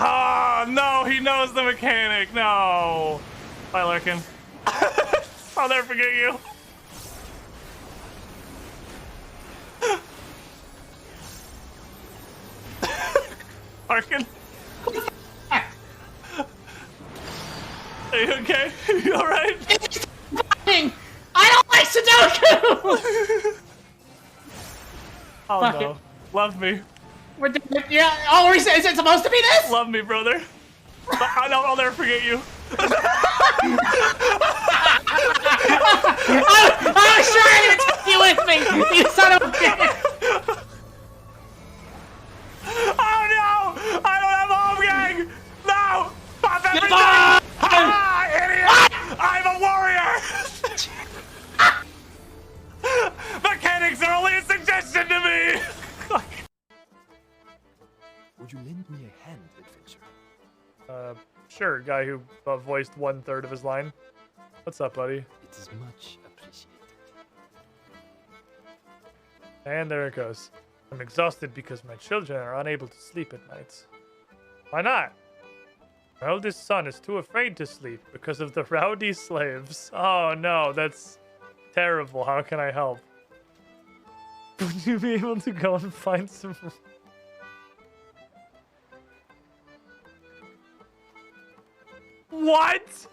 Oh, no, he knows the mechanic. No. Bye, Larkin. I'll never forget you. Larkin? Are you okay? You alright? I don't like Sudoku! Oh, Fuck no. it. Love me. We're doing it. Yeah. Oh, is it supposed to be this? Love me, brother. I'll never forget you. I was trying to take you with me, you son of a bitch! Oh no! I don't have a home gang! No! Pop everything! Idiot! I'm a warrior! Mechanics are only a suggestion to me! Would you lend me a hand, adventurer? Sure, guy who voiced 1/3 of his line. What's up, buddy? It is much appreciated. And there it goes. I'm exhausted because my children are unable to sleep at nights. Why not? My oldest son is too afraid to sleep because of the rowdy slaves. Oh no, that's terrible. How can I help? Would you be able to go and find some... What?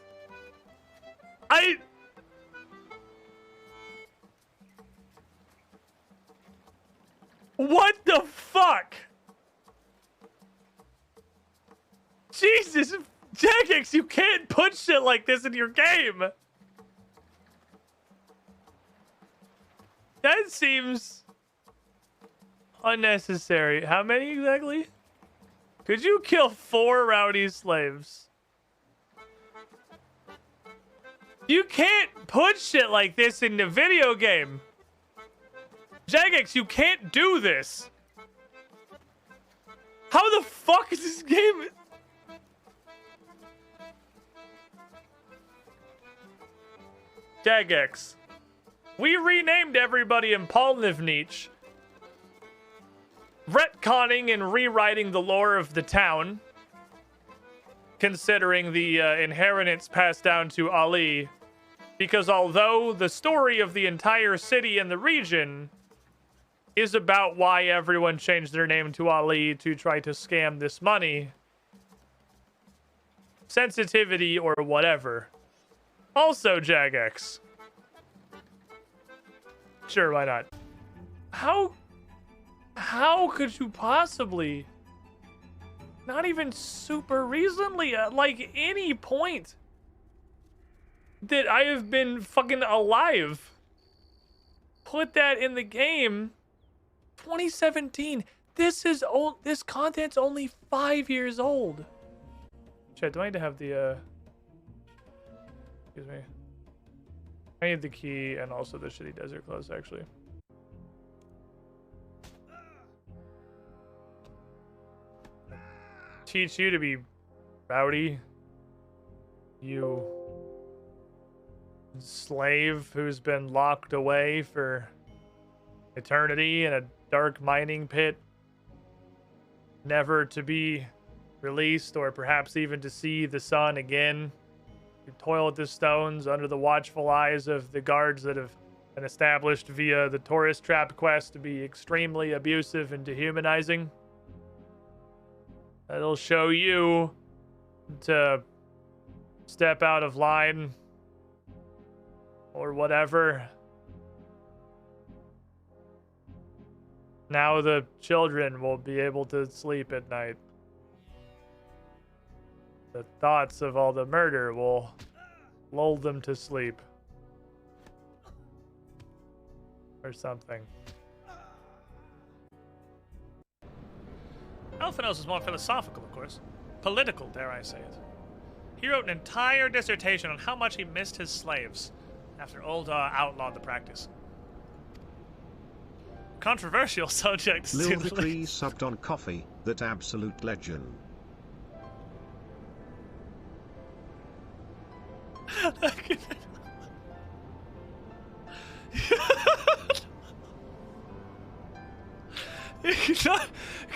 What the fuck? Jesus, Jagex, you can't put shit like this in your game. That seems unnecessary. How many exactly? Could you kill 4 rowdy slaves? You can't put shit like this in the video game. Jagex, you can't do this. How the fuck is this game? Jagex, we renamed everybody in Polnivnich, retconning and rewriting the lore of the town, considering the inheritance passed down to Ali, because although the story of the entire city and the region is about why everyone changed their name to Ali to try to scam this money, sensitivity or whatever. Also, Jagex. Sure, why not? How could you possibly, not even super recently, at like any point that I have been fucking alive, put that in the game? 2017. This is old. This content's only 5 years old. Chat, do I need to have the excuse me. I need the key and also the shitty desert clothes, actually. Teach you to be rowdy. You slave who's been locked away for eternity in a dark mining pit, never to be released or perhaps even to see the sun again. You toil at the stones under the watchful eyes of the guards that have been established via the tourist trap quest to be extremely abusive and dehumanizing. That'll show you to step out of line or whatever. Now the children will be able to sleep at night. The thoughts of all the murder will lull them to sleep. Or something. Alphanos is more philosophical, of course. Political, dare I say it. He wrote an entire dissertation on how much he missed his slaves after Ul'dah outlawed the practice. Controversial subject. Lil the Cree subbed on coffee, that absolute legend.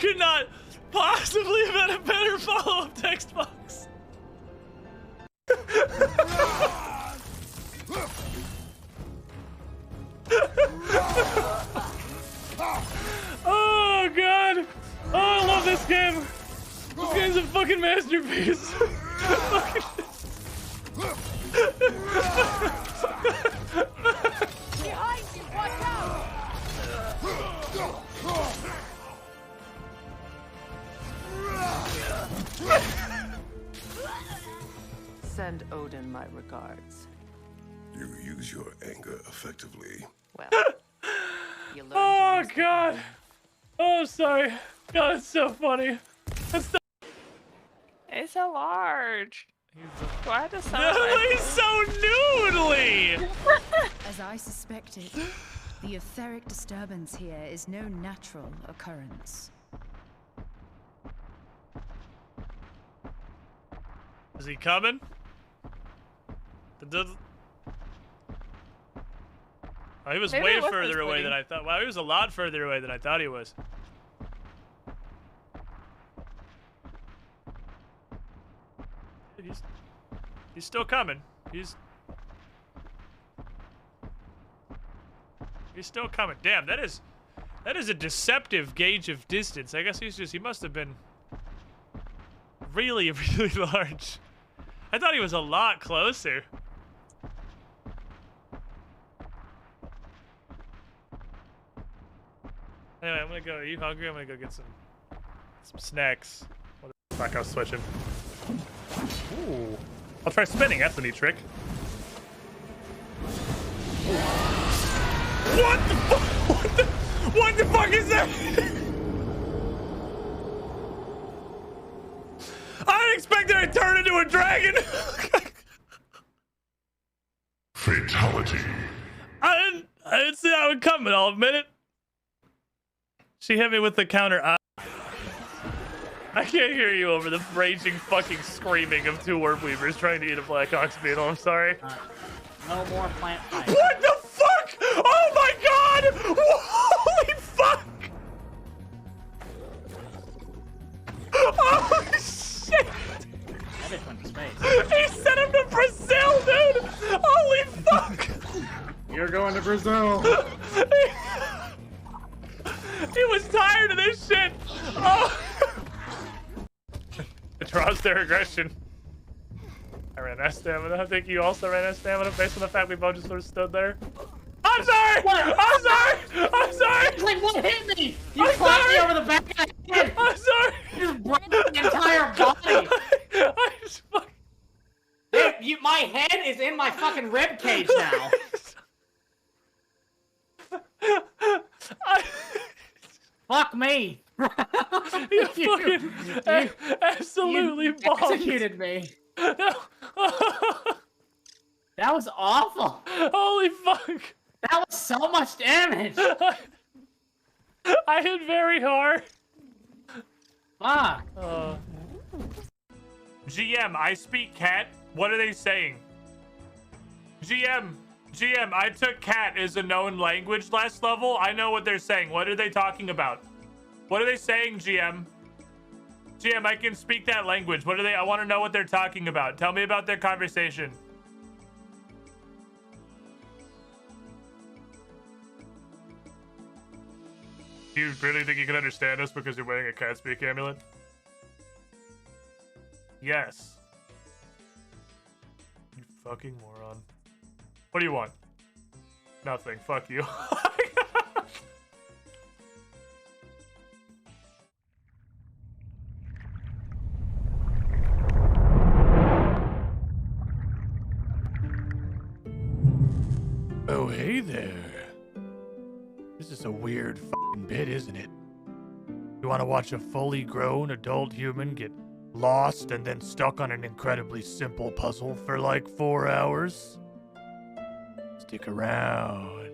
could not possibly have had a better follow-up text box. Oh god! Oh, I love this game. This game's a fucking masterpiece. Behind you, watch out! Send Odin my regards. You use your anger effectively. Well, you learn Oh to use the god. anger. Oh, sorry. God, it's so funny. It's so large. Do I have to No, celebrate? he's so noodly! As I suspected, the etheric disturbance here is no natural occurrence. Is he coming? Oh, he was Maybe way it was further this away Woody. than I thought. Wow, he was a lot further away than I thought he was. He's still coming. He's still coming. Damn, that is a deceptive gauge of distance. I guess he must have been really, really large. I thought he was a lot closer. Anyway, I'm gonna go. Are you hungry? I'm gonna go get some snacks. What the fuck? I was switching. Ooh. I'll try spinning. That's a neat trick. What the fuck? What the fuck is that? I didn't expect that to turn into a dragon. Fatality. I didn't see that one coming. I'll admit it. She hit me with the counter. I can't hear you over the raging fucking screaming of two orb weavers trying to eat a Black Ox beetle. I'm sorry. No more plant fight. What the fuck? Oh my god! Holy fuck! Oh shit! That bitch went to space. He sent him to Brazil, dude! Holy fuck! You're going to Brazil. He was tired of this shit. Oh. It draws their aggression. I ran out of stamina. I think you also ran out of stamina based on the fact we both just sort of stood there. I'm sorry! What? I'm sorry! I'm sorry! Like, what hit me? You I'm clapped me sorry. over the back of the head. I'm sorry! You just broke the entire body. I just fucking... Hey, my head is in my fucking rib cage now. Fuck me. You fucking absolutely You bombed. executed me. That was awful. Holy fuck! That was so much damage. I hit very hard. Fuck. GM, I speak cat. What are they saying? GM, I took cat as a known language last level. I know what they're saying. What are they talking about? What are they saying, GM? GM, I can speak that language. What are they? I want to know what they're talking about. Tell me about their conversation. Do you really think you can understand us because you're wearing a cat speak amulet? Yes. You fucking moron. What do you want? Nothing. Fuck you. Oh, hey there. This is a weird fucking bit, isn't it? You want to watch a fully grown adult human get lost and then stuck on an incredibly simple puzzle for like 4 hours? Stick around.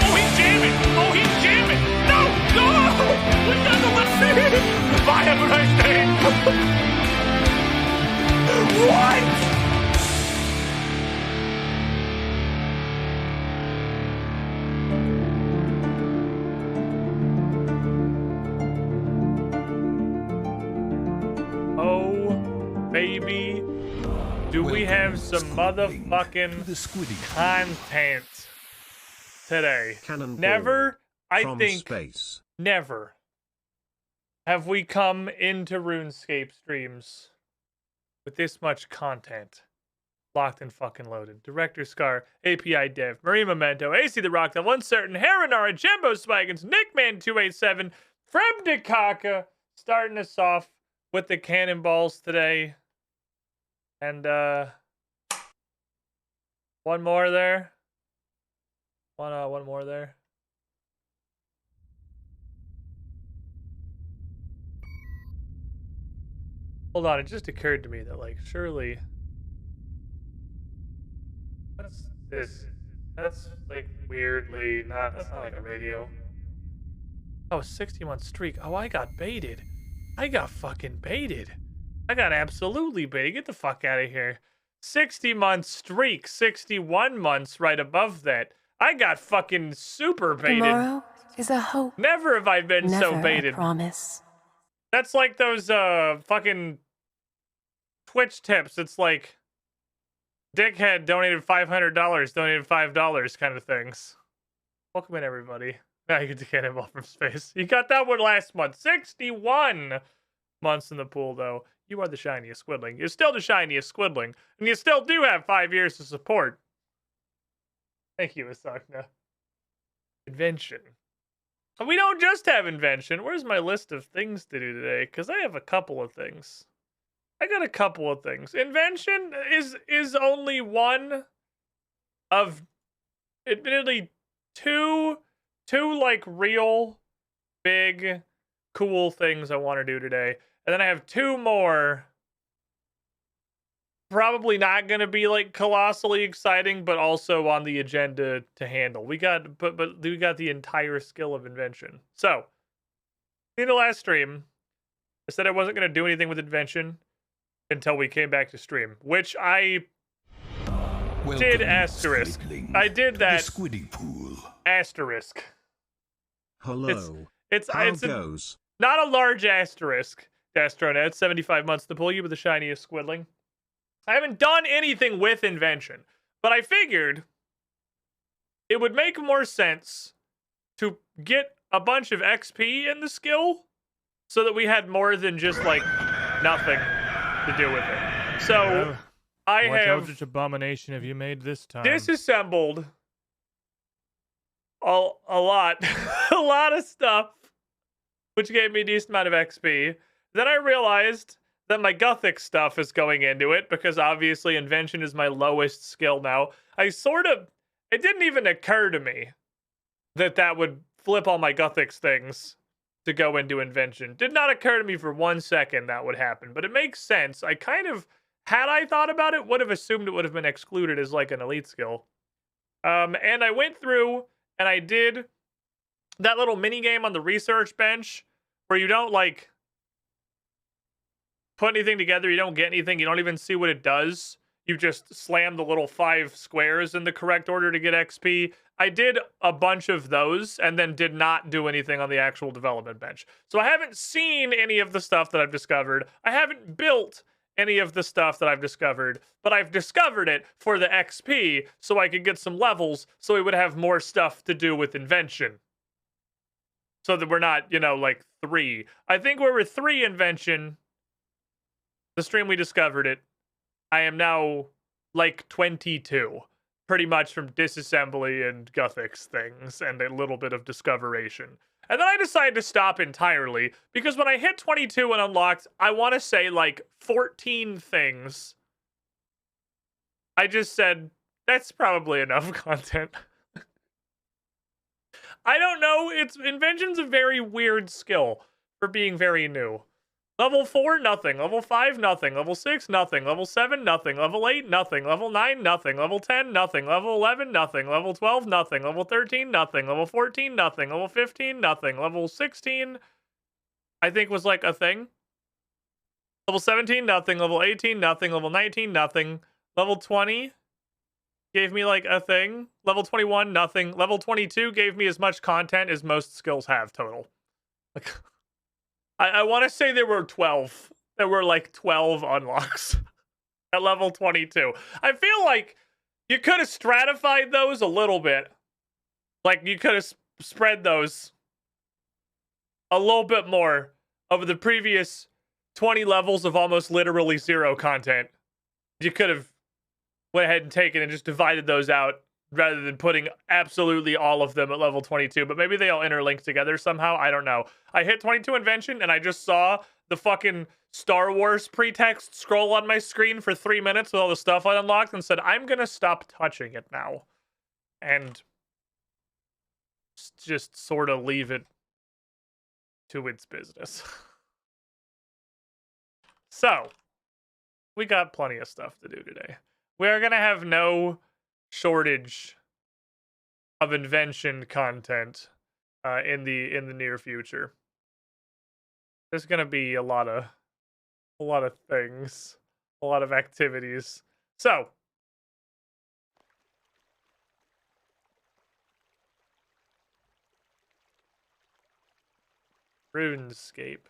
Oh, he's jamming! Oh, he's jamming! No! No! We got the left. Bye, have a nice day! What? baby. Do we have some motherfucking the Squiddy content today? Cannonball Never, I from think, space. never have we come into RuneScape streams with this much content. Locked and fucking loaded. Director Scar, API Dev, Marie Memento, AC The Rock, That One Certain, Haranara, Jumbo Spagans, Nickman287, Fremdekaka, starting us off with the cannonballs today. And, one more there. One more there. Hold on, it just occurred to me that, like, surely... What's this? That's, like, weirdly not... That's not like a radio. Oh, 60-month streak. Oh, I got baited. I got fucking baited. I got absolutely baited. Get the fuck out of here. 60-month streak. 61 months right above that. I got fucking super baited. Tomorrow is a hope. Never have I been so baited. A promise. That's like those fucking Twitch tips. It's like dickhead donated $500, donated $5 kind of things. Welcome in, everybody. Now you get the cannonball from space. You got that one last month. 61 months in the pool, though. You are the shiniest squidling. You're still the shiniest squidling. And you still do have 5 years of support. Thank you, Asakna. Invention. We don't just have invention. Where's my list of things to do today? Because I have a couple of things. I got a couple of things. Invention is only one of, admittedly, two like real big cool things I want to do today. And then I have two more probably not going to be like colossally exciting, but also on the agenda to handle. We got but we got the entire skill of invention. So, in the last stream, I said I wasn't going to do anything with invention until we came back to stream, which I did asterisk. I did that Squiddy pool. asterisk. Hello. It's goes? Not a large asterisk, Dastronet. 75 months to pull you with the shiniest squidling. I haven't done anything with invention, but I figured it would make more sense to get a bunch of XP in the skill so that we had more than just like nothing to do with it. So I have What abomination have you made this time? disassembled a lot, a lot of stuff, which gave me a decent amount of XP. Then I realized that my Gothic stuff is going into it because obviously invention is my lowest skill now. It didn't even occur to me that that would flip all my Gothic things to go into invention. Did not occur to me for 1 second that would happen, but it makes sense. I kind of, had I thought about it, would have assumed it would have been excluded as like an elite skill. And I went through and I did that little mini game on the research bench where you don't like put anything together, you don't get anything, you don't even see what it does. You just slam the little 5 squares in the correct order to get XP. I did a bunch of those and then did not do anything on the actual development bench. So I haven't seen any of the stuff that I've discovered. I haven't built any of the stuff that I've discovered, but I've discovered it for the XP so I could get some levels so we would have more stuff to do with invention. So that we're not, like 3. I think we were 3 invention. The stream we discovered it. I am now like 22. Pretty much from disassembly and Gothics things and a little bit of discoveration. And then I decided to stop entirely because when I hit 22 and unlocked, I want to say like 14 things. I just said, that's probably enough content. I don't know. Invention's a very weird skill for being very new. Level 4, nothing. Level 5, nothing. Level 6, nothing. Level 7, nothing. Level 8, nothing. Level 9, nothing. Level 10, nothing. Level 11, nothing. Level 12, nothing. Level 13, nothing. Level 14, nothing. Level 15, nothing. Level 16, I think was like a thing. Level 17, nothing. Level 18, nothing. Level 19, nothing. Level 20 gave me like a thing. Level 21, nothing. Level 22 gave me as much content as most skills have total. Like, I want to say there were 12 there were like 12 unlocks at level 22. I feel like you could have stratified those a little bit. Like, you could have spread those a little bit more over the previous 20 levels of almost literally zero content. You could have went ahead and taken and just divided those out rather than putting absolutely all of them at level 22. But maybe they all interlink together somehow. I don't know. I hit 22 Invention and I just saw the fucking Star Wars pretext scroll on my screen for 3 minutes with all the stuff I unlocked and said, I'm gonna stop touching it now. And just sort of leave it to its business. So, we got plenty of stuff to do today. We are gonna have no shortage of invention content in the near future. There's gonna be a lot of things, a lot of activities. So, Runescape.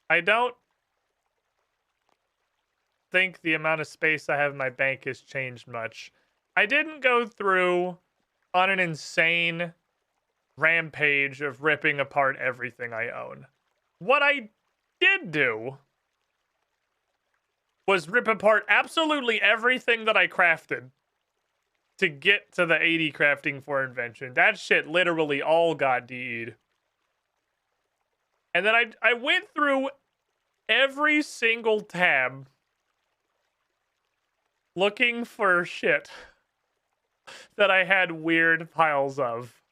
I don't think the amount of space I have in my bank has changed much. I didn't go through on an insane rampage of ripping apart everything I own. What I did do was rip apart absolutely everything that I crafted to get to the 80 crafting for invention. That shit literally all got DE'd. And then I went through every single tab looking for shit that I had weird piles of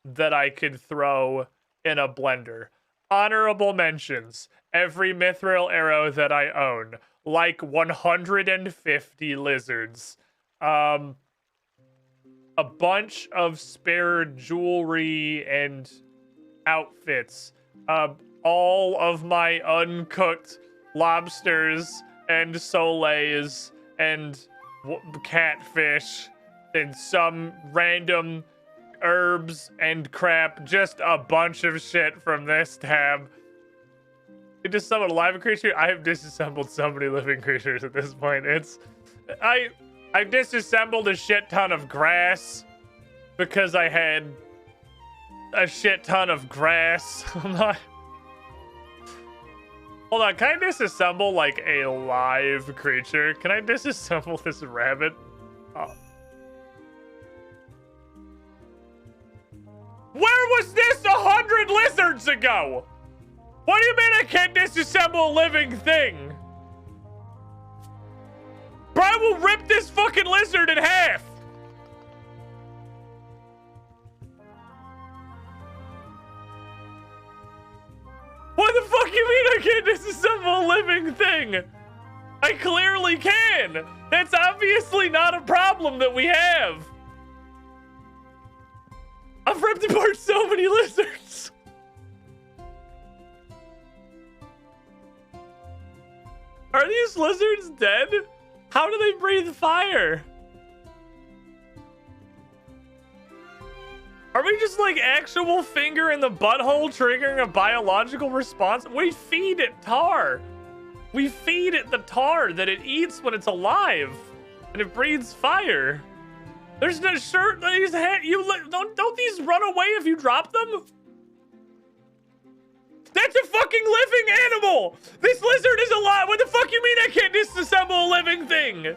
that I could throw in a blender. Honorable mentions. Every mithril arrow that I own. Like 150 lizards. A bunch of spare jewelry and outfits. All of my uncooked lobsters and soleils and catfish and some random herbs and crap. Just a bunch of shit from this tab. You disassembled a live creature? I have disassembled so many living creatures at this point. I've disassembled a shit ton of grass because I had a shit ton of grass. I'm not... Hold on, can I disassemble like a live creature? Can I disassemble this rabbit? Oh. Where was this 100 lizards ago? What do you mean I can't disassemble a living thing? Bro, I will rip this fucking lizard in half. What the fuck you mean I can't disassemble a living thing? I clearly can. That's obviously not a problem that we have. I've ripped apart so many lizards. Are these lizards dead? How do they breathe fire? Are we just like actual finger in the butthole triggering a biological response? We feed it tar. We feed it the tar that it eats when it's alive, and it breathes fire. There's no shirt. These don't these run away if you drop them? That's a fucking living animal. This lizard is alive. What the fuck you mean I can't disassemble a living thing?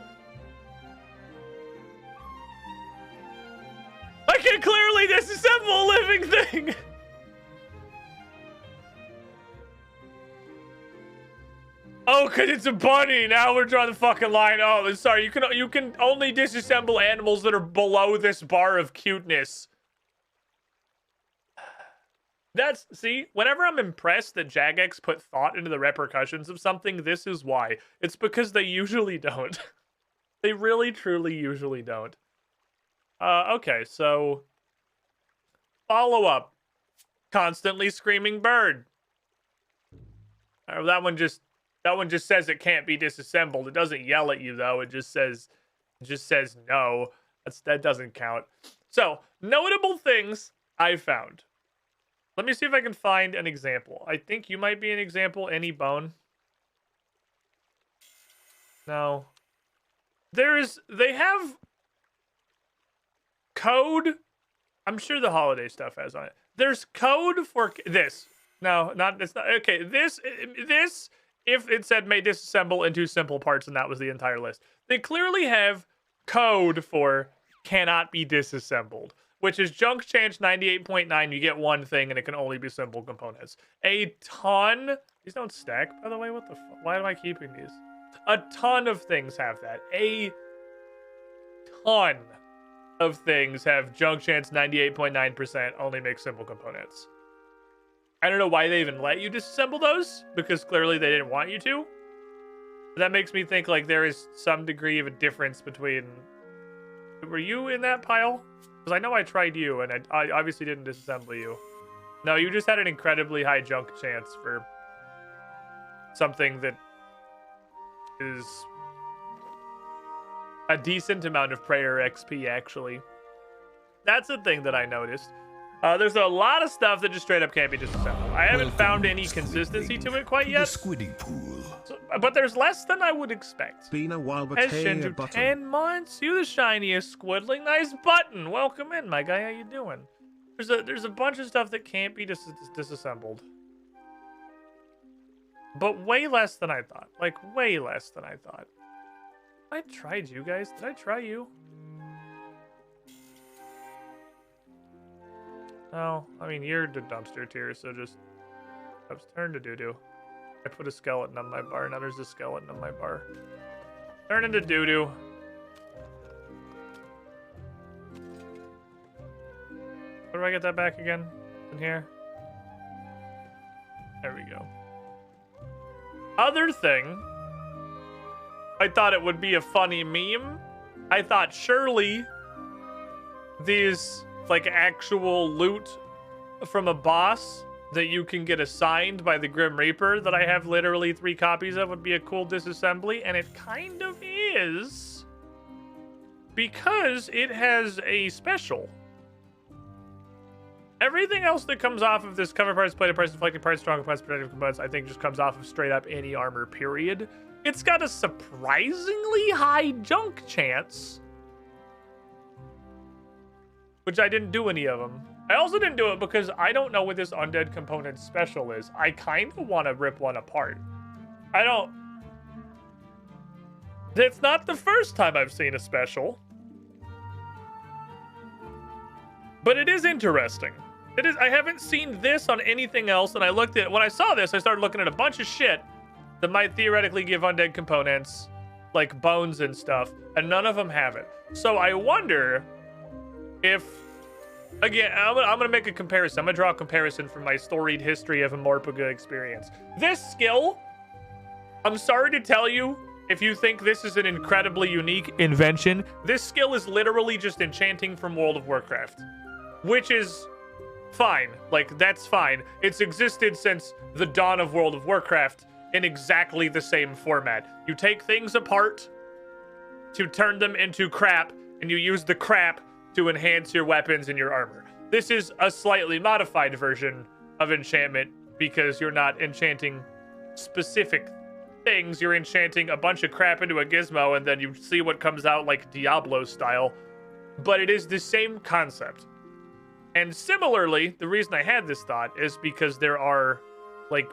I can clearly disassemble a living thing. Oh, cause it's a bunny. Now we're drawing the fucking line. Oh, sorry. You can only disassemble animals that are below this bar of cuteness. See, whenever I'm impressed that Jagex put thought into the repercussions of something, this is why. It's because they usually don't. They really, truly usually don't. Okay, so follow up. Constantly screaming bird. That one just says it can't be disassembled. It doesn't yell at you though. It just says no. That doesn't count. So, notable things I found. Let me see if I can find an example. I think you might be an example. Any bone? No. They have code. I'm sure the holiday stuff has on it. There's code for this. No, it's not. Okay, this, if it said may disassemble into simple parts and that was the entire list. They clearly have code for cannot be disassembled, which is junk chance 98.9. You get one thing and it can only be simple components. A ton. These don't stack, by the way. What the fuck? Why am I keeping these? A ton of things have that. A ton of things have junk chance 98.9%, only make simple components. I don't know why they even let you disassemble those, because clearly they didn't want you to. But that makes me think like there is some degree of a difference between... Were you in that pile? Because I know I tried you, and I obviously didn't disassemble you. No, you just had an incredibly high junk chance for something that is a decent amount of prayer XP, actually. That's the thing that I noticed. There's a lot of stuff that just straight up can't be disassembled. I haven't found any consistency to it quite yet. Squiddy pool. So, but there's less than I would expect. Been a while, but Has hey, a Shinju button. 10 months? You the shiniest squiddling. Nice button. Welcome in, my guy. How you doing? There's a bunch of stuff that can't be disassembled. But way less than I thought. Like, way less than I thought. I tried you guys. Did I try you? No, I mean, you're the dumpster tier, so just... Turn to doo-doo. I put a skeleton on my bar, now there's a skeleton on my bar. Turn into doo-doo. Where do I get that back again? In here? There we go. Other thing... I thought it would be a funny meme. I thought surely these... like actual loot from a boss that you can get assigned by the Grim Reaper that I have literally 3 copies of would be a cool disassembly, and it kind of is because it has a special. Everything else that comes off of this cover parts, plated parts, deflecting parts, strong components, protective components, I think just comes off of straight up any armor, period. It's got a surprisingly high junk chance, which I didn't do any of them. I also didn't do it because I don't know what this undead component special is. I kind of want to rip one apart. I don't... It's not the first time I've seen a special. But it is interesting. It is. I haven't seen this on anything else, and I looked at... When I saw this, I started looking at a bunch of shit that might theoretically give undead components, like bones and stuff, and none of them have it. So I wonder... if, again, I'm gonna make a comparison. I'm gonna draw a comparison from my storied history of a Morpega experience. This skill, I'm sorry to tell you, if you think this is an incredibly unique invention, this skill is literally just enchanting from World of Warcraft, which is fine. Like, that's fine. It's existed since the dawn of World of Warcraft in exactly the same format. You take things apart to turn them into crap, and you use the crap to enhance your weapons and your armor. This is a slightly modified version of enchantment because you're not enchanting specific things. You're enchanting a bunch of crap into a gizmo and then you see what comes out, like Diablo style. But it is the same concept. And similarly, the reason I had this thought is because there are like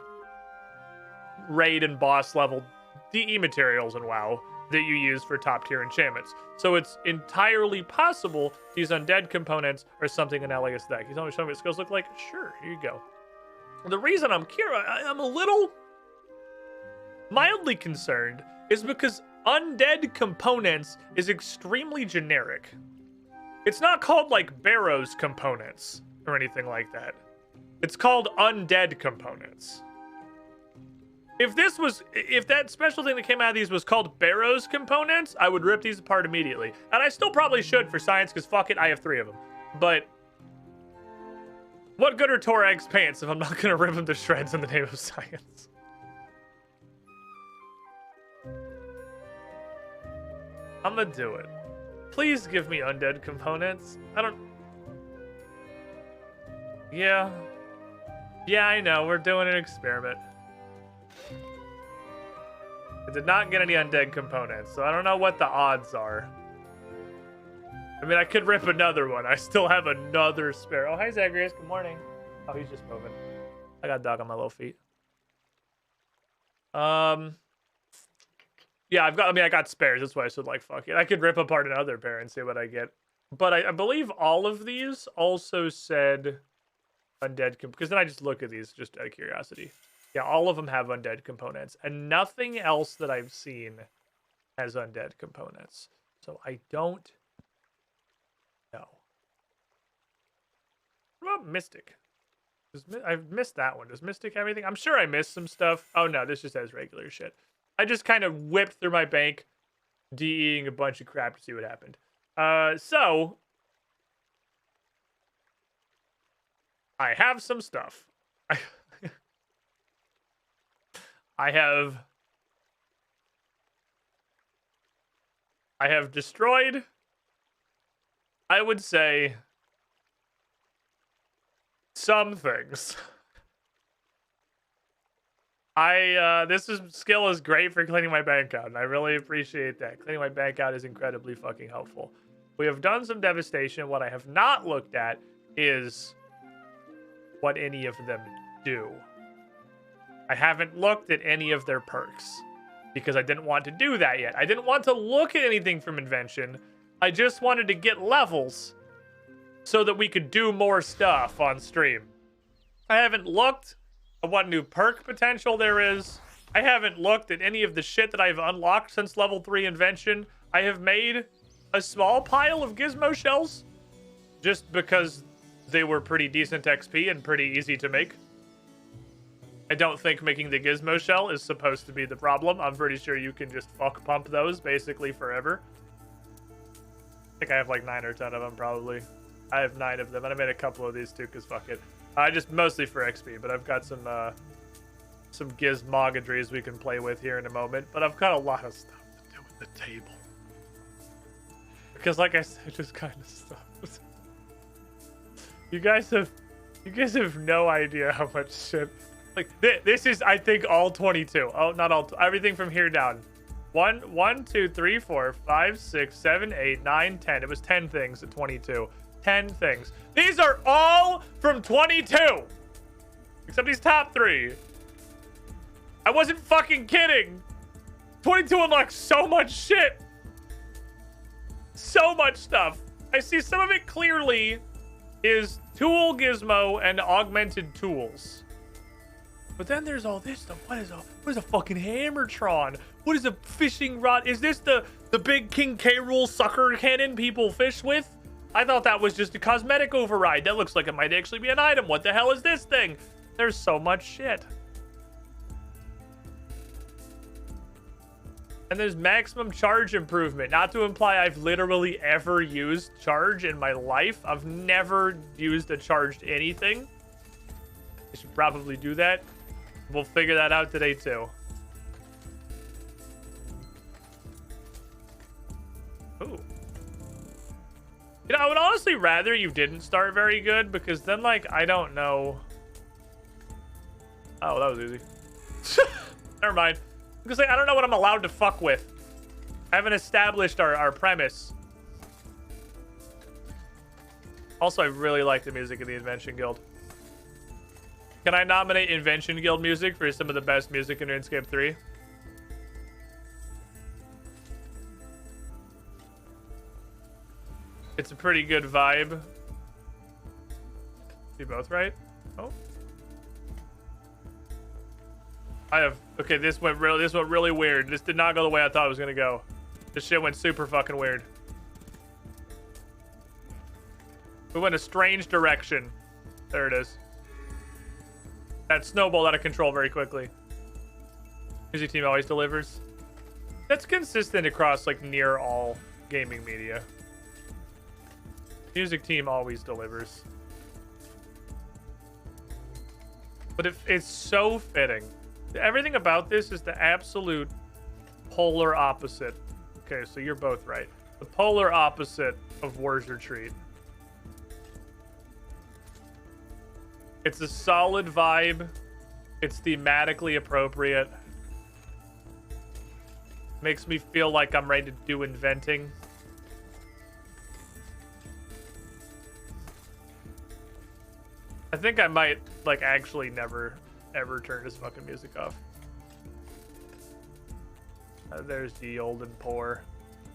raid and boss level DE materials in WoW that you use for top tier enchantments. So it's entirely possible these undead components are something analogous to that. Can you tell me what skills look like? Sure, here you go. The reason I'm curious, I'm a little mildly concerned is because undead components is extremely generic. It's not called like Barrows components or anything like that. It's called undead components. If that special thing that came out of these was called Barrows components, I would rip these apart immediately. And I still probably should for science, because fuck it, I have 3 of them. But what good are Torag's pants if I'm not gonna rip them to shreds in the name of science? I'm gonna do it. Please give me undead components. I don't... Yeah. Yeah, I know. We're doing an experiment. I did not get any undead components, so I don't know what the odds are. I mean, I could rip another one. I still have another spare. Oh, hi, Zagreus. Good morning. Oh, he's just moving. I got a dog on my little feet. Yeah, I got spares. That's why I said, like, fuck it. I could rip apart another pair and see what I get. But I believe all of these also said undead, because then I just look at these just out of curiosity. Yeah, all of them have undead components, and nothing else that I've seen has undead components. So I don't know. What about Mystic? I've missed that one. Does Mystic have anything? I'm sure I missed some stuff. Oh no, this just has regular shit. I just kind of whipped through my bank, DEing a bunch of crap to see what happened. So I have some stuff. I have destroyed, I would say, some things. This skill is great for cleaning my bank out, and I really appreciate that. Cleaning my bank out is incredibly fucking helpful. We have done some devastation. What I have not looked at is what any of them do. I haven't looked at any of their perks because I didn't want to do that yet. I didn't want to look at anything from Invention. I just wanted to get levels so that we could do more stuff on stream. I haven't looked at what new perk potential there is. I haven't looked at any of the shit that I've unlocked since level 3 Invention. I have made a small pile of gizmo shells just because they were pretty decent XP and pretty easy to make. I don't think making the gizmo shell is supposed to be the problem. I'm pretty sure you can just fuck pump those basically forever. I think I have like 9 or 10 of them probably. I have 9 of them, and I made a couple of these too because fuck it. Just mostly for XP, but I've got some gizmogadries we can play with here in a moment. But I've got a lot of stuff to do with the table. Because like I said, just kind of stuff. You guys have no idea how much shit. Like this is, I think, all 22. Oh, not all. Everything from here down. 1, 2, 3, 4, 5, 6, 7, 8, 9, 10. It was 10 things at 22. 10 things. These are all from 22. Except these top 3. I wasn't fucking kidding. 22 unlocks so much shit. So much stuff. I see some of it clearly is tool gizmo and augmented tools. But then there's all this stuff. What is a fucking hammertron? What is a fishing rod? Is this the big King K. Rool sucker cannon people fish with? I thought that was just a cosmetic override. That looks like it might actually be an item. What the hell is this thing? There's so much shit. And there's maximum charge improvement. Not to imply I've literally ever used charge in my life. I've never used a charged anything. I should probably do that. We'll figure that out today too. Ooh. You know, I would honestly rather you didn't start very good, because then, like, I don't know. Oh, that was easy. Never mind. I'm gonna say, I don't know what I'm allowed to fuck with. I haven't established our premise. Also, I really like the music of the Invention Guild. Can I nominate Invention Guild music for some of the best music in RuneScape 3? It's a pretty good vibe. You both right? Oh. Okay, this went really weird. This did not go the way I thought it was gonna go. This shit went super fucking weird. We went a strange direction. There it is. That snowballed out of control very quickly. Music team always delivers. That's consistent across like near all gaming media. Music team always delivers. But it's so fitting. Everything about this is the absolute polar opposite. Okay, so you're both right. The polar opposite of War's Retreat. It's a solid vibe. It's thematically appropriate. Makes me feel like I'm ready to do inventing. I think I might, like, actually never, ever turn this fucking music off. There's the old and poor.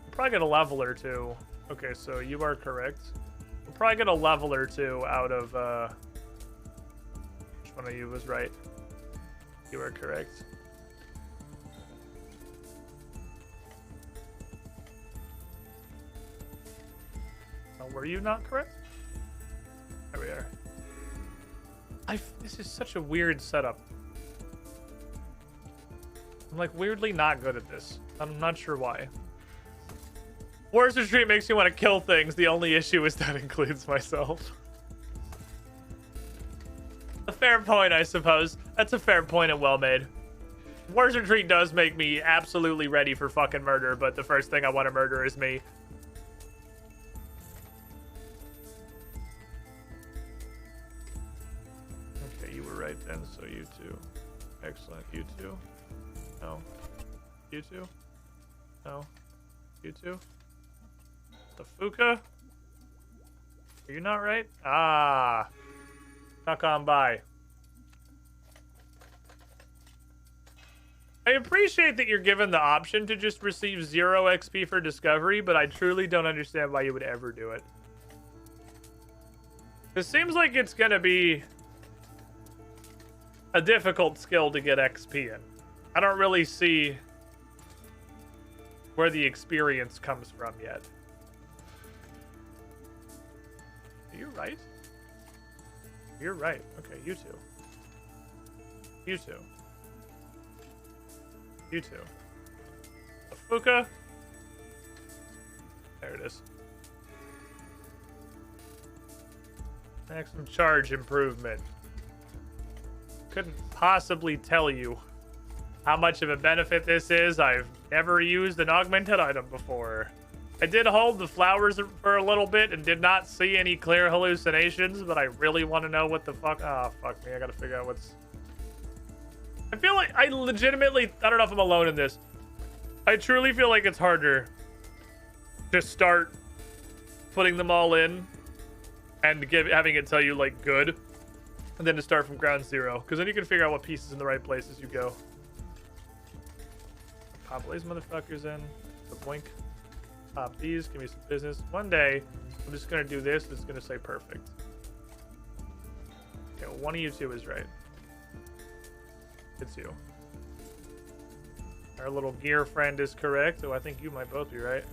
I'm probably gonna level or two. Okay, so you are correct. We're probably gonna level or two out of, which one of you was right? You are correct. Oh, were you not correct? There we are. This is such a weird setup. I'm like weirdly not good at this. I'm not sure why. Wars Retreat makes me want to kill things. The only issue is that includes myself. A fair point, I suppose. That's a fair point and well made. Wars Retreat does make me absolutely ready for fucking murder, but the first thing I want to murder is me. Okay, you were right then, so you two. Excellent. You two. No. You two. No. You two. The Fuka? Are you not right? Ah. Knock on by. I appreciate that you're given the option to just receive 0 XP for discovery, but I truly don't understand why you would ever do it. It seems like it's gonna be a difficult skill to get XP in. I don't really see where the experience comes from yet. You're right. You're right. Okay, you two. You two. You two. The Fuka. There it is. Maximum charge improvement. Couldn't possibly tell you how much of a benefit this is. I've never used an augmented item before. I did hold the flowers for a little bit and did not see any clear hallucinations, but I really want to know what the fuck. Oh, fuck me. I gotta figure out what's. I feel like I legitimately. I don't know if I'm alone in this. I truly feel like it's harder to start putting them all in and having it tell you, like, good, and then to start from ground zero. Because then you can figure out what pieces in the right places you go. Pop these motherfuckers in. The boink. Pop these, give me some business. One day, I'm just gonna do this. It's gonna say perfect. Okay, well, one of you two is right. It's you. Our little gear friend is correct. Oh, I think you might both be right.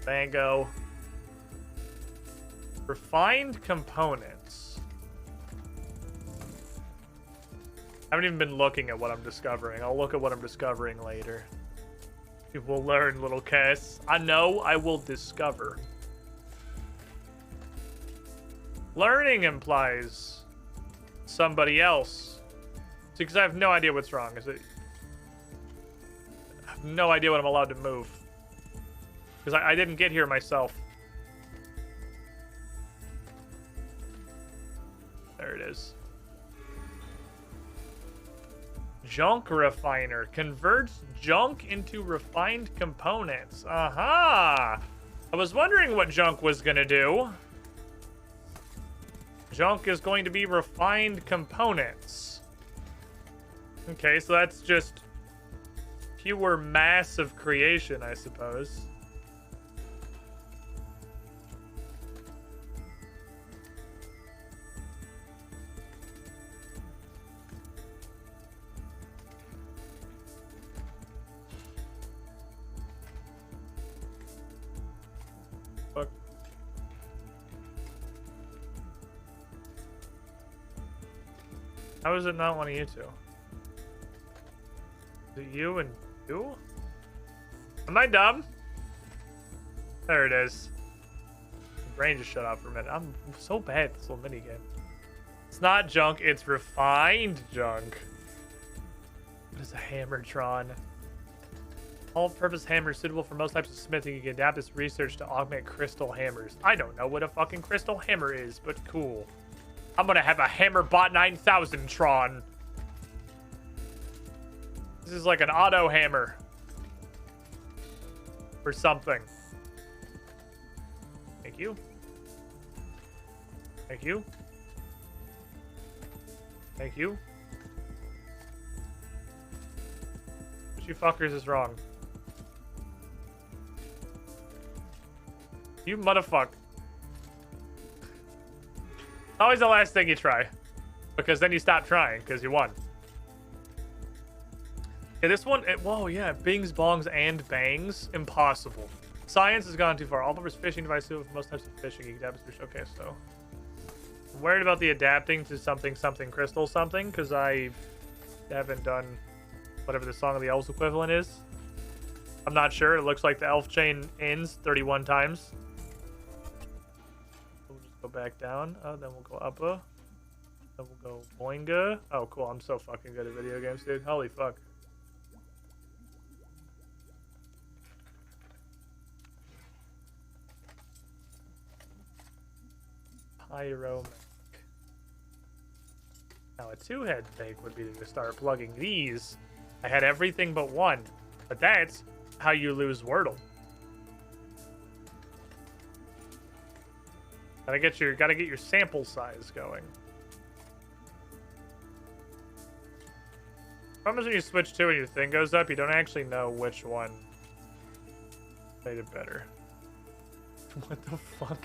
Bango. Refined components. I haven't even been looking at what I'm discovering. I'll look at what I'm discovering later. You will learn, little Cass. I know I will discover. Learning implies somebody else. See, because I have no idea what's wrong. Is it? I have no idea what I'm allowed to move. Because I didn't get here myself. There it is. Junk refiner converts junk into refined components. Aha! I was wondering what junk was gonna do. Junk is going to be refined components. Okay, so that's just pure mass of creation, I suppose. Fuck. How is it not one of you two? Is it you and you? Am I dumb? There it is. My brain just shut off for a minute. I'm so bad at this little minigame. It's not junk, it's refined junk. What is a hammertron? All-purpose hammer suitable for most types of smithing. You can adapt this research to augment crystal hammers. I don't know what a fucking crystal hammer is, but cool. I'm gonna have a Hammerbot 9000 Tron. This is like an auto hammer. Or something. Thank you. Thank you. Thank you. Which you fuckers is wrong? You motherfucker. Always the last thing you try. Because then you stop trying, because you won. Yeah, this one, whoa, yeah, bings, bongs, and bangs. Impossible. Science has gone too far. All-purpose fishing device suitable for most types of fishing. Okay, so... I'm worried about the adapting to something crystal something, because I haven't done whatever the Song of the Elves equivalent is. I'm not sure. It looks like the elf chain ends 31 times. We'll just go back down. Oh, then we'll go up. Then we'll go boinga. Oh, cool. I'm so fucking good at video games, dude. Holy fuck. Pyro. Now a two-head take would be to start plugging these. I had everything but one, but that's how you lose Wordle. Gotta get your sample size going. Problem is when you switch to and your thing goes up, you don't actually know which one made it better. What the fuck?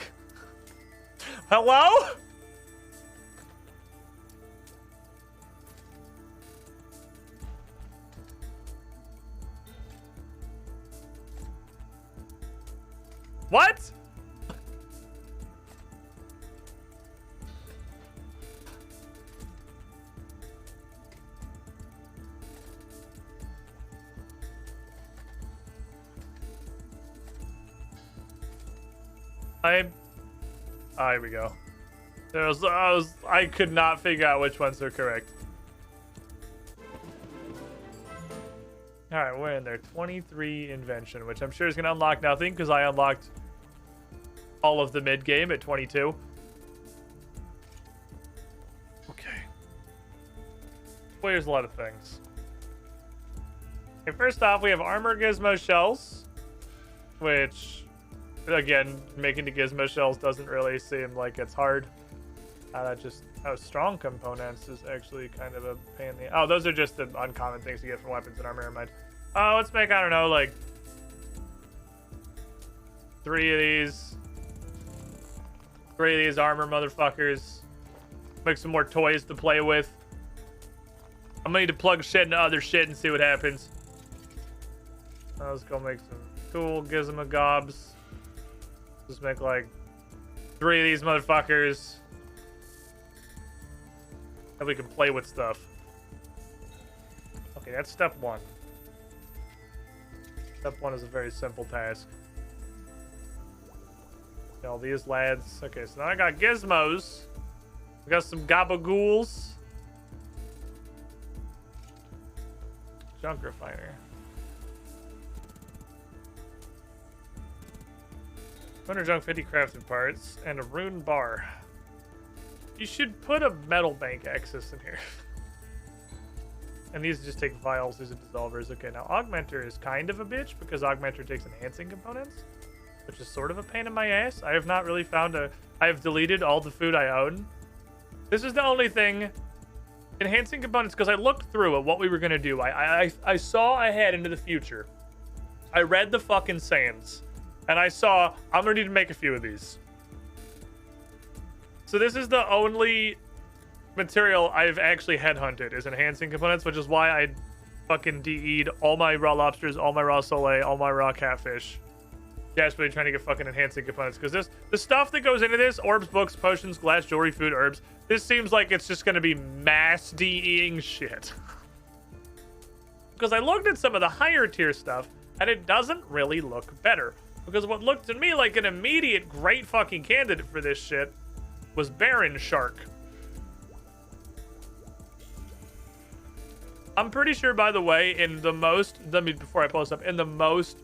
Hello? What? Oh, here we go. I could not figure out which ones are correct. Alright, we're in there. 23 invention, which I'm sure is going to unlock nothing because I unlocked all of the mid-game at 22. Okay. Well, here's a lot of things. Okay, first off, we have armor gizmo shells, which, again, making the gizmo shells doesn't really seem like it's hard. Strong components is actually kind of a pain in the... Oh, those are just the uncommon things to get from weapons and armor. Never mind. Oh, let's make, I don't know, like 3 of these. 3 of these armor motherfuckers. Make some more toys to play with. I'm gonna need to plug shit into other shit and see what happens. Let's go make some cool gizmo gobs. Just make like 3 of these motherfuckers. And we can play with stuff. Okay, that's step 1. Step 1 is a very simple task. All these lads. Okay, so now I got gizmos. We got some gabagools. Junk refiner. 200 junk, 50 crafted parts, and a rune bar. You should put a metal bank access in here. And these just take vials. These are dissolvers. Okay, now augmenter is kind of a bitch because augmenter takes enhancing components, which is sort of a pain in my ass. I have not really found a... I have deleted all the food I own. This is the only thing. Enhancing components, because I looked through at what we were going to do. I saw ahead into the future. I read the fucking sands. And I saw, I'm going to need to make a few of these. So this is the only material I've actually headhunted is enhancing components, which is why I fucking DE'd all my raw lobsters, all my raw soleil, all my raw catfish. Desperately trying to get fucking enhancing components, because the stuff that goes into this, orbs, books, potions, glass, jewelry, food, herbs, this seems like it's just going to be mass DEing shit. Because I looked at some of the higher tier stuff, and it doesn't really look better. Because what looked to me like an immediate great fucking candidate for this shit was Baron Shark. I'm pretty sure, by the way, in the most, before I post up, in the most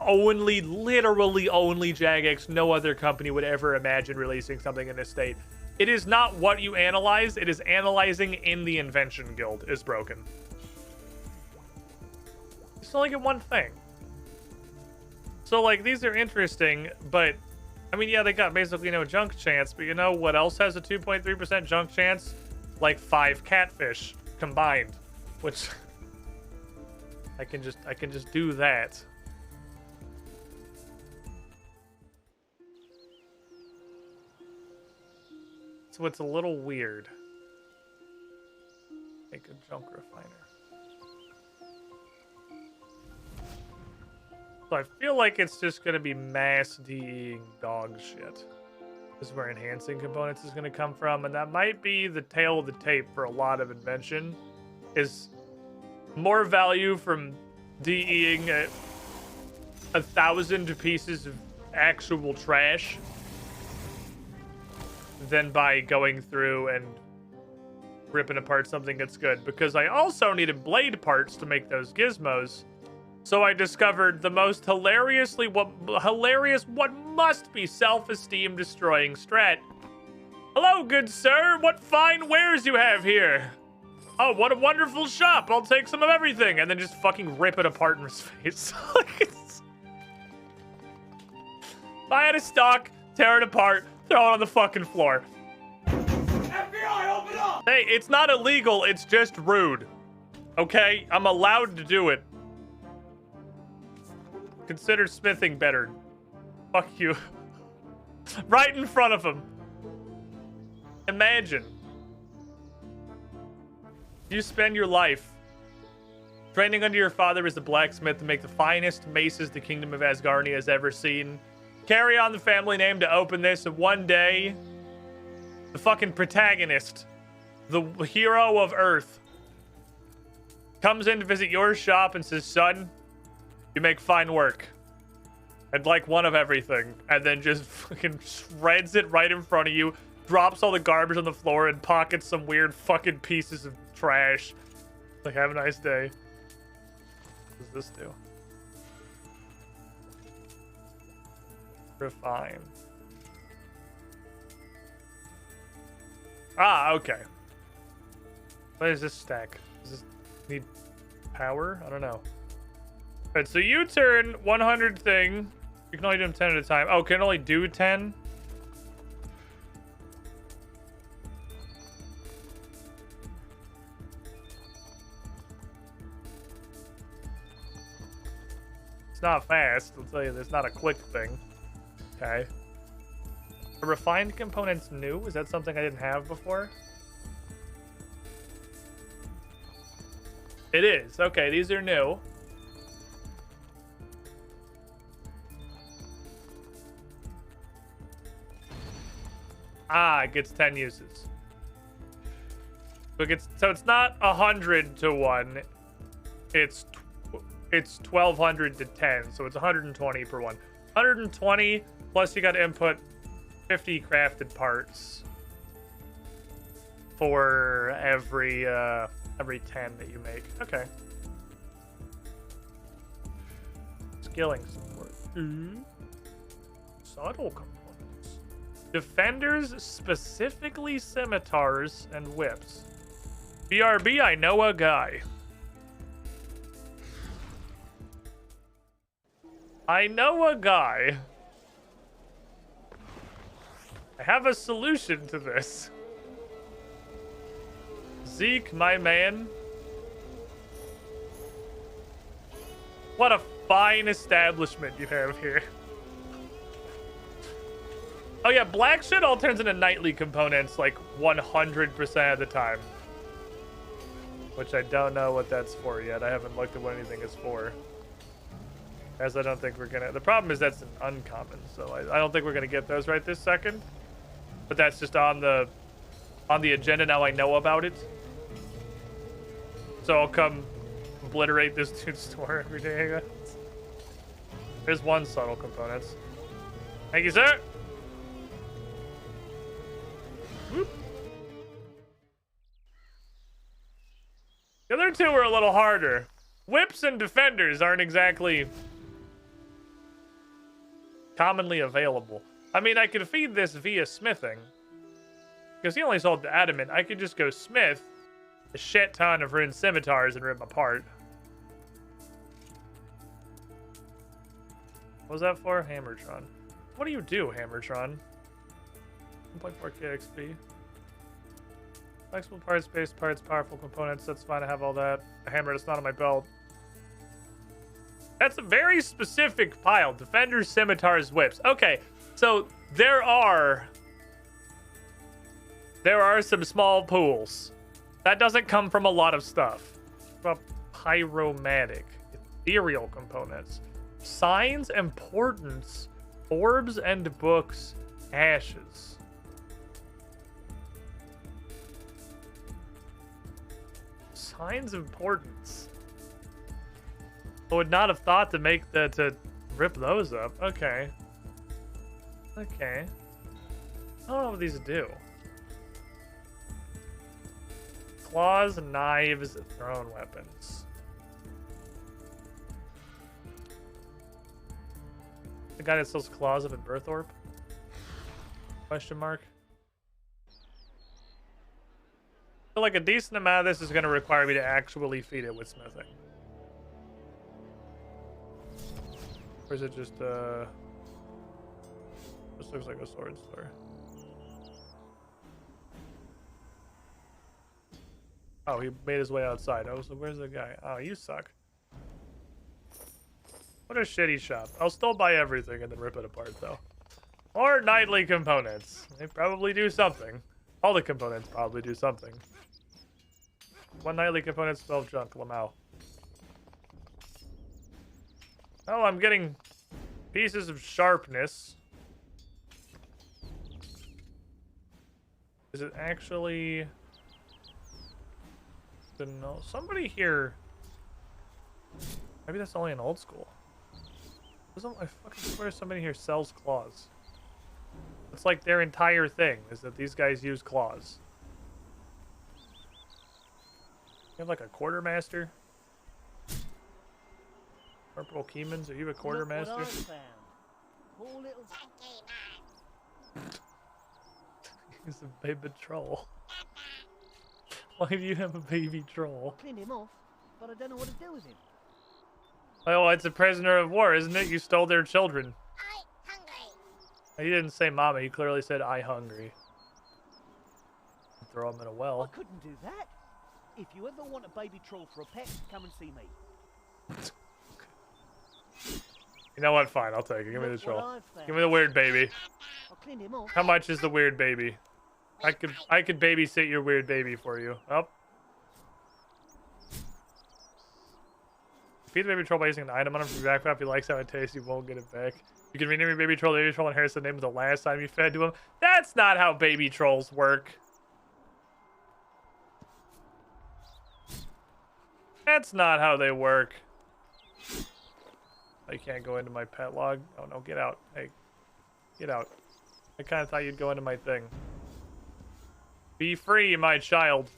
literally only Jagex, no other company would ever imagine releasing something in this state. It is not what you analyze, it is analyzing in the invention guild is broken. It's only get one thing. So, like, these are interesting, but, I mean, yeah, they got basically no junk chance, but you know what else has a 2.3% junk chance? Like 5 catfish combined, which I can just do that. So it's a little weird. Make a junk refiner. So I feel like it's just gonna be mass DEing dog shit. This is where enhancing components is gonna come from, and that might be the tail of the tape for a lot of invention. Is more value from DEing 1,000 pieces of actual trash than by going through and ripping apart something that's good. Because I also needed blade parts to make those gizmos. So I discovered the most hilarious what must be self-esteem destroying strat. Hello, good sir. What fine wares you have here. Oh, what a wonderful shop. I'll take some of everything. And then just fucking rip it apart in his face. Buy it a stock, tear it apart, throw it on the fucking floor. FBI, open up! Hey, it's not illegal. It's just rude. Okay? I'm allowed to do it. Consider smithing better. Fuck you. Right in front of him. Imagine. You spend your life training under your father as a blacksmith to make the finest maces the kingdom of Asgardia has ever seen. Carry on the family name to open this, and one day, the fucking protagonist, the hero of Earth, comes in to visit your shop and says, son, you make fine work. I'd like one of everything. And then just fucking shreds it right in front of you, drops all the garbage on the floor, and pockets some weird fucking pieces of trash. Like, have a nice day. What does this do? Refine. Ah, okay. What is this stack? Does this need power? I don't know. Alright, so you turn 100 thing. You can only do them 10 at a time. Oh, can only do 10? It's not fast. I'll tell you, there's not a quick thing. Okay. Are refined components new? Is that something I didn't have before? It is. Okay, these are new. Ah, it gets 10 uses. So it's not 100 to 1. It's 1200 to 10, so it's 120 per one. 120 plus you got to input 50 crafted parts for every 10 that you make. Okay. Skilling support. Subtle components. Defenders, specifically scimitars and whips. BRB, I know a guy. I know a guy. I have a solution to this. Zeke, my man. What a fine establishment you have here. Oh yeah, black shit all turns into nightly components like 100% of the time. Which I don't know what that's for yet. I haven't looked at what anything is for. As I don't think we're gonna... The problem is that's an uncommon, so I don't think we're gonna get those right this second. But that's just on the agenda now. I know about it. So I'll come obliterate this dude's store every day. There's one subtle components. Thank you, sir. Whoop. The other two are a little harder. Whips and defenders aren't exactly commonly available. I mean, I could feed this via smithing. Because he only sold the adamant. I could just go smith a shit ton of rune scimitars and rip them apart. What was that for? Hammertron. What do you do, Hammertron? 1.4k XP. Flexible parts, base parts, powerful components. That's fine. I have all that. A hammer that's not on my belt. That's a very specific pile. Defenders, scimitars, whips. Okay, so there are some small pools. That doesn't come from a lot of stuff. But pyromatic, ethereal components, signs, importance, orbs and books, ashes. Signs of importance. I would not have thought to make that to rip those up. Okay. Okay. I don't know what these do. Claws, knives, thrown weapons. The guy that sells claws up at Birthorpe? Question mark. I feel like a decent amount of this is going to require me to actually feed it with smithing. Or is it just, this looks like a sword store. Oh, he made his way outside. Oh, so where's the guy? Oh, you suck. What a shitty shop. I'll still buy everything and then rip it apart, though. Or nightly components. They probably do something. All the components probably do something. One nightly component, 12 junk. Lamau. Oh, I'm getting pieces of sharpness. Is it actually... No, somebody here... Maybe that's only an old school. I fucking swear somebody here sells claws. It's like their entire thing, is that these guys use claws. You have like a quartermaster? Corporal Keemans, are you a quartermaster? He's a baby troll. Why do you have a baby troll? Cleaned him off, but I don't know what to do with him. Oh, it's a prisoner of war, isn't it? You stole their children. I hungry. He didn't say mama, he clearly said I hungry. Throw him in a well. I couldn't do that. If you ever want a baby troll for a pet, come and see me. You know what? Fine, I'll take it. Give me the troll. Give me the weird baby. How much is the weird baby? I could babysit your weird baby for you. Oh. Feed the baby troll by using an item on him from your backpack. If he likes how it tastes, you won't get it back. You can rename your baby troll. The baby troll inherits the name of the last time you fed to him. That's not how baby trolls work. That's not how they work. I can't go into my pet log. Oh no, get out. Hey, get out. I kind of thought you'd go into my thing. Be free, my child.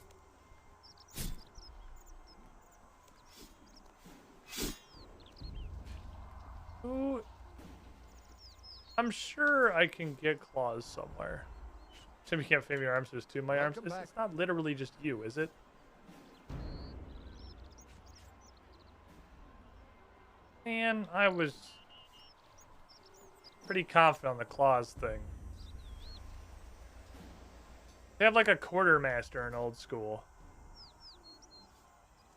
Ooh. I'm sure I can get claws somewhere. Tim, you can't frame your arms. There's two of my arms. It's not literally just you, is it? Man, I was pretty confident on the claws thing. They have like a quartermaster in old school.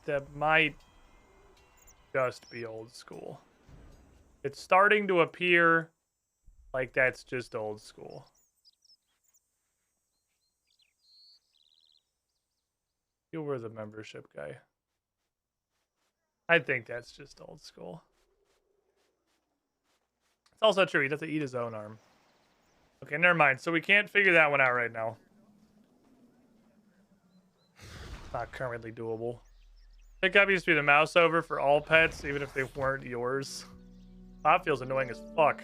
That might just be old school. It's starting to appear like that's just old school. You were the membership guy. I think that's just old school. It's also true. He'd have to eat his own arm. Okay, never mind. So we can't figure that one out right now. Not currently doable. Pickup used to be the mouse over for all pets, even if they weren't yours. That feels annoying as fuck.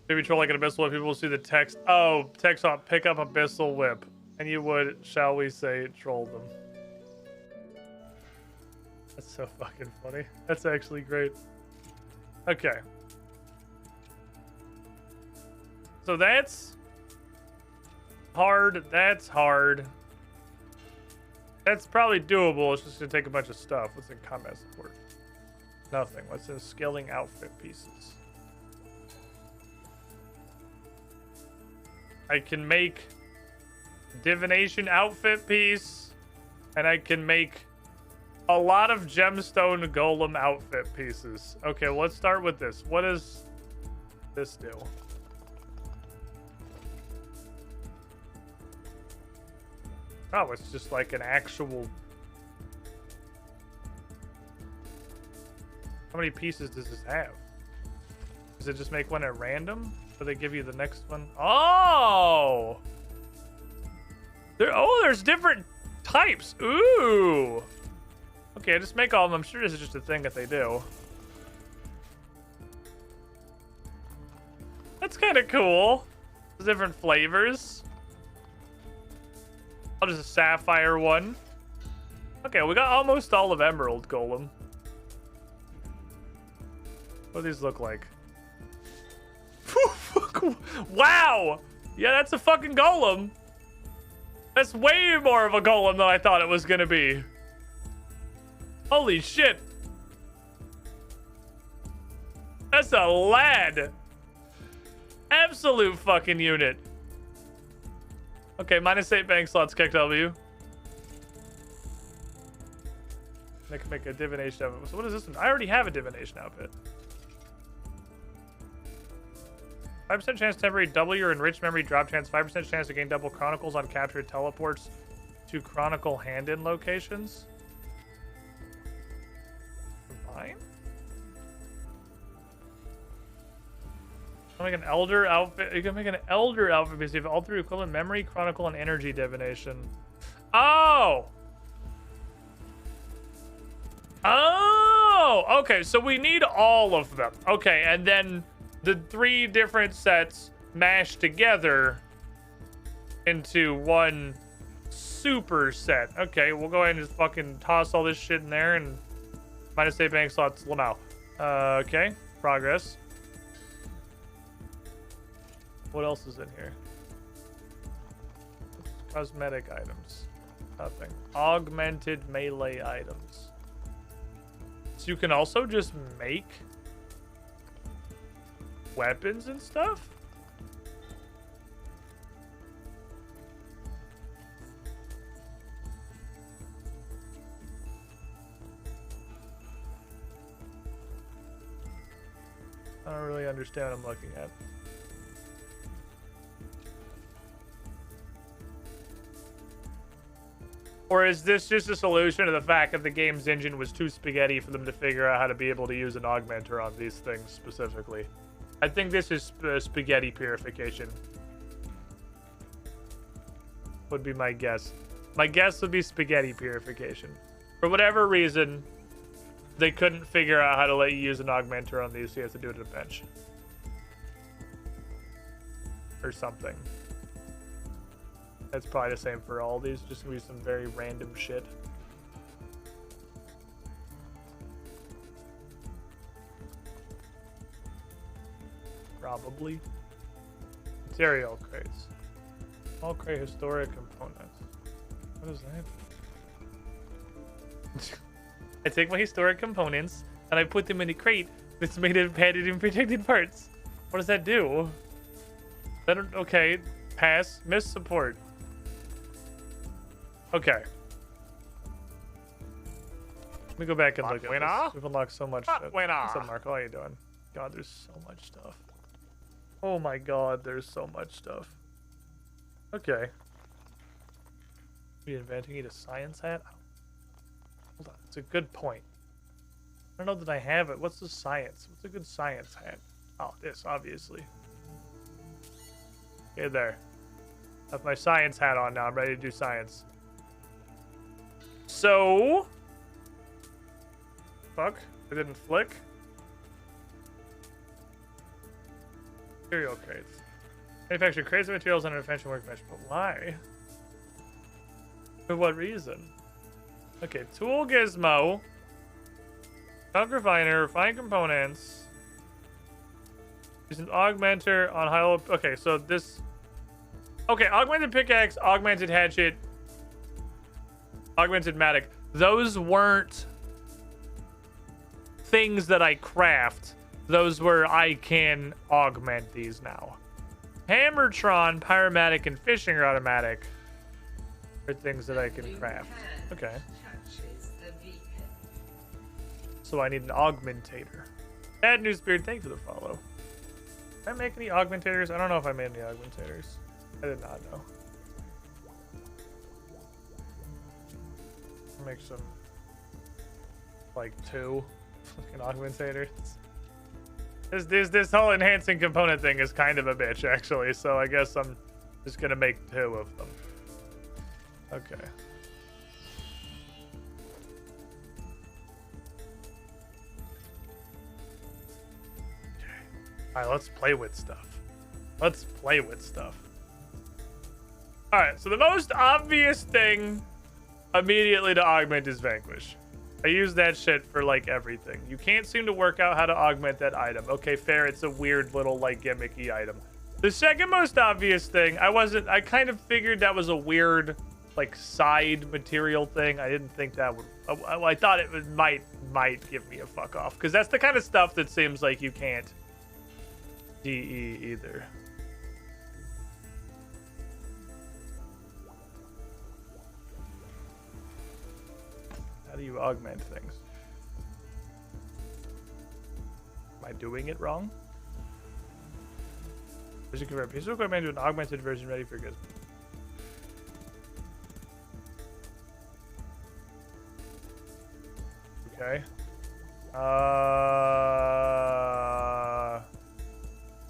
Baby troll like an abyssal whip. People will see the text. Oh, text on pick up abyssal whip. And you would, shall we say, troll them. That's so fucking funny. That's actually great. Okay. So that's hard. That's hard. That's probably doable. It's just gonna take a bunch of stuff. What's in combat support? Nothing. What's in scaling outfit pieces? I can make divination outfit piece, and I can make a lot of gemstone golem outfit pieces. Okay, let's start with this. What does this do? Oh, it's just like an actual... How many pieces does this have? Does it just make one at random? Or they give you the next one? Oh! There's different types. Ooh! Okay, just make all of them. I'm sure this is just a thing that they do. That's kind of cool. There's different flavors. I'll just a sapphire one. Okay, we got almost all of emerald golem. What do these look like? Wow! Yeah, that's a fucking golem. That's way more of a golem than I thought it was gonna be. Holy shit. That's a lad. Absolute fucking unit. Okay, -8 bank slots, kick W. I can make a divination outfit. So what is this one? I already have a divination outfit. 5% chance to temporary double your enriched memory drop chance. 5% chance to gain double chronicles on captured teleports to chronicle hand-in locations. Combine? Make an elder outfit. You can make an elder outfit because you have all three equivalent memory, chronicle, and energy divination. Oh! Oh! Okay, so we need all of them. Okay, and then the 3 different sets mashed together into one super set. Okay, we'll go ahead and just fucking toss all this shit in there and -8 bank slots. Lamau. Okay, progress. What else is in here? Cosmetic items. Nothing. Augmented melee items. So you can also just make weapons and stuff? I don't really understand what I'm looking at. Or is this just a solution to the fact that the game's engine was too spaghetti for them to figure out how to be able to use an augmenter on these things specifically? I think this is spaghetti purification. Would be my guess. My guess would be spaghetti purification. For whatever reason, they couldn't figure out how to let you use an augmenter on these, so you have to do it at a bench. Or something. That's probably the same for all these. Just gonna be some very random shit. Probably. Material crates. All crate historic components. What is that? I take my historic components and I put them in a crate that's made of padded and protected parts. What does that do? Okay. Pass. Miss support. Okay. Let me go back and look at this. We've unlocked so much shit. What's up, Marco? How you doing? God, there's so much stuff. Oh my god, there's so much stuff. Okay. Reinventing. Need a science hat? Hold on. It's a good point. I don't know that I have it. What's the science? What's a good science hat? Oh, this, obviously. Okay, there. I have my science hat on now. I'm ready to do science. So... Fuck. It didn't flick. Material crates. Manufacture crates of materials on an invention workbench. But why? For what reason? Okay, tool gizmo. Chunk refiner, refine components. Use an augmenter on high level. Okay, so this. Okay, augmented pickaxe, augmented hatchet, augmented mattock. Those weren't things that I craft. Those were I can augment these now. Hammertron, pyromatic, and fishing rod automatic are things that I can craft. Okay. So I need an augmentator. Bad News Beard, thank you for the follow. Did I make any augmentators? I don't know if I made any augmentators. I did not know. I'll make some, like 2 fucking augmentators. This whole enhancing component thing is kind of a bitch, actually. So I guess I'm just gonna make 2 of them. Okay. Alright, let's play with stuff. Let's play with stuff. Alright, so the most obvious thing immediately to augment is Vanquish. I use that shit for like everything. You can't seem to work out how to augment that item. Okay, fair, it's a weird little like gimmicky item. The second most obvious thing, I kind of figured that was a weird like side material thing. I didn't think that would, I thought it might give me a fuck off. Because that's the kind of stuff that seems like you can't DE either. How do you augment things? Am I doing it wrong? As you convert piece of equipment to an augmented version ready for goods. Okay.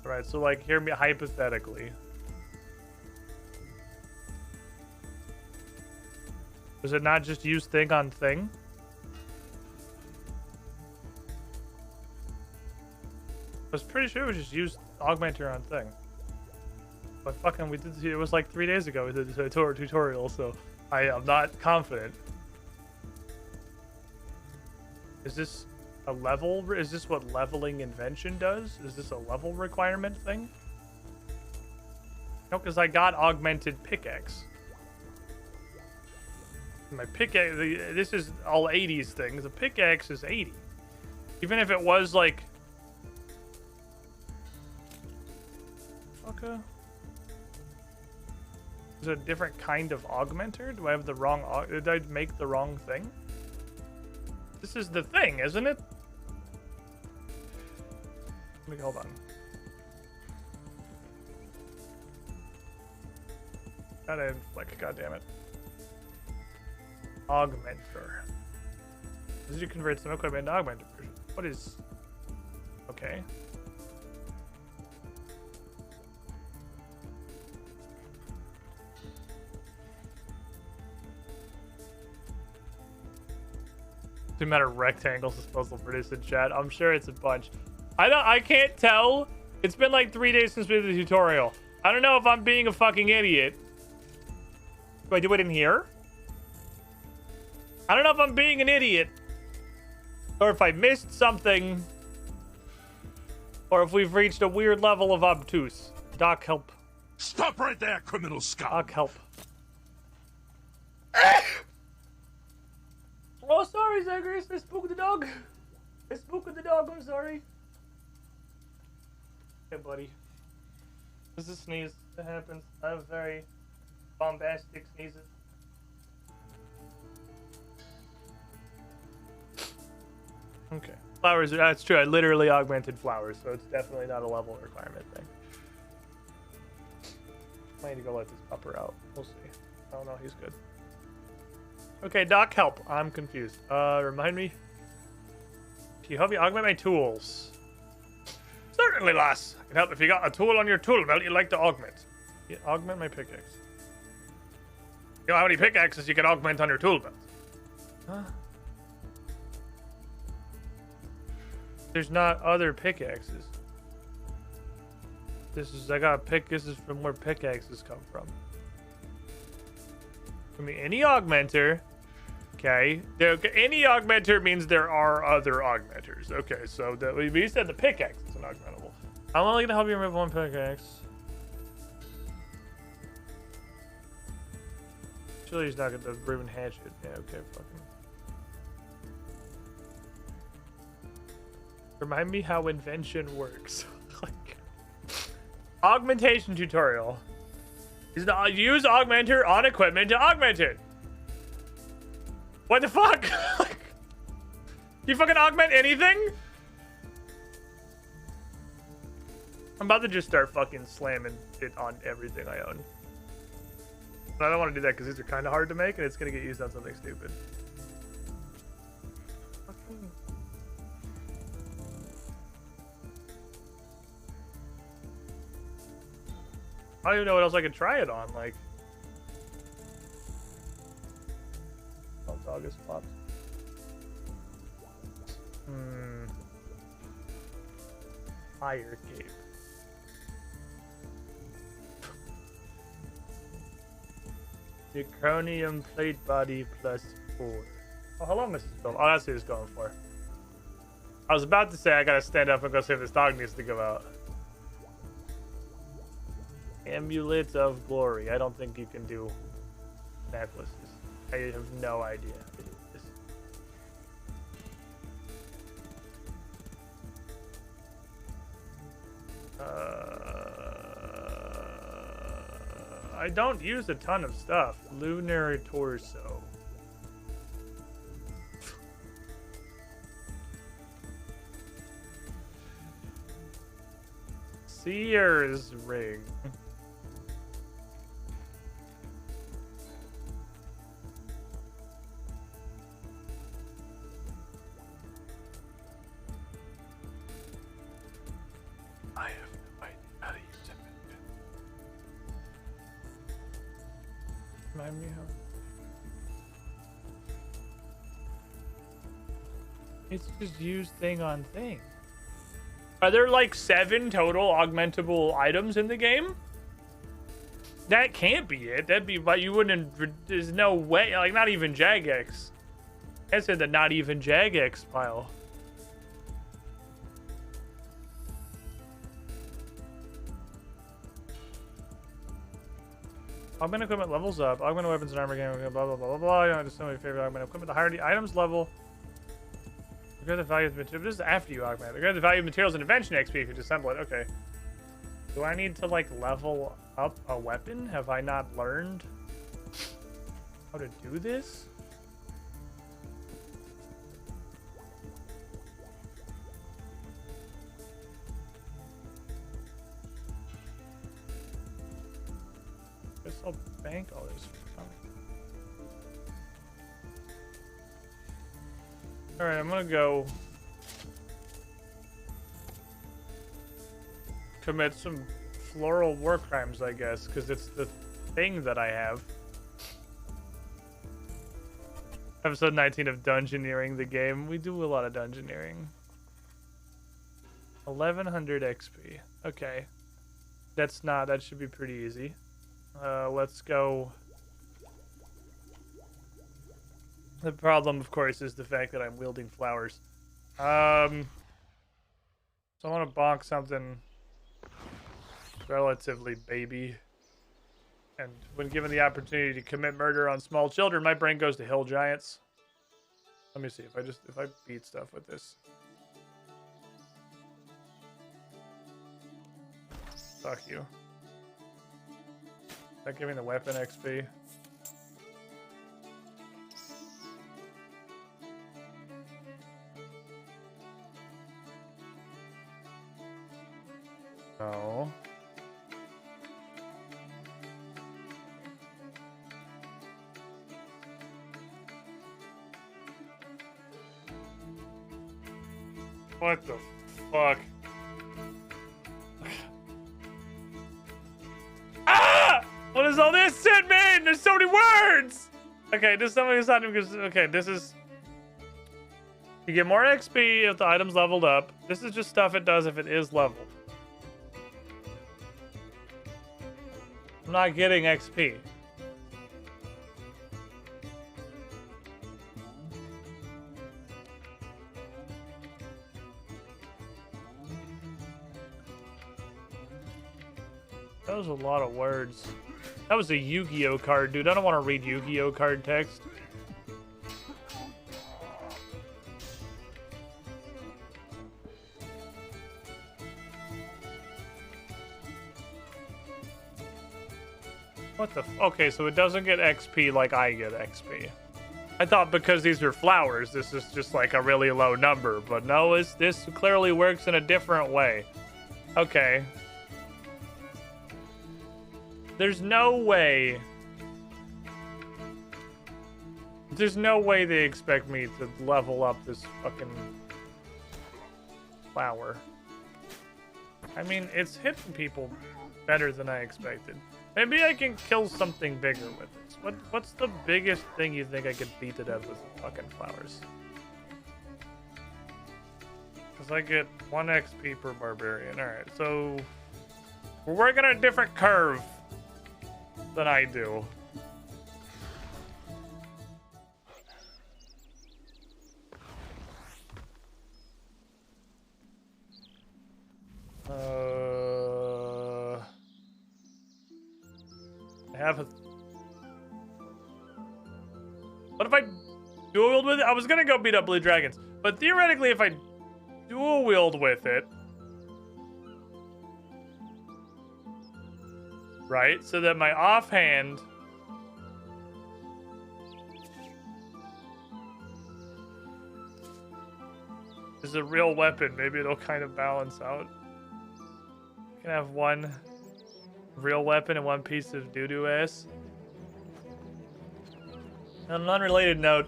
Alright, so like hear me hypothetically. Was it not just use thing on thing? I was pretty sure it was just use augmenter on thing. But fucking, we did. It was like 3 days ago. We did the tutorial, so I am not confident. Is this a level? Is this what leveling invention does? Is this a level requirement thing? No, because I got augmented pickaxe. My pickaxe, this is all 80s things. The pickaxe is 80. Even if it was like... Okay. Is it a different kind of augmenter? Do I have the wrong... Did I make the wrong thing? This is the thing, isn't it? Let me hold on. Gotta inflict, goddammit. Augmenter. This is convert some equipment to augmenter version. What is... Okay. The amount of rectangles this puzzle produced in chat. I'm sure it's a bunch. I can't tell. It's been like 3 days since we did the tutorial. I don't know if I'm being a fucking idiot. Do I do it in here? I don't know if I'm being an idiot. Or if I missed something. Or if we've reached a weird level of obtuse. Doc, help. Stop right there, criminal scum. Doc, help. Oh, sorry, Zagreus. I spooked the dog. I spooked the dog. I'm sorry. Hey, buddy. This is a sneeze. It happens. I have very bombastic sneezes. Okay. Flowers, that's true. I literally augmented flowers, so it's definitely not a level requirement thing. I need to go let this pupper out. We'll see. Oh, no, he's good. Okay, Doc, help. I'm confused. Remind me. Can you help me augment my tools? Certainly, lass. I can help if you got a tool on your tool belt you'd like to augment. Yeah, augment my pickaxe. You know how many pickaxes you can augment on your tool belt? Huh? There's not other pickaxes. This is, I got pick, this is from where pickaxes come from. I mean, any augmenter. Okay. Any augmenter means there are other augmenters. Okay, so we said the pickaxe is an augmentable. I'm only gonna help you remove one pickaxe. Surely he's not gonna ruin hatchet. Yeah, okay, fucking. Remind me how invention works. Like, augmentation tutorial. Use augmenter on equipment to augment it. What the fuck? You fucking augment anything? I'm about to just start fucking slamming it on everything I own. But I don't want to do that because these are kind of hard to make and it's going to get used on something stupid. I don't even know what else I could try it on, like. August pops. Fire cape. Zirconium plate body plus 4. Oh, how long is this going? Oh, that's what it's going for. I was about to say I gotta stand up and go see if this dog needs to go out. Amulet of Glory. I don't think you can do necklaces. I have no idea. I don't use a ton of stuff. Lunar torso. Seer's ring. I have no idea how to use it. Remind me how. It's just use thing on thing. Are there like 7 total augmentable items in the game? That can't be it. That'd be, but you wouldn't. There's no way. Like, not even Jagex. That's in the not even Jagex pile. Augment equipment levels up. Augment weapons and armor game. Blah blah blah blah blah. You know, just some of your favorite augment equipment. The higher the items level, the greater the value of the material. This is after you augment. The greater the value of materials and invention XP if you disassemble it. Okay. Do I need to like level up a weapon? Have I not learned how to do this? Guess I'll bank all this. All right, I'm gonna go commit some floral war crimes, I guess, because it's the thing that I have. Episode 19 of Dungeoneering the game. We do a lot of Dungeoneering. 1100 XP. Okay. That's not, that should be pretty easy. Let's go. The problem, of course, is the fact that I'm wielding flowers. So I want to bonk something relatively baby. And when given the opportunity to commit murder on small children, my brain goes to hill giants. Let me see if I beat stuff with this. Fuck you. Is that giving the weapon XP? No. What the fuck? Ah! What does all this shit mean? There's so many words! Okay, this is something that's not even because okay, this is you get more XP if the item's leveled up. This is just stuff it does if it is leveled. I'm not getting XP. That was a lot of words. That was a Yu-Gi-Oh card, dude. I don't want to read Yu-Gi-Oh card text. What the okay, so it doesn't get XP like I get XP. I thought because these are flowers, this is just like a really low number, but no, this clearly works in a different way. Okay. There's no way. There's no way they expect me to level up this fucking flower. I mean, it's hitting people better than I expected. Maybe I can kill something bigger with this. What's the biggest thing you think I could beat to death with fucking flowers? Because I get 1 XP per barbarian. Alright, so we're working on a different curve than I do. I have a... What if I dual wield with it? I was gonna go beat up blue dragons, but theoretically if I dual wield with it, right, so that my offhand is a real weapon, maybe it'll kind of balance out. I can have 1 real weapon and 1 piece of doo-doo ass. On an unrelated note,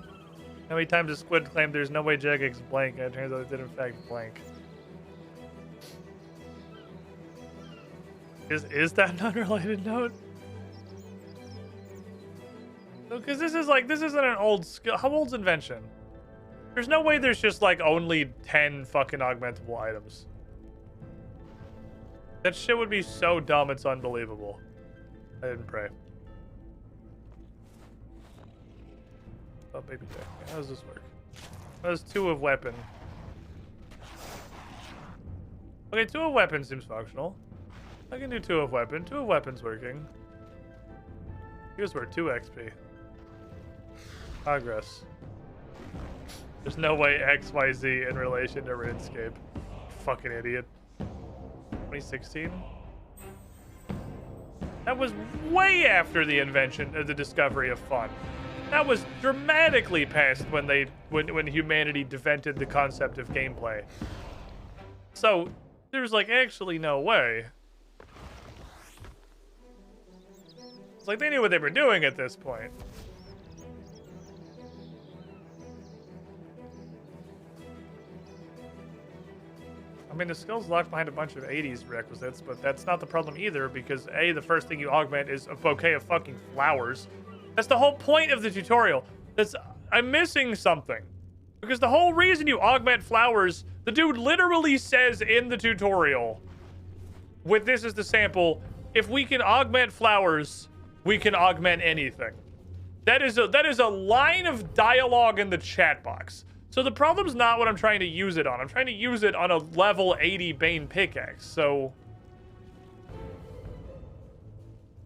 how many times does Squid claim there's no way Jagex blank, and it turns out it did in fact blank? Is that an unrelated note? No, because this isn't an old skill. How old's invention? There's no way there's just like only 10 fucking augmentable items. That shit would be so dumb, it's unbelievable. I didn't pray. Oh, baby tech. How does this work? That's 2 of weapon. Okay, 2 of weapon seems functional. I can do 2 of weapon. 2 of weapon's working. Here's where 2 XP. Progress. There's no way XYZ in relation to Runescape. Fucking idiot. 2016? That was way after the invention of the discovery of fun. That was dramatically past when humanity invented the concept of gameplay. So there's like actually no way. It's like they knew what they were doing at this point. I mean, the skill's locked behind a bunch of 80s requisites, but that's not the problem either, because A, the first thing you augment is a bouquet of fucking flowers. That's the whole point of the tutorial. I'm missing something. Because the whole reason you augment flowers, the dude literally says in the tutorial, with this as the sample, if we can augment flowers, we can augment anything. That is a line of dialogue in the chat box. So the problem's not what I'm trying to use it on. I'm trying to use it on a level 80 Bane pickaxe. So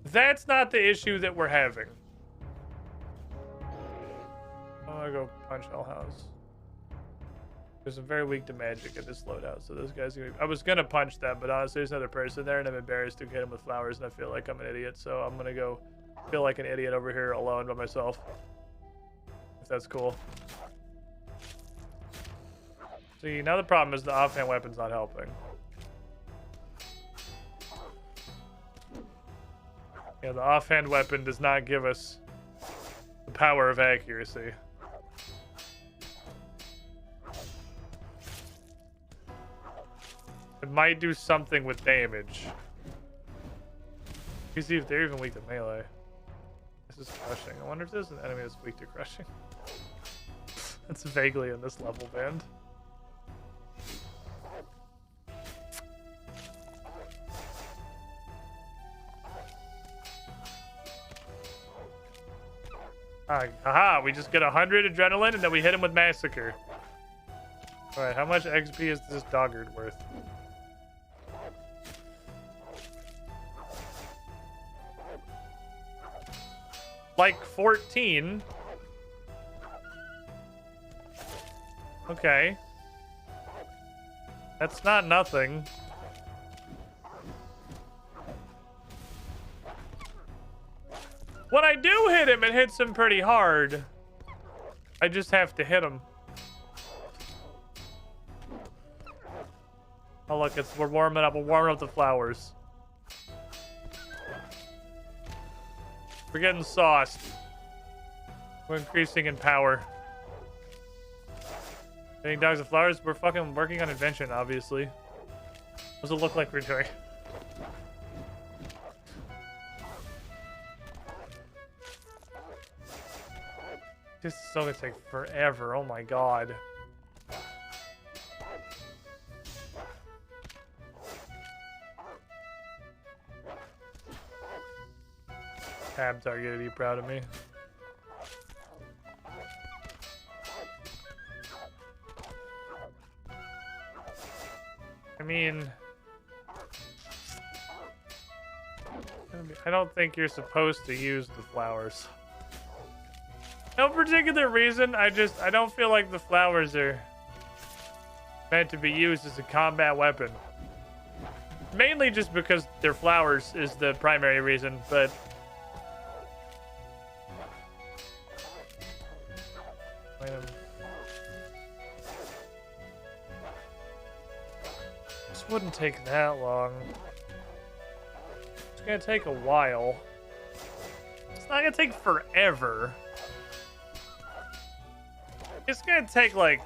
that's not the issue that we're having. I'm gonna go punch Hell House. Because I'm very weak to magic at this loadout. So this guy's gonna be... I was gonna punch them, but honestly there's another person there and I'm embarrassed to hit him with flowers and I feel like I'm an idiot. So I'm gonna go feel like an idiot over here alone by myself. If that's cool. See, now the problem is the offhand weapon's not helping. Yeah, the offhand weapon does not give us the power of accuracy. It might do something with damage. You see if they're even weak to melee. This is crushing. I wonder if there's an enemy that's weak to crushing. That's vaguely in this level band. Haha, we just get 100 adrenaline and then we hit him with Massacre. Alright, how much XP is this Doggard worth? like 14. Okay. That's not nothing. When I do hit him, it hits him pretty hard. I just have to hit him. Oh look, we're warming up. We're warming up the flowers. We're getting sauced. We're increasing in power. Getting dogs and flowers. We're fucking working on invention, obviously. What does it look like we're doing? This is still gonna take forever. Oh my god. Tab target, are you proud of me? I mean, I don't think you're supposed to use the flowers. No particular reason, I don't feel like the flowers are meant to be used as a combat weapon. Mainly just because they're flowers is the primary reason, but... This wouldn't take that long. It's gonna take a while. It's not gonna take forever. It's gonna take, like,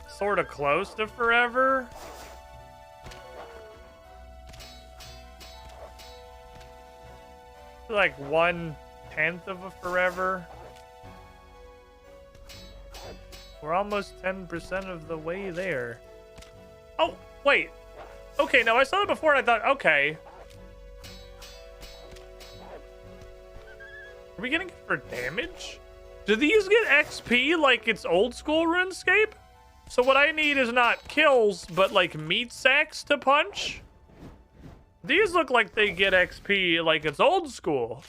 sort of close to forever. Like 1/10 of a forever. We're almost 10% of the way there. Oh, wait. Okay, no, I saw it before and I thought, okay. Are we getting it for damage? Do these get XP like it's old school RuneScape? So what I need is not kills, but like meat sacks to punch? These look like they get XP like it's old school.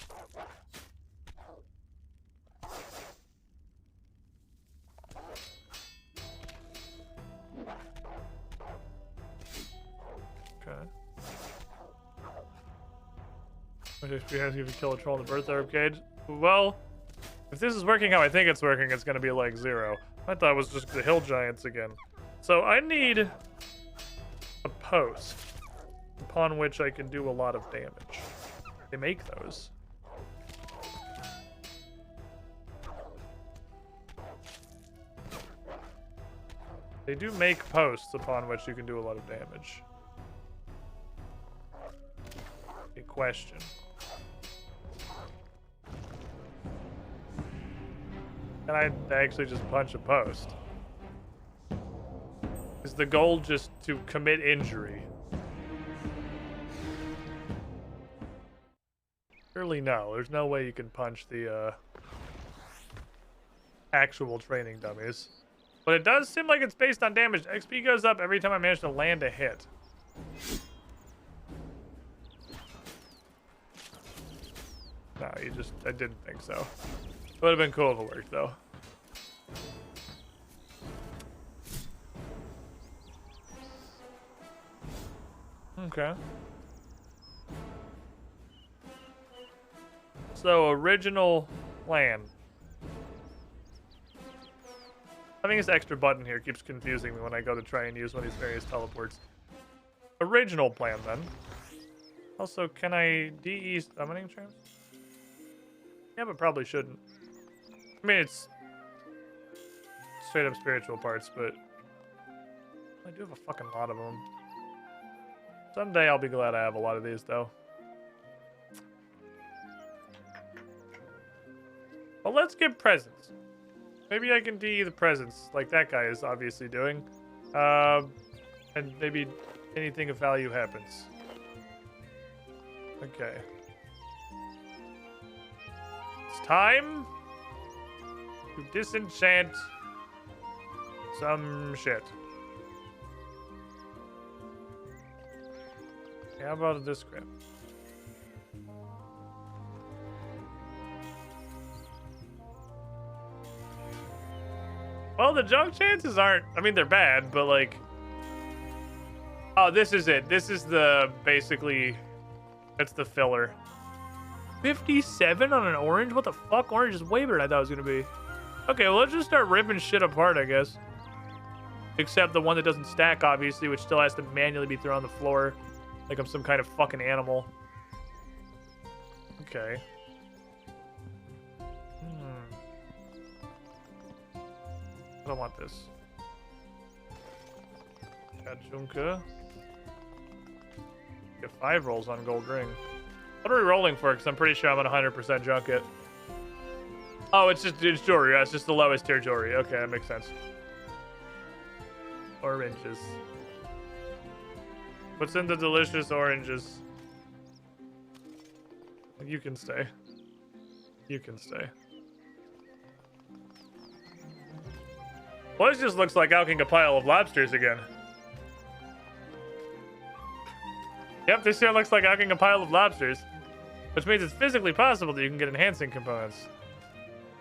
Okay. What XP has you to kill a troll in the birth herb cage? Well, if this is working how I think it's working, it's gonna be like 0. I thought it was just the hill giants again. So I need a post upon which I can do a lot of damage. They make those. They do make posts upon which you can do a lot of damage. A question. Can I actually just punch a post? Is the goal just to commit injury? Surely no. There's no way you can punch the actual training dummies. But it does seem like it's based on damage. XP goes up every time I manage to land a hit. No, I didn't think so. Would have been cool if it worked, though. Okay. So, original plan. Having this extra button here keeps confusing me when I go to try and use one of these various teleports. Original plan, then. Also, can I DE summoning charms? Yeah, but probably shouldn't. I mean, it's straight up spiritual parts, but I do have a fucking lot of them. Someday I'll be glad I have a lot of these, though. Well, let's get presents. Maybe I can DE the presents, like that guy is obviously doing. And maybe anything of value happens. Okay. It's time to disenchant some shit. Okay, how about this crap? Well, the junk chances aren't... I mean, they're bad, but like... Oh, this is it. This is the... Basically... That's the filler. 57 on an orange? What the fuck? Orange is way better than I thought it was going to be. Okay, well, let's just start ripping shit apart, I guess. Except the one that doesn't stack, obviously, which still has to manually be thrown on the floor. Like I'm some kind of fucking animal. Okay. I don't want this. Kajunka. Get 5 rolls on gold ring. What are we rolling for? Because I'm pretty sure I'm at 100% junk it. Oh, it's jewelry. Yeah, it's just the lowest tier jewelry. Okay, that makes sense. Oranges. What's in the delicious oranges? You can stay. You can stay. Well, this just looks like alching a pile of lobsters again. Yep, this here looks like alching a pile of lobsters. Which means it's physically possible that you can get enhancing components.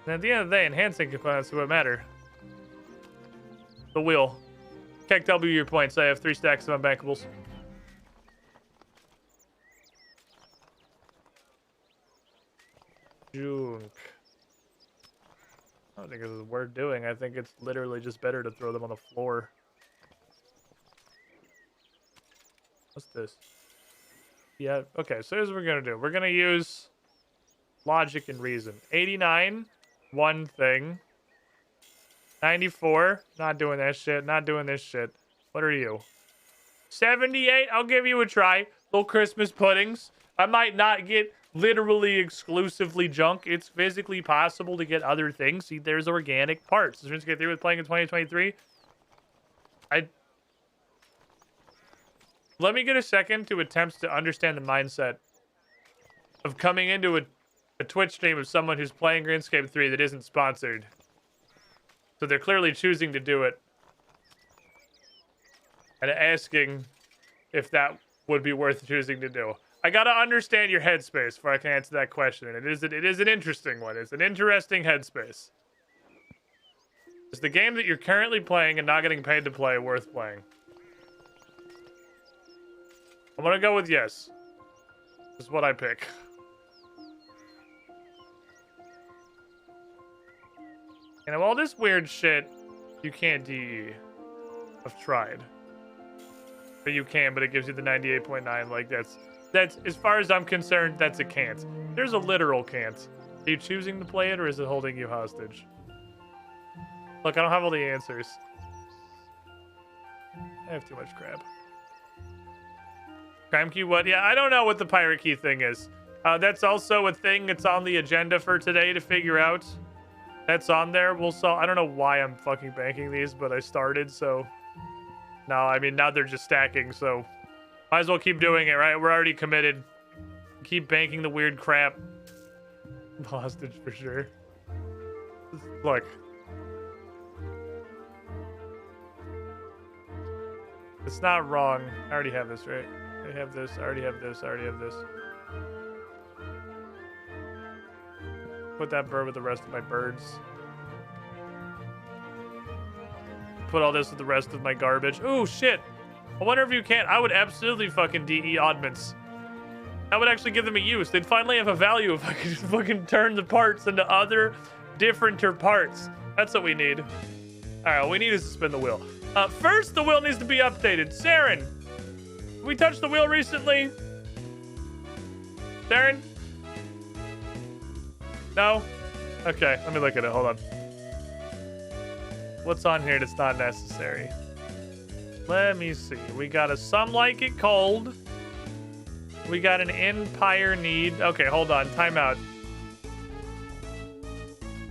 And at the end of the day, enhancing components are what matter. The wheel. Can't tell me your points. I have 3 stacks of unbankables. Junk. I don't think this is worth doing. I think it's literally just better to throw them on the floor. What's this? Yeah, okay, so here's what we're gonna do. We're gonna use logic and reason. 89, one thing. 94, not doing that shit, not doing this shit. What are you? 78, I'll give you a try. Little Christmas puddings. I might not get literally exclusively junk. It's physically possible to get other things. See, there's organic parts. As soon as you get through with playing in 2023, let me get a second to attempt to understand the mindset of coming into a Twitch stream of someone who's playing Runescape 3 that isn't sponsored. So they're clearly choosing to do it. And asking if that would be worth choosing to do. I gotta understand your headspace before I can answer that question. And it is an interesting one. It's an interesting headspace. Is the game that you're currently playing and not getting paid to play worth playing? I'm gonna go with yes. This is what I pick. And all this weird shit, you can't DE. I've tried. But you can, but it gives you the 98.9. Like, that's, as far as I'm concerned, that's a can't. There's a literal can't. Are you choosing to play it, or is it holding you hostage? Look, I don't have all the answers. I have too much crap. Crime key, what? Yeah, I don't know what the pirate key thing is. That's also a thing that's on the agenda for today to figure out. That's on there. We'll solve. I don't know why I'm fucking banking these, but I started, so... No, I mean, now they're just stacking, so... Might as well keep doing it, right? We're already committed. Keep banking the weird crap. Hostage for sure. Look. It's not wrong. I already have this, right? I already have this. I already have this. I already have this. Put that bird with the rest of my birds. Put all this with the rest of my garbage. Ooh, shit. I wonder if you can. I would absolutely fucking DE oddments. That would actually give them a use. They'd finally have a value if I could just fucking turn the parts into other differenter parts. That's what we need. All right, all we need is to spin the wheel. First, the wheel needs to be updated. Saren, we touched the wheel recently? Saren? No? Okay, let me look at it. Hold on. What's on here that's not necessary? Let me see. We got a Some Like It Cold. We got an Empire Need. Okay, hold on. Timeout.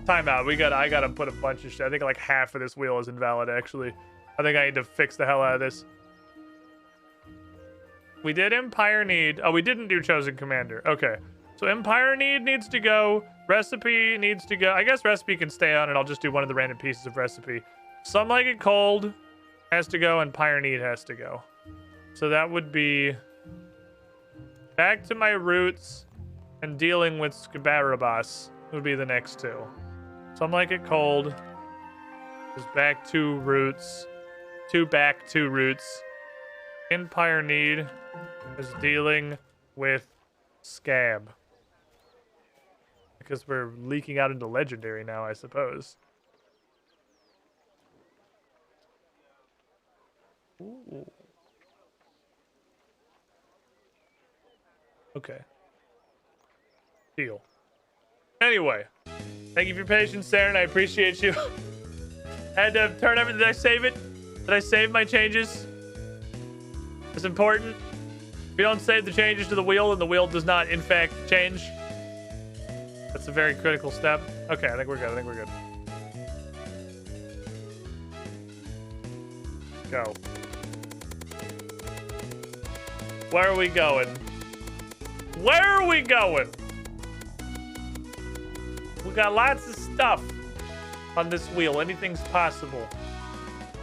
Timeout. I gotta put a bunch of shit. I think like half of this wheel is invalid, actually. I think I need to fix the hell out of this. We did Empire Need. Oh, we didn't do Chosen Commander. Okay. So Empire Need needs to go. Recipe needs to go. I guess Recipe can stay on, and I'll just do one of the random pieces of Recipe. Some Like It Cold has to go, and Empire Need has to go. So that would be back to my roots and dealing with Skabarabas would be the next two. Some Like It Cold. Just back 2 roots. 2 back 2 roots. Empire need is dealing with scab. Because we're leaking out into legendary now, I suppose. Ooh. Okay. Deal. Anyway, thank you for your patience, Saren. I appreciate you. I had to turn everything. Did I save it? Did I save my changes? It's important. If you don't save the changes to the wheel, and the wheel does not, in fact, change. That's a very critical step. Okay, I think we're good. I think we're good. Go. Where are we going? Where are we going? We got lots of stuff on this wheel. Anything's possible.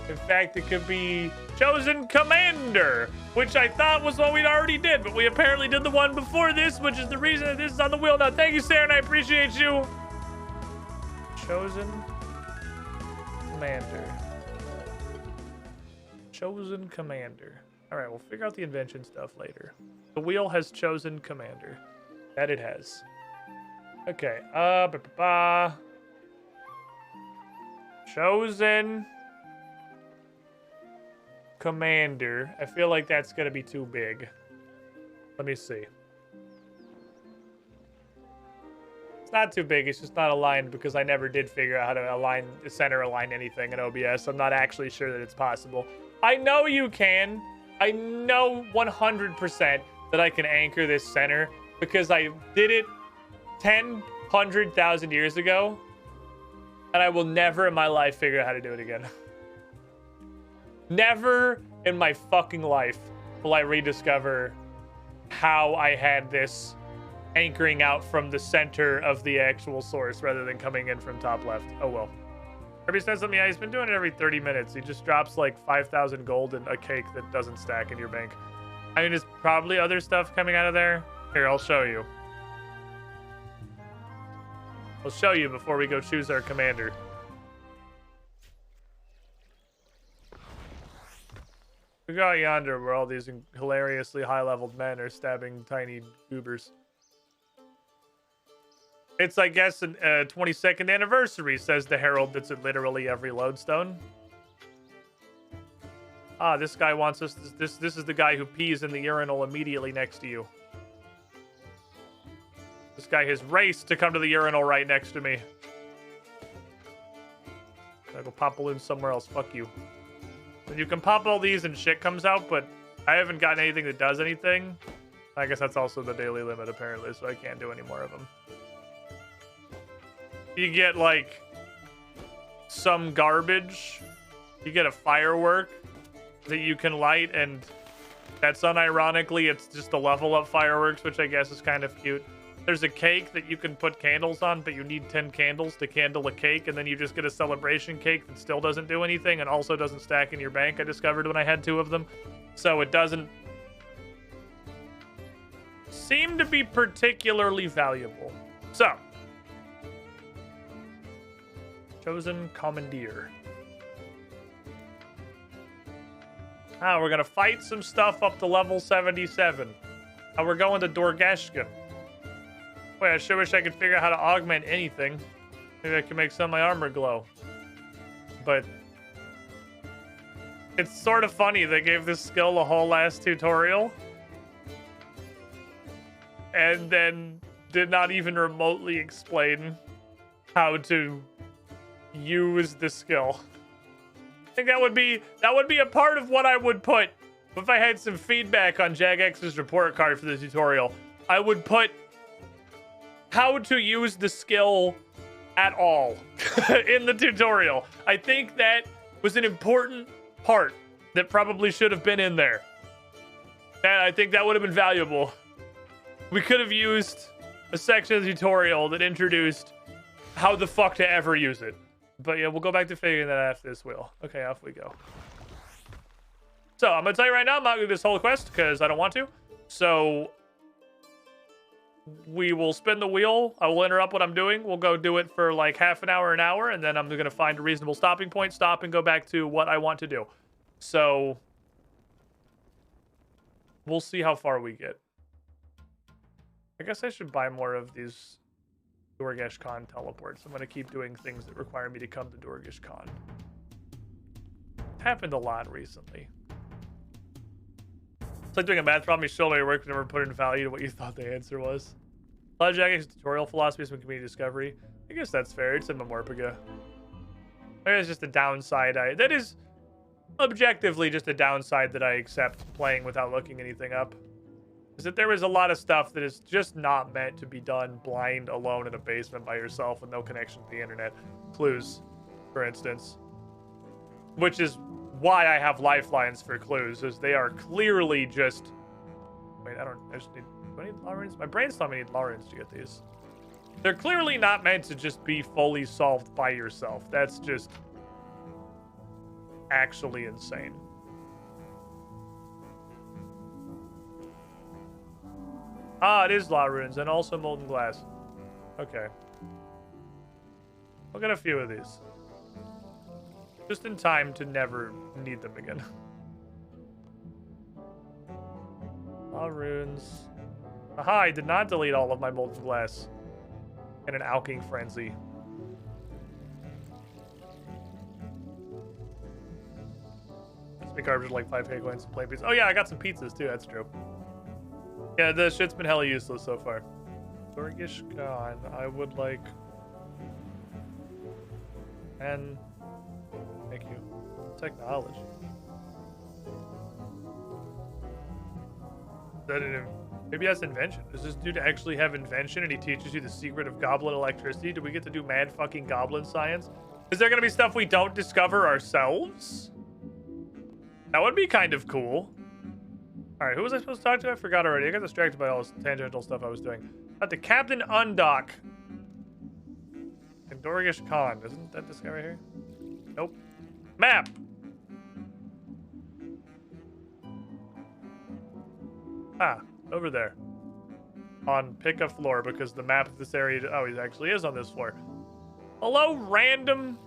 In fact, it could be chosen commander, which I thought was what we'd already did, but we apparently did the one before this, which is the reason that this is on the wheel now. Thank you, Sarah, and I appreciate you. Chosen commander. Chosen commander. All right, we'll figure out the invention stuff later. The wheel has chosen commander. That it has. Okay. Chosen commander. I feel like that's gonna be too big. Let me see. It's not too big. It's just not aligned because I never did figure out how to center align anything in OBS. I'm not actually sure that it's possible. I know you can. I know 100% that I can anchor this center because I did it 100,000 years ago, and I will never in my life figure out how to do it again. Never in my fucking life will I rediscover how I had this anchoring out from the center of the actual source rather than coming in from top left. Oh well. Kirby says something. Yeah, he's been doing it every 30 minutes. He just drops like 5,000 gold and a cake that doesn't stack in your bank. I mean, there's probably other stuff coming out of there. Here, I'll show you. I'll show you before we go choose our commander. We got yonder where all these hilariously high-leveled men are stabbing tiny goobers. It's, I guess, a 22nd anniversary, says the herald that's at literally every lodestone. Ah, this guy wants us... This is the guy who pees in the urinal immediately next to you. This guy has raced to come to the urinal right next to me. I go pop balloons somewhere else. Fuck you. And you can pop all these and shit comes out, but I haven't gotten anything that does anything. I guess that's also the daily limit, apparently, so I can't do any more of them. You get, like, some garbage. You get a firework that you can light, and that's unironically, it's just the level up fireworks, which I guess is kind of cute. There's a cake that you can put candles on, but you need 10 candles to candle a cake, and then you just get a celebration cake that still doesn't do anything and also doesn't stack in your bank, I discovered when I had 2 of them. So it doesn't seem to be particularly valuable. So, chosen commandeer. Ah, we're gonna fight some stuff up to level 77. We're going to Dorgashka. Wait, I sure wish I could figure out how to augment anything. Maybe I can make some of my armor glow. But it's sort of funny they gave this skill a whole last tutorial and then did not even remotely explain how to use the skill. I think that would be a part of what I would put if I had some feedback on Jagex's report card for the tutorial. I would put how to use the skill at all in the tutorial. I think that was an important part that probably should have been in there. And I think that would have been valuable. We could have used a section of the tutorial that introduced how the fuck to ever use it. But yeah, we'll go back to figuring that out after this wheel. Okay, off we go. So, I'm going to tell you right now, I'm not going to do this whole quest because I don't want to. So, we will spin the wheel. I will interrupt what I'm doing. We'll go do it for like half an hour, and then I'm going to find a reasonable stopping point, stop, and go back to what I want to do. So we'll see how far we get. I guess I should buy more of these Dorgesh Khan teleports. I'm going to keep doing things that require me to come to Dorgesh Khan. It's happened a lot recently. It's like doing a math problem. You show your work, but never put in value to what you thought the answer was. Logic is tutorial philosophy is from community discovery. I guess that's fair. It's in Memorpiga. There's just a downside. That is objectively just a downside that I accept playing without looking anything up. Is that there is a lot of stuff that is just not meant to be done blind, alone in a basement by yourself with no connection to the internet. Clues, for instance. Which is why I have lifelines for clues, is they are clearly just... Wait, I just need... Do I need Lawrence? My brain's telling me I need Lawrence to get these. They're clearly not meant to just be fully solved by yourself. That's just... actually insane. Ah, it is Law Runes, and also Molten Glass. Okay. We'll get a few of these. Just in time to never need them again. Law Runes. Aha, I did not delete all of my Molten Glass. In an alking frenzy. Speak garbage like 5k coins and plain pizza. Oh yeah, I got some pizzas too, that's true. Yeah, the shit's been hella useless so far. Dorgesh Khan, I would like... And... Thank you. Technology. Is that maybe that's invention. Does this dude actually have invention and he teaches you the secret of goblin electricity? Do we get to do mad fucking goblin science? Is there gonna be stuff we don't discover ourselves? That would be kind of cool. Alright, who was I supposed to talk to? I forgot already. I got distracted by all this tangential stuff I was doing. At the Captain Undock. And Dorgesh Khan. Isn't that this guy right here? Nope. Map! Ah, over there. On pick a floor, because the map of this area... Oh, he actually is on this floor. Hello, random...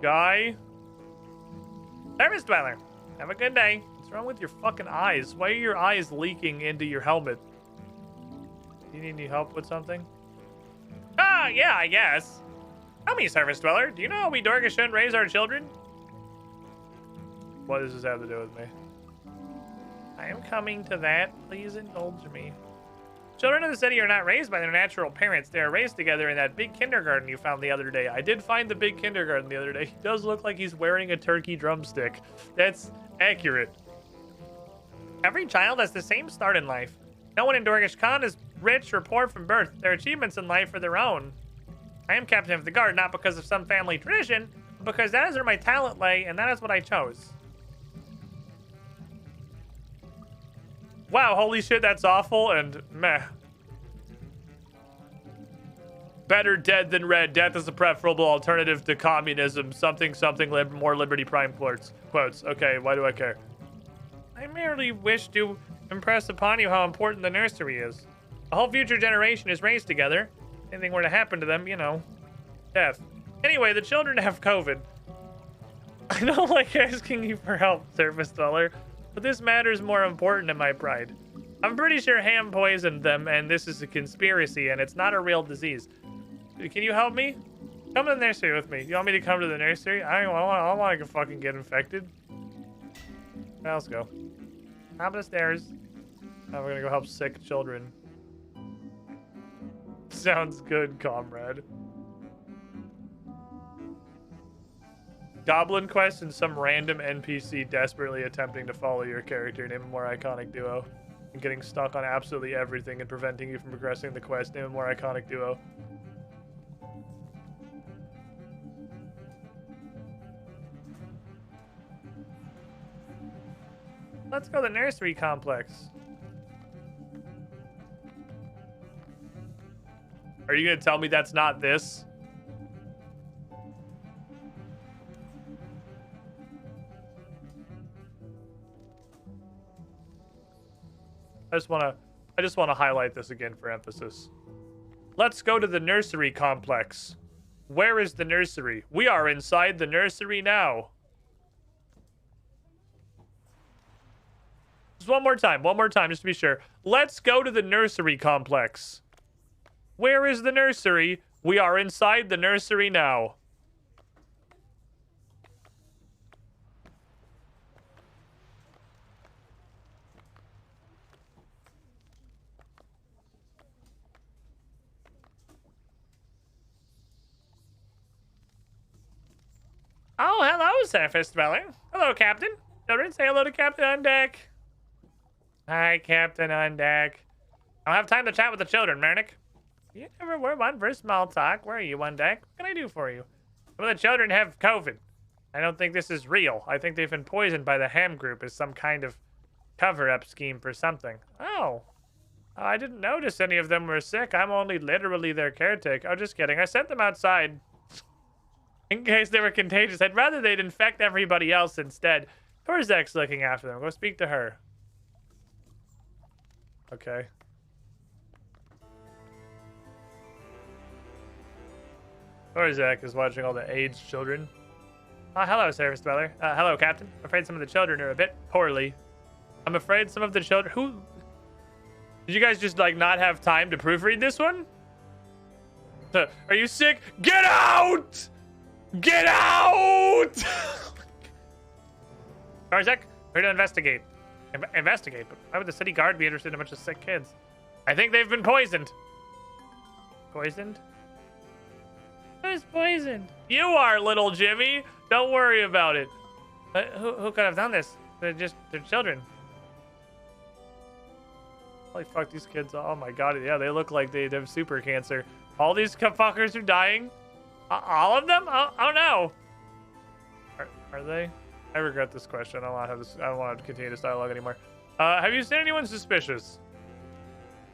guy. Service dweller. Have a good day. What's wrong with your fucking eyes? Why are your eyes leaking into your helmet? Do you need any help with something? Ah, yeah, I guess. Tell me, service dweller, do you know how we Dorgesh shouldn't raise our children? What does this have to do with me? I am coming to that. Please indulge me. Children in the city are not raised by their natural parents. They are raised together in that big kindergarten you found the other day. I did find the big kindergarten the other day. He does look like he's wearing a turkey drumstick. That's accurate. Every child has the same start in life. No one in Dorgesh Khan is rich or poor from birth. Their achievements in life are their own. I am captain of the guard, not because of some family tradition, but because that is where my talent lay, and that is what I chose. Wow, holy shit, that's awful, and meh. Better dead than red. Death is a preferable alternative to communism. Something, more Liberty Prime quotes. Okay, why do I care? I merely wish to impress upon you how important the nursery is. A whole future generation is raised together. If anything were to happen to them, you know, death. Anyway, the children have COVID. I don't like asking you for help, service dweller, but this matter is more important than my pride. I'm pretty sure Ham poisoned them, and this is a conspiracy, and it's not a real disease. Can you help me? Come to the nursery with me. You want me to come to the nursery? I don't want to fucking get infected. Now, let's go. Top of the stairs. Now we're gonna go help sick children. Sounds good, comrade. Goblin quest and some random NPC desperately attempting to follow your character. Name a more iconic duo. And getting stuck on absolutely everything and preventing you from progressing the quest. Name a more iconic duo. Let's go to the nursery complex. Are you gonna tell me that's not this? I just wanna I just want to highlight this again for emphasis. Let's go to the nursery complex. Where is the nursery? We are inside the nursery now. Just one more time, just to be sure. Let's go to the nursery complex. Where is the nursery? We are inside the nursery now. Oh, hello, Surface Dweller. Hello, Captain. Children, say hello to Captain on deck. Hi, Captain on deck. I don't have time to chat with the children, Mernick. You never were one for small talk. Where are you on deck? What can I do for you? Some of the children have COVID. I don't think this is real. I think they've been poisoned by the Ham Group as some kind of cover-up scheme for something. Oh. I didn't notice any of them were sick. I'm only literally their caretaker. Oh, just kidding. I sent them outside in case they were contagious. I'd rather they'd infect everybody else instead. Torzek's looking after them. Go speak to her. Okay. Torzek is watching all the AIDS children. Hello, Surface Dweller. Hello, Captain. I'm afraid some of the children are a bit poorly. I'm afraid some of the children... Who... Did you guys just, like, not have time to proofread this one? Are you sick? Get out! Get out! Torzek, we're to investigate. Investigate? But why would the city guard be interested in a bunch of sick kids? I think they've been poisoned. Poisoned? Who's poisoned? You are, little Jimmy. Don't worry about it. Who could have done this? They're children. Holy fuck, these kids. Oh my god, yeah, they look like they have super cancer. All these fuckers are dying? All of them? Oh no. Are they? I regret this question. I don't want to have this. I don't want to continue this dialogue anymore. Have you seen anyone suspicious?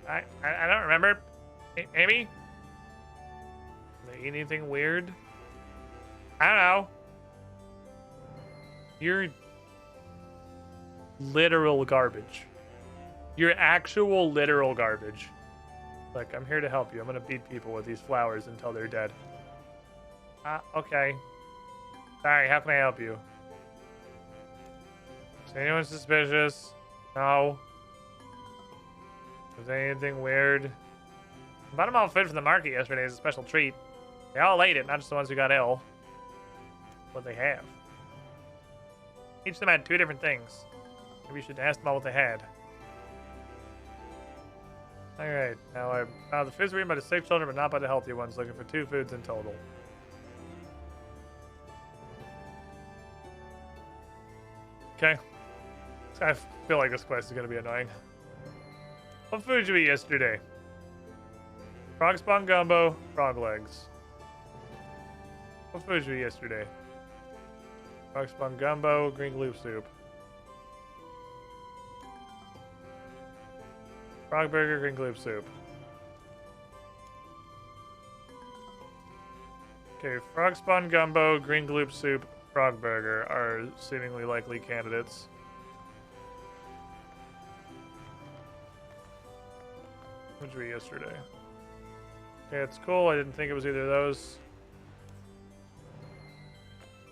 I don't remember. Amy? Anything weird? I don't know. You're literal garbage. You're actual literal garbage. Look, I'm here to help you. I'm gonna beat people with these flowers until they're dead. Okay. Sorry, how can I help you? Is anyone suspicious? No. Was anything weird? I bought them all food from the market yesterday as a special treat. They all ate it, not just the ones who got ill. What they have. Each of them had 2 different things. Maybe you should ask them all what they had. Alright, now the food's eaten by the sick children, but not by the healthy ones. Looking for 2 foods in total. Okay. I feel like this quest is going to be annoying. What food did you eat yesterday? Frog spawn gumbo, frog legs. What food did you eat yesterday? Frog spawn gumbo, green gloop soup. Frog burger, green gloop soup. Okay, frog spawn gumbo, green gloop soup, frog burger are seemingly likely candidates. What did you eat yesterday? Okay, it's cool. I didn't think it was either of those.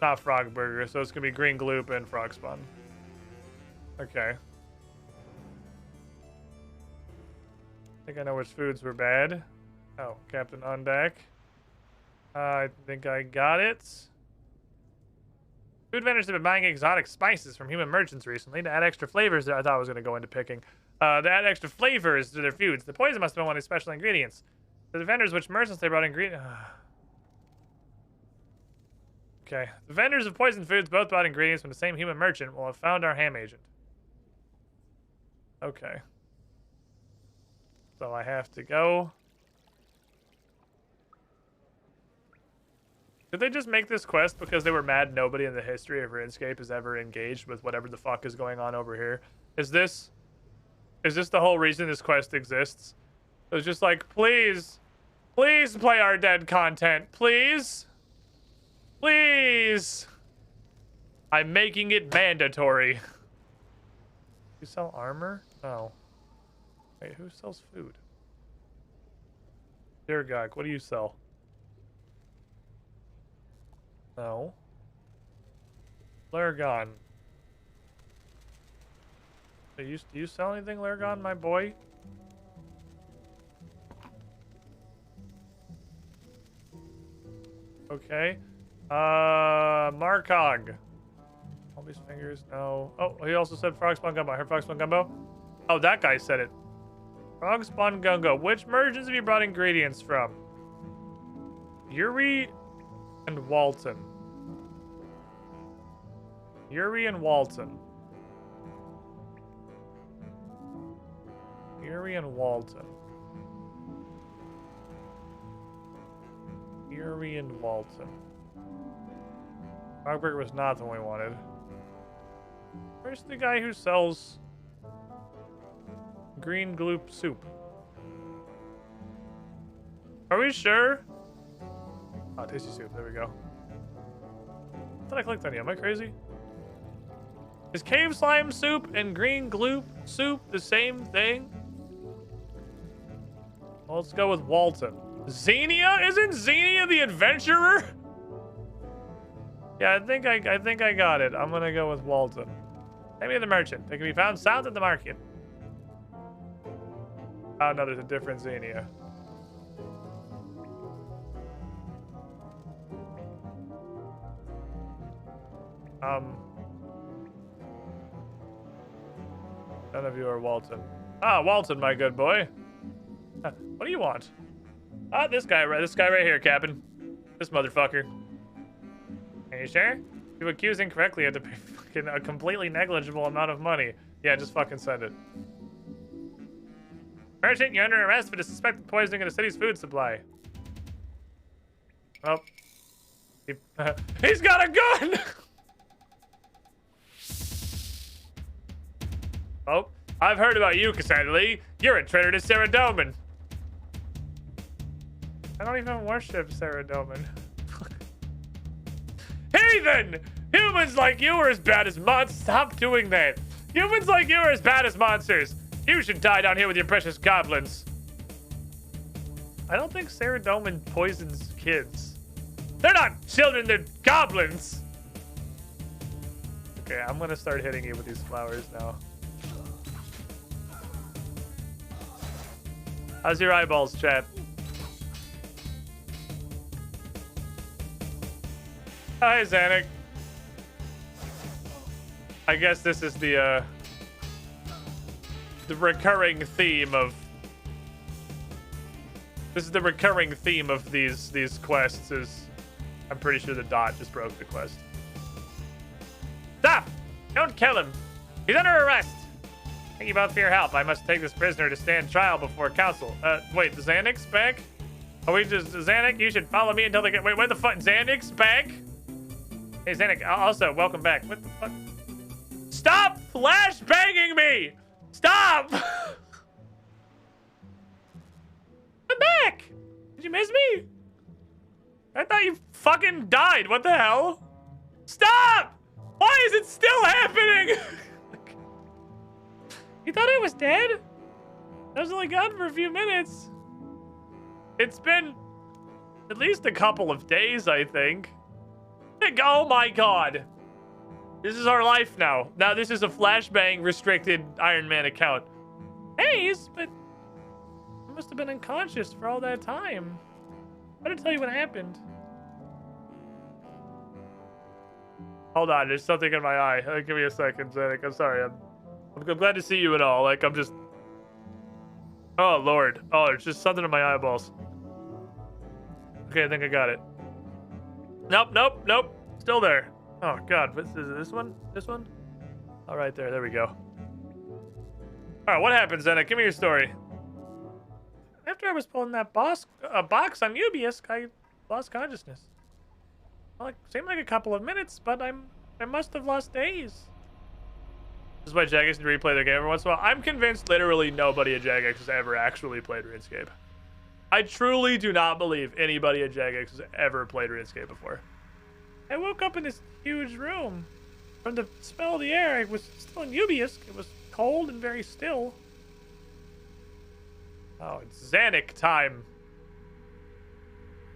Not frog burger, so it's gonna be green gloop and frog spawn. Okay. I think I know which foods were bad. Oh, Captain on deck. I think I got it. Food vendors have been buying exotic spices from human merchants recently to add extra flavors. I thought I was going to go into picking. To add extra flavors to their foods. The poison must have been one of the special ingredients. To the vendors, which merchants they brought ingredients. Okay. The vendors of poisoned foods both bought ingredients from the same human merchant will have found our ham agent. Okay. So I have to go. Did they just make this quest because they were mad nobody in the history of RuneScape has ever engaged with whatever the fuck is going on over here? Is this the whole reason this quest exists? It was just like, please play our dead content, please. Please. I'm making it mandatory. You sell armor? Oh. Wait, who sells food? Dear God, what do you sell? No. Laragon. Do you sell anything, Laragon, my boy? Okay. Marcog. All these fingers, no. Oh, he also said frog spawn gumbo. I heard frog spawn gumbo. Oh, that guy said it. Frog spawn gumbo. Which merchants have you brought ingredients from? Yuri and Walton. Yuri and Walton. Yuri and Walton. Yuri and Walton. Frogburger was not the one we wanted. Where's the guy who sells green gloop soup? Are we sure? Oh, tasty soup. There we go. I thought I clicked on you. Am I crazy? Is cave slime soup and green gloop soup the same thing? Well, let's go with Walton. Xenia? Isn't Xenia the adventurer? Yeah, I think I got it. I'm gonna go with Walton. Maybe the merchant. They can be found south of the market. Oh no, there's a different Xenia. None of you are Walton. Ah, Walton, my good boy. What do you want? Ah, this guy right here, Captain. This motherfucker. Are you sure? You accuse incorrectly of to pay fucking a completely negligible amount of money. Yeah, just fucking send it. Merchant, you're under arrest for the suspected poisoning of the city's food supply. Oh. He's got a gun! Oh, I've heard about you, Cassandra Lee. You're a traitor to Saradomin. I don't even worship Saradomin. Heathen! Humans like you are as bad as monsters. Stop doing that. Humans like you are as bad as monsters. You should die down here with your precious goblins. I don't think Saradomin poisons kids. They're not children, they're goblins. Okay, I'm gonna start hitting you with these flowers now. How's your eyeballs, chat? Hi, Xanic. I guess this is the recurring theme of... This is the recurring theme of these quests is... I'm pretty sure the dot just broke the quest. Stop! Don't kill him! He's under arrest! Thank you both for your help. I must take this prisoner to stand trial before council. Wait, the Xanic's back? Oh, we just... Xanic, you should follow me until they get... Wait, what the fuck? Xanic's back? Hey, Xanic, also, welcome back. What the fuck? Stop flashbanging me! Stop! I'm back! Did you miss me? I thought you fucking died. What the hell? Stop! Why is it still happening? You thought I was dead? I was only gone for a few minutes. It's been at least a couple of days, I think. Oh my god. This is our life now. Now this is a flashbang restricted Iron Man account. Days? But I must have been unconscious for all that time. I'm gonna tell you what happened. Hold on, there's something in my eye. Give me a second, Xanic. I'm sorry. I'm glad to see you and all. Like, I'm just... Oh, Lord. Oh, there's just something in my eyeballs. Okay, I think I got it. Nope. Still there. Oh, God. Is it this one? This one? All right, there we go. All right, what happened, Xanic? Give me your story. After I was pulling that box on Ubius, I lost consciousness. Well, it seemed like a couple of minutes, but I must have lost days. This is why Jagex need to replay their game every once in a while. I'm convinced literally nobody at Jagex has ever actually played RuneScape. I truly do not believe anybody at Jagex has ever played RuneScape before. I woke up in this huge room. From the smell of the air, I was still in Ubius. It was cold and very still. Oh, it's Xanic time.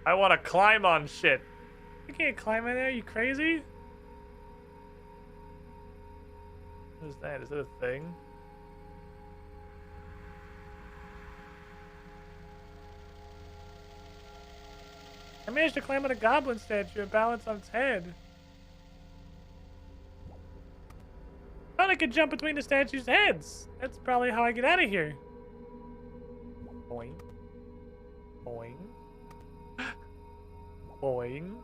I want to climb on shit. You can't climb in there, you crazy? What is that? Is that a thing? I managed to climb on a goblin statue and balance on its head. Thought I could jump between the statue's heads. That's probably how I get out of here. Boing. Boing. Boing.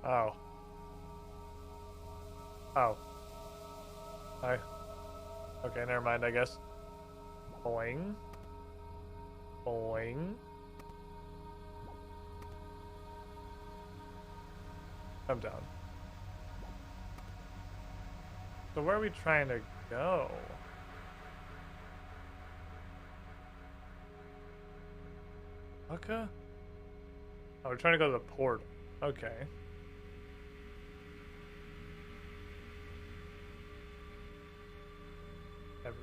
Oh. Oh. Hi. Okay, never mind, I guess. Boing. Boing. I'm down. So where are we trying to go? Okay. Oh, we're trying to go to the portal. Okay.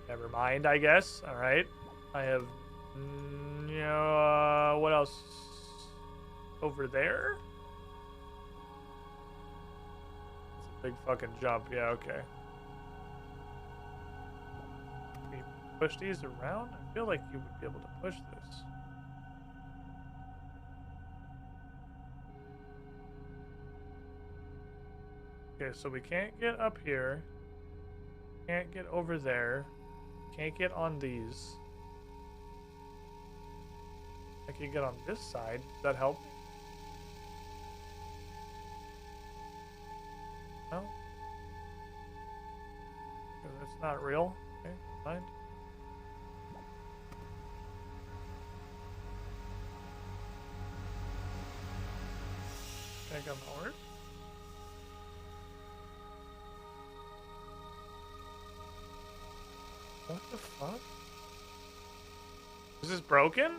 Never mind, I guess. All right. I have... what else? Over there? It's a big fucking jump. Yeah, okay. Can you push these around? I feel like you would be able to push this. Okay, so we can't get up here. Can't get over there. Can't get on these. I can get on this side. Does that help? No? Okay, that's not real. Okay, fine. Can I go north? What the fuck? Is this broken?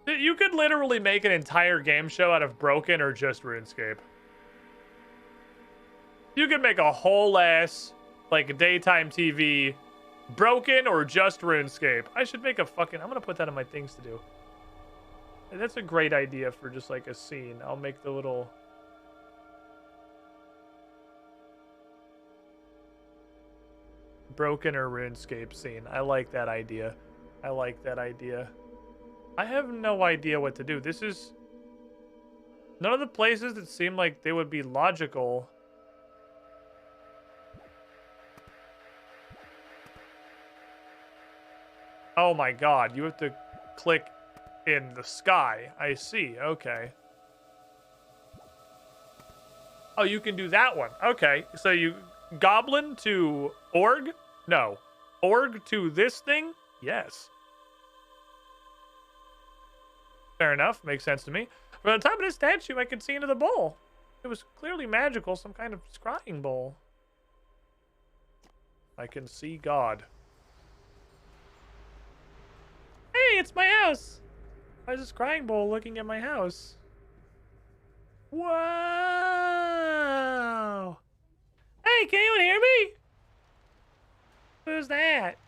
You could literally make an entire game show out of broken or just RuneScape. You could make a whole ass, like, daytime TV, broken or just RuneScape. I should make a fucking... I'm gonna put that in my things to do. That's a great idea for just, like, a scene. I'll make the little... broken or RuneScape scene. I like that idea. I like that idea. I have no idea what to do. This is... none of the places that seem like they would be logical. Oh my god, you have to click in the sky. I see, okay. Oh, you can do that one. Okay, so you... goblin to org? No. Org to this thing? Yes. Fair enough. Makes sense to me. From the top of this statue, I could see into the bowl. It was clearly magical, some kind of scrying bowl. I can see God. Hey, it's my house! Why is a scrying bowl looking at my house? Whoa! Hey, can anyone hear me? Who's that?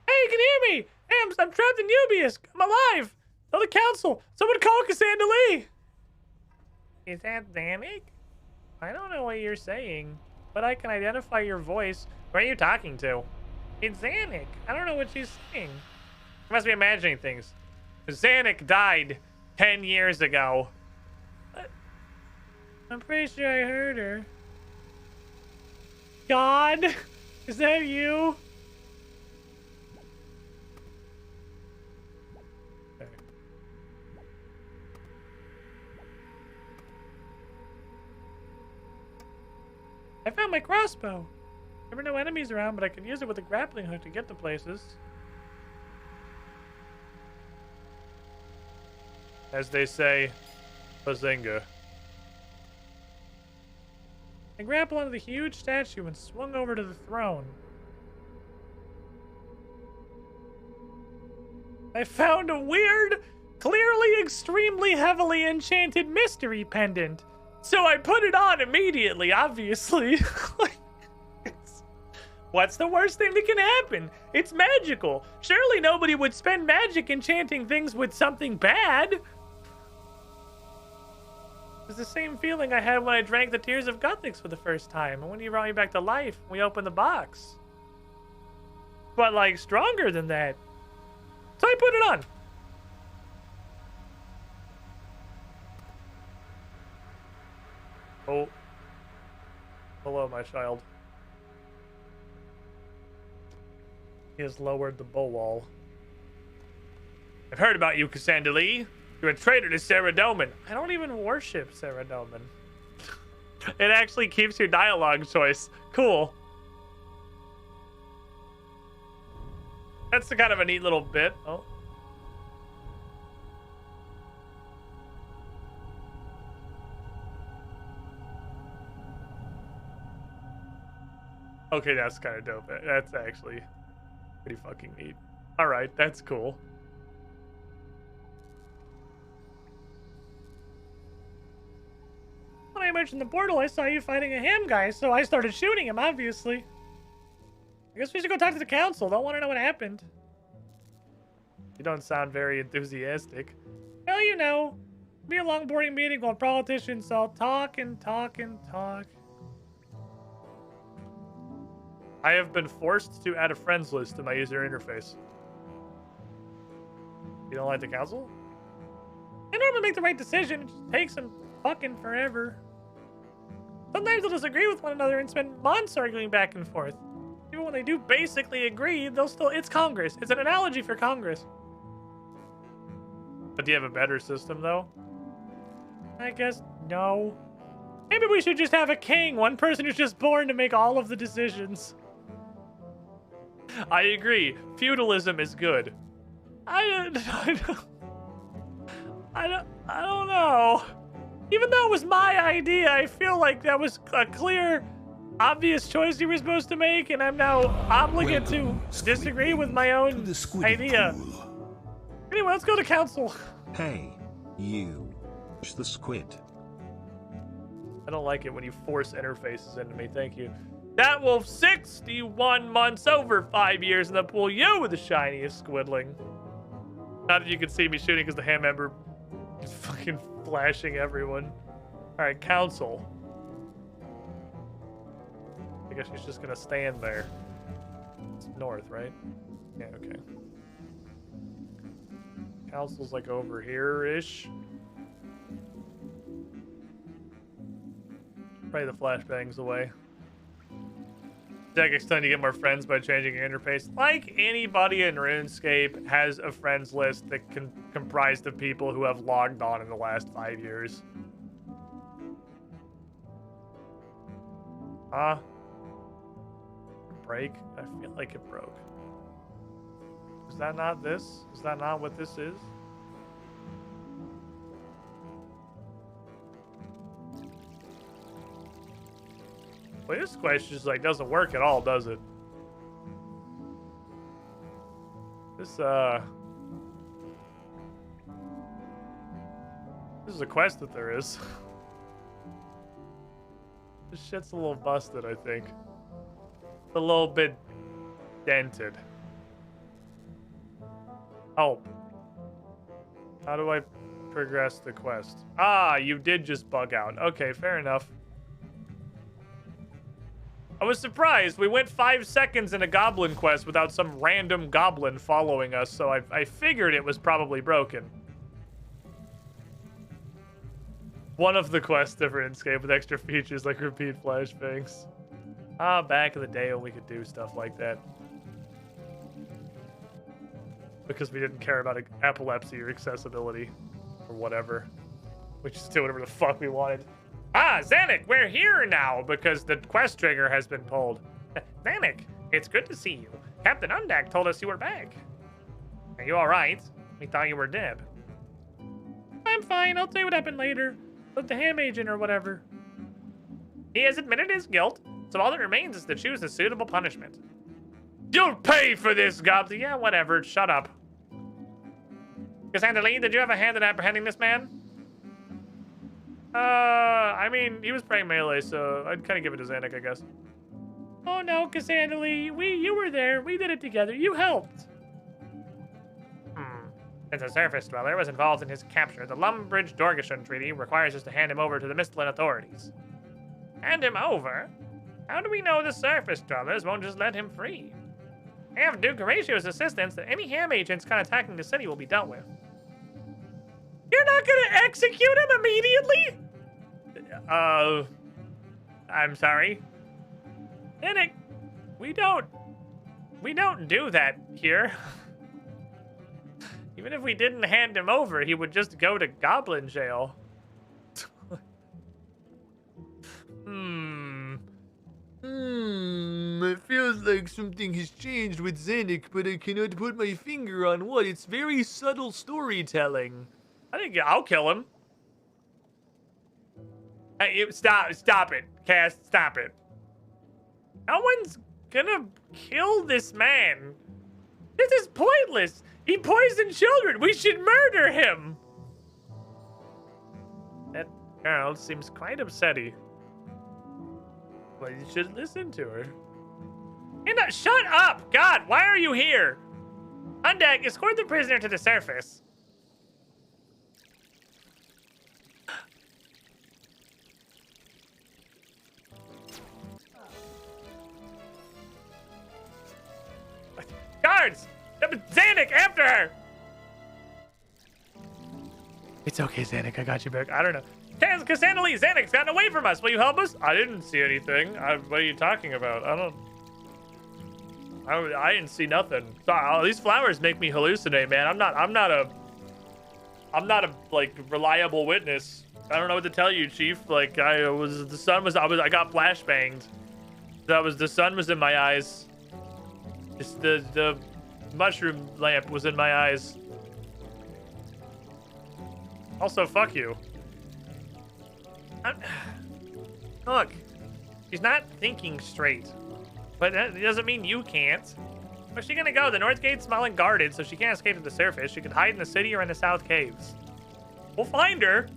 Hey, you can hear me! Hey, I'm trapped in Ubius. I'm alive! Tell the council! Someone call Cassandra Lee! Is that Xanic? I don't know what you're saying, but I can identify your voice. Who are you talking to? It's Xanic. I don't know what she's saying. You must be imagining things. Xanic died 10 years ago. What? I'm pretty sure I heard her. God? Is that you? Okay. I found my crossbow. There were no enemies around, but I could use it with a grappling hook to get to places. As they say, Bazinga. I grappled onto the huge statue and swung over to the throne. I found a weird, clearly extremely heavily enchanted mystery pendant. So I put it on immediately, obviously. What's the worst thing that can happen? It's magical. Surely nobody would spend magic enchanting things with something bad. It's the same feeling I had when I drank the Tears of Guthix for the first time, and when you brought me back to life, we opened the box. But, like, stronger than that. So I put it on. Oh. Hello, my child. He has lowered the bow wall. I've heard about you, Cassandra Lee. You're a traitor to Saradomin. I don't even worship Saradomin. It actually keeps your dialogue choice. Cool. That's the kind of a neat little bit. Oh. Okay, that's kind of dope. That's actually pretty fucking neat. All right, that's cool. When I emerged in the portal, I saw you fighting a ham guy, so I started shooting him, obviously. I guess we should go talk to the council. Don't want to know what happened. You don't sound very enthusiastic. Well, you know, be a long boring meeting while politicians all talk and talk and talk. I have been forced to add a friends list to my user interface. You don't like the council? They normally make the right decision. It just takes them fucking forever. Sometimes they'll disagree with one another and spend months arguing back and forth. Even when they do basically agree, they'll still... It's Congress. It's an analogy for Congress. But do you have a better system, though? I guess no. Maybe we should just have a king. One person who's just born to make all of the decisions. I agree. Feudalism is good. I don't know. Even though it was my idea, I feel like that was a clear, obvious choice you were supposed to make, and I'm now obligate to disagree with my own idea. Anyway, let's go to council. Hey, you. The squid. I don't like it when you force interfaces into me. Thank you. That wolf 61 months over 5 years in the pool. You were the shiniest squidling. Not that you can see me shooting because the hand member is fucking flashing everyone. All right, council. I guess she's just gonna stand there. It's north, right? Yeah, okay. Council's like over here-ish. Pray the flashbangs away. Tactics tend to get more friends by changing your interface. Like anybody in RuneScape has a friends list that comprised of people who have logged on in the last 5 years. Break? I feel like it broke. Is that not this? Is that not what this is? Well, this question just like doesn't work at all, does it? This is a quest that there is. This shit's a little busted, I think. A little bit dented. Help. How do I progress the quest? Ah, you did just bug out. Okay, fair enough. I was surprised. We went 5 seconds in a goblin quest without some random goblin following us, so I figured it was probably broken. One of the quests different in Escape with extra features like repeat flashbangs. Ah, back in the day when we could do stuff like that. Because we didn't care about epilepsy or accessibility or whatever. We just did whatever the fuck we wanted. Ah, Zanuck, we're here now because the quest trigger has been pulled. Zanuck, it's good to see you. Captain Undak told us you were back. Are you alright? We thought you were dead. I'm fine, I'll tell you what happened later. With the ham agent or whatever. He has admitted his guilt, so all that remains is to choose a suitable punishment. You'll pay for this, Goblin. Yeah, whatever, shut up. Cassandra Lee, did you have a hand in apprehending this man? I mean, he was playing melee, so I'd kind of give it to Zanuck, I guess. Oh no, Cassandra Lee, you were there. We did it together. You helped. Since a surface dweller was involved in his capture, the Lumbridge-Dorgashun Treaty requires us to hand him over to the Mistlan authorities. Hand him over? How do we know the surface dwellers won't just let him free? I have Duke Horatio's assistance that any ham agents caught attacking the city will be dealt with. You're not gonna execute him immediately? I'm sorry. Nick, we don't do that here. Even if we didn't hand him over, he would just go to Goblin Jail. It feels like something has changed with Zanuck, but I cannot put my finger on what. It's very subtle storytelling. I think I'll kill him. Hey, stop it, Cass, stop it. No one's gonna kill this man. This is pointless. He poisoned children. We should murder him. That girl seems quite upsetty. Well, you should listen to her. And shut up! God, why are you here? On deck, escort the prisoner to the surface. Guards! Zanuck, after her! It's okay, Zanuck. I got you back. I don't know. Cassandra Lee, Zanuck's gotten away from us. Will you help us? I didn't see anything. What are you talking about? I didn't see nothing. These flowers make me hallucinate, man. I'm not a like reliable witness. I don't know what to tell you, Chief. Like I got flashbanged. The sun was in my eyes. Just the mushroom lamp was in my eyes. Also, fuck you. Look, she's not thinking straight. But that doesn't mean you can't. Where's she gonna go? The North Gate's smelling guarded, so she can't escape to the surface. She could hide in the city or in the South Caves. We'll find her.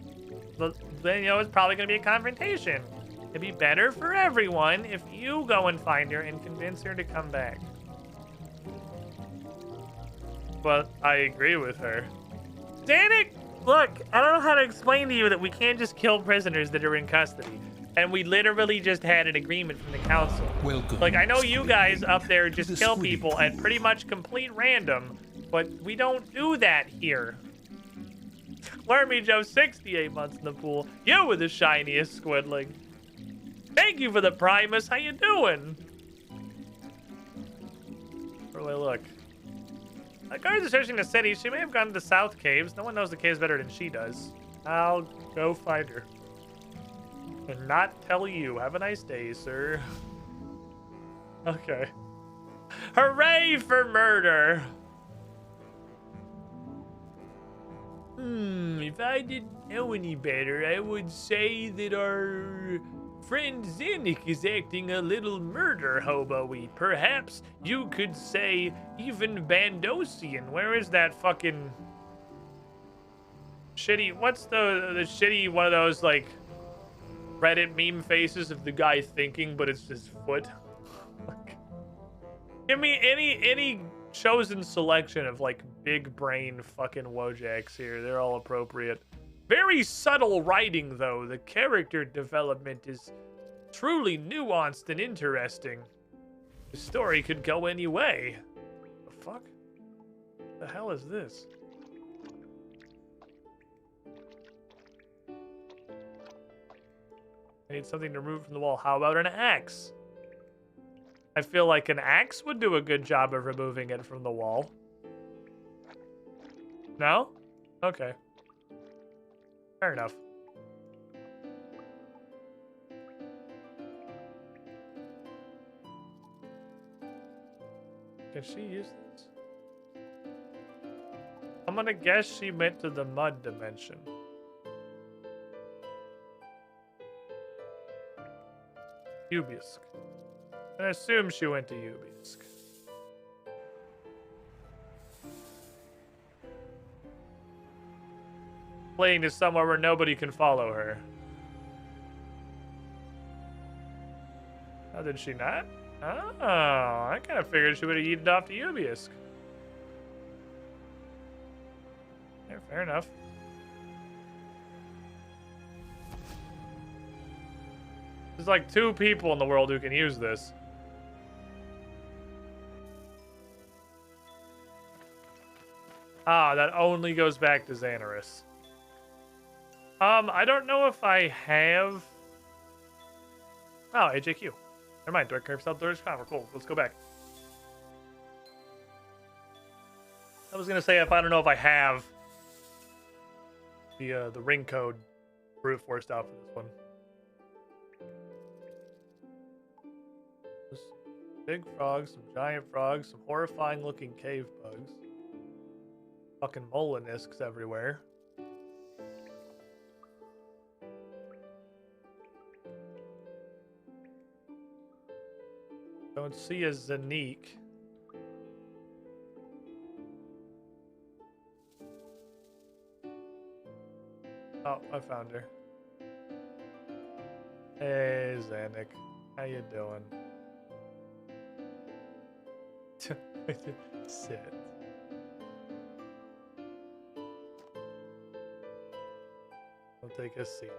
But then, it's probably gonna be a confrontation. It'd be better for everyone if you go and find her and convince her to come back. But I agree with her. Zanuck, look, I don't know how to explain to you that we can't just kill prisoners that are in custody. And we literally just had an agreement from the council. Welcome. Like, I know you guys up there just kill people at pretty much complete random, but we don't do that here. Wormy Joe, 68 months in the pool. You were the shiniest squidling. Thank you for the Primus. How you doing? Where do I look? Guards are searching the city. She may have gone to the South Caves. No one knows the caves better than she does. I'll go find her. And not tell you. Have a nice day, sir. Okay. Hooray for murder! If I didn't know any better, I would say that our friend Zanuck is acting a little murder hobo-y. Perhaps you could say even Bandosian. Where is that fucking shitty? What's the shitty one of those like Reddit meme faces of the guy thinking, but it's his foot? Give me any chosen selection of like big brain fucking Wojaks here. They're all appropriate. Very subtle writing, though. The character development is truly nuanced and interesting. The story could go any way. The fuck? The hell is this? I need something to remove from the wall. How about an axe? I feel like an axe would do a good job of removing it from the wall. No? Okay. Fair enough. Can she use this? I'm gonna guess she went to the mud dimension. Ubisk. I assume she went to Ubisk. fleeing to somewhere where nobody can follow her. How did she not? Oh, I kind of figured she would have yeeted off to Ubisk. Yeah, fair enough. There's like 2 people in the world who can use this. Ah, that only goes back to Xanaris. I don't know if I have... Oh, AJQ. Never mind, Dark Curve Outdoors Cover. Cool, let's go back. I was gonna say if I don't know if I have the ring code brute force out for this one. Some big frogs, some giant frogs, some horrifying looking cave bugs. Fucking molinisks everywhere. Don't see a Zanique. Oh, I found her. Hey, Xanic. How you doing? Sit. I'll take a seat.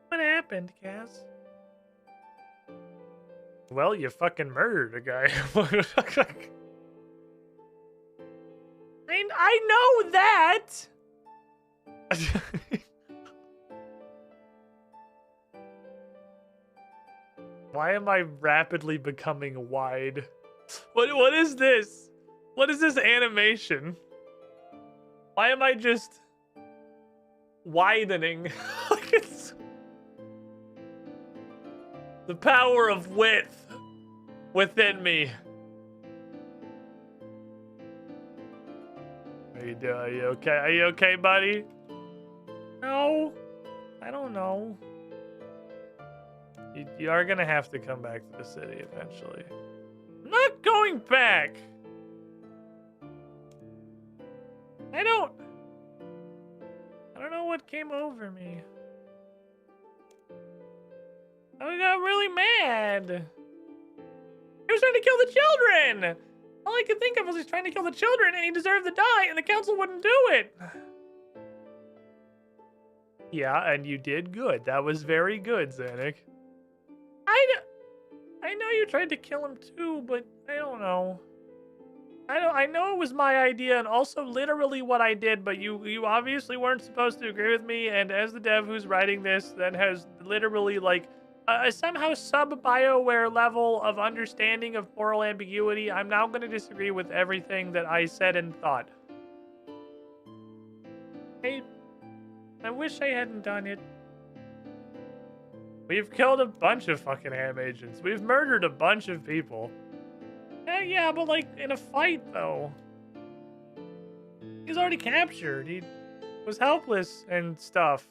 What happened, Cass? Well, you fucking murdered a guy. I know that! Why am I rapidly becoming wide? What is this? What is this animation? Why am I just widening? Like it's the power of width within me. How you doing? Are you okay? Are you okay, buddy? No, I don't know. You are gonna have to come back to the city eventually. I'm not going back. I don't know what came over me. I got really mad. He was trying to kill the children. All I could think of was he's trying to kill the children and he deserved to die and the council wouldn't do it. Yeah, and you did good. That was very good, Xanic. I know you tried to kill him too, but I don't know. I know it was my idea and also literally what I did, but you obviously weren't supposed to agree with me, and as the dev who's writing this that has literally like a somehow sub-BioWare level of understanding of moral ambiguity, I'm now going to disagree with everything that I said and thought. I wish I hadn't done it. We've killed a bunch of fucking ham agents. We've murdered a bunch of people. Yeah, but like in a fight though. He's already captured. He was helpless and stuff.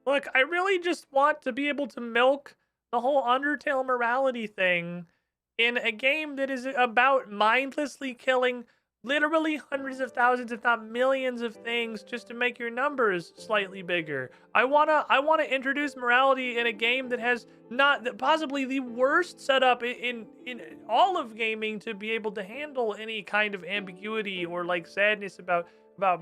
Look, I really just want to be able to milk the whole Undertale morality thing in a game that is about mindlessly killing literally hundreds of thousands, if not millions of things just to make your numbers slightly bigger. I wanna introduce morality in a game that has possibly the worst setup in all of gaming to be able to handle any kind of ambiguity or like sadness about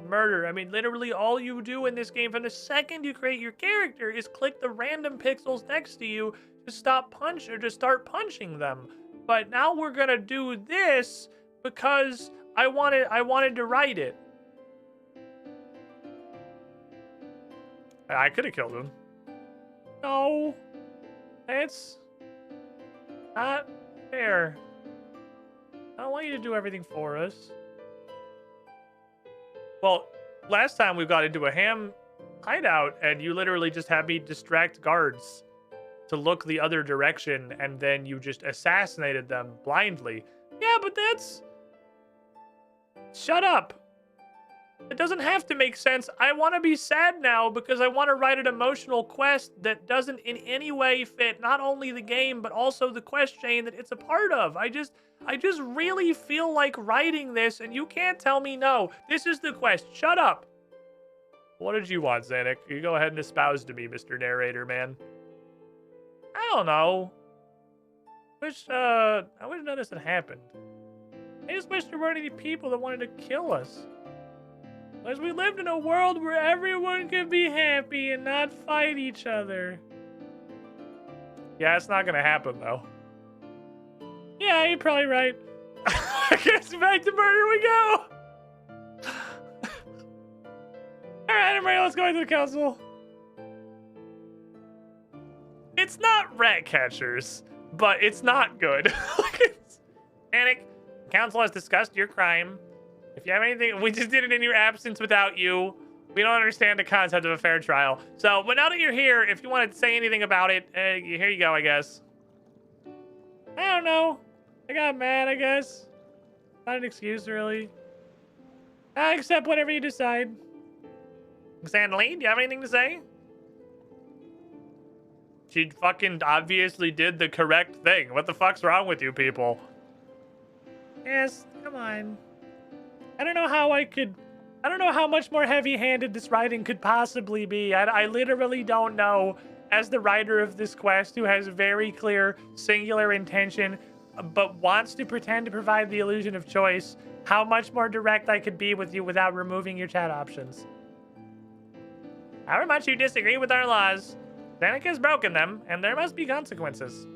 murder. I mean, literally all you do in this game from the second you create your character is click the random pixels next to you to start punching them. But now we're gonna do this because I wanted to write it. I could have killed him. No, that's not fair. I don't want you to do everything for us. Well, last time we got into a ham hideout and you literally just had me distract guards to look the other direction and then you just assassinated them blindly. Yeah, but that's... Shut up. It doesn't have to make sense. I want to be sad now because I want to write an emotional quest that doesn't in any way fit not only the game, but also the quest chain that it's a part of. I just really feel like writing this, and you can't tell me no. This is the quest. Shut up. What did you want, Xanac? You go ahead and espouse to me, Mr. Narrator, man. I don't know. I wish none of this had happened. I just wish there weren't any people that wanted to kill us. As we lived in a world where everyone could be happy and not fight each other. Yeah, it's not gonna happen, though. Yeah, you're probably right. I guess back to murder we go! Alright, everybody, let's go into the council. It's not rat catchers, but it's not good. Panic, the council has discussed your crime. If you have anything, we just did it in your absence without you. We don't understand the concept of a fair trial. So, but now that you're here, if you want to say anything about it, here you go, I guess. I don't know. I got mad, I guess. Not an excuse, really. I accept whatever you decide. Sandaline, do you have anything to say? She fucking obviously did the correct thing. What the fuck's wrong with you people? Yes, come on. I don't know how much more heavy-handed this writing could possibly be. I literally don't know, as the writer of this quest who has very clear, singular intention, but wants to pretend to provide the illusion of choice, how much more direct I could be with you without removing your chat options. However much you disagree with our laws, Xanac has broken them, and there must be consequences.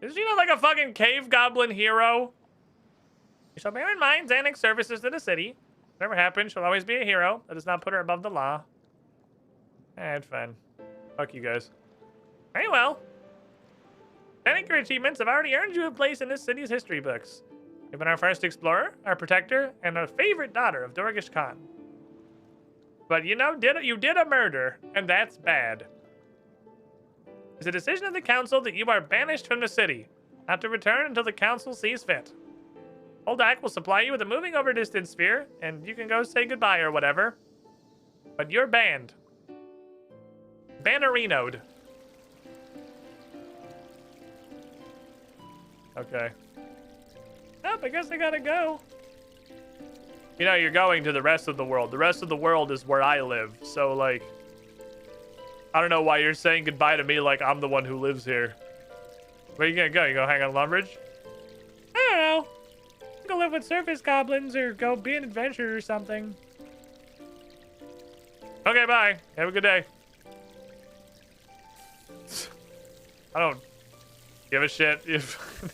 Is she not like a fucking cave goblin hero? You shall bear in mind Xanac's services to the city. Whatever happens, she'll always be a hero. That does not put her above the law. It's fine. Fuck you guys. Very well. Xanac, your achievements have already earned you a place in this city's history books. You've been our first explorer, our protector, and a favorite daughter of Dorgish Khan. But you know, you did a murder, and that's bad. It's a decision of the council that you are banished from the city, not to return until the council sees fit. Oldak will supply you with a moving over distance sphere, and you can go say goodbye or whatever. But you're banned. Bannerinoed. Okay. Nope, I guess I gotta go. You know, you're going to the rest of the world. The rest of the world is where I live. So, like, I don't know why you're saying goodbye to me like I'm the one who lives here. Where you gonna go? You gonna hang on Lumbridge? I don't know. Go live with surface goblins or go be an adventurer or something. Okay, bye. Have a good day. I don't give a shit if...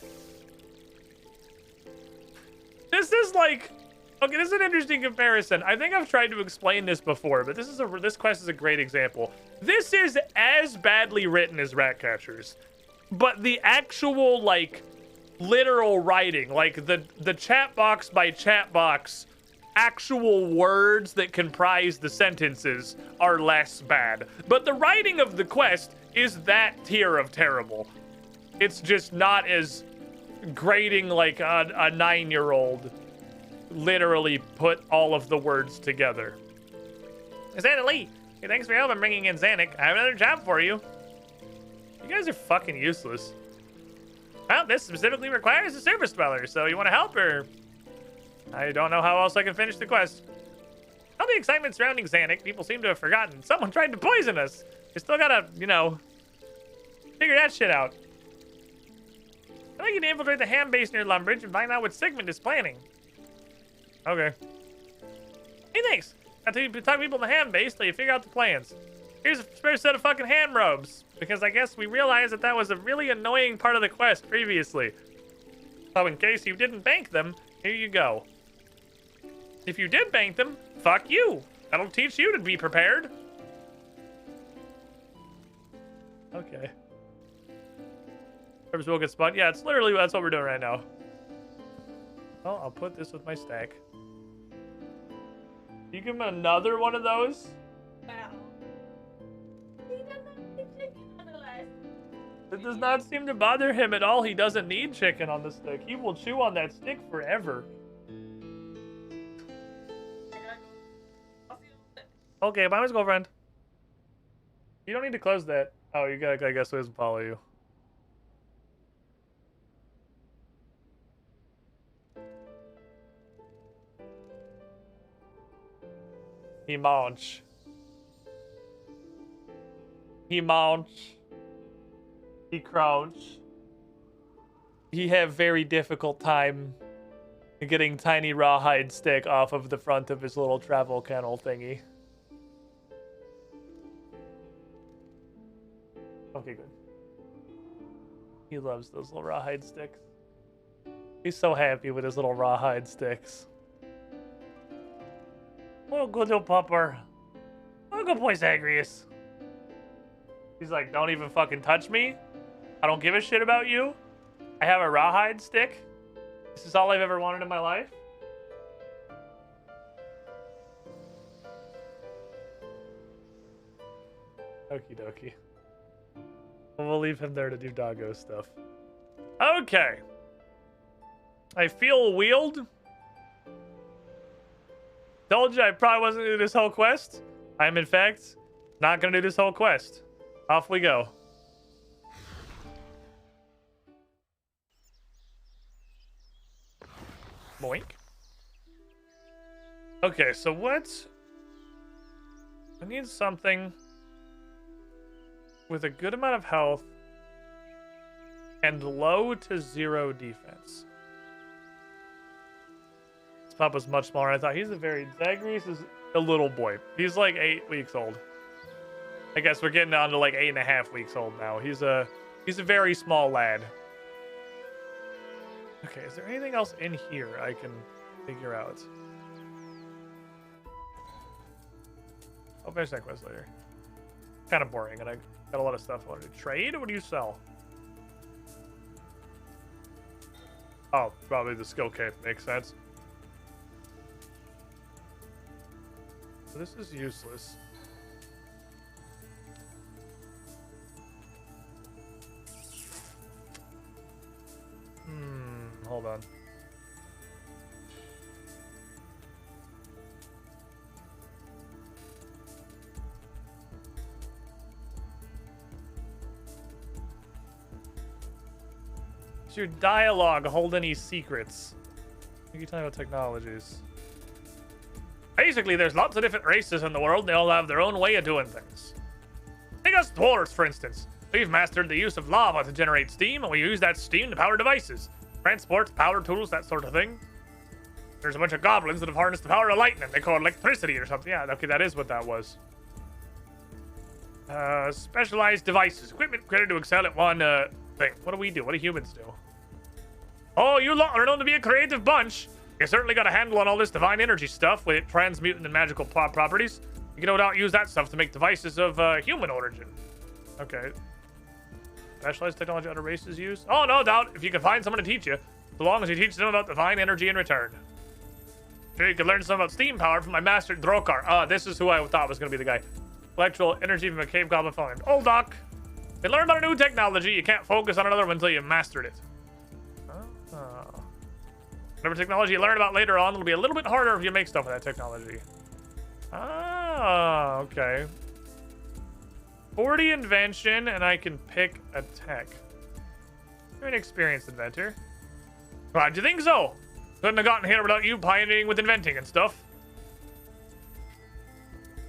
This is like... Okay, this is an interesting comparison. I think I've tried to explain this before, but this quest is a great example. This is as badly written as Ratcatchers, but the actual, like, literal writing, like the chat box by chat box, actual words that comprise the sentences are less bad. But the writing of the quest is that tier of terrible. It's just not as grating like a 9-year-old literally put all of the words together. Xanac Lee, hey, thanks for your help in bringing in Xanac. I have another job for you. You guys are fucking useless. Well, this specifically requires a surface dweller, so you want to help, or... I don't know how else I can finish the quest. All the excitement surrounding Xanac, people seem to have forgotten. Someone tried to poison us. We still gotta, you know, figure that shit out. I'd like you to infiltrate the ham base near Lumbridge and find out what Sigmund is planning. Okay. Hey, thanks. Got to talk to people in the ham base till you figure out the plans. Here's a spare set of fucking ham robes, because I guess we realized that was a really annoying part of the quest previously. So in case you didn't bank them, here you go. If you did bank them, fuck you. That'll teach you to be prepared. Okay. Herbs will get spun. Yeah, it's literally, that's what we're doing right now. Well, I'll put this with my stack. You give him another one of those? It does not seem to bother him at all. He doesn't need chicken on the stick. He will chew on that stick forever. Okay, bye, Miss Girlfriend. You don't need to close that. Oh, you gotta, I guess, it doesn't follow you. He munch. He munch. He crouch. He have very difficult time getting tiny rawhide stick off of the front of his little travel kennel thingy. Okay, good. He loves those little rawhide sticks. He's so happy with his little rawhide sticks. Oh, good little pupper. Oh, good boy, Zagreus. He's like, don't even fucking touch me. I don't give a shit about you. I have a rawhide stick. This is all I've ever wanted in my life. Okie dokie. Well, we'll leave him there to do doggo stuff. Okay. I feel wheeled. Told you I probably wasn't going to do this whole quest. I am, in fact, not going to do this whole quest. Off we go. Boink. Okay, so what? I need something with a good amount of health and low to 0 defense. This pup was much smaller. I thought he's a very... Zagreus is a little boy. He's like 8 weeks old. I guess we're getting down to like 8.5 weeks old now. He's a very small lad. Okay, is there anything else in here I can figure out? I'll finish that quest later. Kind of boring, and I got a lot of stuff I wanted to trade. What do you sell? Oh, probably the skill cape. Makes sense. So this is useless. Hold on. Does your dialogue hold any secrets? What are you talking about technologies? Basically, there's lots of different races in the world. They all have their own way of doing things. Take us dwarves, for instance. We've mastered the use of lava to generate steam, and we use that steam to power devices. Transports, power tools, that sort of thing. There's a bunch of goblins that have harnessed the power of lightning. They call it electricity or something. Yeah, okay, that is what that was. Specialized devices. Equipment created to excel at one thing. What do we do? What do humans do? Oh, you lot are known to be a creative bunch. You certainly got a handle on all this divine energy stuff with transmutant and magical properties. You can no doubt use that stuff to make devices of human origin. Okay. Specialized technology other races use? Oh, no doubt. If you can find someone to teach you, so long as you teach them about divine energy in return. Sure, you could learn some about steam power from my master Drokar. This is who I thought was going to be the guy. Electrical energy from a cave goblin phone. Old Doc. You learn about a new technology. You can't focus on another one until you've mastered it. Whatever technology you learn about later on, it'll be a little bit harder if you make stuff with that technology. Ah, okay. 40 invention, and I can pick a tech. You're an experienced inventor. Glad you think so. Couldn't have gotten here without you pioneering with inventing and stuff.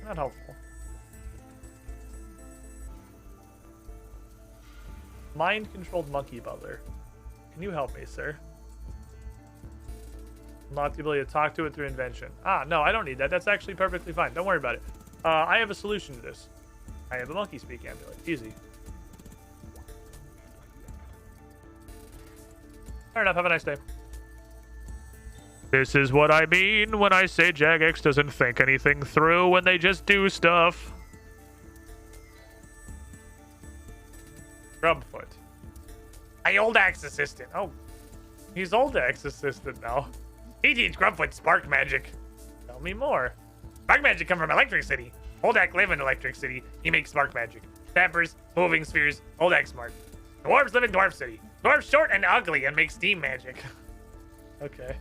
Not helpful. Mind-controlled monkey butler. Can you help me, sir? Unlock the ability to talk to it through invention. Ah, no, I don't need that. That's actually perfectly fine. Don't worry about it. I have a solution to this. I have a monkey speak amulet. Easy. Fair enough. Have a nice day. This is what I mean when I say Jagex doesn't think anything through when they just do stuff. Grubfoot. My old axe assistant. Oh, he's old axe assistant now. He teaches Grubfoot spark magic. Tell me more. Spark magic come from Electric City. Oldak live in Electric City. He makes spark magic. Dampers, moving spheres, Oldak smart. Dwarves live in Dwarf City. Dwarves short and ugly and make steam magic. Okay.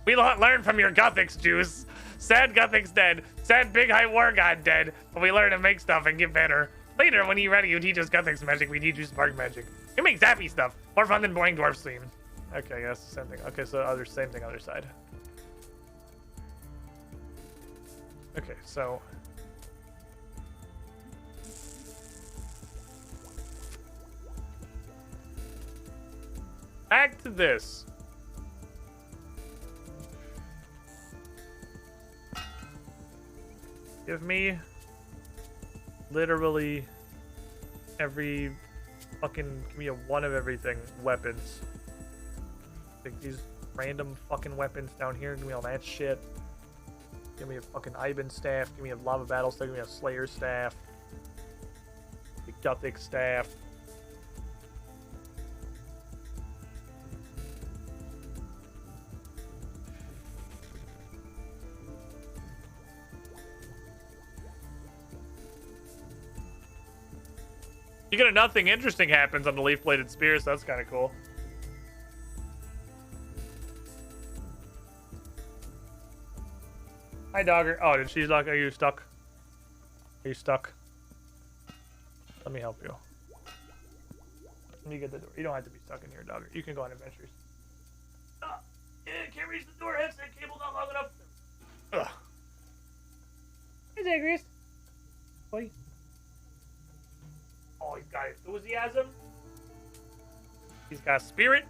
We learn from your Gothics, Juice. Sad Gothic's dead. Sad Big High War God dead. But we learn to make stuff and get better. Later, when you're ready, you teach us Gothics magic. We teach you Spark magic. You make zappy stuff. More fun than boring dwarf steam. Okay, yes, same thing. Okay, so same thing, other side. Okay, so... back to this. Give me literally every fucking, give me a one of everything weapons. Like these random fucking weapons down here, give me all that shit. Give me a fucking Iban staff, give me a lava battle staff, give me a Slayer staff. A Gothic staff. You get a nothing interesting happens on the leaf-bladed spear, so that's kind of cool. Hi, Dogger. Oh, did she lock? Are you stuck? Are you stuck? Let me help you. Let me get the door. You don't have to be stuck in here, Dogger. You can go on adventures. Yeah, can't reach the door. Headset cable not long enough. Ugh. Hey, Zagreus. Boy. Oh, he's got enthusiasm. He's got spirit.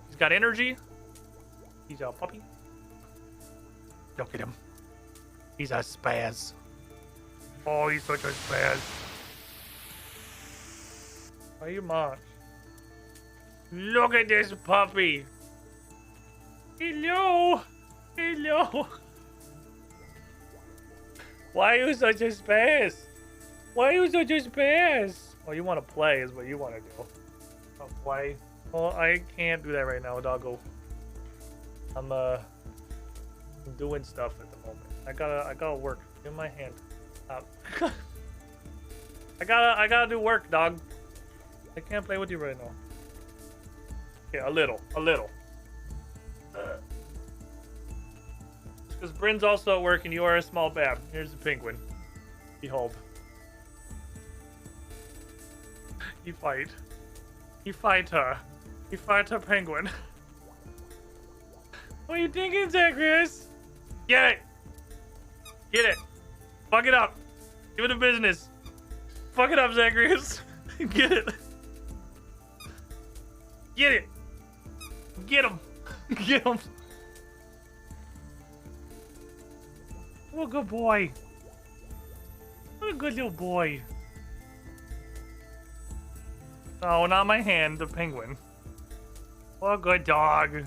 He's got energy. He's a puppy. Look at him. He's a spaz. Oh, he's such a spaz. Why you much? Look at this puppy. Hello. Hello. Why are you such a spaz? Why are you such a spaz? Oh, you want to play is what you want to do. I'll play. Well, I can't do that right now, doggo. I'm doing stuff at the moment. I gotta work. Give me my hand. I gotta do work, dog. I can't play with you right now. Okay, a little. Because Bryn's also at work and you are a small bab. Here's the penguin. Behold. You fight. You fight her. You fight her penguin. What are you thinking, Zagreus? Get it. Get it. Fuck it up. Give it a business. Fuck it up, Zagreus. Get it. Get it. Get him. Get him. What a good boy. What a good little boy. Oh, not my hand, the penguin. What a good dog.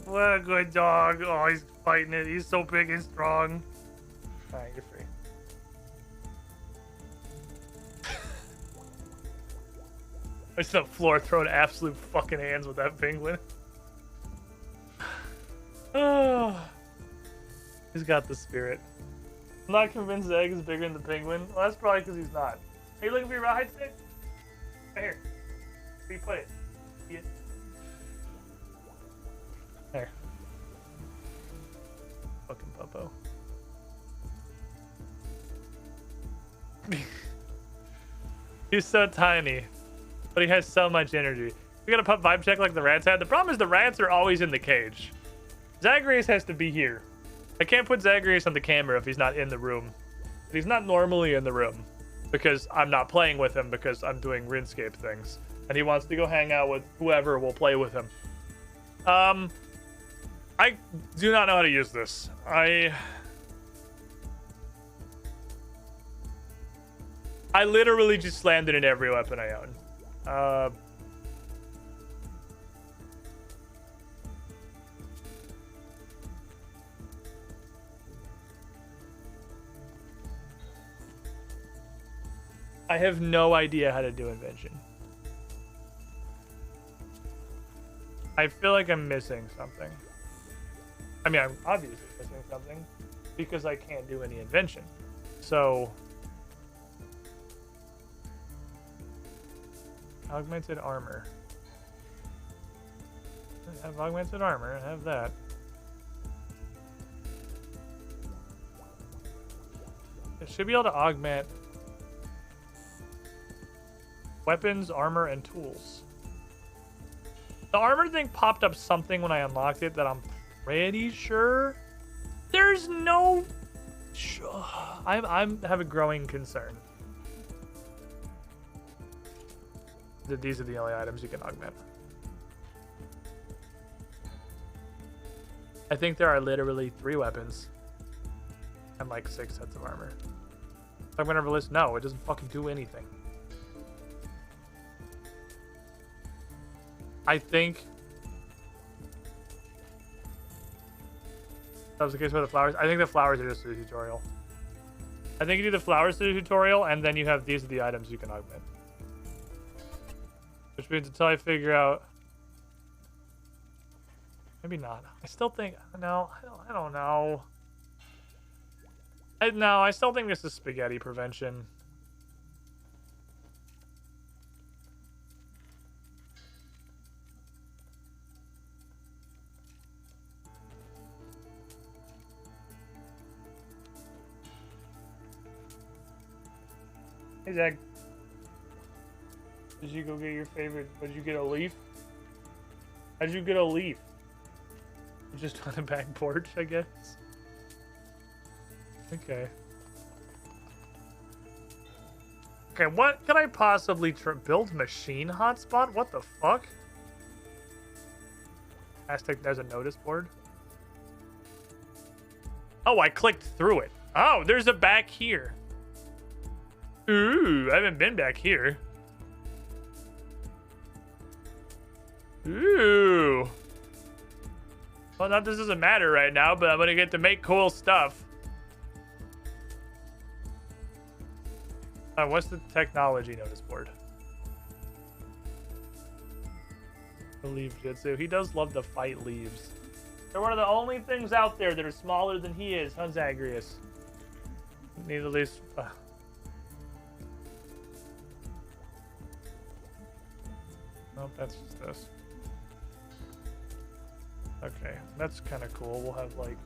What a good dog. Oh, he's fighting it. He's so big and strong. Alright, you're free. I just the floor throwing absolute fucking hands with that penguin. Oh. He's got the spirit. I'm not convinced the egg is bigger than the penguin. Well, that's probably because he's not. Are you looking for your rawhide stick? Right here. Where you put it? See it? There. Fucking puppo. He's so tiny, but he has so much energy. We gotta put vibe check like the rats had. The problem is the rats are always in the cage. Zagreus has to be here. I can't put Zagreus on the camera if he's not in the room. But he's not normally in the room because I'm not playing with him because I'm doing Runescape things. And he wants to go hang out with whoever will play with him. I do not know how to use this. I literally just slammed it in every weapon I own. I have no idea how to do invention. I feel like I'm missing something. I mean, I'm obviously missing something because I can't do any invention. So, augmented armor. I have augmented armor. I have that. It should be able to augment weapons, armor, and tools. The armor thing popped up something when I unlocked it that I'm pretty sure. There's no... I have a growing concern that these are the only items you can augment. I think there are literally 3 weapons and like 6 sets of armor. Augment over list? No, it doesn't fucking do anything. I think that was the case with the flowers. I think the flowers are just a tutorial. I think you do the flowers through the tutorial, and then you have these are the items you can augment. Which means until I figure out, maybe not. I still think no. I don't know. I still think this is spaghetti prevention. Hey, Zach. Did you go get your favorite? Did you get a leaf? How'd you get a leaf? Just on the back porch, I guess. Okay. Okay, what could I possibly build machine hotspot? What the fuck? Aztec, there's a notice board. Oh, I clicked through it. Oh, there's a back here. Ooh, I haven't been back here. Ooh. Well, not this doesn't matter right now, but I'm gonna get to make cool stuff. What's the technology notice board? The leaf jitsu. He does love to fight leaves. They're one of the only things out there that are smaller than he is, huh, Zagreus? Need at least... Nope, that's just this. Okay, that's kind of cool. We'll have like...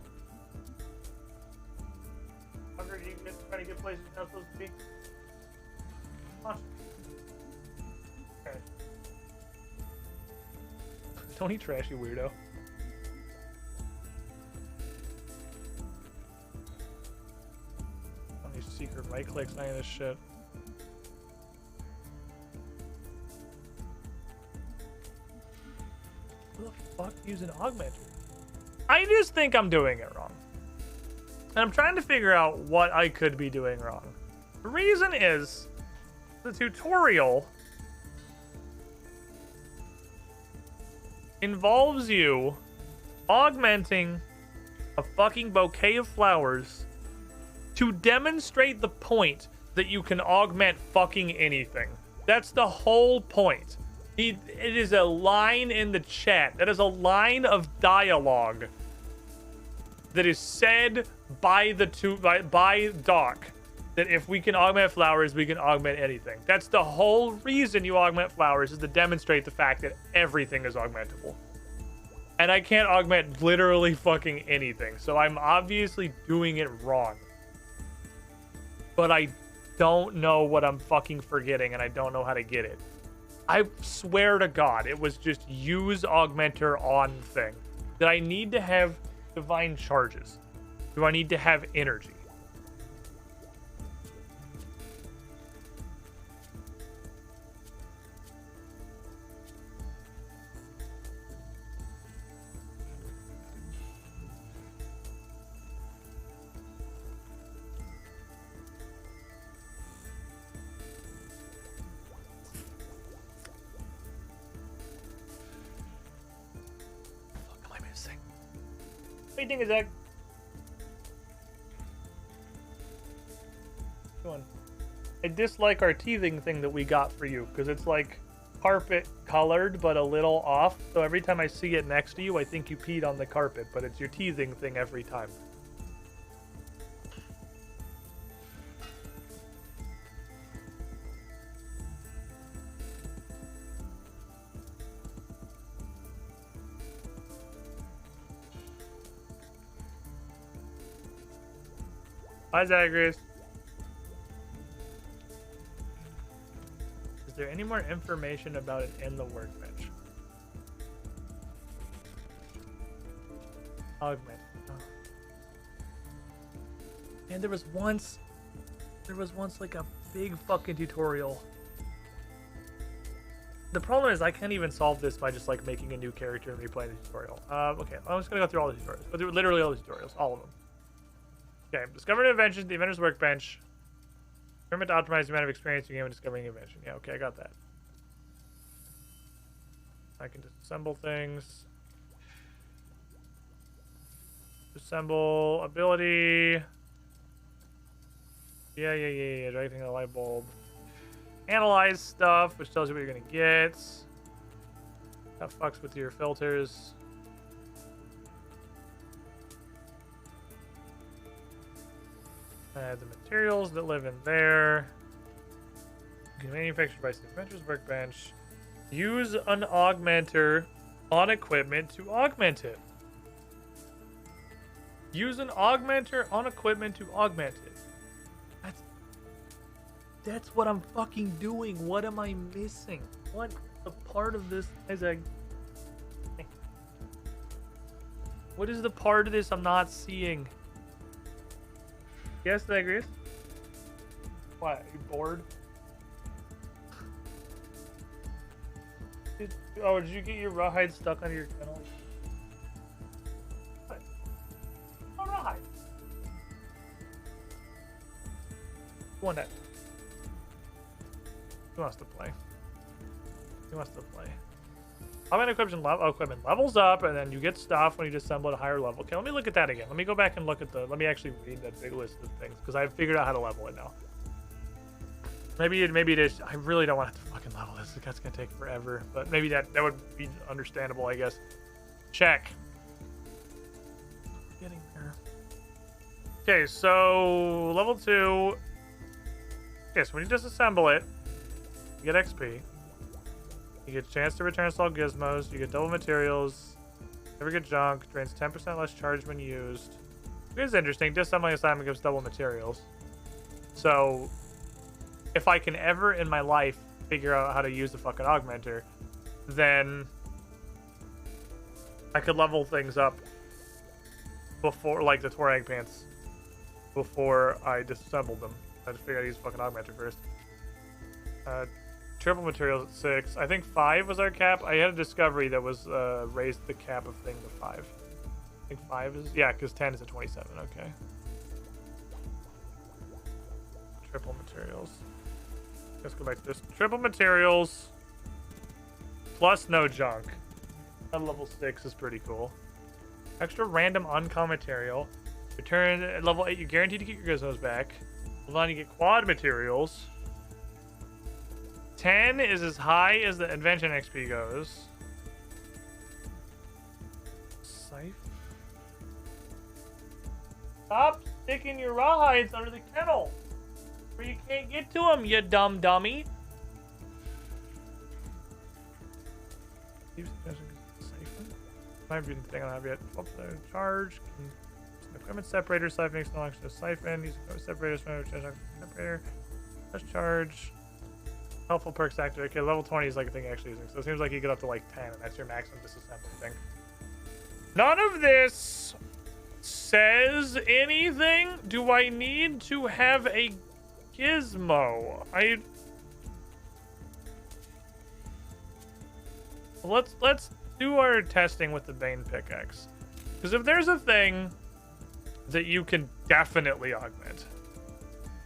Hunter, you can trying to get places you're not supposed to be? Come on. Okay. Don't eat trash, you weirdo. All these secret right clicks, none of this shit. Who the fuck using augmenter? I just think I'm doing it wrong. And I'm trying to figure out what I could be doing wrong. The reason is the tutorial involves you augmenting a fucking bouquet of flowers to demonstrate the point that you can augment fucking anything. That's the whole point. It is a line in the chat. That is a line of dialogue that is said by by Doc that if we can augment flowers, we can augment anything. That's the whole reason you augment flowers, is to demonstrate the fact that everything is augmentable. And I can't augment literally fucking anything, so I'm obviously doing it wrong. But I don't know what I'm fucking forgetting, and I don't know how to get it. I swear to God, it was just use augmenter on thing. That I need to have divine charges? Do I need to have energy? What am I missing? What do you think, Zach? I dislike our teething thing that we got for you, because it's like carpet colored but a little off, so every time I see it next to you I think you peed on the carpet, but it's your teething thing every time. Hi, Zagreus. there any more information about it in the workbench? Augment. Oh. And there was once like a big fucking tutorial. The problem is I can't even solve this by just like making a new character and replaying the tutorial. Okay, I'm just gonna go through all the tutorials. Go through literally all the tutorials, all of them. Okay, discover an invention, the inventor's workbench. Determine to optimize the amount of experience you gain when discovering an invention. Yeah, okay, I got that. I can disassemble things. Disassemble ability. Yeah. Directing a light bulb. Analyze stuff, which tells you what you're gonna get. That fucks with your filters. The materials that live in there. You can manufacture devices. Inventor's workbench. Use an augmenter on equipment to augment it. Use an augmenter on equipment to augment it. That's what I'm fucking doing. What am I missing? What the part of this is a... What is the part of this I'm not seeing? Yes, I agree. What? Are you bored? Did you get your rawhide stuck under your kennel? What? Oh, rawhide. Who won that? He wants to play. Equipment levels up, and then you get stuff when you disassemble at a higher level. Okay, let me look at that again. Let me go back and look at let me actually read that big list of things, because I've figured out how to level it now. Maybe it is. I really don't want to fucking level this. That's gonna take forever, but maybe that would be understandable, I guess. Check. Getting there. Okay, so level 2. Okay, so when you disassemble it, you get XP. You get a chance to return all gizmos. You get double materials. Never get junk. Drains 10% less charge when used. It is interesting. Disassembling assignment gives double materials. So, if I can ever in my life figure out how to use the fucking augmenter, then I could level things up before, like the Torag pants, before I disassembled them. I had to figure out how to use the fucking augmenter first. Triple materials at 6. I think 5 was our cap. I had a discovery that was raised the cap of thing to 5. I think 5 is... Yeah, because 10 is at 27. Okay. Triple materials. Let's go back to this. Triple materials plus no junk. At level 6 is pretty cool. Extra random uncommon material. Return at level 8. You're guaranteed to get your gizmos back. Level 9, you get quad materials. 10 is as high as the invention XP goes. Siphon. Stop sticking your rawhides under the kennel, where you can't get to them, you dumb dummy. Siphon. Might be the thing I don't have yet. Charge. Equipment separator. Siphon makes no longer siphon. Use equipment separators. Separator. Let's charge. Helpful perks active. Okay, level 20 is like a thing actually using. So it seems like you get up to like 10, and that's your maximum disassembly thing. None of this says anything. Do I need to have a gizmo? Let's do our testing with the Bane pickaxe. Because if there's a thing that you can definitely augment,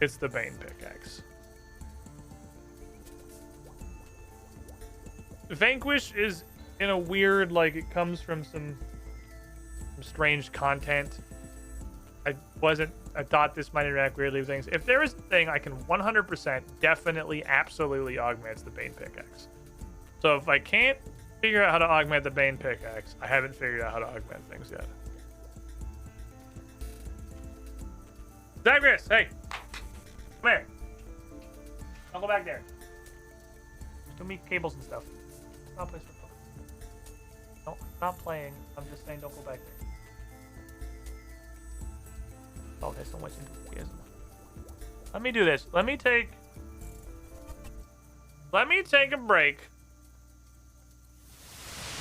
it's the Bane pickaxe. Vanquish is in a weird, like, it comes from some strange content. I thought this might interact weirdly with things. If there is a thing I can 100% definitely absolutely augment, it's the Bane pickaxe. So if I can't figure out how to augment the Bane pickaxe, I haven't figured out how to augment things yet. Zagreus, hey! Come here. Don't go back there. Don't meet cables and stuff. Not place for focus. No, I'm not playing. I'm just saying don't go back there. Oh, there's so much enthusiasm. Let me do this. Let me take Let me take a break.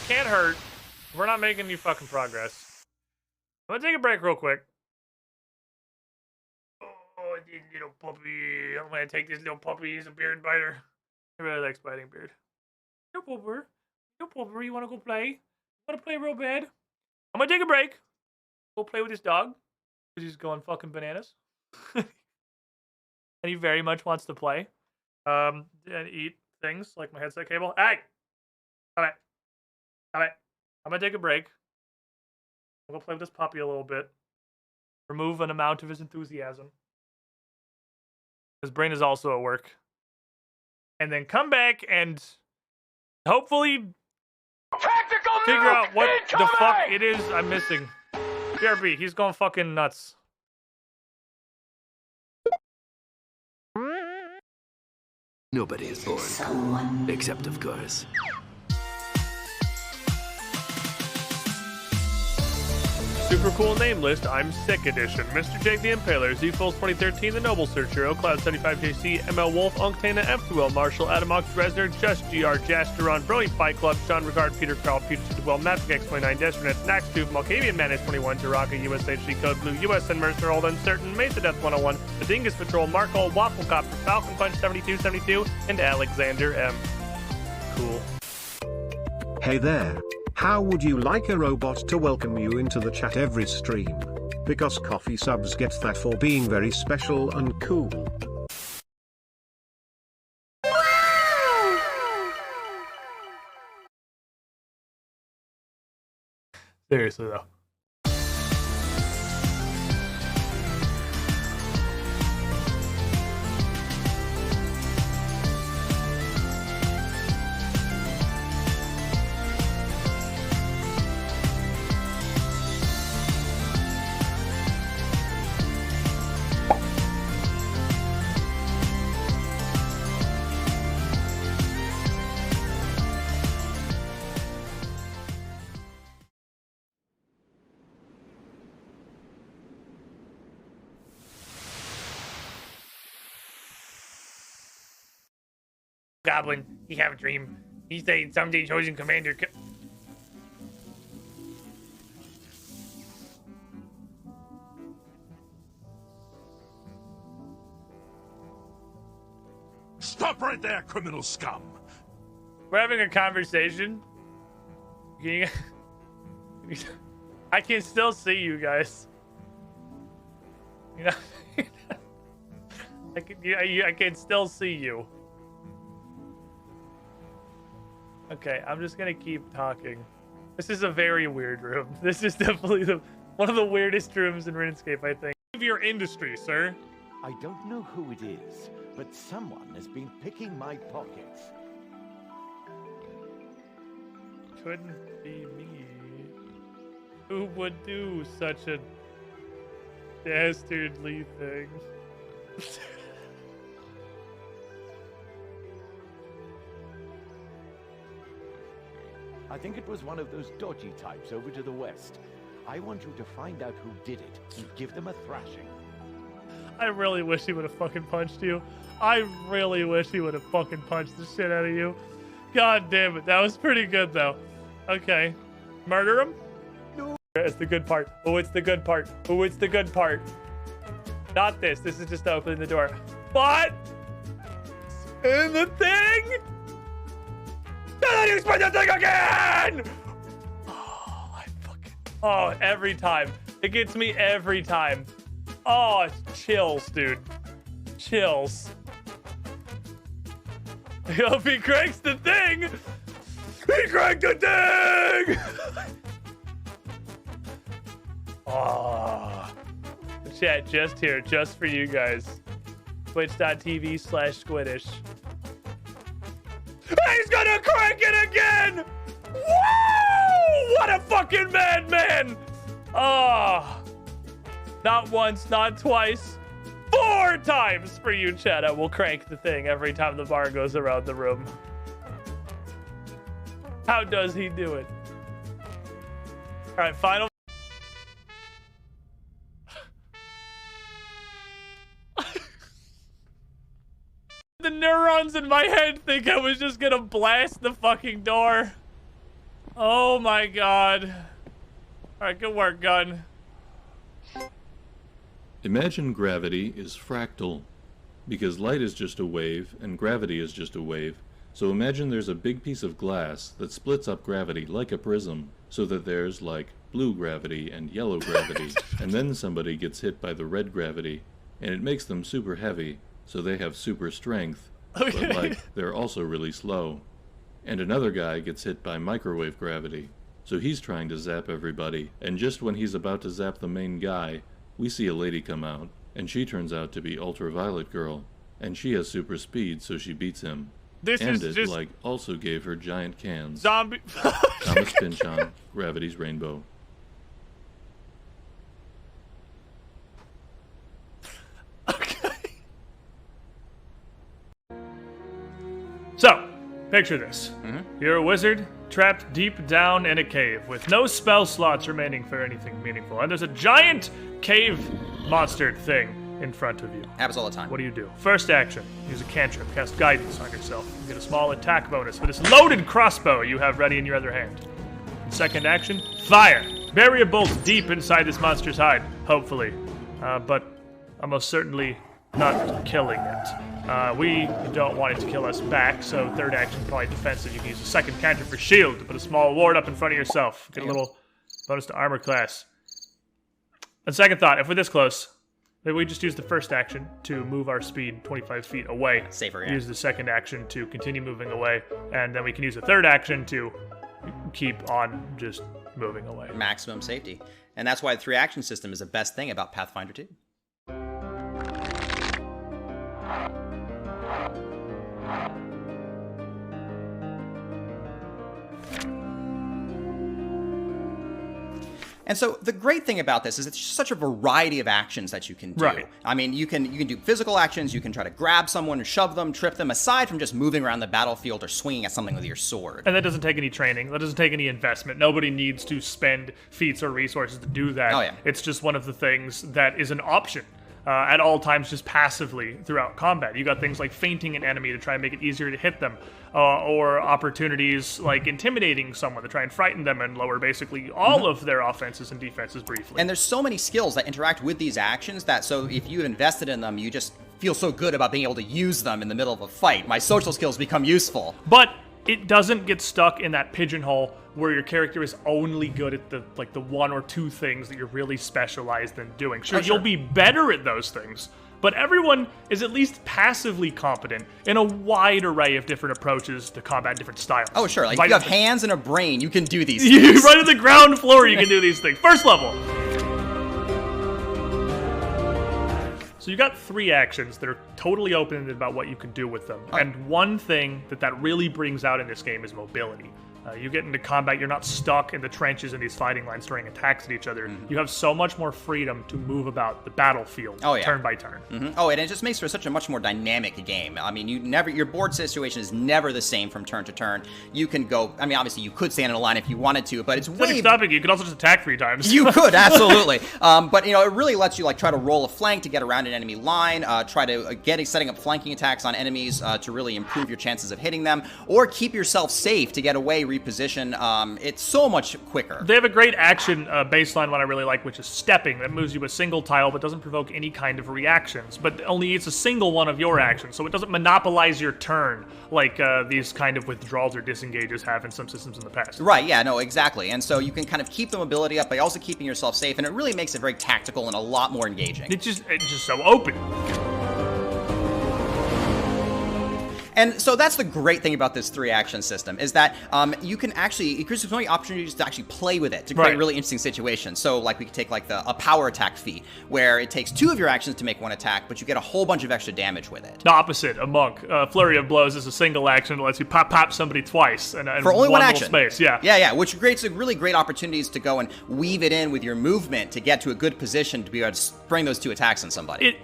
Can't hurt. We're not making any fucking progress. I'm gonna take a break real quick. Oh, this little puppy. I'm gonna take this little puppy. He's a beard biter. He really likes biting beard. Yo, Pooper. Yo, Pooper, you wanna go play? Wanna play real bad? I'm gonna take a break. Go play with this dog. Because he's going fucking bananas. And he very much wants to play. And eat things like my headset cable. Hey! Come it. Come it. I'm gonna take a break. I'll go play with this puppy a little bit. Remove an amount of his enthusiasm. His brain is also at work. And then come back and hopefully figure out what the fuck it is I'm missing. BRB, he's going fucking nuts. Nobody is born. Except, of course. Super cool name list. I'm Sick Edition. Mr. Jake the Impaler, Z-Foles 2013, The Noble Searcher, O'Cloud 75JC, ML Wolf, Unctana, F2L, Marshall, Adamox, Resner, Just GR, Jasteron, Brilliant Fight Club, Sean Regard, Peter Carl, Peter Well, Mavic X29, Desperate, Snackstooth, Malkavian Manus 21, Jaraka, USHG Code Blue, USN Mercer, Hold Uncertain, Mesa Death 101, The Dingus Patrol, Markle, Waffle Copter, Falcon Punch 7272, and Alexander M. Cool. Hey there. How would you like a robot to welcome you into the chat every stream? Because coffee subs get that for being very special and cool. Seriously though. Goblin, he have a dream. He say someday chosen commander. Stop right there, criminal scum! We're having a conversation. Can you, I can still see you guys. You know, I can still see you. Okay, I'm just gonna keep talking. This is a very weird room. This is definitely one of the weirdest rooms in RuneScape, I think. Of your industry, sir. I don't know who it is, but someone has been picking my pockets. Couldn't be me. Who would do such a dastardly thing? I think it was one of those dodgy types over to the west. I want you to find out who did it and give them a thrashing. I really wish he would have fucking punched you. I really wish he would have fucking punched the shit out of you. God damn it. That was pretty good, though. Okay. Murder him? No. It's the good part. Oh, it's the good part. Oh, it's the good part. Not this. This is just opening the door. But... in the thing... Don't you spin the thing again! Oh, I fucking... oh, every time. It gets me every time. Oh, it's chills, dude. Chills. I hope he cranks the thing! He cranked the thing! Oh. Chat just here, just for you guys. Twitch.tv/Squidish. He's gonna crank it again! Woo! What a fucking madman! Oh. Not once, not twice. 4 times for you, chat. I will crank the thing every time the bar goes around the room. How does he do it? All right, final. The neurons in my head think I was just gonna blast the fucking door. Oh my god. Alright, good work, gun. Imagine gravity is fractal, because light is just a wave and gravity is just a wave. So imagine there's a big piece of glass that splits up gravity like a prism, so that there's like blue gravity and yellow gravity, and then somebody gets hit by the red gravity, and it makes them super heavy, so they have super strength, but like they're also really slow. And another guy gets hit by microwave gravity, so he's trying to zap everybody, and just when he's about to zap the main guy, we see a lady come out, and she turns out to be Ultraviolet Girl, and she has super speed, so she beats him. This and is it, just like, also gave her giant cans. zombie. Thomas Pynchon, Gravity's Rainbow. So, picture this. You're a wizard trapped deep down in a cave with no spell slots remaining for anything meaningful, and there's a giant cave monster thing in front of you. Happens all the time. What do you do? First action, use a cantrip, cast guidance on yourself. You get a small attack bonus for this loaded crossbow you have ready in your other hand. Second action, fire. Bury a bolt deep inside this monster's hide, hopefully. But almost certainly not killing it. We don't want it to kill us back, so third action, probably defensive. You can use a second cantrip for shield to put a small ward up in front of yourself. Get a little bonus to armor class. And second thought, if we're this close, maybe we just use the first action to move our speed 25 feet away. Safer, yeah. Use the second action to continue moving away, and then we can use the third action to keep on just moving away. Maximum safety. And that's why the 3-action system is the best thing about Pathfinder 2. And so the great thing about this is it's such a variety of actions that you can do. Right. I mean, you can do physical actions, you can try to grab someone, shove them, trip them, aside from just moving around the battlefield or swinging at something with your sword. And that doesn't take any training. That doesn't take any investment. Nobody needs to spend feats or resources to do that. Oh, yeah. It's just one of the things that is an option. At all times, just passively throughout combat. You got things like feinting an enemy to try and make it easier to hit them, or opportunities like intimidating someone to try and frighten them and lower basically all of their offenses and defenses briefly. And there's so many skills that interact with these actions that, so if you've invested in them, you just feel so good about being able to use them in the middle of a fight. My social skills become useful. But it doesn't get stuck in that pigeonhole where your character is only good at the one or two things that you're really specialized in doing. Sure, you'll be better at those things, but everyone is at least passively competent in a wide array of different approaches to combat, different styles. Oh, sure. Like, if you have hands and a brain, you can do these things. things. Right at the ground floor, you can do these things. First level. So you got 3 actions that are totally open about what you can do with them. And one thing that really brings out in this game is mobility. You get into combat, you're not stuck in the trenches in these fighting lines throwing attacks at each other. You have so much more freedom to move about the battlefield turn by turn. Oh, and it just makes for such a much more dynamic game. I mean, your board situation is never the same from turn to turn. You can go, I mean, obviously you could stand in a line if you wanted to, but it's way... stopping you. You could also just attack 3 times. You could, absolutely. But, it really lets you, like, try to roll a flank to get around an enemy line, try to setting up flanking attacks on enemies to really improve your chances of hitting them, or keep yourself safe to get away, reposition. It's so much quicker. They have a great action baseline, what I really like, which is stepping. That moves you a single tile, but doesn't provoke any kind of reactions. But only it's a single one of your actions, so it doesn't monopolize your turn like these kind of withdrawals or disengages have in some systems in the past. Right, yeah, no, exactly. And so you can kind of keep the mobility up by also keeping yourself safe, and it really makes it very tactical and a lot more engaging. It's just so open. And so that's the great thing about this 3-action system, is that you can actually, it gives you so many opportunities to actually play with it, to create really interesting situations. So, like, we could take, like, a power attack feat, where it takes 2 of your actions to make 1 attack, but you get a whole bunch of extra damage with it. The opposite, a monk. Flurry of Blows is a single action that lets you pop somebody twice. And for only 1 action. Space, yeah. Yeah, which creates really great opportunities to go and weave it in with your movement to get to a good position to be able to spring those 2 attacks on somebody.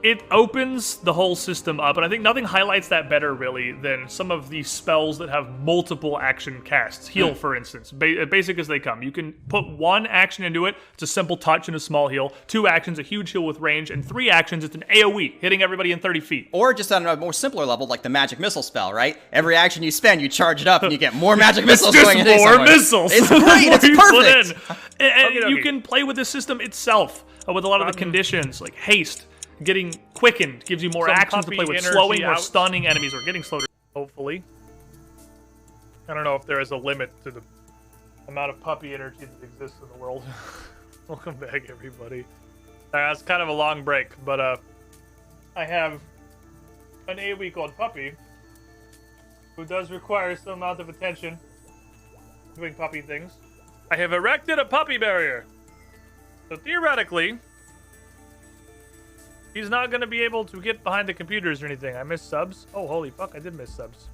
it opens the whole system up, and I think nothing highlights that better, really, than some of the spells that have multiple action casts. Heal, for instance. Basic as they come. You can put one action into it. It's a simple touch and a small heal. 2 actions, a huge heal with range. And 3 actions, it's an AoE, hitting everybody in 30 feet. Or just on a more simpler level, like the magic missile spell, right? Every action you spend, you charge it up, and you get more magic missiles going in. Just more missiles. It's great. It's perfect. And you can play with the system itself, with a lot of the conditions, like haste. Getting quickened gives you more actions to play with, slowing or stunning enemies or getting slowed, hopefully. I don't know if there is a limit to the amount of puppy energy that exists in the world. Welcome back, everybody. It's kind of a long break, but I have an AoE called Puppy, who does require some amount of attention doing puppy things. I have erected a puppy barrier. So theoretically, he's not going to be able to get behind the computers or anything. I missed subs. Oh, holy fuck, I did miss subs.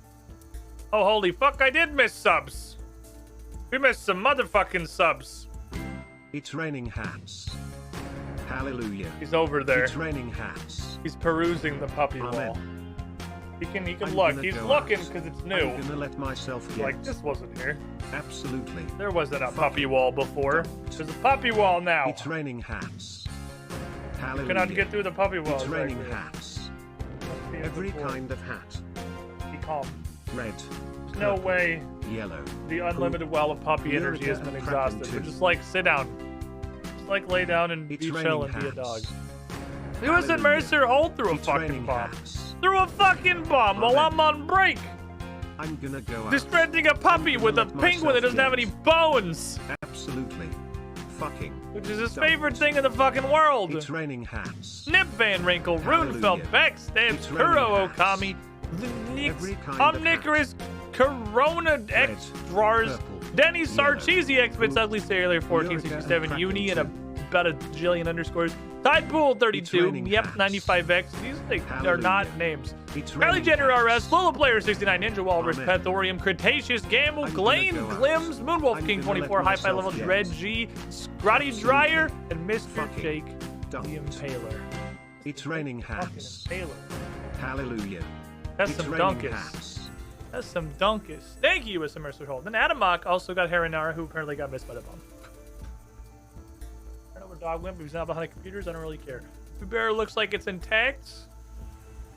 Oh, holy fuck, I did miss subs. We missed some motherfucking subs. It's raining hats. Hallelujah. He's over there. It's raining hats. He's perusing the puppy wall. He can look. He's looking because it's new. I'm gonna let myself get. Like, this wasn't here. Absolutely. There wasn't a puppy wall before. There's a puppy wall now. It's raining hats. Hallelujah. You cannot get through the puppy wall. It's raining hats. Every kind of hat. Be calm. Red. There's no way yellow. The unlimited well of puppy energy has been exhausted. But just like sit down. Just like lay down and be chill and be a dog. Lewis Mercer hold through a fucking bomb. Through a fucking bomb while I'm on break. I'm gonna go out. Distracting a puppy with a penguin that doesn't have any bones. Absolutely. Fucking. Which is his favorite thing in the fucking world. It's raining hats. Nip Van Winkle, Runefeld, Bex, Stabs, Kuro Okami, Omnicorous, Corona X Drawers, Denny Sarcheesy, X-Bits, Ugly Sailor, 1467, Uni, and about a jillion underscores. Tidepool 32, yep, 95X. These are not names. Kylie Jenner RS, Lola Player 69, Ninja Walrus, Pathorium, Cretaceous, Gamble, Glane, Glims, Moonwolf King 24, Hi-Fi Level, Dread G, Scrotty Dryer, and Mr. Jake, the Impaler. It's raining hats. Impaler. Hallelujah. That's some dunkus. That's some dunkus. Thank you, Mr. Mercer Hold. Then Adamok also got Harinara, who apparently got missed by the bomb. Dog wimp, he's not behind the computers, I don't really care. Pooh Bear looks like it's intact.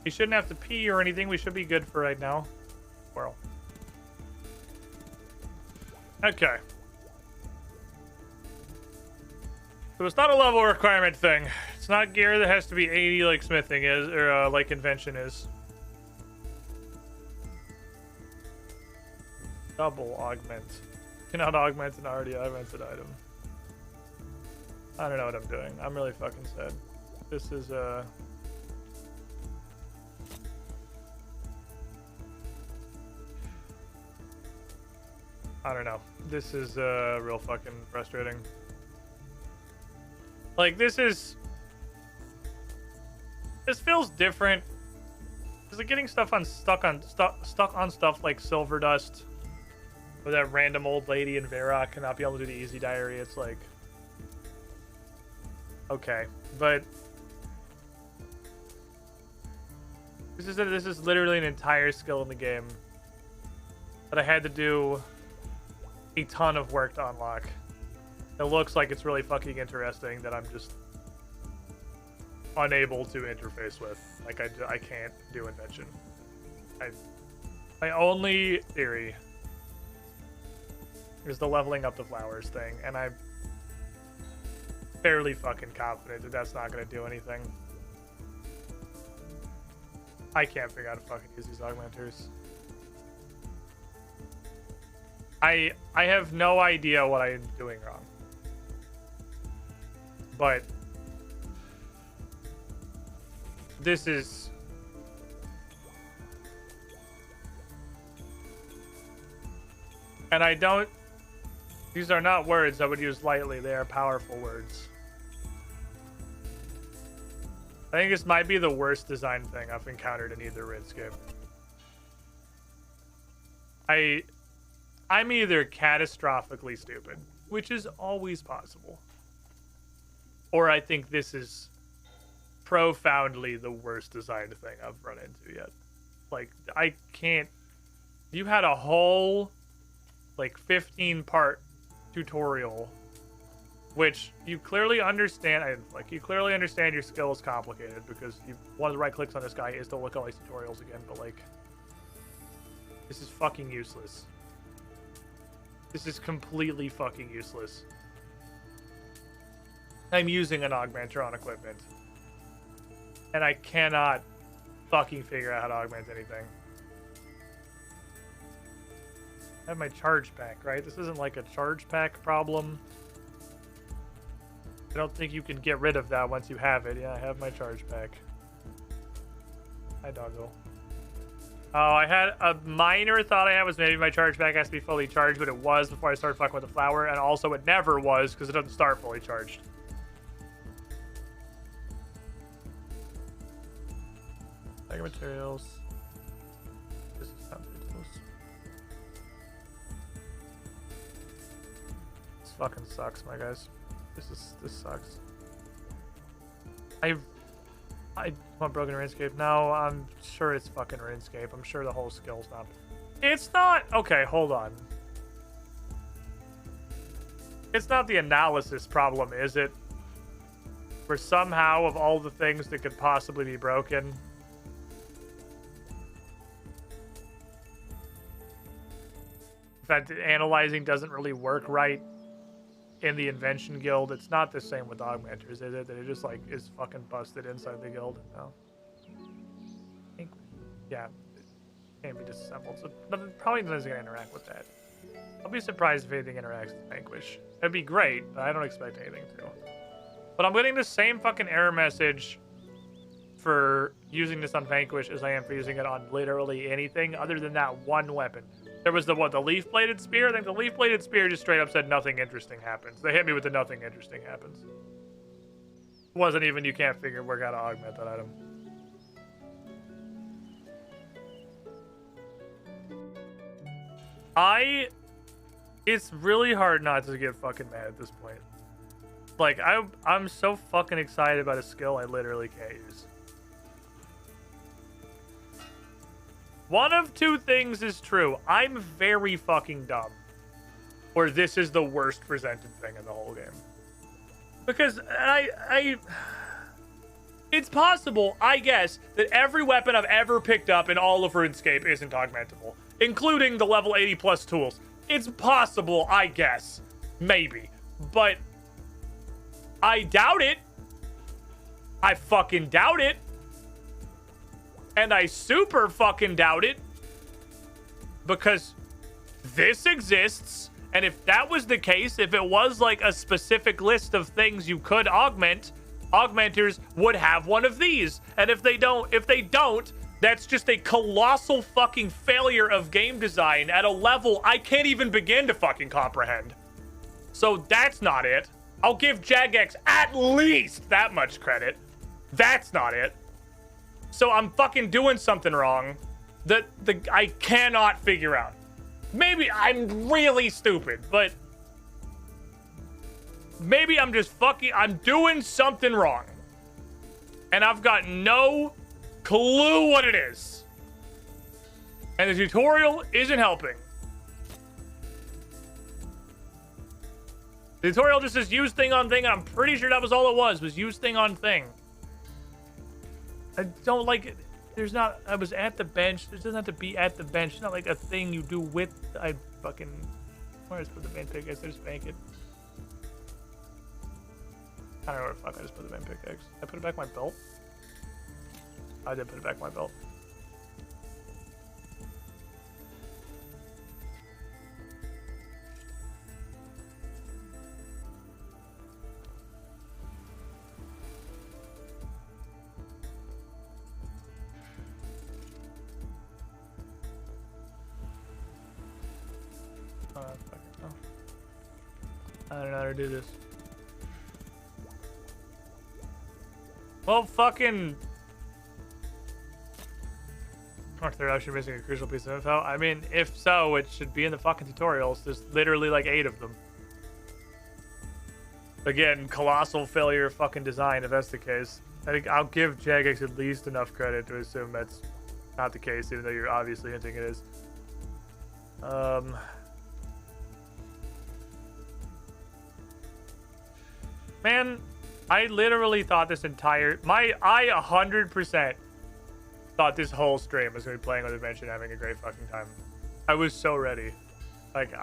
He shouldn't have to pee or anything. We should be good for right now. Squirrel. Okay. So it's not a level requirement thing. It's not gear that has to be 80 like smithing is, or like invention is. Double augment. Cannot augment an already augmented item. I don't know what I'm doing. I'm really fucking sad. This is, I don't know. This is, real fucking frustrating. Like, this feels different. Is it getting stuff stuck on stuff like Silver Dust? Or that random old lady in Varrock cannot be able to do the easy diary. It's like... Okay, but this is literally an entire skill in the game that I had to do a ton of work to unlock. It looks like it's really fucking interesting that I'm just unable to interface with. Like I can't do invention. My only theory is the leveling up the flowers thing, and I'm fairly fucking confident that that's not going to do anything. I can't figure out how to fucking use these augmenters. I have no idea what I'm doing wrong. But this is... And I don't... These are not words I would use lightly. They are powerful words. I think this might be the worst design thing I've encountered in either Runescape. I'm either catastrophically stupid, which is always possible, or I think this is profoundly the worst designed thing I've run into yet. Like, I can't... You had a whole, like, 15-part tutorial, which you clearly understand. You clearly understand your skill is complicated because one of the right clicks on this guy is to look at all these tutorials again, but, like, this is fucking useless. This is completely fucking useless. I'm using an augmenter on equipment, and I cannot fucking figure out how to augment anything. I have my charge pack, right? This isn't like a charge pack problem. I don't think you can get rid of that once you have it. Yeah, I have my charge pack. Hi, doggo. Oh, I had a minor thought I had was maybe my charge pack has to be fully charged, but it was before I started fucking with the flower, and also it never was because it doesn't start fully charged. Mega materials. This is not ridiculous. This fucking sucks, my guys. This sucks. I want broken RuneScape. No, I'm sure it's fucking RuneScape. I'm sure the whole skill's not. It's not. Okay, hold on. It's not the analysis problem, is it? Where somehow of all the things that could possibly be broken, in fact, analyzing doesn't really work right in the Invention Guild. It's not the same with augmenters, is it? That it just, like, is fucking busted inside the guild. No. I think, yeah, it can't be disassembled. So nothing, probably nothing's gonna interact with that. I'll be surprised if anything interacts with Vanquish. It'd be great, but I don't expect anything to. But I'm getting the same fucking error message for using this on Vanquish as I am for using it on literally anything other than that one weapon. There was the leaf-bladed spear? I think the leaf-bladed spear just straight up said nothing interesting happens. They hit me with the nothing interesting happens. It wasn't even you can't work out how to augment that item. It's really hard not to get fucking mad at this point. Like, I'm so fucking excited about a skill I literally can't use. One of two things is true. I'm very fucking dumb. Or this is the worst presented thing in the whole game. Because it's possible, I guess, that every weapon I've ever picked up in all of RuneScape isn't augmentable. Including the level 80 plus tools. It's possible, I guess. Maybe. But I doubt it. I fucking doubt it. And I super fucking doubt it. Because this exists. And if that was the case, if it was like a specific list of things you could augment, augmenters would have one of these. And if they don't, that's just a colossal fucking failure of game design at a level I can't even begin to fucking comprehend. So that's not it. I'll give Jagex at least that much credit. That's not it. So I'm fucking doing something wrong that I cannot figure out. Maybe I'm really stupid, but maybe I'm just I'm doing something wrong. And I've got no clue what it is. And the tutorial isn't helping. The tutorial just says use thing on thing, and I'm pretty sure that was all it was use thing on thing. I don't like it. There's not, I was at the bench. It doesn't have to be at the bench. It's not like a thing you do with, where I just put the main pickaxe? I just bank it. I don't know where the fuck I just put the main pickaxe. I put it back in my belt? I did put it back in my belt. I don't know how to do this. Well, fucking... Or they're actually missing a crucial piece of info. I mean, if so, it should be in the fucking tutorials. There's literally like 8 of them. Again, colossal failure of fucking design if that's the case. I think I'll give Jagex at least enough credit to assume that's not the case, even though you're obviously hinting it is. Man, I literally thought this entire... I 100% thought this whole stream was going to be playing with Adventure and having a great fucking time. I was so ready. Like,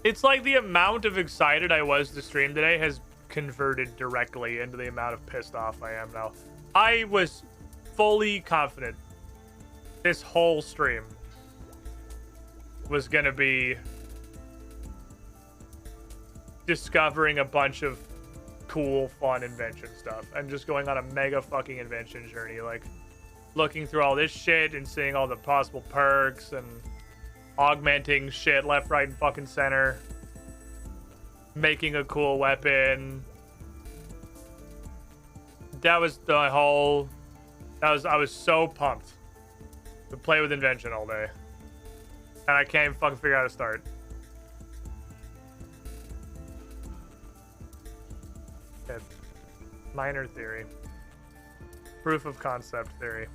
It's like the amount of excited I was to stream today has converted directly into the amount of pissed off I am now. I was fully confident this whole stream was gonna be discovering a bunch of cool, fun invention stuff and just going on a mega fucking invention journey, like looking through all this shit and seeing all the possible perks and augmenting shit left, right, and fucking center, making a cool weapon. That was the whole... I was so pumped to play with invention all day. And I can't even fucking figure out how to start. Okay. Minor theory. Proof of concept theory.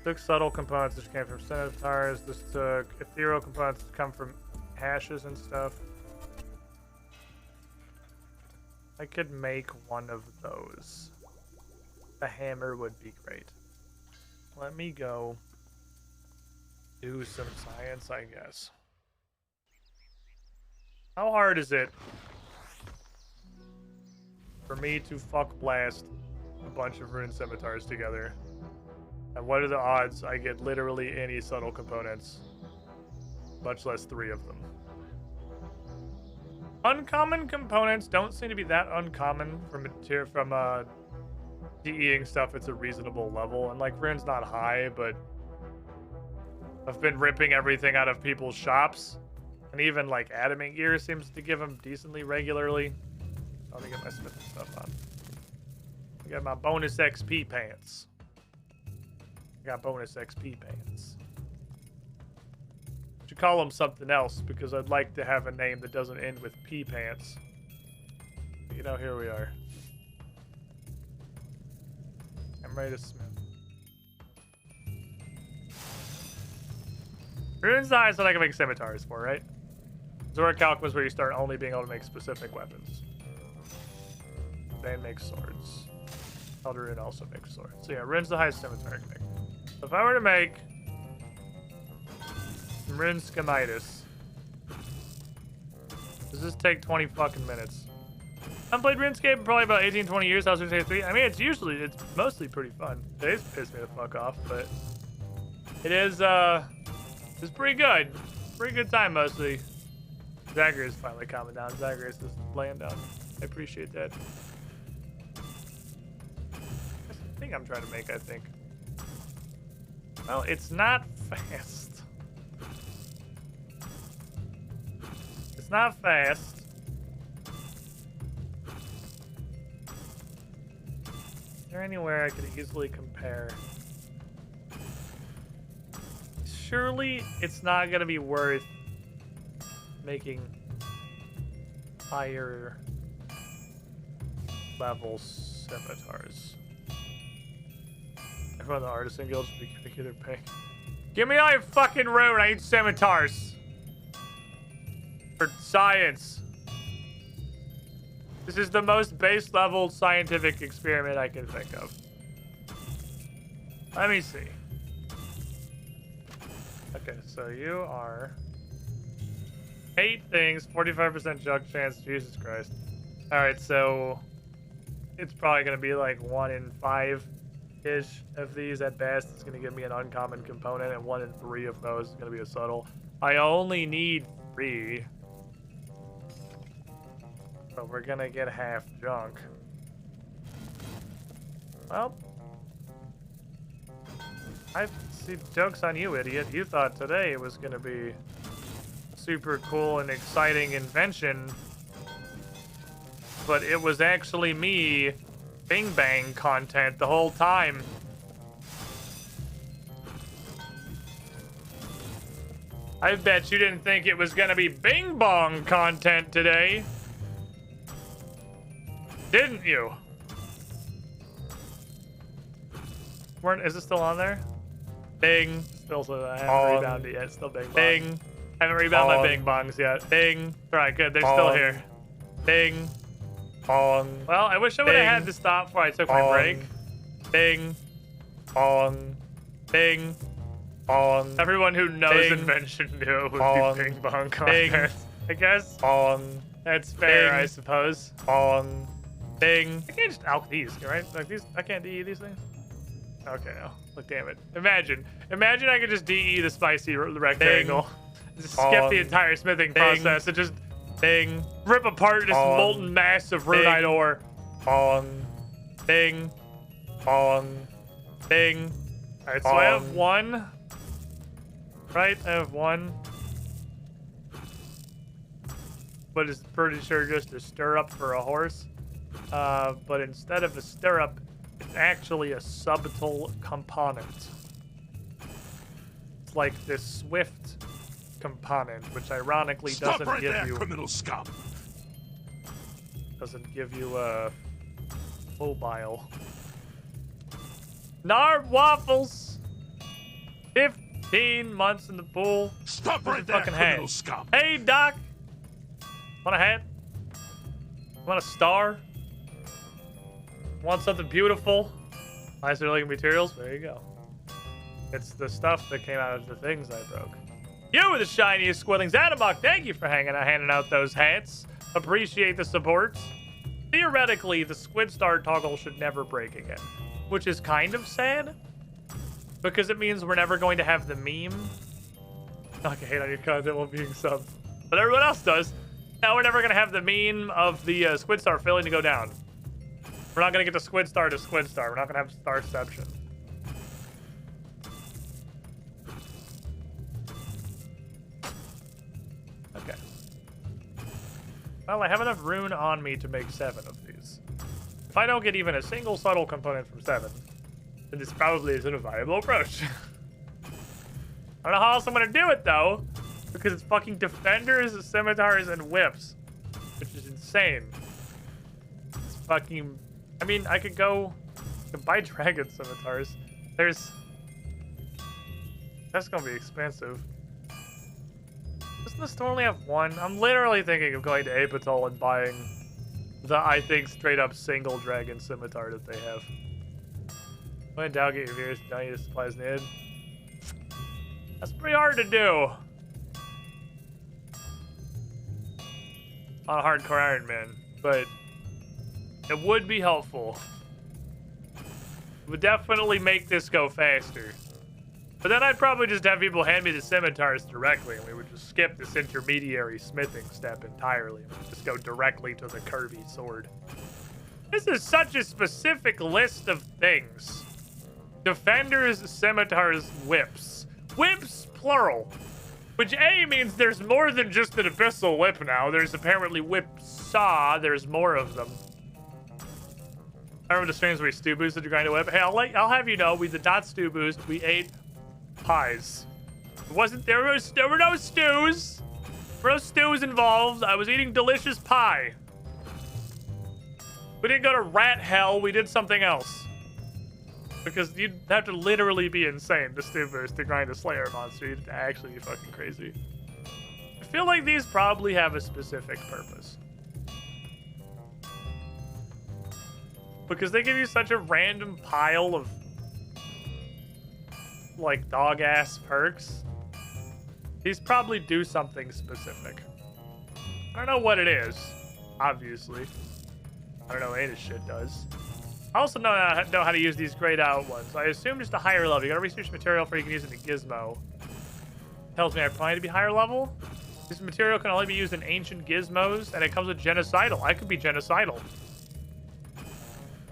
Took subtle components which came from centaurs. This took ethereal components that come from hashes and stuff. I could make one of those. The hammer would be great. Let me go do some science, I guess. How hard is it for me to fuck blast a bunch of rune scimitars together? And what are the odds I get literally any subtle components, much less 3 of them? Uncommon components don't seem to be that uncommon from DEing stuff. It's a reasonable level, and like rune's not high, but I've been ripping everything out of people's shops, and even like adamant gear seems to give them decently regularly. Let me get my smithing stuff on. I got my bonus XP pants. Got bonus XP pants. Should call them something else because I'd like to have a name that doesn't end with P pants. You know, here we are. I'm ready to smith. Rune's the highest that I can make scimitars for, right? Zora Calc was where you start only being able to make specific weapons. Bane makes swords. Elder Rune also makes swords. So yeah, Rune's the highest scimitar I can make. So if I were to make some Rune Schemitis, does this take 20 fucking minutes? I haven't played Runescape in probably about 18, 20 years. I was gonna say 3. I mean, it's mostly pretty fun. Today's pissed me the fuck off, but it is, it's pretty good. Pretty good time, mostly. Zagreus finally calming down. Zagreus is laying down. I appreciate that. That's the thing I'm trying to make, I think. Well, it's not fast. It's not fast. Is there anywhere I could easily compare? Surely it's not going to be worth making higher level scimitars. Everyone in the Artisan Guild should be getting their pay. Give me all your fucking rune. I need scimitars. For science. This is the most base level scientific experiment I can think of. Let me see. Okay, so you are 8 things, 45% junk chance. Jesus Christ. Alright, so it's probably going to be like 1 in 5-ish of these at best. It's going to give me an uncommon component, and 1 in 3 of those is going to be a subtle. I only need 3. So we're going to get half junk. Well, I see. Joke's on you, idiot. You thought today was going to be super cool and exciting invention, but it was actually me bing bang content the whole time. I bet you didn't think it was gonna be Bing Bong content today. Didn't you? Is it still on there? Bing. Still, so I haven't rebounded yet. Still Bing Bong. Bing. Haven't rebounded my Bing Bongs yet. Bing. All right, good. They're still here. Bing. Bong. Well, I wish I would have had to stop before I took my break. Bing. Bong. Bing. Bong. Everyone who knows invention knew it would be Bing Bong content. I guess. Bong. That's fair, I suppose. Bong. Bing. I can't just alch these, right? Like these, I can't DE these things. Okay, no. Look, damn it. Imagine I could just DE the spicy rectangle. Just skip the entire smithing process and just rip apart this molten mass of runite ore. Bong. Bing. Bong. Bing. Alright, so I have one. Right? I have one. But it's pretty sure just a stirrup for a horse. But instead of a stirrup, it's actually a subtle component. It's like this swift component, which ironically doesn't give you criminal scum. Doesn't give you a mobile. Narb waffles. 15 months in the pool. Stop right there, criminal scum. Hey, Doc. Want a hat? Want a star? Want something beautiful? Nice looking materials? There you go. It's the stuff that came out of the things I broke. You were the shiniest Squillings. Adamuck, thank you for handing out those hats. Appreciate the support. Theoretically, the Squid Star toggle should never break again, which is kind of sad because it means we're never going to have the meme. I can hate on your content while being subbed, but everyone else does. Now we're never going to have the meme of the Squid Star failing to go down. We're not going to get the Squid Star to Squid Star. We're not going to have Starception. Okay. Well, I have enough rune on me to make 7 of these. If I don't get even a single subtle component from 7, then this probably isn't a viable approach. I don't know how else I'm going to do it, though, because it's fucking defenders, scimitars, and whips, which is insane. It's fucking... I mean, I could buy dragon scimitars. That's gonna be expensive. Doesn't the store only have one? I'm literally thinking of going to Apatol and buying the, I think, straight up single dragon scimitar that they have. When in doubt, get your viewers, don't use supplies needed. That's pretty hard to do on a hardcore Iron Man, but it would be helpful. It would definitely make this go faster. But then I'd probably just have people hand me the scimitars directly, and we would just skip this intermediary smithing step entirely, and just go directly to the Kirby sword. This is such a specific list of things. Defenders, scimitars, whips. Whips, plural. Which A means there's more than just an abyssal whip now. There's apparently whip saw. There's more of them. I remember the streams where we stew boosted to grind a whip. Hey, I'll have you know, we did not stew boost. We ate pies. It wasn't there were no stews. There were no stews involved. I was eating delicious pie. We didn't go to rat hell. We did something else. Because you'd have to literally be insane to stew boost to grind a Slayer monster. You'd actually be fucking crazy. I feel like these probably have a specific purpose. Because they give you such a random pile of, like, dog-ass perks. These probably do something specific. I don't know what it is, obviously. I don't know what any of this shit does. I also know how to use these grayed out ones. I assume just a higher level. You gotta research material before you can use it in a gizmo. Tells me I probably need to be higher level. This material can only be used in ancient gizmos, and it comes with genocidal. I could be genocidal.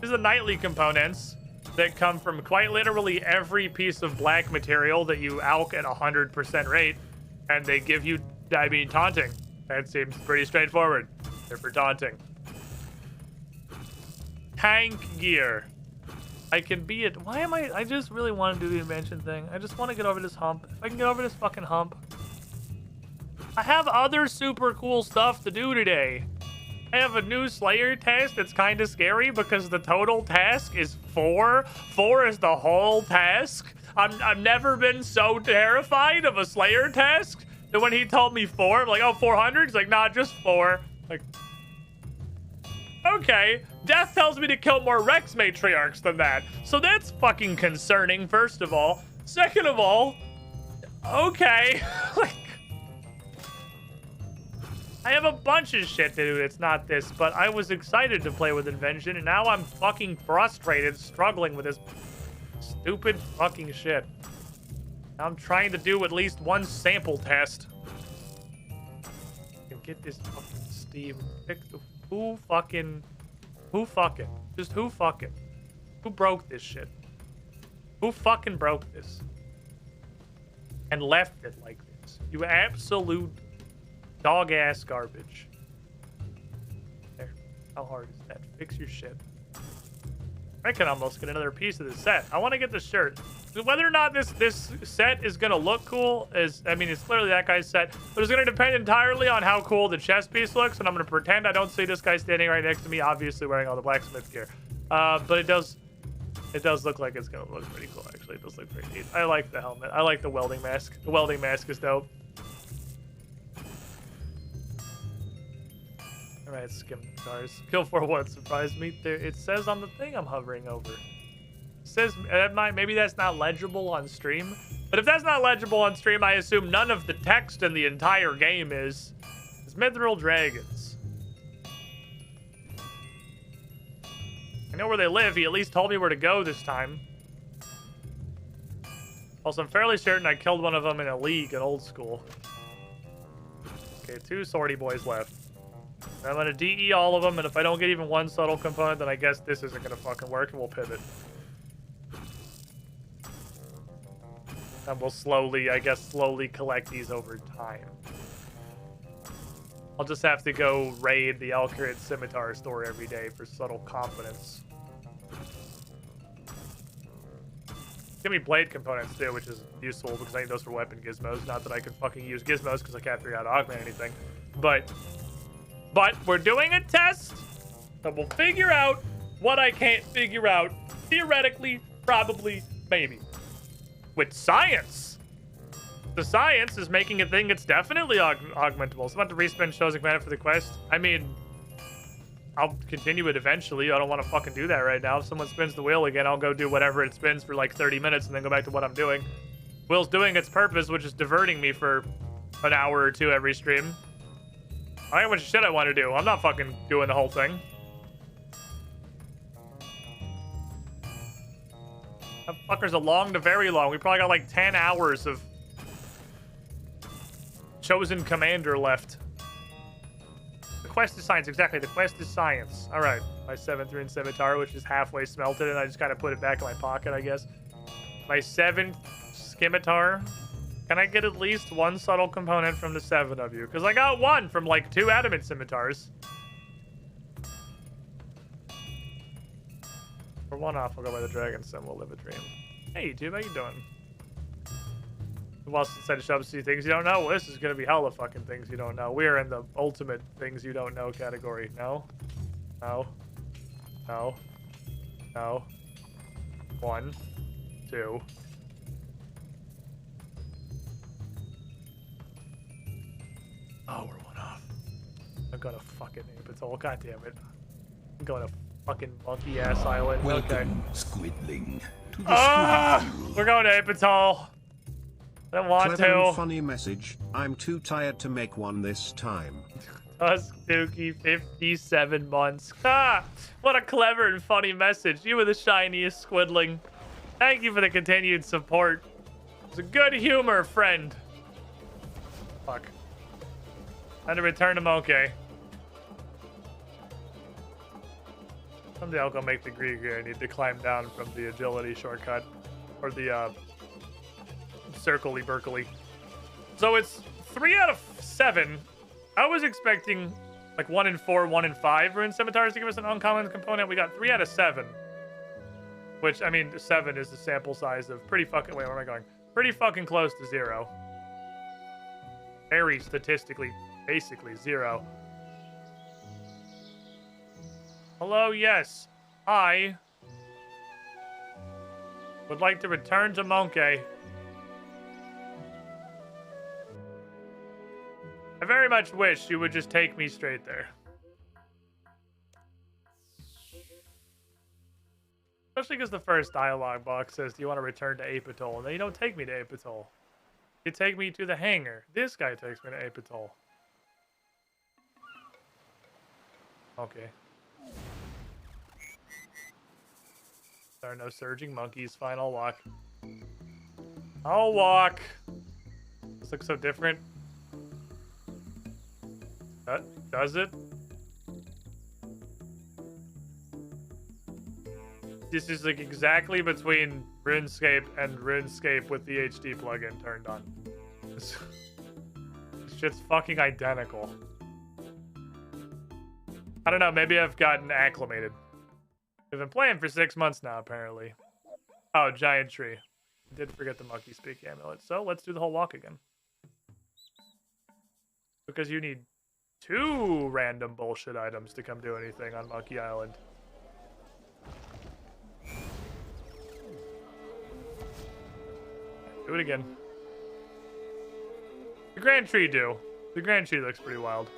These are the nightly components that come from quite literally every piece of black material that you alch at 100% rate, and they give you, I mean, taunting. That seems pretty straightforward. They're for taunting. Tank gear. I can be it. Why am I just really want to do the invention thing. I just want to get over this hump. If I can get over this fucking hump, I have other super cool stuff to do today. I have a new Slayer task that's kind of scary because the total task is 4. 4 is the whole task. I've never been so terrified of a Slayer task that when he told me 4, I'm like, oh, 400? He's like, nah, just 4. Like, okay. Death tells me to kill more Rex matriarchs than that. So that's fucking concerning, first of all. Second of all, okay. Like, I have a bunch of shit to do. It's not this, but I was excited to play with Invention, and now I'm fucking frustrated, struggling with this stupid fucking shit. I'm trying to do at least one sample test. And get this fucking Steam. Pick the who fucking just who fucking who broke this shit? Who fucking broke this? And left it like this? You absolute dog-ass garbage. There. How hard is that? Fix your shit. I can almost get another piece of the set. I want to get the shirt. Whether or not this set is going to look cool is, I mean, it's clearly that guy's set, but it's going to depend entirely on how cool the chest piece looks, and I'm going to pretend I don't see this guy standing right next to me, obviously wearing all the blacksmith gear. But it does look like it's going to look pretty cool, actually. It does look pretty neat. I like the helmet. I like the welding mask. The welding mask is dope. Alright, scimitars. Kill 4-1 surprised me. There, it says on the thing I'm hovering over. It says, maybe that's not legible on stream. But if that's not legible on stream, I assume none of the text in the entire game is. It's Mithril Dragons. I know where they live. He at least told me where to go this time. Also, I'm fairly certain I killed one of them in a league at old school. Okay, 2 sortie boys left. I'm gonna DE all of them, and if I don't get even one subtle component, then I guess this isn't gonna fucking work, and we'll pivot. And we'll slowly, I guess, collect these over time. I'll just have to go raid the Alcarid Scimitar store every day for subtle confidence. Give me blade components too, which is useful because I need those for weapon gizmos. Not that I can fucking use gizmos because I can't figure out how to augment anything. But we're doing a test, so we'll figure out what I can't figure out. Theoretically, probably, maybe. With science. The science is making a thing that's definitely augmentable. So I'm about to respin chosen command for the quest. I mean, I'll continue it eventually. I don't want to fucking do that right now. If someone spins the wheel again, I'll go do whatever it spins for like 30 minutes and then go back to what I'm doing. Wheel's doing its purpose, which is diverting me for an hour or 2 every stream. I got how much shit I want to do. I'm not fucking doing the whole thing. That fucker's a long to very long. We probably got like 10 hours of chosen commander left. The quest is science. Exactly. The quest is science. All right. My 7th rune scimitar, which is halfway smelted, and I just kind of put it back in my pocket, I guess. My 7th scimitar. Can I get at least one subtle component from the 7 of you? Because I got 1 from like 2 adamant scimitars. For 1 off, I'll go by the dragon sim. We'll live a dream. Hey, YouTube, how you doing? Who else decided to show up to see things you don't know? Well, this is going to be hella fucking things you don't know. We are in the ultimate things you don't know category. No? No. No. No. 1. 2. Oh, we're 1 off. I'm gonna fucking ape it all. God damn it. I'm going to fucking monkey ass island. Welcome, Squidling, to the we're going to Apatol. I don't want Clever to. And funny message. I'm too tired to make one this time. Dookie, 57 months. Ah, what a clever and funny message. You were the shiniest Squidling. Thank you for the continued support. It's a good humor, friend. Fuck. Time to return to Moke. Someday I'll go make the Grieger. I need to climb down from the agility shortcut. Or the, circle-y Berkeley. So it's 3 out of 7. I was expecting like 1 in 4, 1 in 5 rune scimitars to give us an uncommon component. We got 3 out of 7. Which, I mean, 7 is the sample size of pretty fucking... Wait, where am I going? Pretty fucking close to 0. very statistically, basically 0. Hello, yes. I would like to return to Monkey. I very much wish you would just take me straight there. Especially because the first dialogue box says, do you want to return to Apatol? And then you don't take me to Apatol. You take me to the hangar. This guy takes me to Apatol. Okay. There are no surging monkeys. Fine, I'll walk. I'll walk. This looks so different. Does it? This is like exactly between RuneScape and RuneScape with the HD plugin turned on. This shit's fucking identical. I don't know, maybe I've gotten acclimated. We've been playing for 6 months now, apparently. Oh, giant tree. I did forget the monkey speak amulet. So let's do the whole walk again. Because you need 2 random bullshit items to come do anything on Monkey Island. Do it again. The Grand Tree do. The Grand Tree looks pretty wild.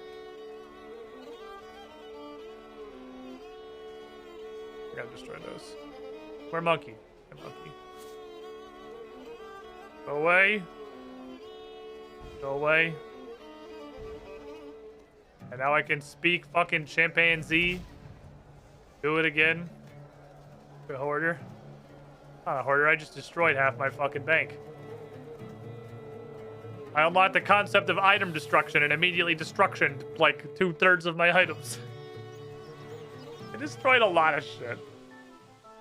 I gotta destroy those. Where monkey? Where monkey? Go away. Go away. And now I can speak fucking chimpanzee. Do it again. The hoarder. Not a hoarder, I just destroyed half my fucking bank. I unlocked the concept of item destruction and immediately destructioned like 2/3 of my items. I destroyed a lot of shit.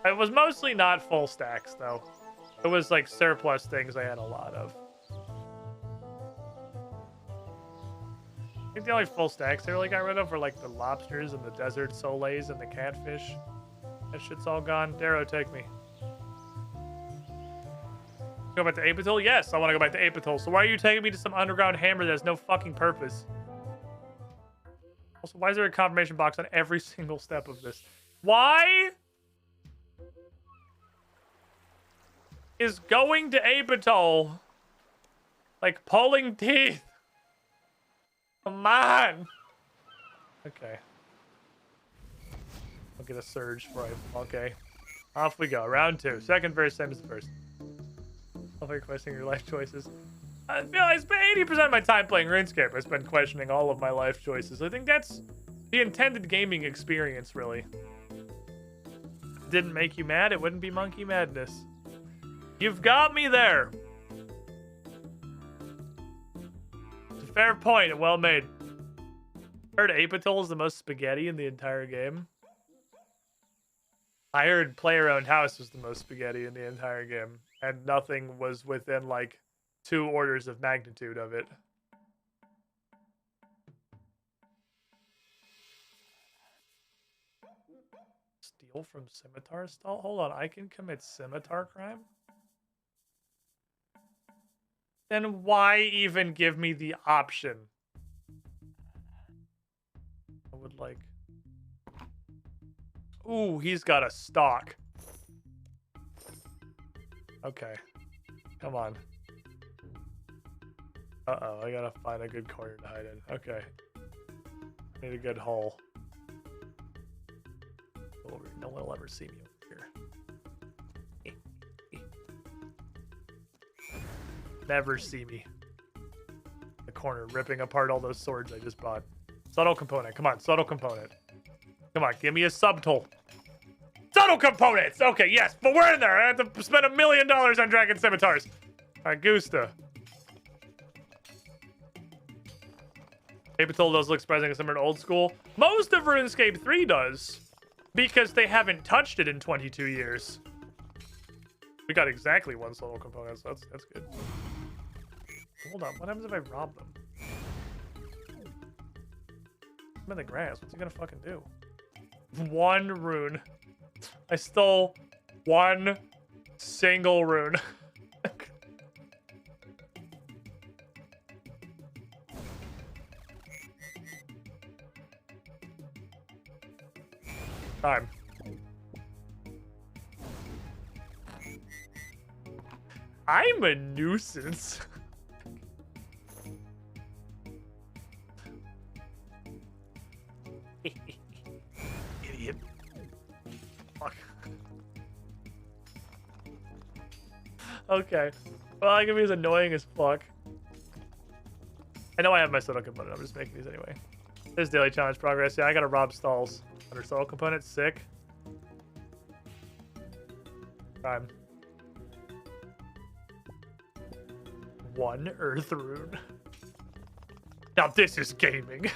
It was mostly not full stacks though. It was like surplus things I had a lot of. I think the only full stacks I really got rid of were like the lobsters and the desert soleils and the catfish. That shit's all gone. Darrow, take me. Go back to Apatol? Yes, I want to go back to Apatol. So why are you taking me to some underground hammer that has no fucking purpose? Also, why is there a confirmation box on every single step of this? Why is going to Apatol like pulling teeth? Come on. Okay. I'll get a surge for it. Okay. Off we go. Round 2. Second verse, same as the first. I'll be questioning your life choices. I feel I spent 80% of my time playing RuneScape. I spent questioning all of my life choices. I think that's the intended gaming experience, really. Didn't make you mad, it wouldn't be monkey madness. You've got me there. It's a fair point and well made. I heard Apatol is the most spaghetti in the entire game. I heard player-owned house was the most spaghetti in the entire game. And nothing was within, like, 2 orders of magnitude of it. Steal from scimitar stall? Hold on, I can commit scimitar crime? Then why even give me the option? I would like... Ooh, he's got a stock. Okay. Come on. Uh-oh, I gotta find a good corner to hide in. Okay. Need a good hole. No one will ever see me over here. Never see me. The corner, ripping apart all those swords I just bought. Subtle component. Come on, subtle component. Come on, give me a subtool. Subtle components! Okay, yes, but we're in there. I have to spend $1 million on dragon scimitars. Augusta. Apatol does look surprisingly similar to old school. Most of RuneScape 3 does. Because they haven't touched it in 22 years. We got exactly 1 subtle component, so that's good. Hold on, what happens if I rob them? I'm in the grass. What's he gonna fucking do? 1 rune. I stole 1 single rune. Time. I'm a nuisance. Idiot. Fuck. Okay. Well, I can be as annoying as fuck. I know I have my subtle component. I'm just making these anyway. This daily challenge progress. Yeah, I gotta rob stalls. Under subtle component, sick. Time. 1 Earth Rune. Now this is gaming.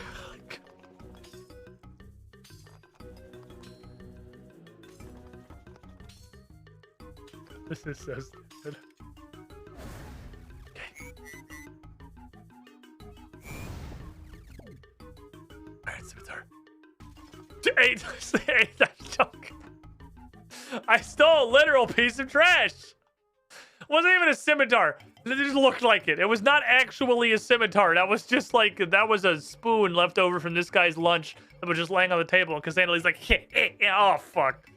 This is so stupid. Okay. Alright, scimitar. 8. I stole a literal piece of trash. Wasn't even a scimitar. It just looked like it. It was not actually a scimitar. That was just like, that was a spoon left over from this guy's lunch that was just laying on the table. And Cassandra like, oh fuck.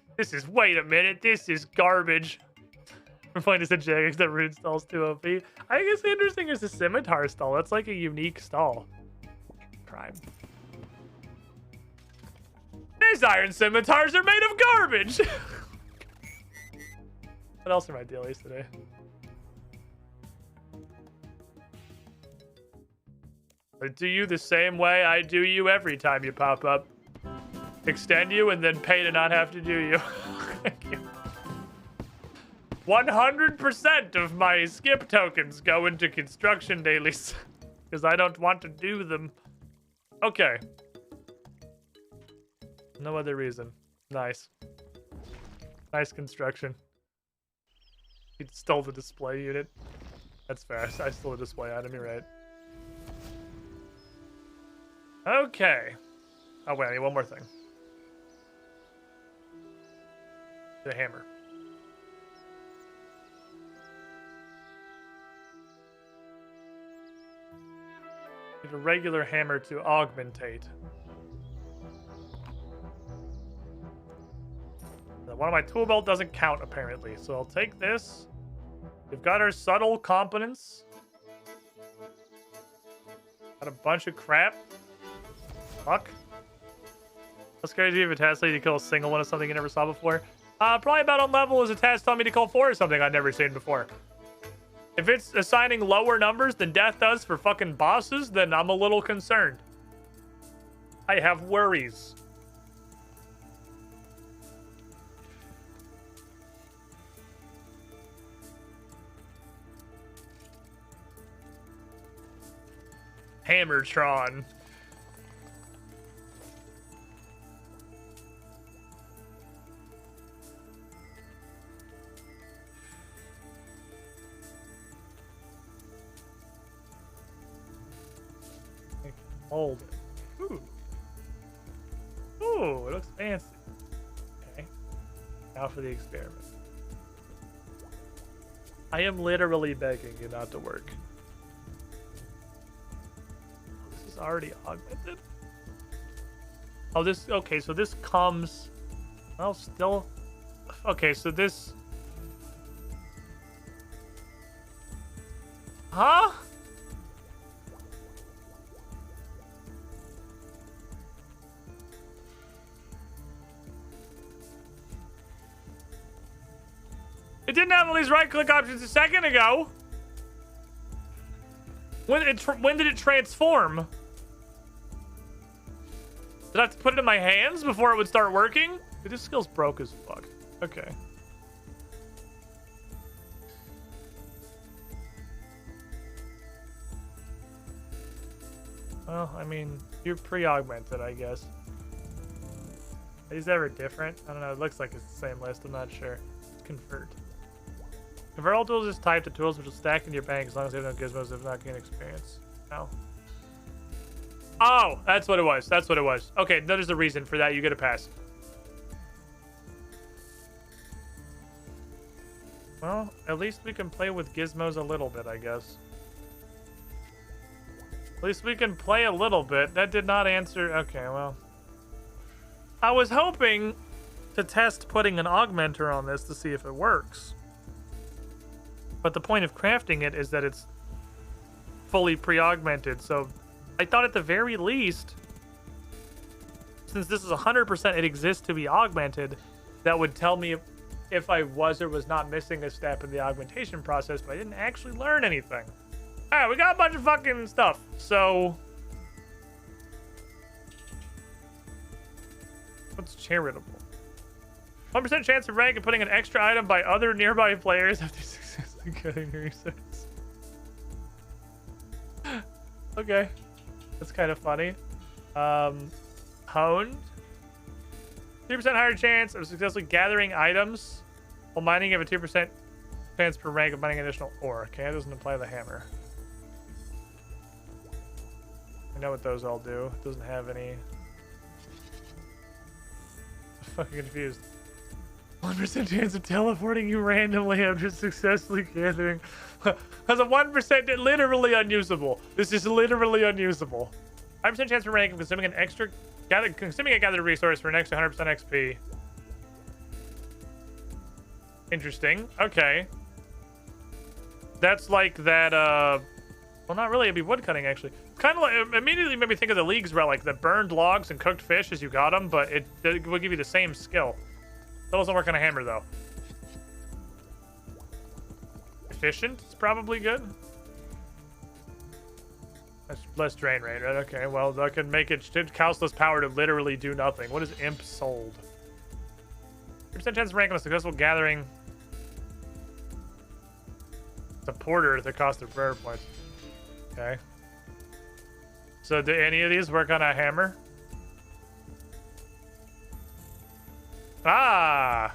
Wait a minute. This is garbage. We're playing this at Jagex that rune stall's 2 OP. I guess the interesting is the scimitar stall. That's like a unique stall. Prime. These iron scimitars are made of garbage. What else are my dailies today? I do you the same way I do you every time you pop up. Extend you and then pay to not have to do you. Thank you. 100% of my skip tokens go into construction dailies because I don't want to do them. Okay. No other reason. Nice. Nice construction. He stole the display unit. That's fair. I stole the display item, you're right. Okay. Oh, wait, I need one more thing. The hammer. Need a regular hammer to augmentate. One of my tool belt doesn't count, apparently. So I'll take this. We've got our subtle competence. Got a bunch of crap. Fuck. How scary do you have a task to kill a single one of something you never saw before? Probably about on level as a task telling me to kill 4 or something I've never seen before. If it's assigning lower numbers than death does for fucking bosses, then I'm a little concerned. I have worries. Hammertron. Hold it. Ooh. Ooh, it looks fancy. Okay. Now for the experiment. I am literally begging you not to work. This is already augmented. Oh, this, okay, so this comes, well, still, okay, so this, huh? It didn't have all these right-click options a second ago. When did it transform? Did I have to put it in my hands before it would start working? Dude, this skill's broke as fuck. Okay. Well, I mean, you're pre-augmented, I guess. Are these ever different? I don't know. It looks like it's the same list. I'm not sure. Convert. Convert all tools is type to tools which will stack into your bank as long as they have no gizmos if not gain experience. No. Oh, that's what it was. That's what it was. Okay, there's a reason for that. You get a pass. Well, at least we can play with gizmos a little bit, I guess. At least we can play a little bit. That did not answer. Okay, well. I was hoping to test putting an augmenter on this to see if it works. But the point of crafting it is that it's fully pre-augmented, so I thought at the very least, since this is 100% it exists to be augmented, that would tell me if I was or was not missing a step in the augmentation process, but I didn't actually learn anything. Alright, we got a bunch of fucking stuff, so... What's charitable? 1% chance of rank of putting an extra item by other nearby players after successfully getting resets. Okay. That's kind of funny. Honed. 3% higher chance of successfully gathering items while mining. You have a 2% chance per rank of mining additional ore. Okay, that doesn't apply to the hammer. I know what those all do. It doesn't have any. I'm fucking confused. 1% chance of teleporting you randomly after successfully gathering. Has a 1% literally unusable. This is literally unusable. 5% chance for rank of consuming a gathered resource for an extra 100% XP. Interesting. Okay. That's like that, well, not really. It'd be woodcutting, actually. Kind of like, it immediately made me think of the League's route, like the burned logs and cooked fish as you got them, but it will give you the same skill. That doesn't work on a hammer, though. Efficient is probably good. That's less drain rate, right? Okay, well, that can make it costless power to literally do nothing. What is Imp sold? 3% chance of rank on a successful gathering. It's a porter at the cost of prayer points. Okay. So do any of these work on a hammer? Ah!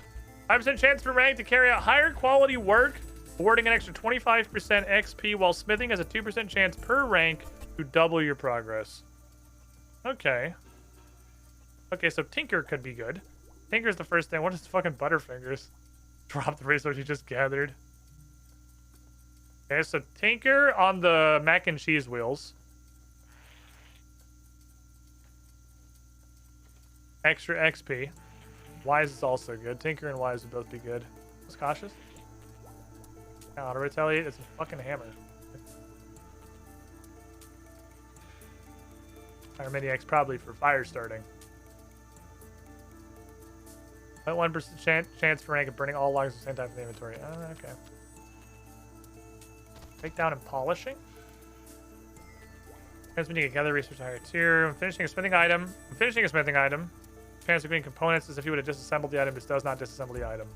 5% chance for rank to carry out higher quality work, awarding an extra 25% XP, while smithing has a 2% chance per rank to double your progress. Okay. Okay, so Tinker could be good. Tinker's the first thing. What is fucking Butterfingers? Drop the resource you just gathered. Okay, so Tinker on the mac and cheese wheels. Extra XP. Wise is also good. Tinker and Wise would both be good. What's cautious? Auto retaliate. It's a fucking hammer. Fire Maniac's probably for fire starting. 1% chance for rank of burning all logs at the same time in the inventory. Okay. Breakdown and polishing. Transmitting a gather resource to higher tier. I'm finishing a smithing item. Chance of getting components as if you would have disassembled the item. This does not disassemble the item.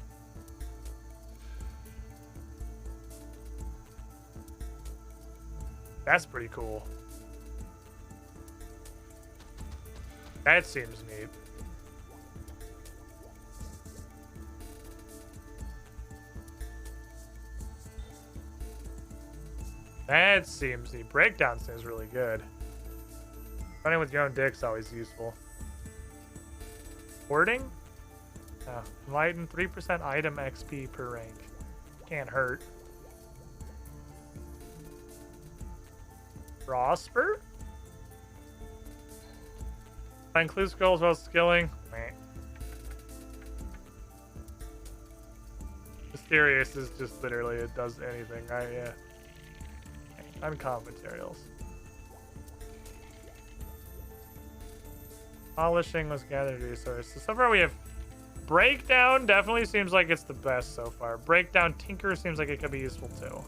That's pretty cool. That seems neat. That seems neat. Breakdown seems really good. Running with your own dick's always useful. Hoarding? Enlighten 3% item XP per rank. Can't hurt. Prosper? Find clue skulls while skilling. Meh. Mysterious is just literally, it does anything. Yeah. Uncommon materials. Polishing was gathered resource. So far we have Breakdown. Definitely seems like it's the best so far. Breakdown. Tinker seems like it could be useful too.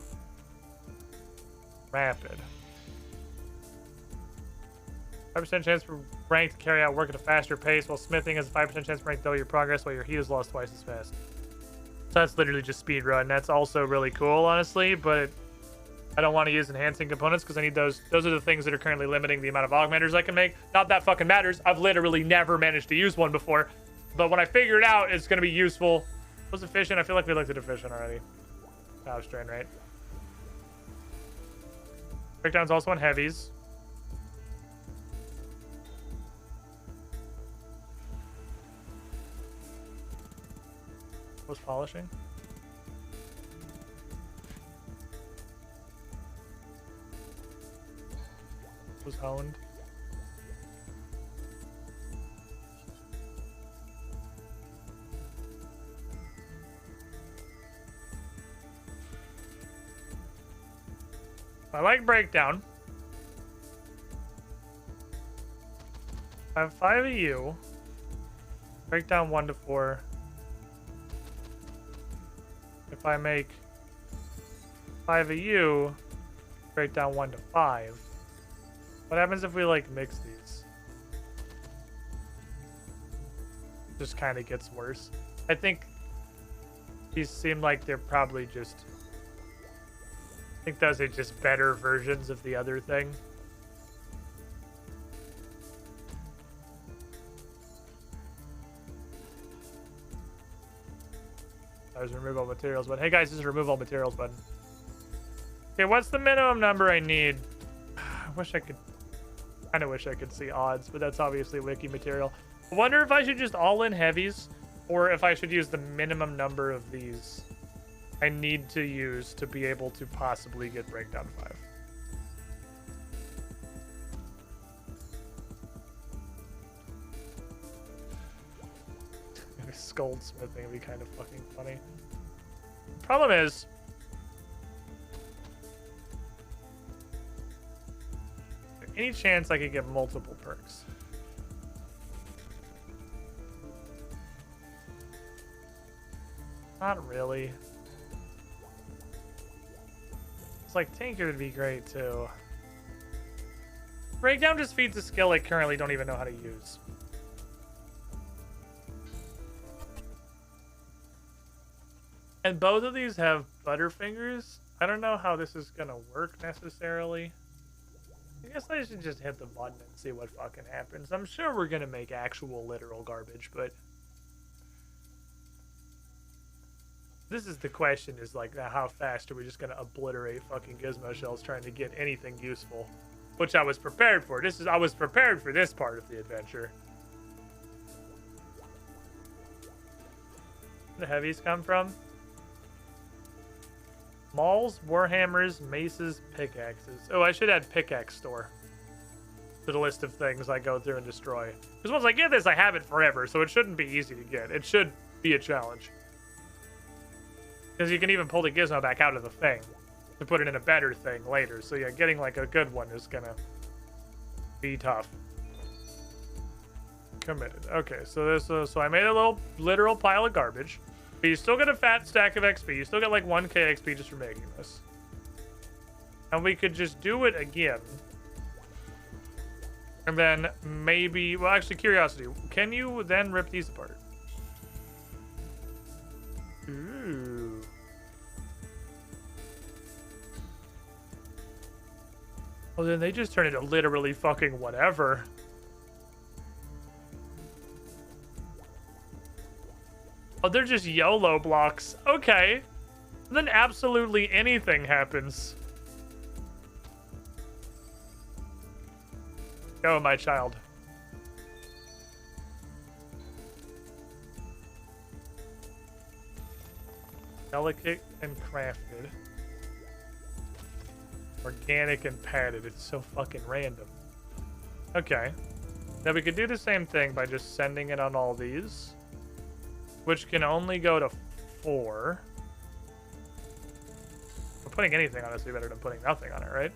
Rapid. 5% chance for rank to carry out work at a faster pace, while smithing has a 5% chance for rank to double your progress while your heat is lost twice as fast. So that's literally just speed run. That's also really cool, honestly, but I don't want to use enhancing components because I need those. Those are the things that are currently limiting the amount of augmenters I can make. Not that fucking matters. I've literally never managed to use one before. But when I figure it out, it's going to be useful. Was efficient? I feel like we looked at efficient already. Power strain, right? Breakdown's also on heavies. Was polishing? Was honed. I like breakdown. I have 5 of you. Breakdown 1 to 4. If I make 5 of you, breakdown 1 to 5. What happens if we like mix these? Just kind of gets worse. I think these seem like they're probably just... I think those are just better versions of the other thing. There's remove all materials button. Hey guys, this is remove all materials button. Okay, what's the minimum number I need? I wish I could... kind of wish I could see odds, but that's obviously wiki material. I wonder if I should just all in heavies, or if I should use the minimum number of these I need to use to be able to possibly get breakdown 5. Goldsmithing would be kind of fucking funny. Problem is, any chance I could get multiple perks? Not really. It's like Tinker would be great too. Breakdown just feeds a skill I currently don't even know how to use. And both of these have Butterfingers. I don't know how this is gonna work necessarily. I guess I should just hit the button and see what fucking happens. I'm sure we're gonna make actual literal garbage, but this is the question, is like, how fast are we just gonna obliterate fucking gizmo shells trying to get anything useful? Which I was prepared for. I was prepared for this part of the adventure. Where the heavies come from? Mauls, warhammers, maces, pickaxes. Oh, I should add pickaxe store to the list of things I go through and destroy. Because once I get this, I have it forever, so it shouldn't be easy to get. It should be a challenge. Because you can even pull the gizmo back out of the thing to put it in a better thing later. So yeah, getting like a good one is gonna be tough. Committed. Okay, so this, so I made a little literal pile of garbage. But you still get a fat stack of XP. You still get like 1k XP just for making this. And we could just do it again. And then maybe... Well, actually, curiosity. Can you then rip these apart? Ooh. Well, then they just turn into literally fucking whatever. Oh, they're just YOLO blocks. Okay. Then absolutely anything happens. Go, my child. Delicate and crafted. Organic and padded. It's so fucking random. Okay. Now we could do the same thing by just sending it on all these. Which can only go to 4. But putting anything on it is better than putting nothing on it, right?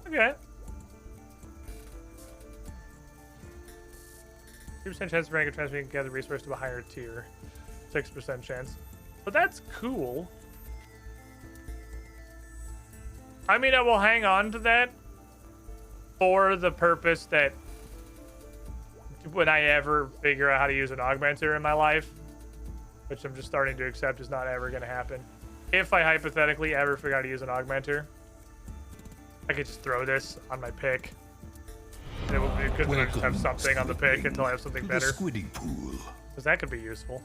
Okay. 2% chance of rank and transferring gather resource to a higher tier. 6% chance. But that's cool. I mean, I will hang on to that for the purpose that when I ever figure out how to use an augmenter in my life, which I'm just starting to accept is not ever going to happen. If I hypothetically ever figure out how to use an augmenter, I could just throw this on my pick. And it will be good to just have something on the pick until I have something better. Because that could be useful.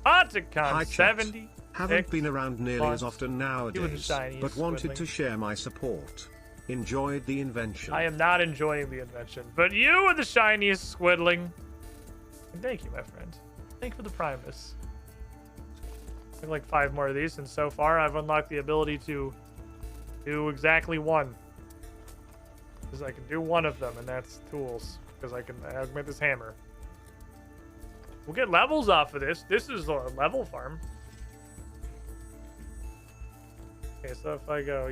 Otacon 70. Haven't been around nearly as often nowadays, but wanted to share my support. Enjoyed the invention. I am not enjoying the invention, but you are the shiniest squiddling. And thank you, my friend. Thank you for the Primus. I have like 5 more of these, and so far I've unlocked the ability to do exactly 1. Because I can do 1 of them, and that's tools. Because I can augment this hammer. We'll get levels off of this. This is a level farm. Okay, so if I go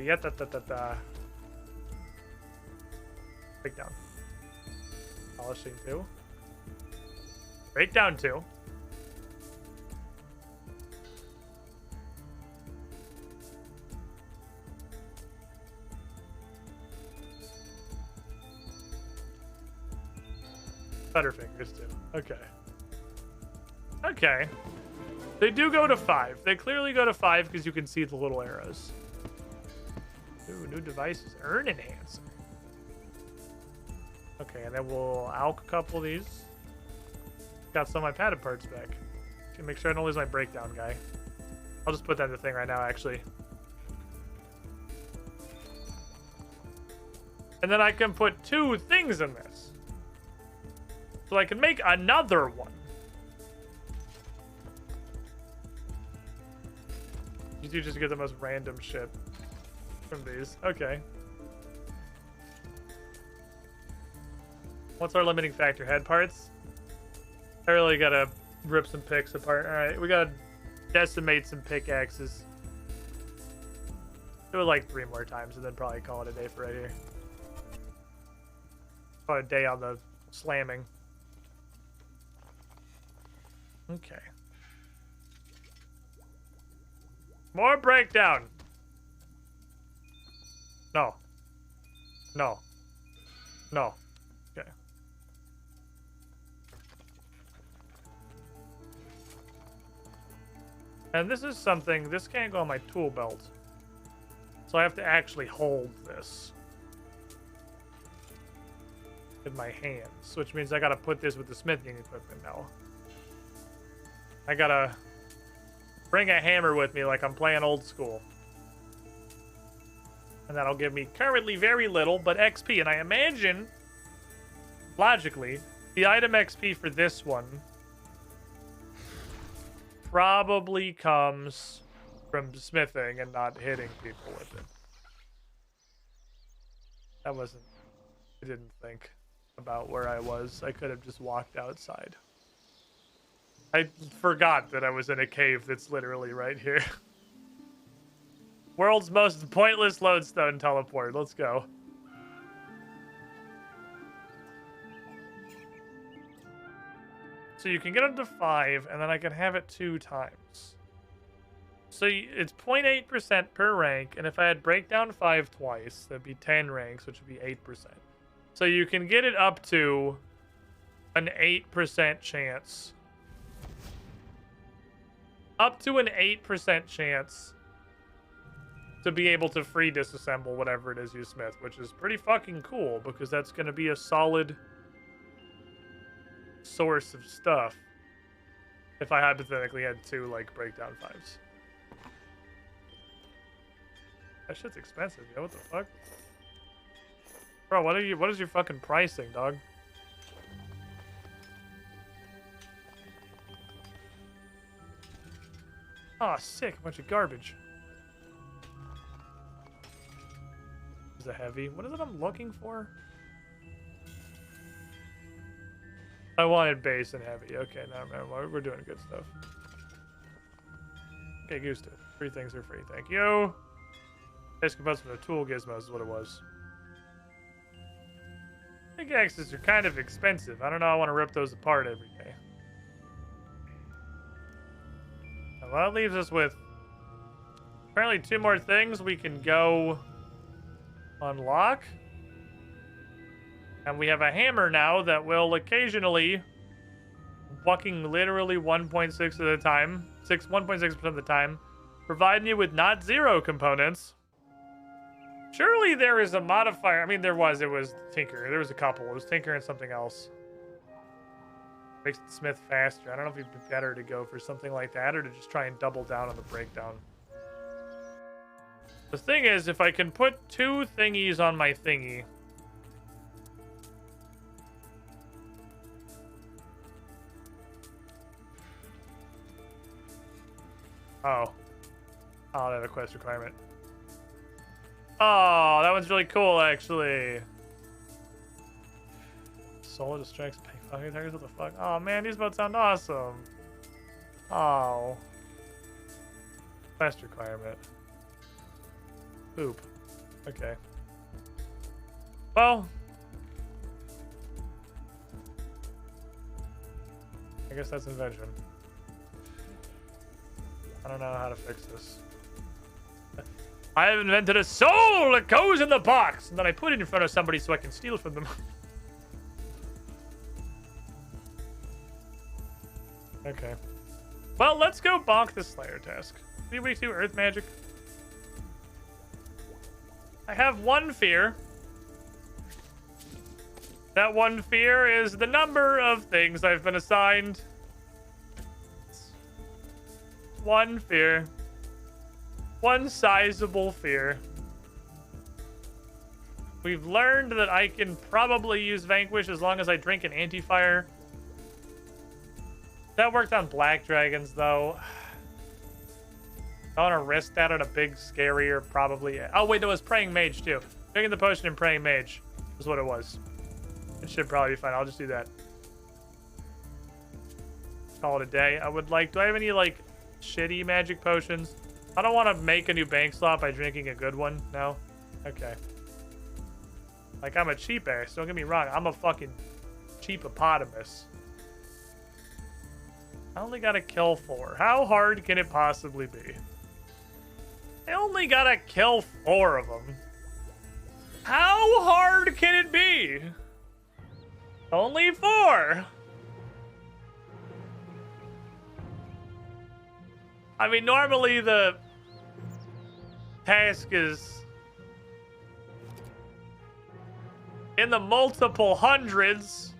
breakdown, polishing 2, breakdown 2, Butterfingers 2. Okay. Okay. They do go to 5. They clearly go to 5 because you can see the little arrows. Ooh, new devices. Earn enhancer. Okay, and then we'll alch a couple of these. Got some of my padded parts back. Okay, make sure I don't lose my breakdown guy. I'll just put that in the thing right now, actually. And then I can put 2 things in this. So I can make another one. You do just get the most random shit from these. Okay. What's our limiting factor? Head parts? I really gotta rip some picks apart. Alright, we gotta decimate some pickaxes. Do it like 3 more times and then probably call it a day for right here. Call it a day on the slamming. Okay. More breakdown. No. No. No. Okay. And this is something, this can't go on my tool belt. So I have to actually hold this with my hands, which means I gotta put this with the smithing equipment now. I gotta bring a hammer with me like I'm playing old school. And that'll give me currently very little, but XP. And I imagine, logically, the item XP for this one probably comes from smithing and not hitting people with it. That wasn't... I didn't think about where I was. I could have just walked outside. I forgot that I was in a cave that's literally right here. World's most pointless lodestone teleport. Let's go. So you can get up to 5, and then I can have it 2 times. So it's 0.8% per rank, and if I had breakdown 5 twice, that'd be 10 ranks, which would be 8%. So you can get it up to an 8% chance. Up to an 8% chance to be able to free disassemble whatever it is you smith, which is pretty fucking cool because that's going to be a solid source of stuff if I hypothetically had 2 like breakdown 5s. That shit's expensive, yo. What the fuck? Bro, what is your fucking pricing, dog? Aw, sick. A bunch of garbage. Is it heavy? What is it I'm looking for? I wanted base and heavy. Okay, now we're doing good stuff. Okay, goose tooth. 3 things are free. Thank you. Base components from the tool gizmos is what it was. Pickaxes are kind of expensive. I don't know. I want to rip those apart every day. Well, that leaves us with apparently 2 more things we can go unlock. And we have a hammer now that will occasionally, fucking literally 1.6 of the time, 1.6% of the time, provide you with not 0 components. Surely there is a modifier. I mean, it was Tinker. There was a couple. It was Tinker and something else. Makes the smith faster. I don't know if it'd be better to go for something like that or to just try and double down on the breakdown. The thing is, if I can put 2 thingies on my thingy... Oh. Oh, they have a quest requirement. Oh, that one's really cool, actually. Solar distracts fucking targets. What the fuck? Oh man, these boats sound awesome. Oh. Quest requirement. Poop. Okay. Well, I guess that's invention. I don't know how to fix this. I have invented a soul that goes in the box, and then I put it in front of somebody so I can steal from them. Okay. Well, let's go bonk the Slayer task. Anybody do Earth Magic? I have one fear. That one fear is the number of things I've been assigned. One fear. One sizable fear. We've learned that I can probably use Vanquish as long as I drink an anti-fire. That worked on Black Dragons, though. I want to risk that on a big, scarier, probably... Oh, wait, there was Praying Mage, too. Drinking the potion and Praying Mage is what it was. It should probably be fine. I'll just do that. Call it a day. I would like... Do I have any, like, shitty magic potions? I don't want to make a new bank slot by drinking a good one. No? Okay. Like, I'm a cheap ass. Don't get me wrong. I'm a fucking cheap-opotamus. I only gotta kill 4. How hard can it possibly be? I only gotta kill 4 of them. How hard can it be? Only 4. I mean, normally the task is in the multiple hundreds.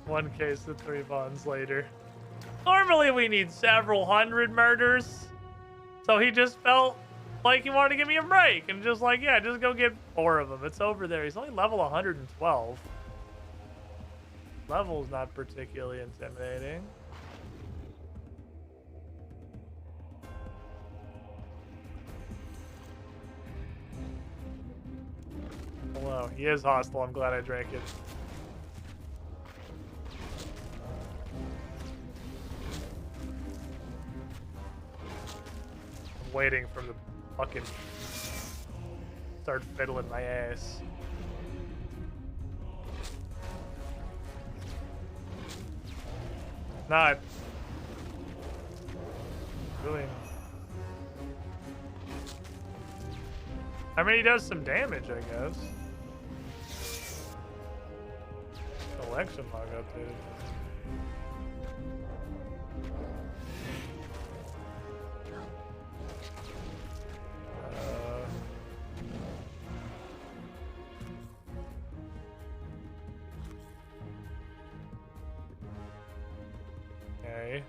One case of 3 bonds later. Normally we need several hundred murders. So he just felt like he wanted to give me a break. And just like, yeah, just go get 4 of them. It's over there. He's only level 112. Level's not particularly intimidating. Hello. He is hostile. I'm glad I drank it. Waiting for the fucking start fiddling my ass. Not doing. I mean, he does some damage, I guess. Collection log updated. Okay.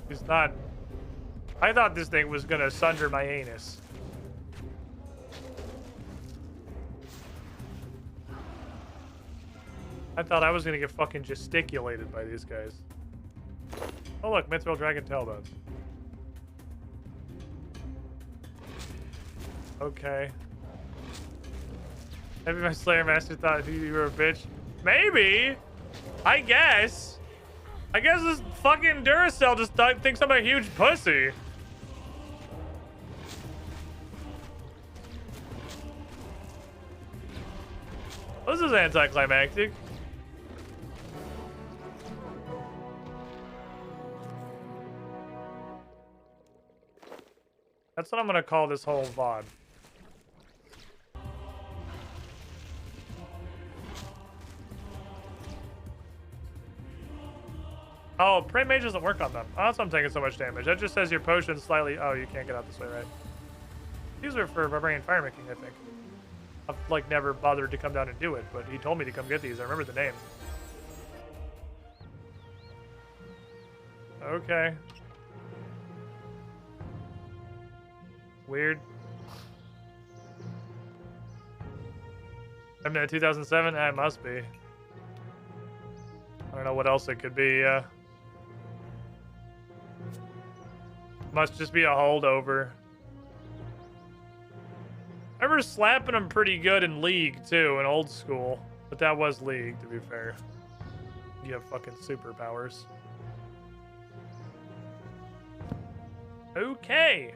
He's not. I thought this thing was gonna sunder my anus. I thought I was gonna get fucking gesticulated by these guys. Oh look, Mithril Dragon Tailbones. Okay. Maybe my Slayer Master thought you were a bitch. Maybe. I guess. I guess this fucking Duracell just thinks I'm a huge pussy. This is anticlimactic. That's what I'm gonna call this whole VOD. Oh, Prey Mage doesn't work on them. Oh, that's why I'm taking so much damage. That just says your potion's slightly... Oh, you can't get out this way, right? These are for Barbarian Fire Making, I think. I've, like, never bothered to come down and do it, but he told me to come get these. I remember the name. Okay. Weird. I'm in 2007? It must be. I don't know what else it could be. Must just be a holdover. remember slapping him pretty good in League, too, in old school. But that was League, to be fair. You have fucking superpowers. Okay.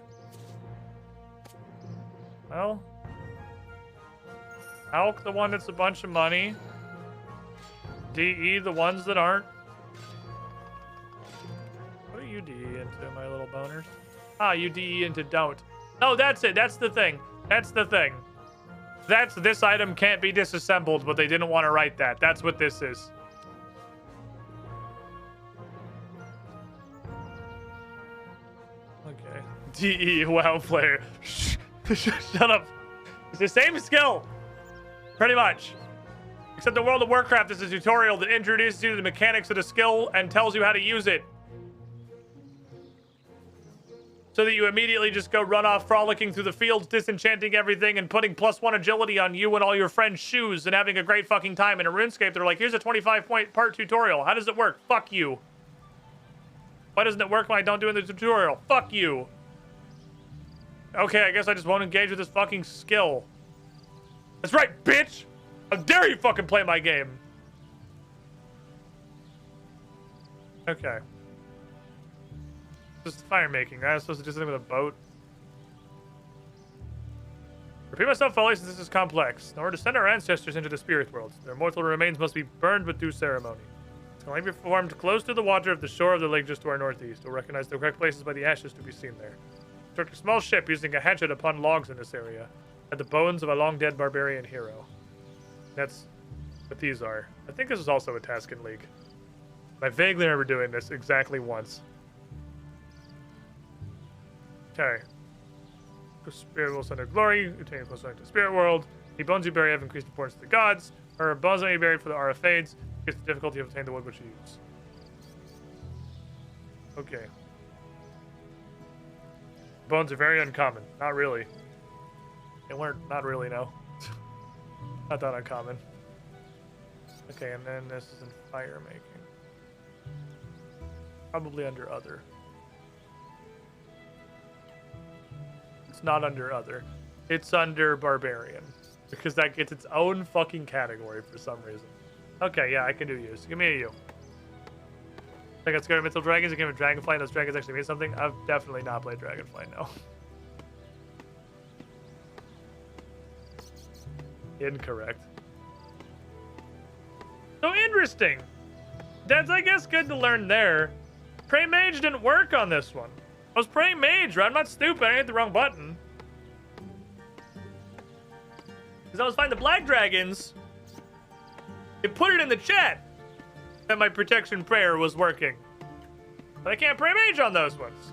Well. Alk, the one that's a bunch of money. DE, the ones that aren't. What do you DE into, my little boners? Ah, you DE into don't. Oh, that's it. That's the thing. That's the thing. That's this item can't be disassembled, but they didn't want to write that. That's what this is. Okay. DE, WoW player. Shut up. It's the same skill. Pretty much. Except the World of Warcraft is a tutorial that introduces you to the mechanics of the skill and tells you how to use it. So that you immediately just go run off frolicking through the fields, disenchanting everything, and putting +1 agility on you and all your friends' shoes and having a great fucking time. In a RuneScape, they're like, here's a 25-point part tutorial. How does it work? Fuck you. Why doesn't it work when I don't do it in the tutorial? Fuck you. Okay, I guess I just won't engage with this fucking skill. That's right, bitch! How dare you fucking play my game? Okay. Just fire making, right? I was supposed to do something with a boat. Repeat myself fully since this is complex. In order to send our ancestors into the spirit world, their mortal remains must be burned with due ceremony. It can only be performed close to the water of the shore of the lake just to our northeast. We'll recognize the correct places by the ashes to be seen there. Construct a small ship using a hatchet upon logs in this area. At the bones of a long-dead barbarian hero. That's what these are. I think this is also a task in League. I vaguely remember doing this exactly once. Okay. The spirit will send her glory. Obtain close to the spirit world. The bones you bury have increased importance to the gods. Her bones that you buried for the Aura fades. Increase the difficulty of obtaining the wood which you use. Okay. Bones are very uncommon. Not really. They weren't. Not really, no. Not that uncommon. Okay, and then this is in fire making. Probably under other. It's not under other. It's under barbarian. Because that gets its own fucking category for some reason. Okay, yeah, I can do use. Give me a U. I got scared of mythical dragons. I came with Dragonfly, and those dragons actually mean something. I've definitely not played Dragonfly, no. Incorrect. So interesting. That's, I guess, good to learn there. Pray Mage didn't work on this one. I was praying Mage, right? I'm not stupid. I hit the wrong button. Because I was finding the Black Dragons. It put it in the chat that my protection prayer was working. But I can't pray Mage on those ones.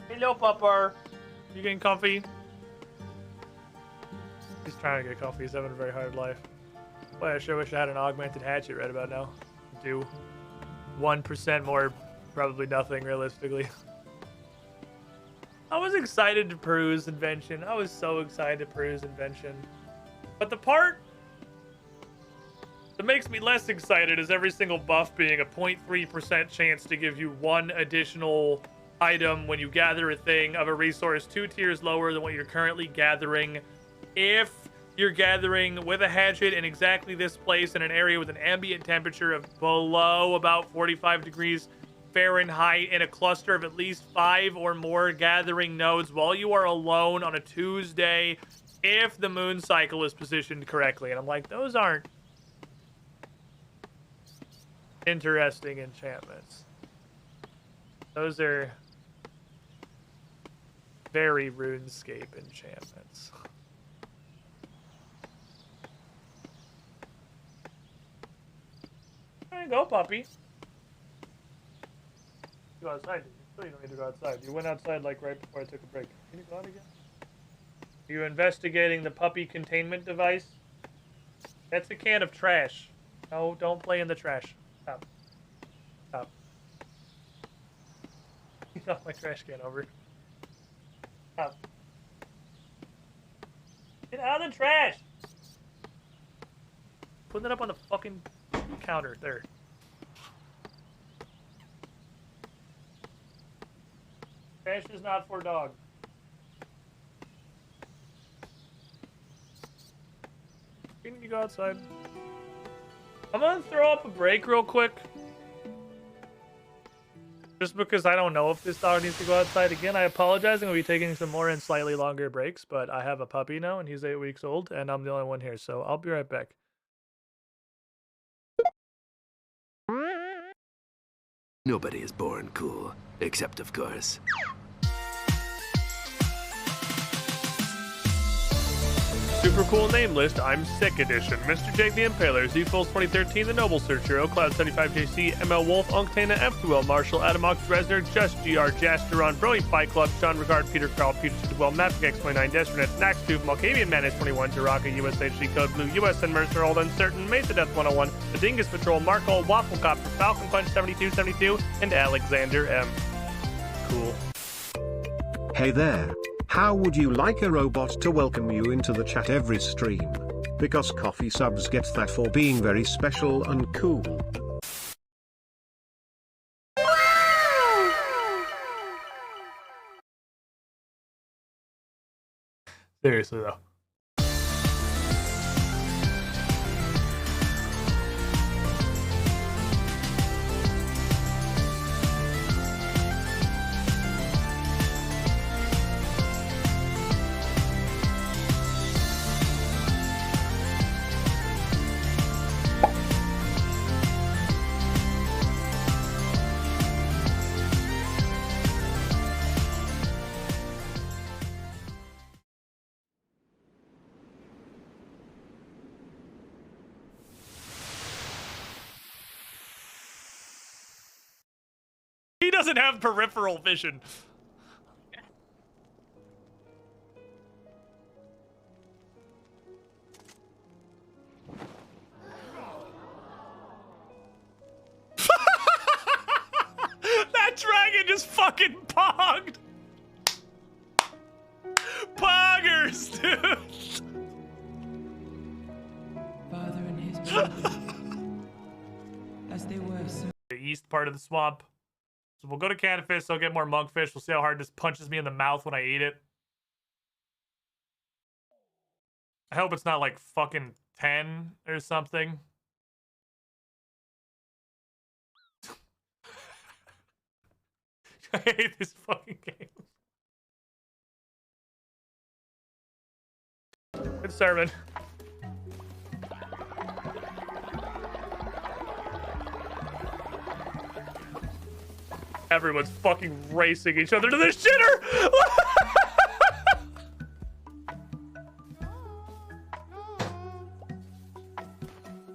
Hello, Pupper. You getting comfy? He's trying to get comfy. He's having a very hard life. Boy, I sure wish I had an augmented hatchet right about now. Do 1% more, probably nothing, realistically. I was excited to peruse Invention. I was so excited to peruse Invention. But the part that makes me less excited is every single buff being a 0.3% chance to give you one additional item when you gather a thing of a resource 2 tiers lower than what you're currently gathering. If you're gathering with a hatchet in exactly this place in an area with an ambient temperature of below about 45 degrees Fahrenheit in a cluster of at least 5 or more gathering nodes while you are alone on a Tuesday, if the moon cycle is positioned correctly. And I'm like, those aren't interesting enchantments. Those are very RuneScape enchantments. There you go, puppy. Go outside. You don't need to go outside. You went outside like right before I took a break. Can you go out again? Are you investigating the puppy containment device? That's a can of trash. No, don't play in the trash. Stop. Stop. Knock my trash can over. Stop. Get out of the trash! Putting it up on the fucking counter. There. Trash is not for dog. you go outside? I'm gonna throw up a break real quick. Just because I don't know if this dog needs to go outside again. I apologize. I'm gonna be taking some more and slightly longer breaks, but I have a puppy now and he's 8 weeks old and I'm the only one here, so I'll be right back. Nobody is born cool, except of course. Super cool name list. I'm Sick Edition. Mr. Jake the Impaler, Z-Foles 2013, The Noble Searcher, Cloud75JC, ML Wolf, Unctana, F2L, Marshall, Adamox, Dresner, Just GR, Jasteron, Brony, Fight Club, Sean Regard, Peter Carl, Peter Well, Mapix X29, Destronet, Naxtooth, Malkavian Manus 21, Jaraka, USHG Code Blue, US and Mercer, Old Uncertain, Mesa Death 101, The Dingus Patrol, Marco, Waffle Copter, Falcon Punch 7272, and Alexander M. Cool. Hey there. How would you like a robot to welcome you into the chat every stream? Because coffee subs get that for being very special and cool. Seriously though. He doesn't have peripheral vision. That dragon just fucking pogged. Poggers, dude. Father and his children, as they were so. The east part of the swamp. So we'll go to Canfish, so I'll get more monkfish. We'll see how hard this punches me in the mouth when I eat it. I hope it's not like fucking 10 or something. I hate this fucking game. Good sermon. Everyone's fucking racing each other to the shitter!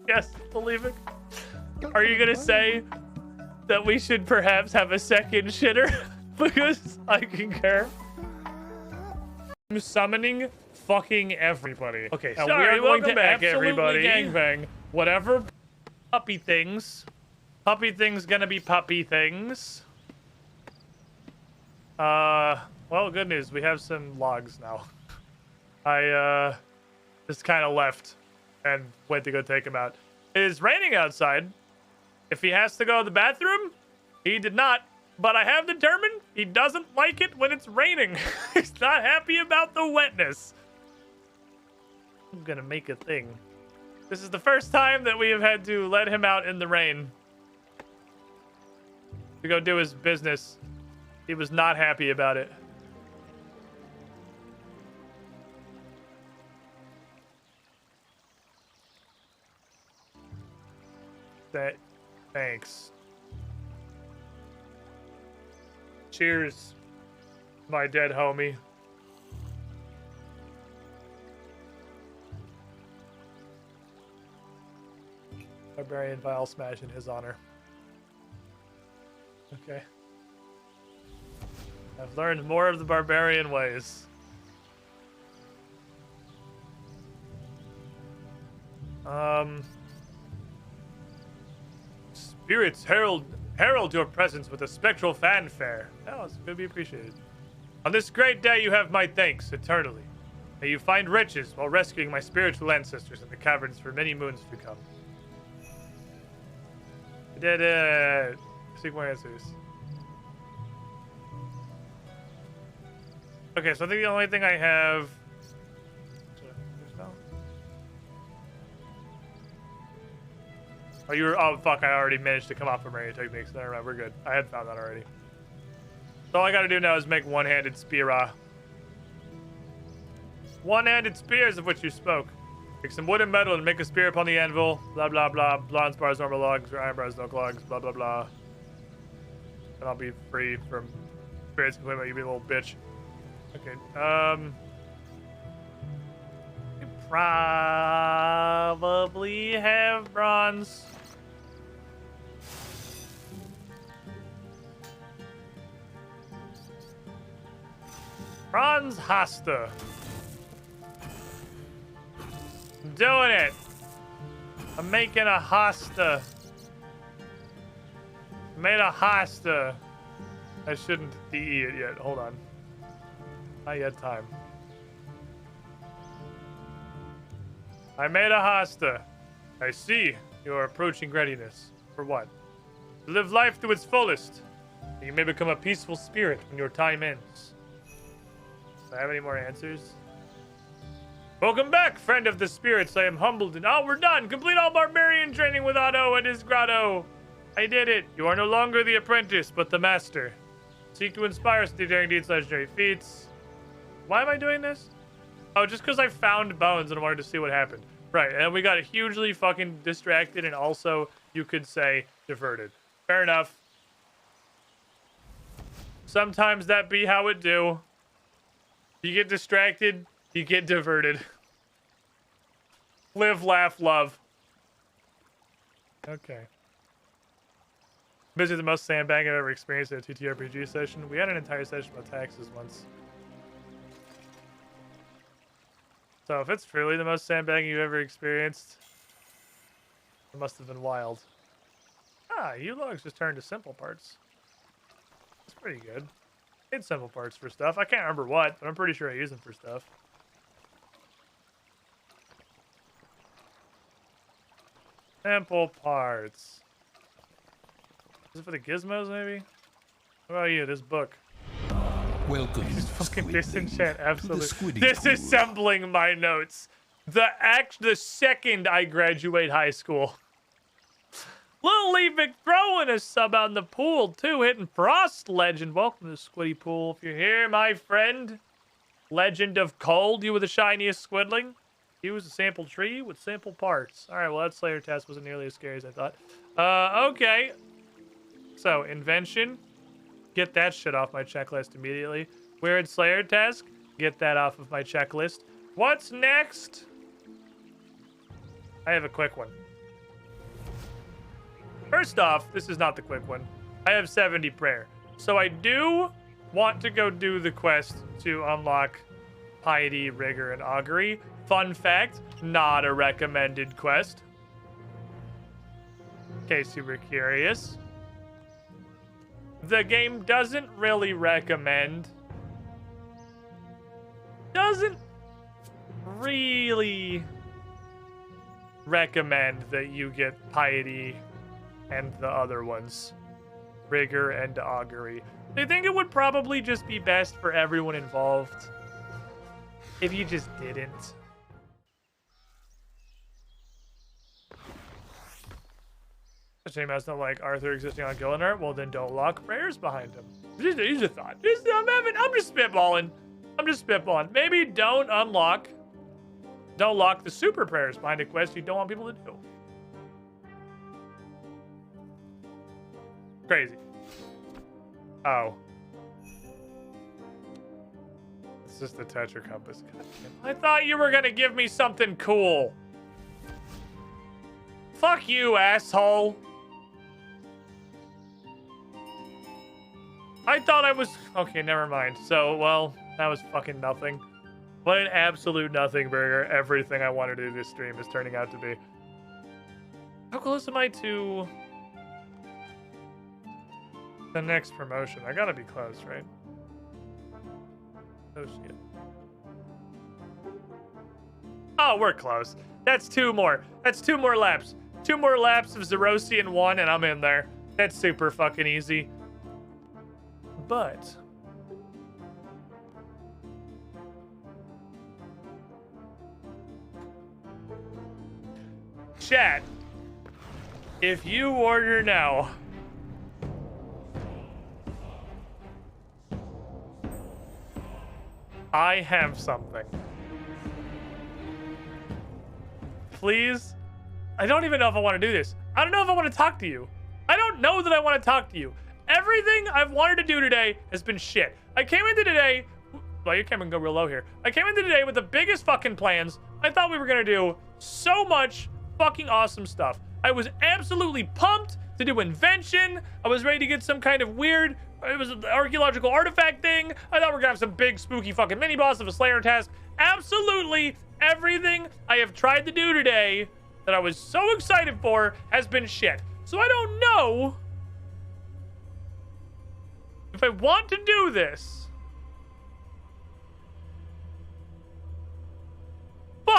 Yes, believe it. Are you gonna say that we should perhaps have a second shitter? Because I concur. I'm summoning fucking everybody. Okay, now we are going to back everybody. Gangbang. Whatever puppy things. Puppy things gonna be puppy things. Well, good news. We have some logs now. I, just kind of left and went to go take him out. It is raining outside. If he has to go to the bathroom, he did not. But I have determined he doesn't like it when it's raining. He's not happy about the wetness. I'm gonna make a thing. This is the first time that we have had to let him out in the rain to go do his business. He was not happy about it. Thanks. Cheers, my dead homie. Barbarian Vile Smash in his honor. Okay. I've learned more of the barbarian ways. Spirits herald your presence with a spectral fanfare. Oh, it's gonna be appreciated. On this great day, you have my thanks eternally. May you find riches while rescuing my spiritual ancestors in the caverns for many moons to come. I did seek more answers. Okay, so I think the only thing I have. Oh, you were. Oh, fuck. I already managed to come off of Marine Techniques. Never mind. We're good. I had found that already. So all I gotta do now is make one-handed spear. One-handed spears of which you spoke. Take some wood and metal and make a spear upon the anvil. Blah, blah, blah. Bronze bars, normal logs, or iron bars, no logs. Blah, blah, blah. And I'll be free from spirits complaining about you being a little bitch. Okay. You probably have bronze. Bronze Hasta. Doing it. I'm making a Hasta. Made a Hasta. I shouldn't DE it yet. Hold on. Not yet time. I made a Hasta. I see. You are approaching readiness. For what? To live life to its fullest. You may become a peaceful spirit when your time ends. Do I have any more answers? Welcome back, friend of the spirits. I am humbled and we're done. Complete all barbarian training with Otto and his grotto. I did it. You are no longer the apprentice, but the master. Seek to inspire us to daring deeds, legendary feats. Why am I doing this? Oh, just because I found bones and I wanted to see what happened. Right, and we got hugely fucking distracted and also, you could say, diverted. Fair enough. Sometimes that be how it do. You get distracted, you get diverted. Live, laugh, love. Okay. Busy the most sandbagging I've ever experienced in a TTRPG session. We had an entire session about taxes once. So if it's truly the most sandbagging you've ever experienced, it must have been wild. Ah, U-logs just turned to simple parts. That's pretty good. It's simple parts for stuff. I can't remember what, but I'm pretty sure I use them for stuff. Simple parts. Is it for the gizmos, maybe? What about you? This book. Welcome. Fucking disenchant, absolutely. Disassembling my notes. The second I graduate high school. Little Levick throwing a sub out in the pool, too. Hitting Frost Legend. Welcome to the Squiddy Pool. If you're here, my friend. Legend of Cold. You were the shiniest squidling. He was a sample tree with sample parts. All right, well, that Slayer test wasn't nearly as scary as I thought. Okay. So, invention. Get that shit off my checklist immediately. Weird Slayer task. Get that off of my checklist. What's next? I have a quick one. First off, this is not the quick one. I have 70 prayer. So I do want to go do the quest to unlock Piety, Rigor, and Augury. Fun fact, not a recommended quest. In case you were curious. The game doesn't really recommend. Doesn't really recommend that you get Piety and the other ones, Rigor and Augury. I think it would probably just be best for everyone involved if you just didn't. Shame has not like Arthur existing on Gillinar. Well, then don't lock prayers behind him. Just a thought. I'm just spitballing. Maybe don't lock the super prayers behind a quest you don't want people to do. Crazy. Oh. It's just the Tetra Compass. I thought you were gonna give me something cool. Fuck you, asshole. I thought I was... Okay, never mind. So, well, that was fucking nothing. What an absolute nothing burger. Everything I wanted to do this stream is turning out to be. How close am I to... the next promotion? I gotta be close, right? Oh, shit. Oh, we're close. That's two more. That's 2 more laps. 2 more laps of Zerosian 1, and I'm in there. That's super fucking easy. But... chat. If you order now. I have something. Please? I don't even know if I want to do this. I don't know if I want to talk to you. I don't know that I want to talk to you. Everything I've wanted to do today has been shit. I came into today... Well, you can't even go real low here. I came into today with the biggest fucking plans. I thought we were going to do so much fucking awesome stuff. I was absolutely pumped to do invention. I was ready to get some kind of weird... It was an archaeological artifact thing. I thought we were going to have some big spooky fucking mini-boss of a Slayer task. Absolutely everything I have tried to do today that I was so excited for has been shit. So I don't know if I want to do this. But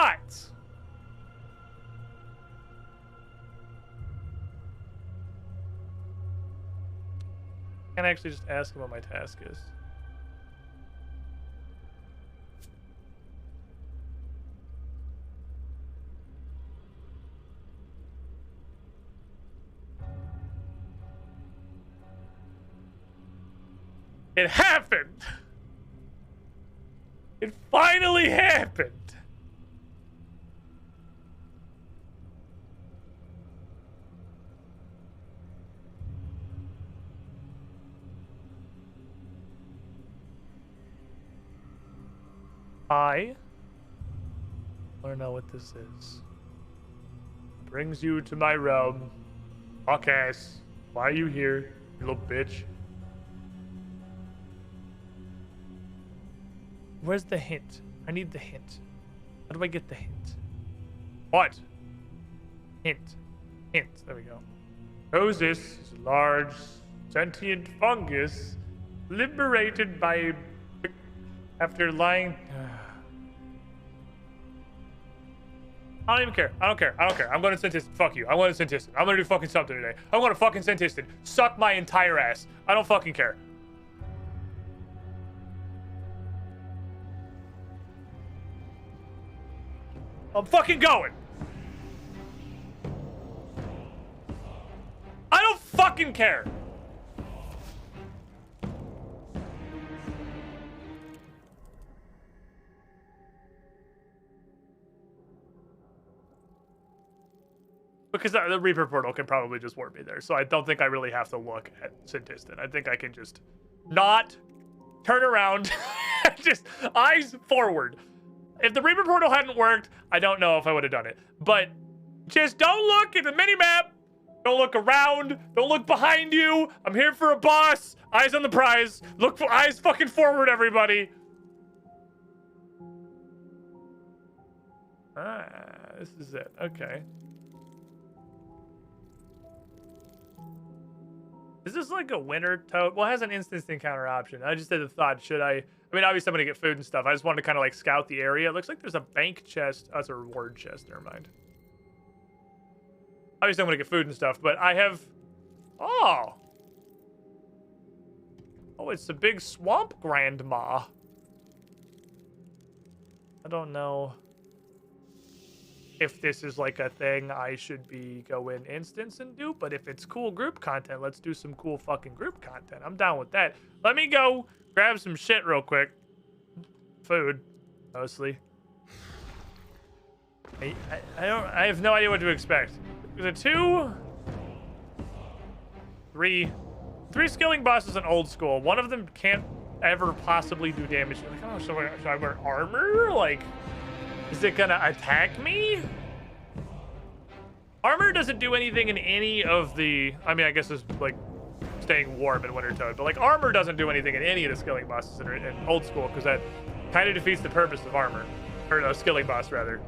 I can actually just ask him what my task is. It happened. It finally happened. I want to know what this is. Brings you to my realm. Fuck ass. Why are you here, you little bitch? Where's the hint? I need the hint. How do I get the hint? What? Hint. Hint. There we go. Rhosis is a large, sentient fungus liberated by... After lying... I don't even care. I don't care. I don't care. I'm going to Scentiston. Fuck you. I'm going to Scentiston. I'm going to do fucking something today. I'm going to fucking Scentiston. Suck my entire ass. I don't fucking care. I'm fucking going. I don't fucking care. Because the Reaper portal can probably just warp me there. So I don't think I really have to look at Scentiston. I think I can just not turn around. Just eyes forward. If the Reaper portal hadn't worked, I don't know if I would have done it. But just don't look at the mini-map. Don't look around. Don't look behind you. I'm here for a boss. Eyes on the prize. Look for eyes fucking forward, everybody. Ah, this is it. Okay. Is this like a winter toad? Well, it has an instance encounter option. I just had a thought, should I mean, obviously I'm gonna get food and stuff. I just wanted to kind of like scout the area. It looks like there's a bank chest. Oh, it's a reward chest, never mind. Obviously I'm gonna get food and stuff, but I have, oh, it's a big swamp grandma. I don't know if this is like a thing I should be go in instance and do, but if it's cool group content, let's do some cool fucking group content. I'm down with that. Let me go grab some shit real quick. Food, mostly. I have no idea what to expect. There's a 2, 3 skilling bosses in old school. One of them can't ever possibly do damage. Like, oh, should I wear armor? Like, is it gonna attack me? Armor doesn't do anything in any of the... I mean, I guess it's like staying warm in Winter Toad, but like armor doesn't do anything in any of the skilling bosses in old school, because that kind of defeats the purpose of armor. Or no, skilling boss, rather.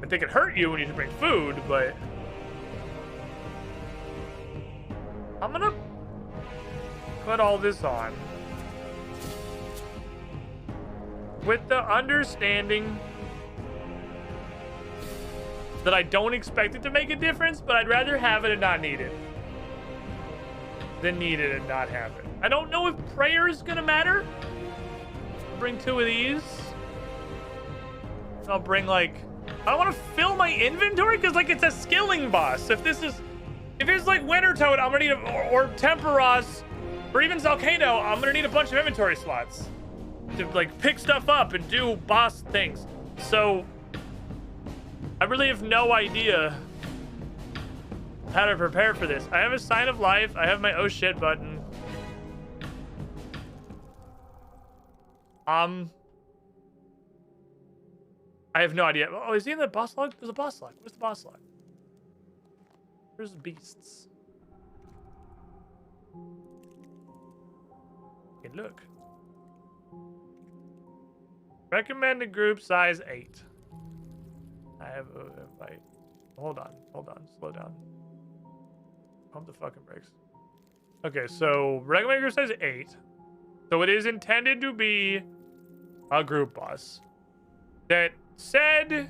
I think it hurt you when you bring food, but... I'm gonna put all this on. With the understanding that I don't expect it to make a difference, but I'd rather have it and not need it than need it and not have it. I don't know if prayer is gonna matter. I'll bring 2 of these. I'll bring like, I don't want to fill my inventory because like it's a skilling boss. If this is If it's like Winter Toad, I'm gonna need or Temperos, or even Volcano, I'm gonna need a bunch of inventory slots to like pick stuff up and do boss things. So I really have no idea how to prepare for this. I have a sign of life. I have my oh shit button. I have no idea. Oh, is he in the boss log? There's a boss log. Where's the boss log? Where's the beasts? Okay, look. Recommended group size 8. I have a invite. Hold on, slow down. Pump the fucking brakes. Okay, so recommended group size 8. So it is intended to be a group boss. That said,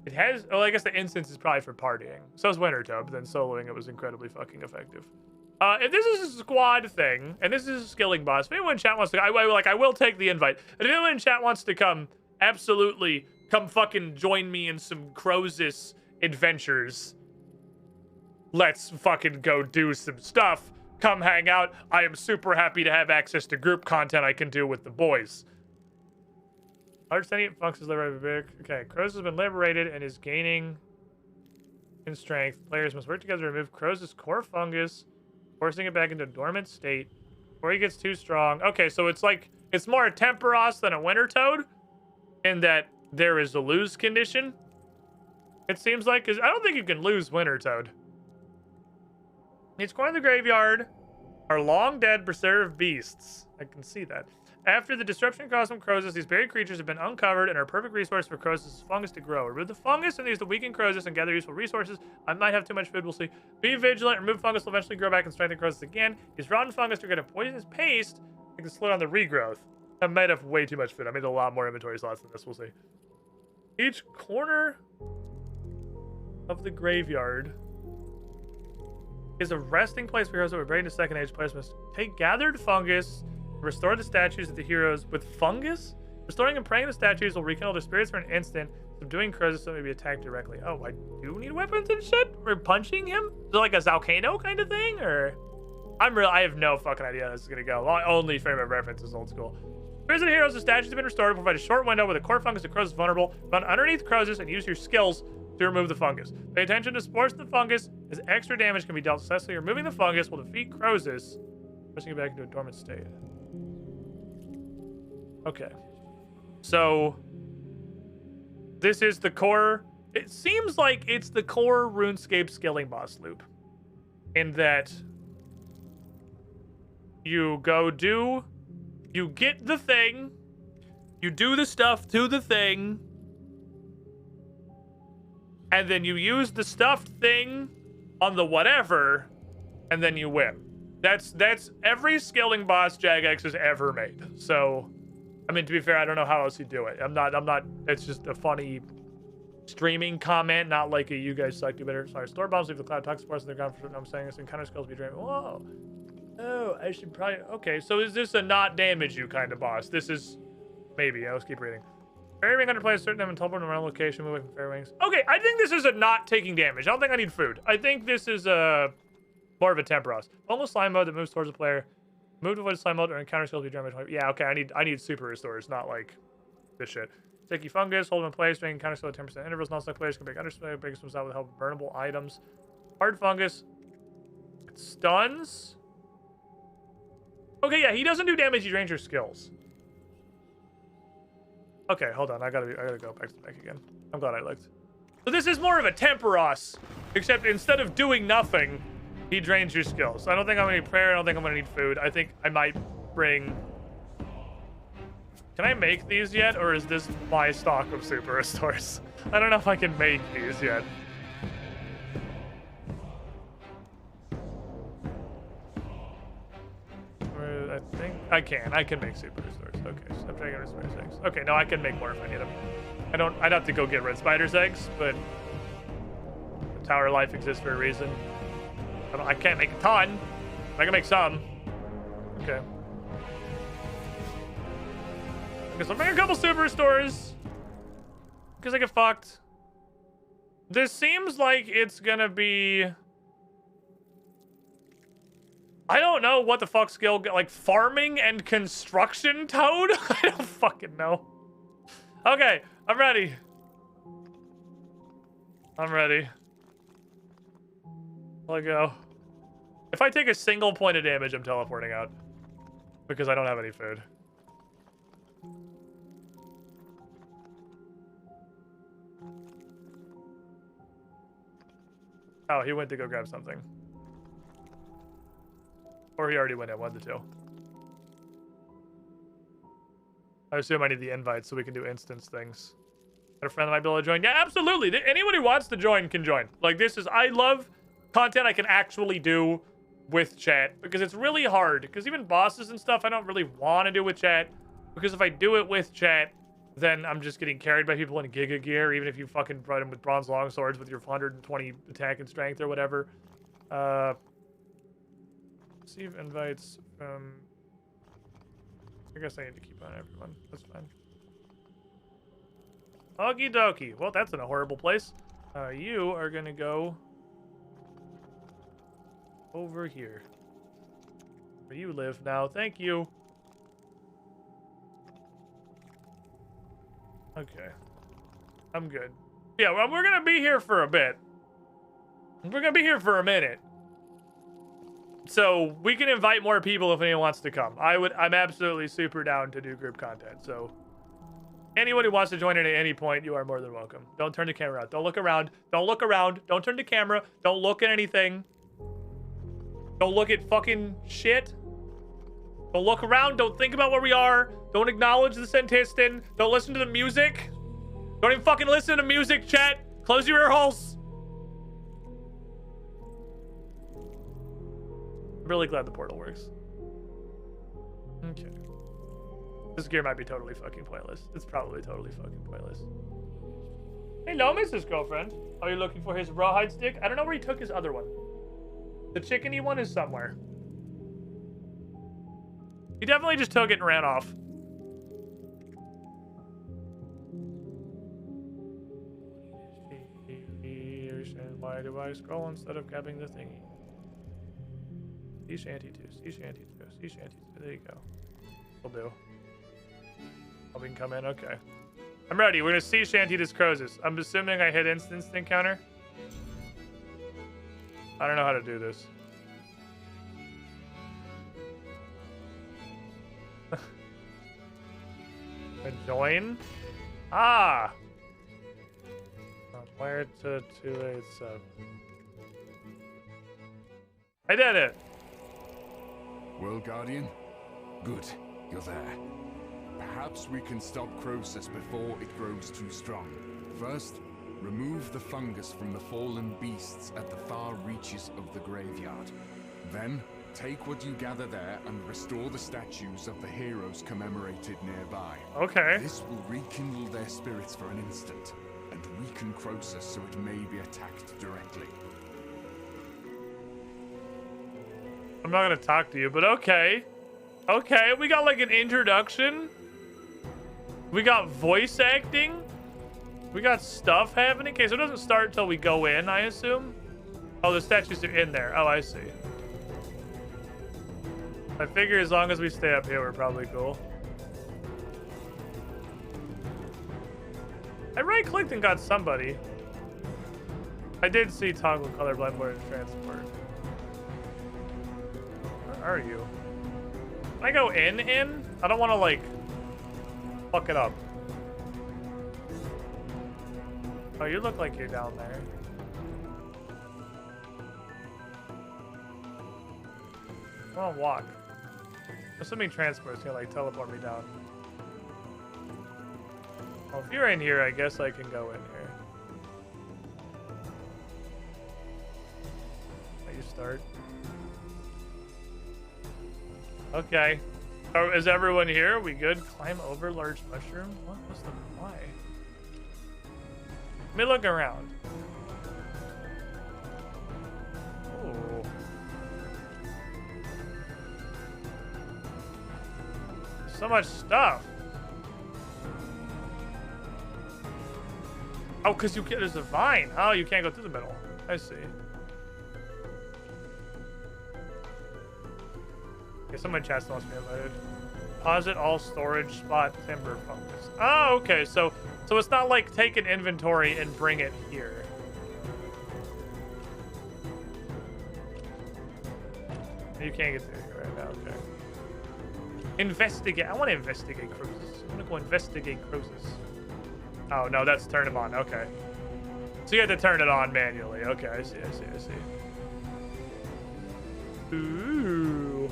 it has, well, I guess the instance is probably for partying. So is Winter Toad, but then soloing it was incredibly fucking effective. If this is a squad thing, and this is a skilling boss, if anyone in chat wants to, I will take the invite. If anyone in chat wants to come, absolutely come fucking join me in some Crozus adventures. Let's fucking go do some stuff. Come hang out. I am super happy to have access to group content I can do with the boys. Understanding functions liberated. Okay, Crozus has been liberated and is gaining in strength. Players must work together to remove Crozus' core fungus, forcing it back into a dormant state before he gets too strong. Okay, so it's like, it's more a Temperos than a Winter Toad in that there is a lose condition. It seems like, because I don't think you can lose Winter Toad. Each corner of the graveyard are long dead preserved beasts. I can see that. After the disruption caused from Crozus, these buried creatures have been uncovered and are a perfect resource for Crozus' fungus to grow. Remove the fungus and use the weakened Crozus and gather useful resources. I might have too much food, we'll see. Be vigilant, remove fungus will eventually grow back and strengthen Crozus again. Use rotten fungus to get a poisonous paste that can slow down the regrowth. I might have way too much food. I made a lot more inventory slots than this, we'll see. Each corner of the graveyard is a resting place for heroes that were buried in the Second Age. Players must take gathered fungus, restore the statues of the heroes with fungus. Restoring and praying the statues will rekindle their spirits for an instant, subduing Crozus so it may be attacked directly. Oh, I do need weapons and shit? We're punching him? Is it like a Volcano kind of thing? Or I have no fucking idea how this is gonna go. My only frame of reference is old school. Spirits of the heroes, the statues have been restored. Provide a short window where the core fungus of Crozus is vulnerable. Run underneath Crozus and use your skills to remove the fungus. Pay attention to spores of the fungus, as extra damage can be dealt successfully. Removing the fungus will defeat Crozus, pushing it back into a dormant state. Okay. So, this is the core. It seems like it's the core RuneScape skilling boss loop. In that you get the thing, you do the stuff to the thing, and then you use the stuffed thing on the whatever, and then you win. That's every skilling boss Jagex has ever made. So, I mean, to be fair, I don't know how else you do it. I'm not, it's just a funny streaming comment, not like a you guys suck, do better. Sorry, store bombs leave the cloud toxic force in the ground for I'm saying this encounter skills be drained. Whoa. Oh, I should probably, okay, so is this a not damage you kind of boss? This is, maybe, let's keep reading. Fairy Wing under play a certain time and teleport around location, move away from Fairy Wings. Okay, I think this is a not taking damage. I don't think I need food. I think this is more of a Temperos. Almost slime mode that moves towards the player. Move to avoid slime mode or encounter skills be damage. Yeah, okay, I need super restores, not like this shit. Sticky fungus, hold in place, during encounter skill at 10% intervals. Non-stuck players can break underspray, break swims out with help of burnable items. Hard fungus. It stuns. Okay, yeah, he doesn't do damage, he drains your skills. Okay, hold on. I gotta go back to the back again. I'm glad I looked. So this is more of a Temperos, except instead of doing nothing, he drains your skills. I don't think I'm gonna need prayer. I don't think I'm gonna need food. I think I might bring. Can I make these yet, or is this my stock of super restores? I don't know if I can make these yet. I think I can. I can make super restores. Okay, so I'm trying to get red spider's eggs. Okay, no, I can make more if I need them. I'd have to go get red spider's eggs, but the Tower of Life exists for a reason. I can't make a ton. I can make some. Okay. Okay, so I'm making a couple super restores. Because I get fucked. This seems like it's gonna be I don't know what the fuck skill, like farming and construction toad? I don't fucking know. Okay, I'm ready. I'm ready. Let go. If I take a single point of damage, I'm teleporting out. Because I don't have any food. Oh, he went to go grab something. Or he already went in, one of the two. I assume I need the invite so we can do instance things. Got a friend that might be able to join? Yeah, absolutely. Anyone who wants to join can join. Like, this is... I love content I can actually do with chat. Because it's really hard. Because even bosses and stuff, I don't really want to do with chat. Because if I do it with chat, then I'm just getting carried by people in Giga Gear. Even if you fucking run them with bronze longswords with your 120 attack and strength or whatever. Receive invites from... I guess I need to keep on everyone. That's fine. Okie dokie. Well, that's in a horrible place. You are gonna go over here. Where you live now. Thank you. Okay. I'm good. Yeah, well, we're gonna be here for a bit. We're gonna be here for a minute. So we can invite more people if anyone wants to come. I'm absolutely super down to do group content. So anyone who wants to join in at any point, you are more than welcome. Don't turn the camera out. Don't look around. Don't look around. Don't turn the camera. Don't look at anything. Don't look at fucking shit. Don't look around. Don't think about where we are. Don't acknowledge the Centistan. Don't listen to the music. Don't even fucking listen to music, chat. Close your ear holes. Really glad the portal works. Okay. This gear might be totally fucking pointless. It's probably totally fucking pointless. Hello, Mrs. Girlfriend. Are you looking for his rawhide stick? I don't know where he took his other one. The chickeny one is somewhere. He definitely just took it and ran off. Why do I scroll instead of grabbing the thingy? Sea shanty 2, sea shanty 2, sea shanty 2. There you go. Will do. Oh, we can come in? Okay. I'm ready. We're gonna sea shanty this Croesus. I'm assuming I hit instance encounter. I don't know how to do this. Join? Ah! Where to 287. I did it! Well, Guardian? Good, you're there. Perhaps we can stop Croesus before it grows too strong. First, remove the fungus from the fallen beasts at the far reaches of the graveyard. Then, take what you gather there and restore the statues of the heroes commemorated nearby. Okay. This will rekindle their spirits for an instant, and weaken Croesus so it may be attacked directly. I'm not gonna talk to you, but okay. Okay, we got like an introduction. We got voice acting. We got stuff happening. Okay, so it doesn't start until we go in, I assume. Oh, the statues are in there. Oh, I see. I figure as long as we stay up here, we're probably cool. I right-clicked and got somebody. I did see toggle colorblind mode and transport. Where are you? Can I go in? I don't want to, like, fuck it up. Oh, you look like you're down there. I want to walk. Assuming transport's gonna, like, teleport me down. Well, if you're in here, I guess I can go in here. Let you start. Okay. Oh, is everyone here? Are we good? Climb over large mushroom? What was the why? Let me look around. Oh. So much stuff. Oh, because you can't, there's a vine. Oh, you can't go through the middle. I see. Someone chat wants to be invited. Deposit all storage spot timber fungus. Oh, okay. So it's not like take an inventory and bring it here. You can't get there right now. Okay. Investigate. I want to investigate cruises. I'm gonna go investigate cruises. Oh no, that's turn them on. Okay. So you have to turn it on manually. Okay, I see. Ooh.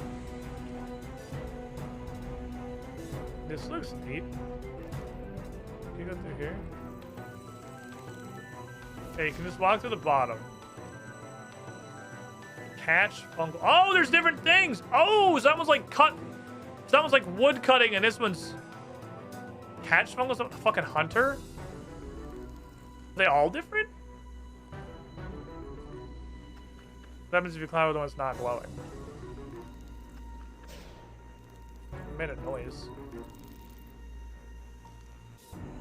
This looks neat. Can you go through here? Hey, you can just walk to the bottom. Catch fungal. Oh, there's different things. Oh, so that one's like cut. So that one's like wood cutting, and this one's catch fungus. What the fucking hunter? Are they all different? What happens if you climb with the one that's not glowing? It made a noise.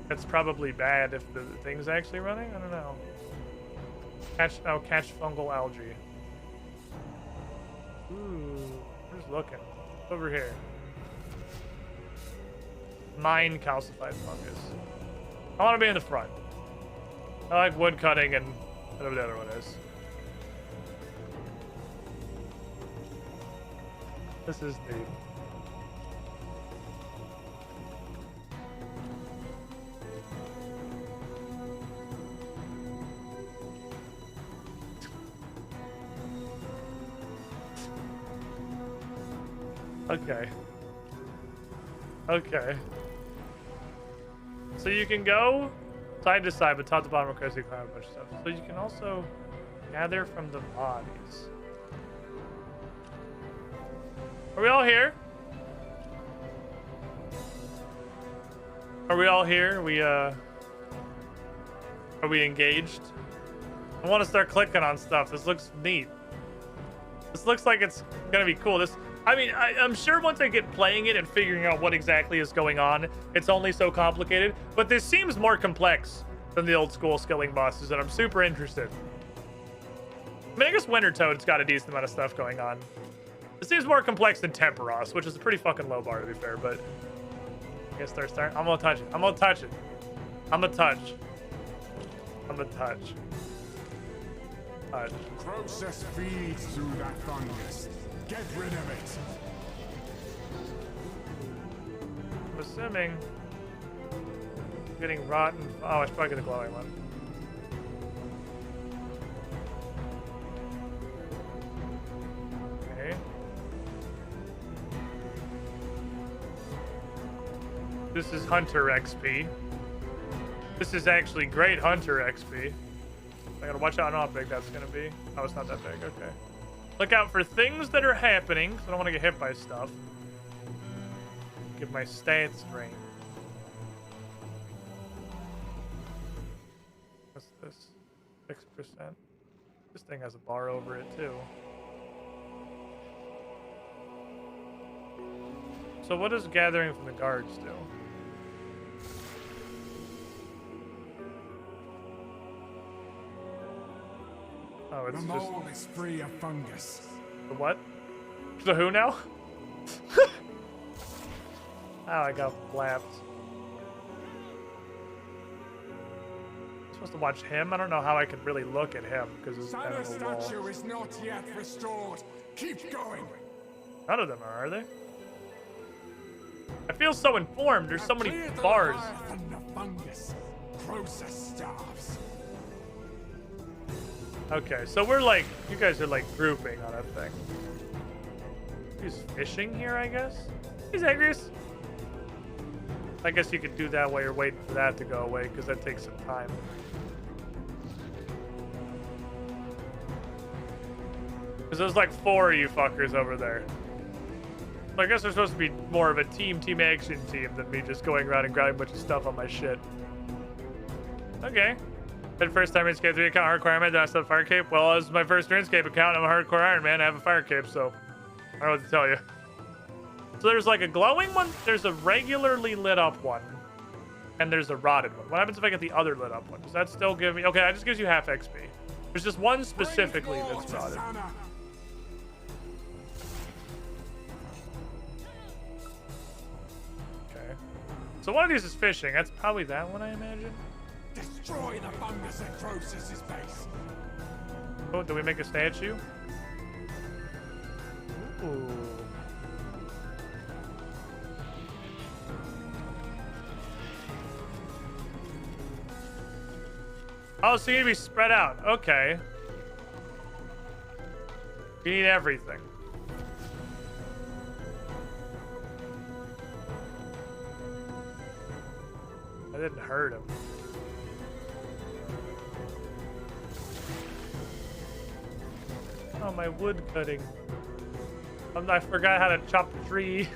That's probably bad if the thing's actually running. I don't know. Catch fungal algae. Ooh, who's looking? Over here. Mine calcified fungus. I want to be in the front. I like wood cutting and whatever the other one is. This is the... Okay. Okay. So you can go side to side, but top to bottom requires you to climb a bunch of stuff. So you can also gather from the bodies. Are we all here? Are we all here? Are we engaged? I want to start clicking on stuff. This looks neat. This looks like it's gonna be cool. I'm sure once I get playing it and figuring out what exactly is going on, it's only so complicated. But this seems more complex than the old school skilling bosses, and I'm super interested. I mean, I guess Winter Toad's got a decent amount of stuff going on. It seems more complex than Temperos, which is a pretty fucking low bar to be fair, but I guess start. I'm gonna touch it. I'm gonna touch it. I'm gonna touch. I'm gonna touch. Touch. Process feeds through that fungus. Get rid of it. I'm assuming getting rotten. Oh, I should probably get the glowing one. Okay. This is Hunter XP. This is actually great Hunter XP. I gotta watch out on how big that's gonna be. Oh, it's not that big. Okay. Look out for things that are happening, because I don't want to get hit by stuff. Give my stats strength. What's this? 6%. This thing has a bar over it, too. So what does gathering from the guards do? Oh, it's the just... mole is free of fungus. The what? The who now? Oh, I got flapped. I'm supposed to watch him? I don't know how I can really look at him because it's kind of a wall. Statue is not yet restored. Keep going. None of them are they? I feel so informed. There's so many bars. The fungus. Process starves. Okay, so we're like, you guys are like grouping on a thing. He's fishing here, I guess? He's Agrius. I guess you could do that while you're waiting for that to go away, because that takes some time. Because there's like 4 of you fuckers over there. So I guess there's supposed to be more of a team action team than me just going around and grabbing a bunch of stuff on my shit. Okay. The first time RuneScape 3 account hardcore Iron Man, did I still have Fire Cape? Well, this is my first RuneScape account. I'm a hardcore Iron Man. I have a Fire Cape, so I don't know what to tell you. So there's like a glowing one, there's a regularly lit up one, and there's a rotted one. What happens if I get the other lit up one? Does that still give me... Okay, that just gives you half XP. There's just one specifically that's rotted. So one of these is fishing. That's probably that one, I imagine. Destroy the fungus at Croesus' base. Oh, do we make a statue? Ooh. Oh, so you need to be spread out. Okay. You need everything. I didn't hurt him. Oh, my wood cutting. I forgot how to chop a tree.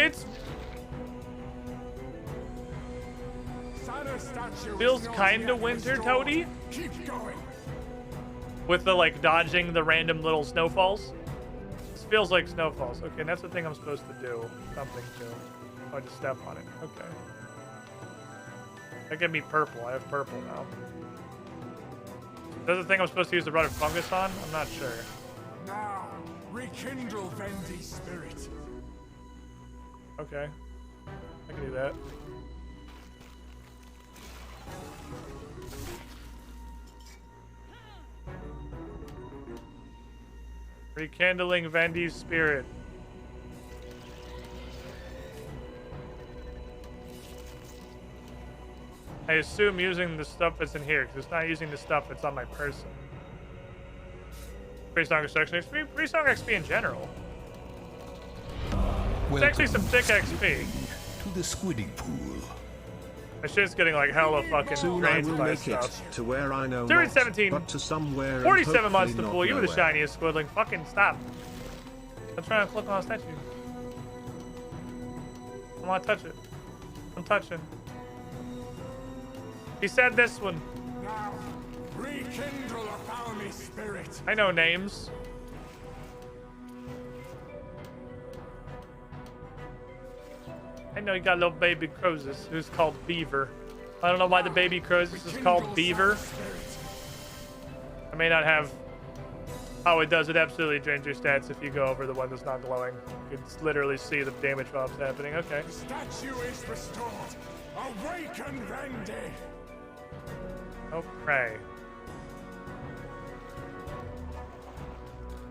It's... feels kinda winter, Toady. Keep going. With the, like, dodging the random little snowfalls. This feels like snowfalls. Okay, and that's the thing I'm supposed to do. Something to. Oh, I just step on it. Okay. That gave me purple. I have purple now. That's the thing I'm supposed to use the run of fungus on? I'm not sure. Now, rekindle Vendi's spirit. Okay. I can do that. Rekindling Vendi's spirit. I assume using the stuff that's in here, because it's not using the stuff that's on my person. Pretty strong construction XP, pretty strong XP in general. It's actually some thick XP. To the squiddy pool. My shit's getting like hella fucking Soon I drained will by make stuff. it to where I know 217, not, but to somewhere 47 months and to hopefully pull. You were the not shiniest squidling. Fucking stop. I'm trying to click on a statue. I want to touch it. I'm touching. He said this one. Now, rekindle a family spirit. I know names. I know you got a little baby Croesus who's called Beaver. I don't know why the baby Croesus is called Beaver. I may not have... Oh, it does. It absolutely drains your stats if you go over the one that's not glowing. You can literally see the damage drops happening. Okay. The statue is restored. Awaken Vendi. Oh, pray.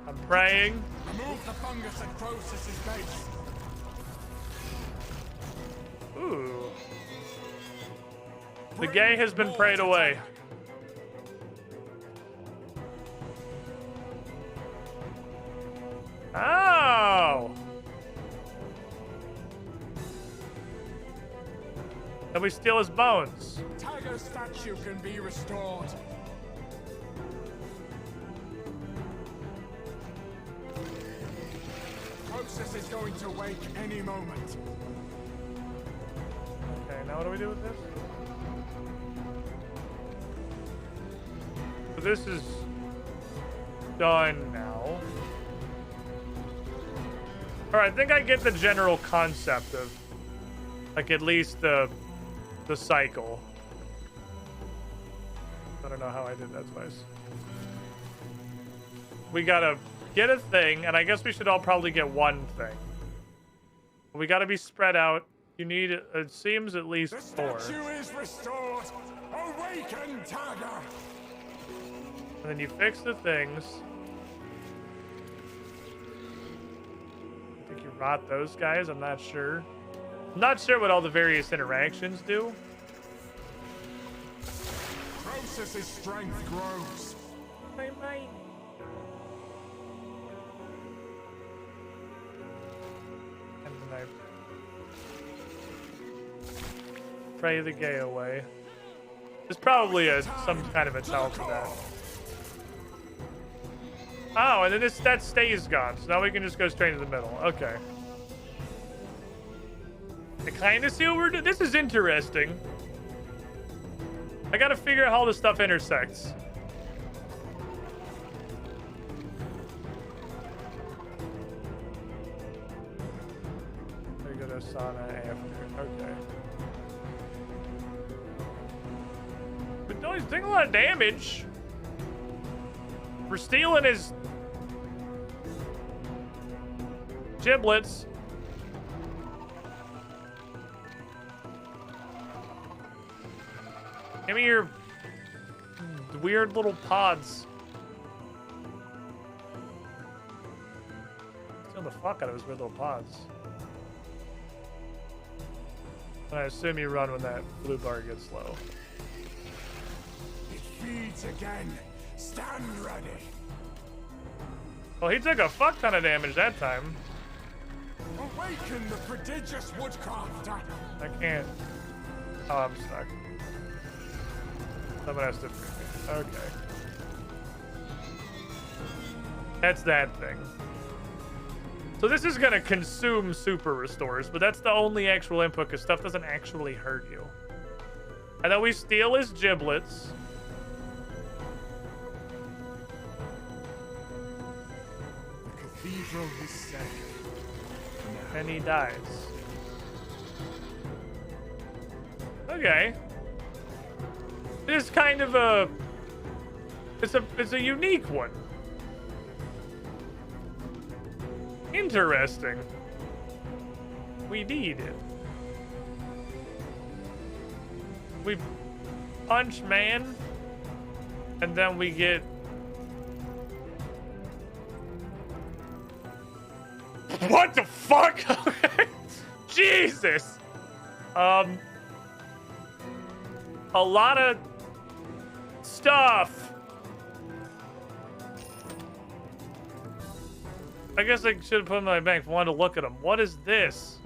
I'm praying. Remove the fungus at Croesus' base. Ooh. The gay has been prayed away. Oh! Then we steal his bones. Tiger statue can be restored. Croesus is going to wake any moment. Okay, now what do we do with this? So this is done now. Alright, I think I get the general concept of, like, at least the cycle. I don't know how I did that twice. We gotta get a thing, and I guess we should all probably get one thing. We gotta be spread out. You need, it seems, at least 4. The statue is restored. Awaken, Tiger. And then you fix the things. I think you rot those guys. I'm not sure. I'm not sure what all the various interactions do. Croesus' strength grows. My might. And then I pray the gay away. There's probably some kind of a tell to that. Oh, and then that stays gone, so now we can just go straight to the middle. Okay. I kind of see what we're doing. This is interesting. I gotta figure out how this stuff intersects. We go to sauna after. Okay. But no, he's taking a lot of damage. We're stealing his... giblets. Give me your weird little pods. Kill the fuck out of his weird little pods. And I assume you run when that blue bar gets low. It feeds again. Stand ready. Well, he took a fuck ton of damage that time. Awaken the prodigious woodcrafter. I can't. Oh, I'm stuck. Someone has to free me. Okay. That's that thing. So this is gonna consume super restores, but that's the only actual input because stuff doesn't actually hurt you. And then we steal his giblets. The cathedral is safe. And he dies. Okay. It's kind of a... It's a unique one. Interesting. We need it. We punch man, and then we get... What the fuck? Jesus. A lot of stuff. I guess I should have put them in my bank if I wanted to look at them. What is this?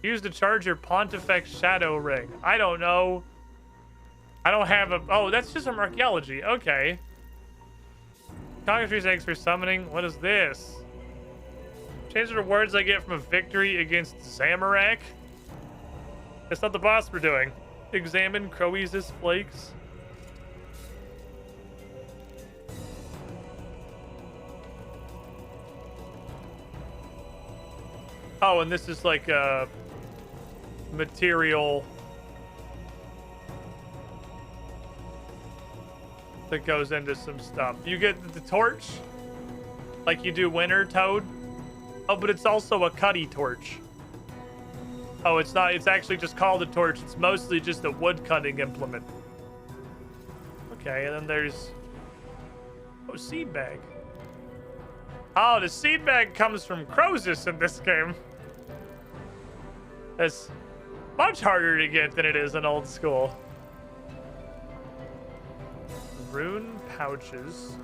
Use to charge your Pontifex Shadow Ring. I don't know. I don't have a... Oh, that's just from archaeology. Okay. Conquer 3 eggs for summoning. What is this? Change the rewards I get from a victory against Zamorak. That's not the boss we're doing. Examine Croesus flakes. Oh, and this is like a material that goes into some stuff. You get the torch, like you do Winter Toad. Oh, but it's also a cutty torch. Oh, it's not. It's actually just called a torch. It's mostly just a wood cutting implement. Okay, and then there's... Oh, seed bag. Oh, the seed bag comes from Croesus in this game. It's much harder to get than it is in old school. Rune pouches.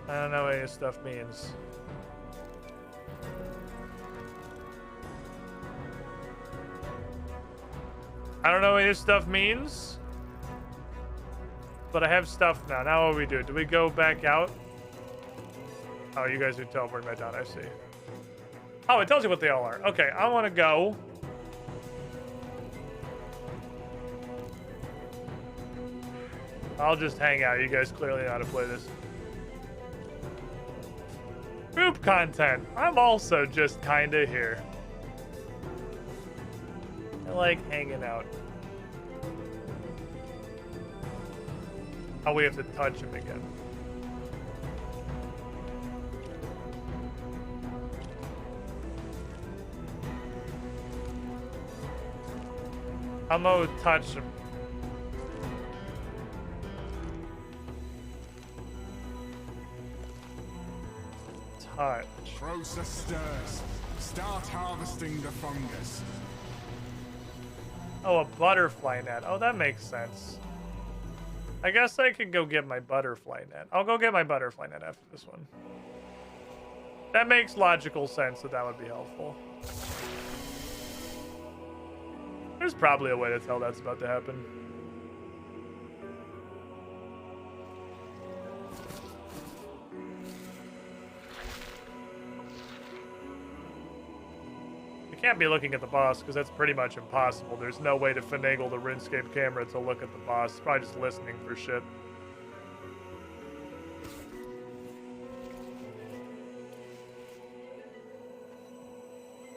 I don't know what any stuff means. I don't know what this stuff means. But I have stuff now. Now what do we do? Do we go back out? Oh, you guys are teleporting back down. I see. Oh, it tells you what they all are. Okay, I want to go. I'll just hang out. You guys clearly know how to play this. Group content. I'm also just kind of here. I like hanging out. Oh, we have to touch him again. I'm gonna touch him. Touch. Croesus stirs. Start harvesting the fungus. Oh, a butterfly net. Oh, that makes sense. I guess I could go get my butterfly net. I'll go get my butterfly net after this one. That makes logical sense that would be helpful. There's probably a way to tell that's about to happen. You can't be looking at the boss because that's pretty much impossible. There's no way to finagle the Runescape camera to look at the boss. It's probably just listening for shit.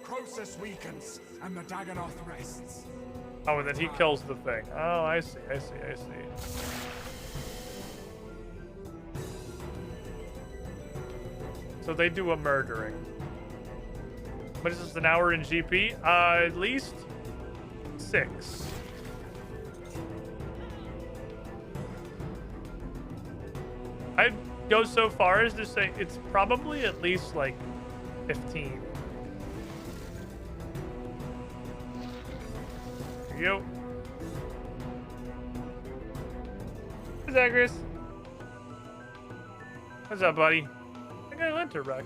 Croesus weakens, and the Dagonoth rests. Oh, and then he kills the thing. Oh, I see, I see, I see. So they do a murdering. What is this, an hour in GP? At least 6. I'd go so far as to say it's probably at least like 15. Here you go. Hey, Zagreus. What's up, buddy? I got a winter wreck.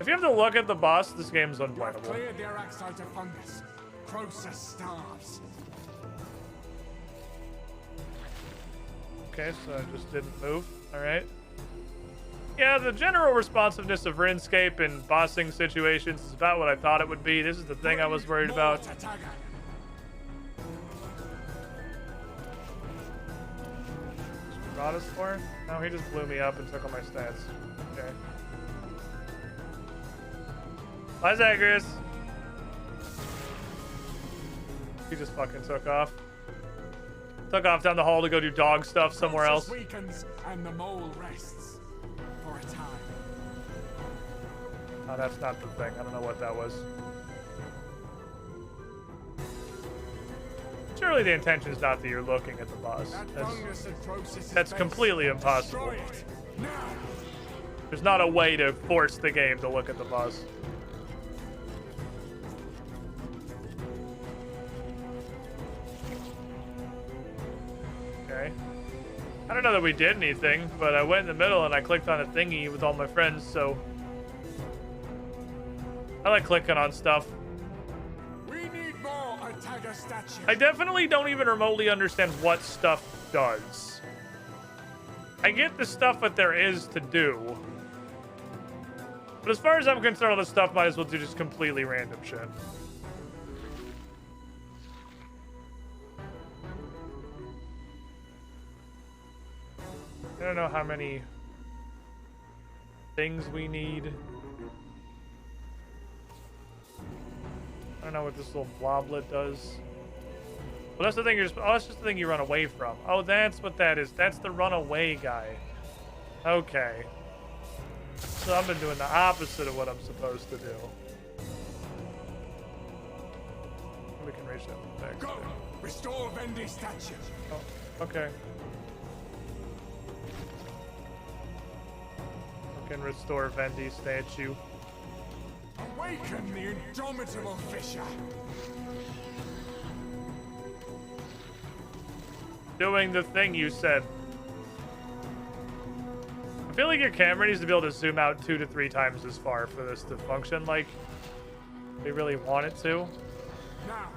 If you have to look at the boss, this game's unplayable. Cleared the Araxite fungus. Process starves. Okay, so I just didn't move. All right. Yeah, the general responsiveness of RuneScape in bossing situations is about what I thought it would be. This is the thing I was worried about. Brought us for? No, he just blew me up and took all my stats. Okay. Bye, Zagreus. He just fucking took off. Took off down the hall to go do dog stuff somewhere else. Weakens and the mole rests for a time. Oh, that's not the thing. I don't know what that was. Surely the intention is not that you're looking at the boss. That's completely impossible. There's not a way to force the game to look at the boss. Okay. I don't know that we did anything, but I went in the middle and I clicked on a thingy with all my friends, so I like clicking on stuff. We need more Artaga statues. I definitely don't even remotely understand what stuff does. I get the stuff that there is to do. But as far as I'm concerned, all this stuff might as well do just completely random shit. I don't know how many things we need. I don't know what this little bloblet does. Well, that's the thing. Oh, that's just the thing you run away from. Oh, that's what that is. That's the runaway guy. Okay. So I've been doing the opposite of what I'm supposed to do. We can reach that next. Go! Restore Vendi's statue. Oh, okay. We can restore Vendi's statue. Awaken the indomitable fisher. Doing the thing you said. I feel like your camera needs to be able to zoom out 2 to 3 times as far for this to function like we really want it to. Now,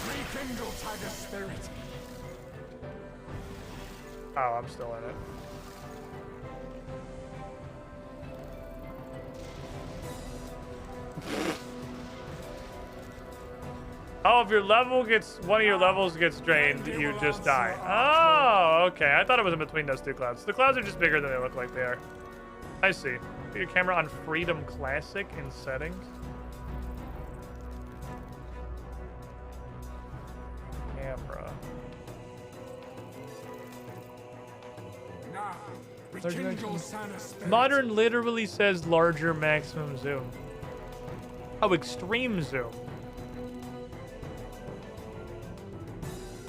rekindle Tiger spirit. Oh, I'm still in it. Oh, if your level gets, one of your levels gets drained, you just die. Oh, okay. I thought it was in between those 2 clouds. The clouds are just bigger than they look like they are. I see. Put your camera on Freedom Classic in settings. Camera. Now, rekindle Sana spirit. Modern literally says larger maximum zoom. Oh, extreme zoom.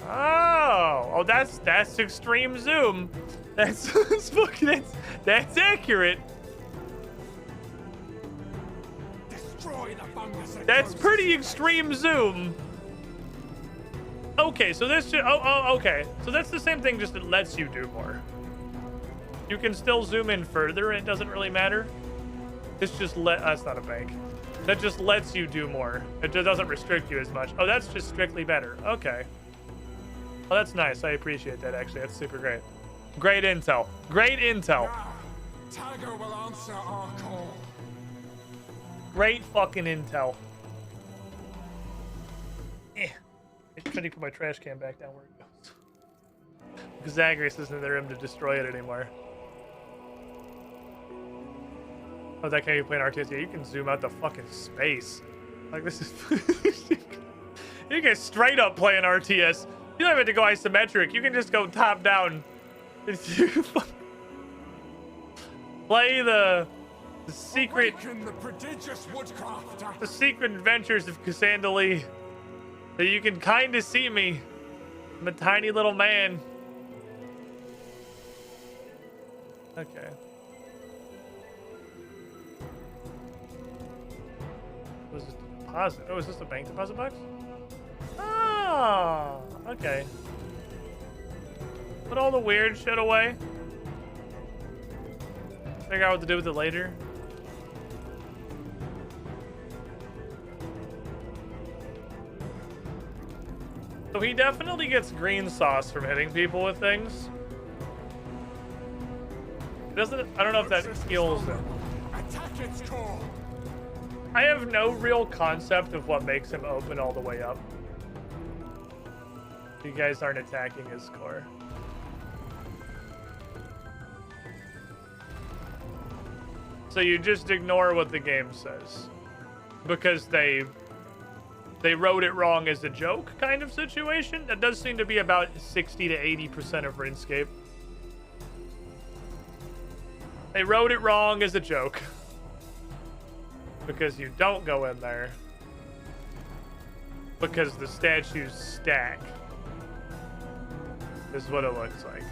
Oh, that's extreme zoom. That's that's accurate. Destroy the fungus. That's pretty extreme zoom. Okay, so this should, okay. So that's the same thing, just it lets you do more. You can still zoom in further and it doesn't really matter. This just that's not a bank. That just lets you do more. It just doesn't restrict you as much. Oh, that's just strictly better. Okay. Oh, that's nice. I appreciate that, actually. That's super great. Great intel. Great intel. Now, Tiger will answer our call. Great fucking intel. I shouldn't put my trash can back down where it goes. Because Zagreus isn't in the room to destroy it anymore. Oh, that can't be playing RTS. Yeah, you can zoom out the fucking space. Like, this is... You can straight up play an RTS. You don't have to go isometric. You can just go top down. Play the secret, The prodigious woodcrafter. the secret adventures of Cassandra Lee. So you can kind of see me. I'm a tiny little man. Okay. Was this a deposit? Oh, is this a bank deposit box? Oh, okay. Put all the weird shit away. Figure out what to do with it later. So he definitely gets green sauce from hitting people with things. Doesn't, I don't know if that heals him. Attack its core. I have no real concept of what makes him open all the way up. You guys aren't attacking his core. So you just ignore what the game says. Because they wrote it wrong as a joke kind of situation. That does seem to be about 60 to 80% of RuneScape. They wrote it wrong as a joke. Because you don't go in there. Because the statues stack. This is what it looks like.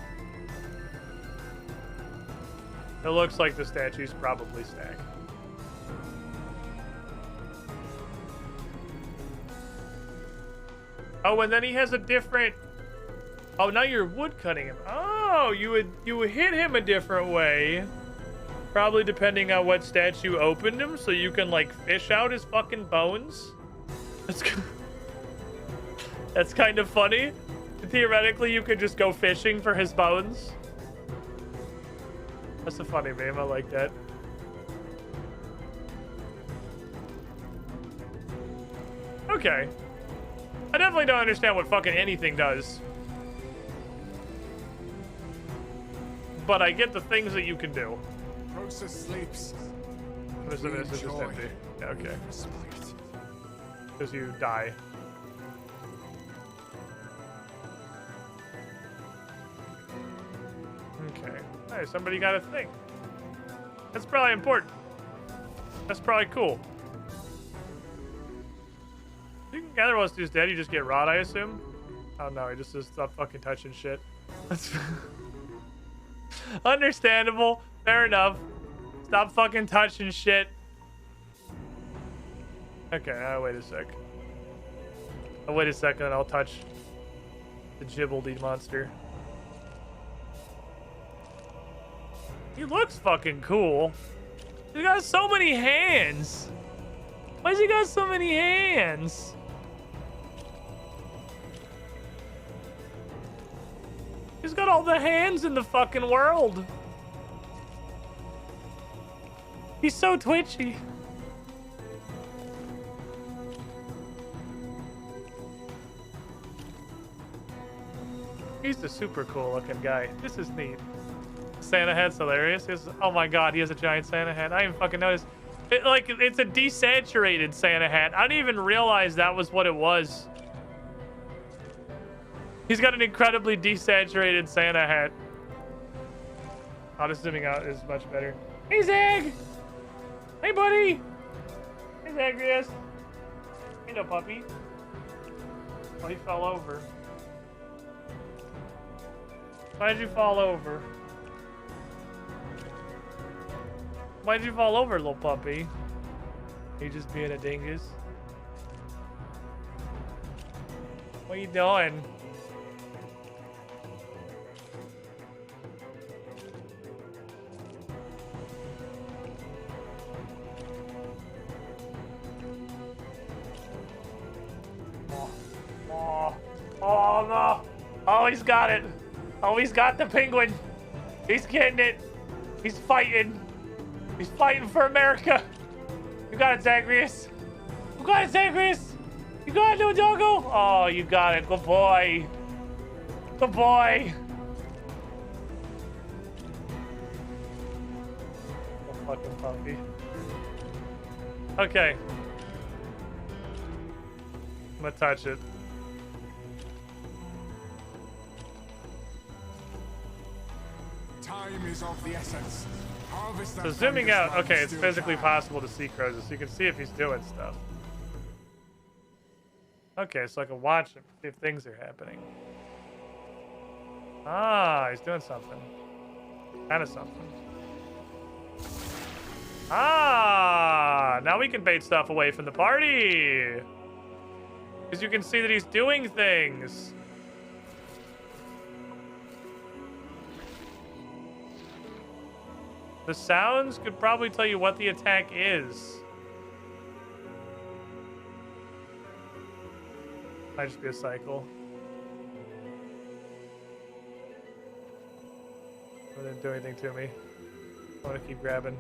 It looks like the statues probably stack. Oh, and then he has a different... Oh, now you're wood cutting him. Oh, you would hit him a different way. Probably depending on what statue opened him, so you can, like, fish out his fucking bones. That's kind of funny. Theoretically, you could just go fishing for his bones. That's a funny meme. I like that. Okay. I definitely don't understand what fucking anything does. But I get the things that you can do. Process sleeps. This is just empty. Yeah, okay. Because you die. Okay. Hey, somebody got a thing. That's probably important. That's probably cool. You can gather while Stu's dead, you just get rot, I assume? Oh no, he just says stop fucking touching shit. That's understandable. Fair enough. Stop fucking touching shit. Okay, wait a sec. I'll wait a second and I'll touch the Gibbledy monster. He looks fucking cool. He got so many hands. Why's he got so many hands? He's got all the hands in the fucking world. He's so twitchy. He's a super cool looking guy. This is neat. Santa hat's hilarious. Oh my god, he has a giant Santa hat. I didn't fucking notice. It's a desaturated Santa hat. I didn't even realize that was what it was. He's got an incredibly desaturated Santa hat. Auto zooming out is much better. Hey, Zag! Hey, buddy! Hey, Zagreus. Hey, no puppy. Oh, he fell over. Why'd you fall over? Why'd you fall over, little puppy? You just being a dingus? What are you doing? Oh no! Oh, he's got it! Oh, he's got the penguin! He's getting it! He's fighting! He's fighting for America! You got it, Zagreus! You got it, Zagreus! You got it, little doggo! Oh, you got it. Good boy! Good boy! Oh, fucking puppy. Okay. I'm gonna touch it. Time is of the essence. Harvest So that zooming fungus out, while okay, you it's still physically can. possible to see Crozus, so you can see if he's doing stuff. Okay, so I can watch him, see if things are happening. Ah, he's doing something. Kind of something. Ah, now we can bait stuff away from the party. Because you can see that he's doing things. The sounds could probably tell you what the attack is. Might just be a cycle. It didn't do anything to me. I want to keep grabbing.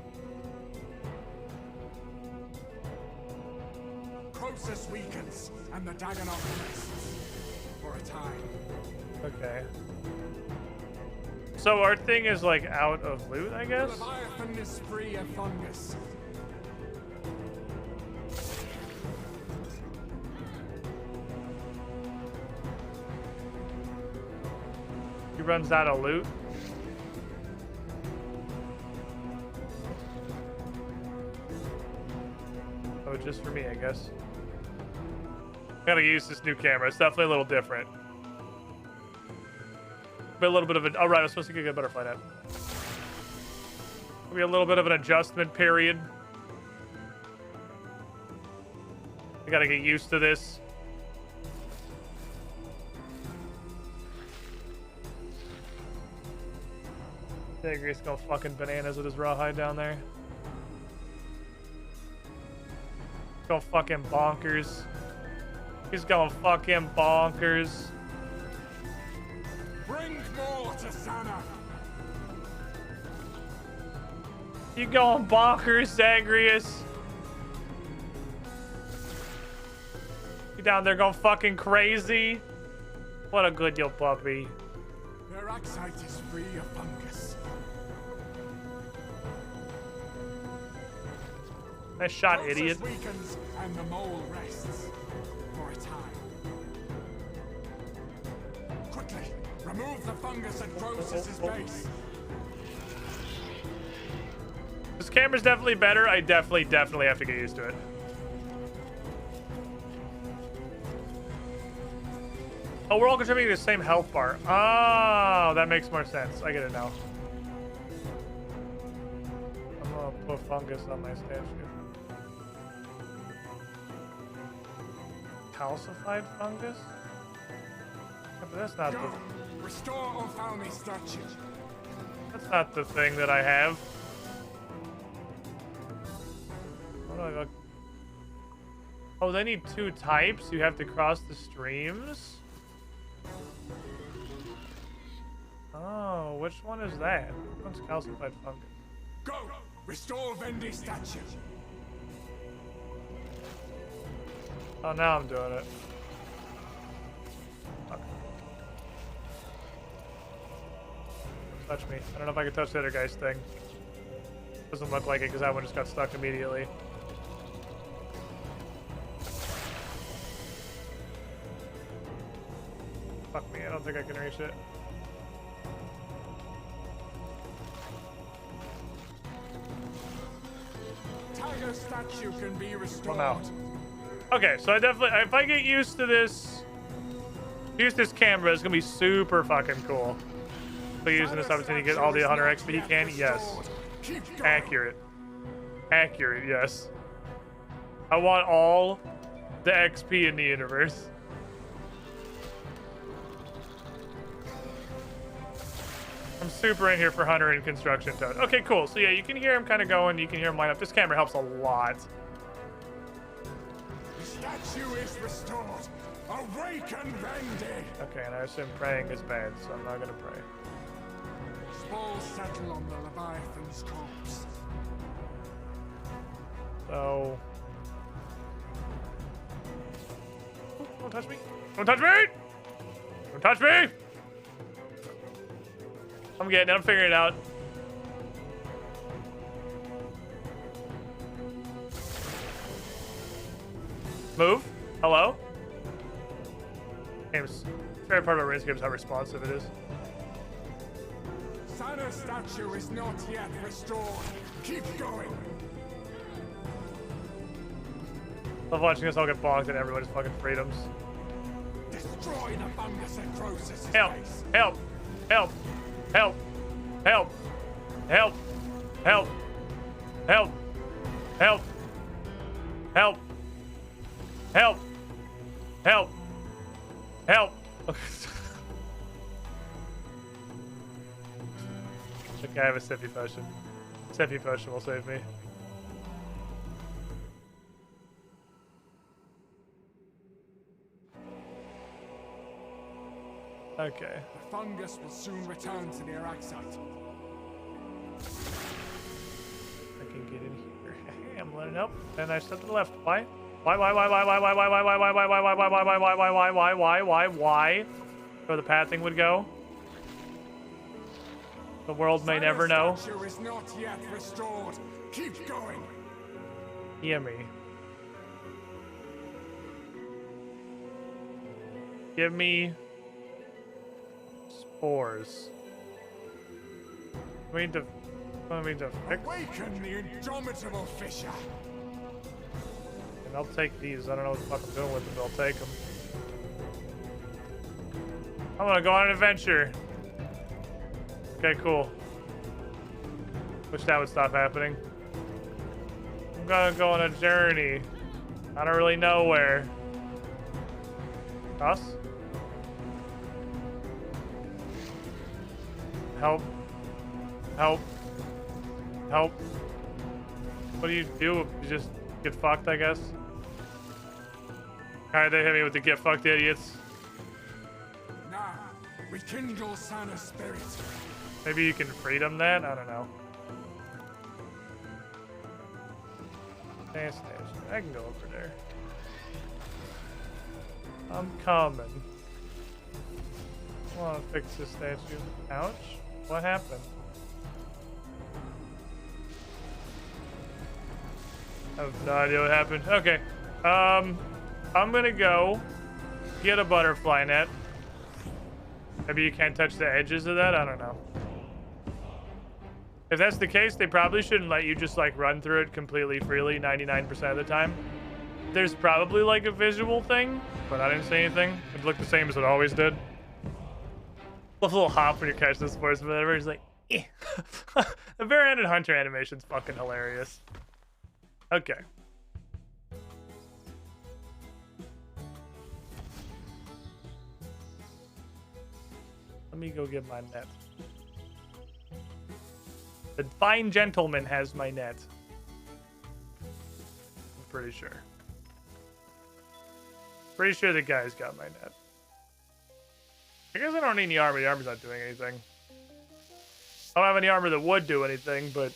Croesus weakens, and the Dagonot rests. For a time. Okay. So our thing is like out of loot, I guess? Leviathan is free of fungus. He runs out of loot. Oh, just for me, I guess. Gotta use this new camera. It's definitely a little different. Be a little bit of an... Oh, right, I was supposed to get a butterfly net. Be a little bit of an adjustment period. I gotta get used to this. Zagreus going fucking bananas with his rawhide down there. Going fucking bonkers. He's going fucking bonkers. Bring more to Sana. You going bonkers, Zagreus? You down there going fucking crazy? What a good little puppy. Their Axite is free of fungus. Nice shot, Croesus idiot. weakens, and the mole rests. For a time. Quickly, remove the fungus at Croesus' base. This camera's definitely better. I definitely have to get used to it. Oh, we're all contributing to the same health bar. Oh, that makes more sense. I get it now. I'm gonna put fungus on my statue. Calcified fungus? Yeah, but that's not Go. the... Restore Ophalmi's statue. That's not the thing that I have. What do I look? Oh, they need 2 types. You have to cross the streams. Oh, which one is that? Which one's calcified fungus? Go. Restore Vendi's statue. Oh, now I'm doing it. Okay. Touch me. I don't know if I can touch the other guy's thing. Doesn't look like it because that one just got stuck immediately. Fuck me, I don't think I can reach it. Tiger statue can be restored. Well, no. Okay, so I definitely, if I get used to this, use this camera, it's gonna be super fucking cool. So using this opportunity to get all the 100 XP he can, yes. Accurate. Accurate, yes. I want all the XP in the universe. I'm super in here for Hunter and Construction Toad. Okay, cool. So yeah, you can hear him kind of going, you can hear him line up. This camera helps a lot. The statue is restored. Awaken Vendi. Okay, and I assume praying is bad, so I'm not gonna pray. Spalls settle on the Leviathan's corpse. So... Don't touch me! Don't touch me! Don't touch me! I'm getting it. I'm figuring it out. Move. Hello? Game's favorite part about Runescape is how responsive it is. Sana's statue is not yet restored. Keep going. Love watching us all get bonked at everyone's fucking freedoms. Destroy the fungus and Croesus' Help! base. Help! Help! Help! Help! Help! Help! Help! Help! Help! Help! Help! Help! Okay, I have a sippy potion. Sippy potion will save me. Okay. The fungus will soon return to the Araxite. I can get in here. I'm letting up. And I step to the left. Why? Why? Where the pathing would go? The world may never know. Statue is not yet restored. Keep going. Hear me. Give me spores. We need to fix. Awaken the indomitable fisher. And I'll take these. I don't know what the fuck I'm doing with them, but I'll take them. I'm gonna go on an adventure. Okay, cool. Wish that would stop happening. I'm gonna go on a journey. I don't really know where. Us? Help. Help. Help. What do? You just get fucked, I guess? Alright, they hit me with the get fucked idiots. Now, rekindle Sana's spirit. Maybe you can freedom that? I don't know. Dance station. I can go over there. I'm coming. I want to fix this statue. Ouch. What happened? I have no idea what happened. Okay. I'm gonna go get a butterfly net. Maybe you can't touch the edges of that? I don't know. If that's the case, they probably shouldn't let you just like run through it completely freely 99% of the time. There's probably like a visual thing, but I didn't see anything. It looked the same as it always did. Love a little hop when you're catching the spores, but whatever. He's like, eh. The bare-handed hunter animation's fucking hilarious. Okay. Let me go get my net. The fine gentleman has my net. I'm pretty sure. Pretty sure the guy's got my net. I guess I don't need any armor. The armor's not doing anything. I don't have any armor that would do anything, but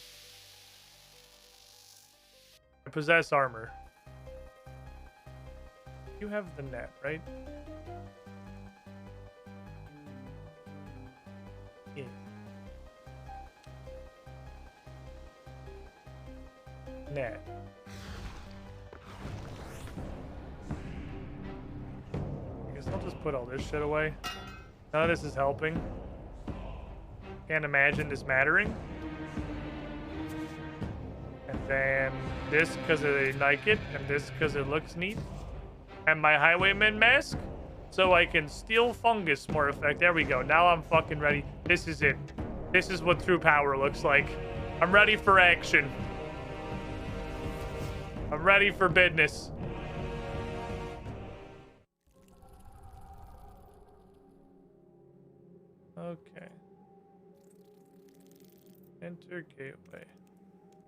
I possess armor. You have the net, right? Yeah. Net. I guess I'll just put all this shit away. None of this is helping. Can't imagine this mattering. And then this because I like it, and this because it looks neat. And my highwayman mask, so I can steal fungus more effect. There we go. Now I'm fucking ready. This is it. This is what true power looks like. I'm ready for action. I'm ready for business. Okay. Enter gateway.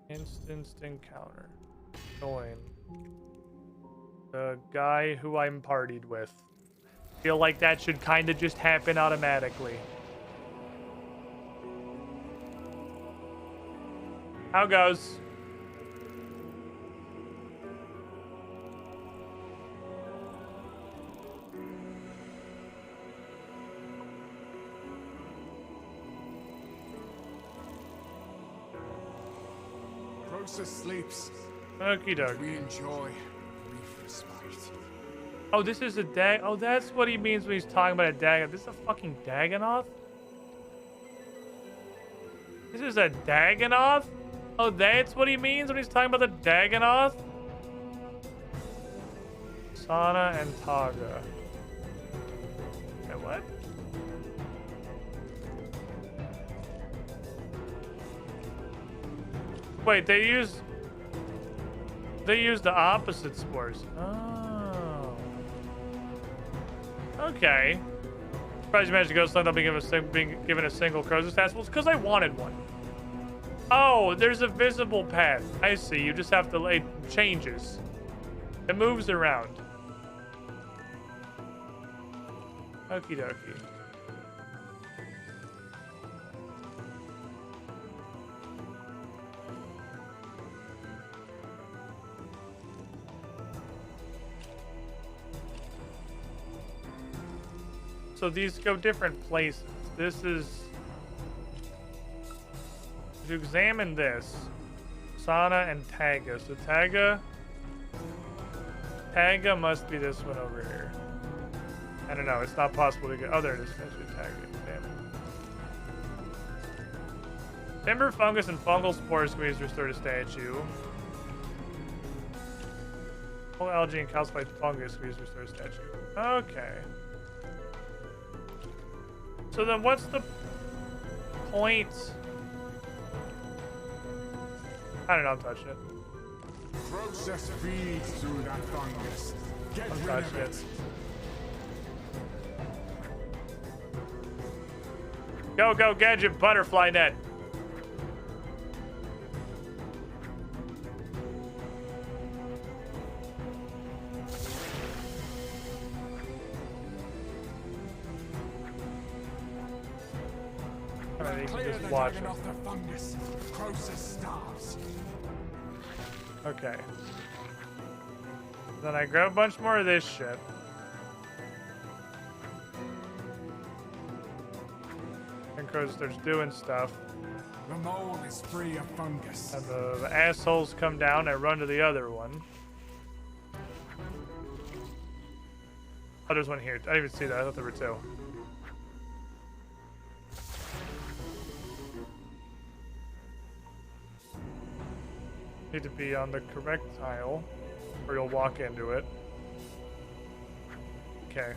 Instanced encounter. Join. The guy who I'm partied with. Feel like that should kind of just happen automatically. How goes? Croesus sleeps. Okie doke. We enjoy brief respite. Oh, this is a dag. Oh, that's what he means when he's talking about a Dagon. This is a fucking Dagonoth? This is a Dagonoth? Oh, that's what he means when he's talking about the Dagonoth? Sana and Taga. Wait, what? Wait, they use the opposite spores. Oh. Okay. Surprised you managed to go so not being given a single Crozius task. Well, it's because I wanted one. Oh, there's a visible path. I see. You just have to it changes. It moves around. Okie dokie. So these go different places. This is... To examine this, Sana and Taga. So Taga must be this one over here. I don't know. It's not possible to get... Oh, there it is. Actually, Taga. Examine. Timber, fungus, and fungal spore squeeze restore to statue. Full algae and calcified fungus squeeze restore to statue. Okay. So then what's the point? I don't know, I'm touching it. Process feeds through that fungus. Get I'm rid touching of it. Go, go, gadget butterfly net. Watching. Okay. Then I grab a bunch more of this shit. And Crozius starts doing stuff. The mole is free of fungus. And the assholes come down and run to the other one. Oh, there's one here. I didn't even see that. I thought there were two. Need to be on the correct tile, or you'll walk into it. Okay.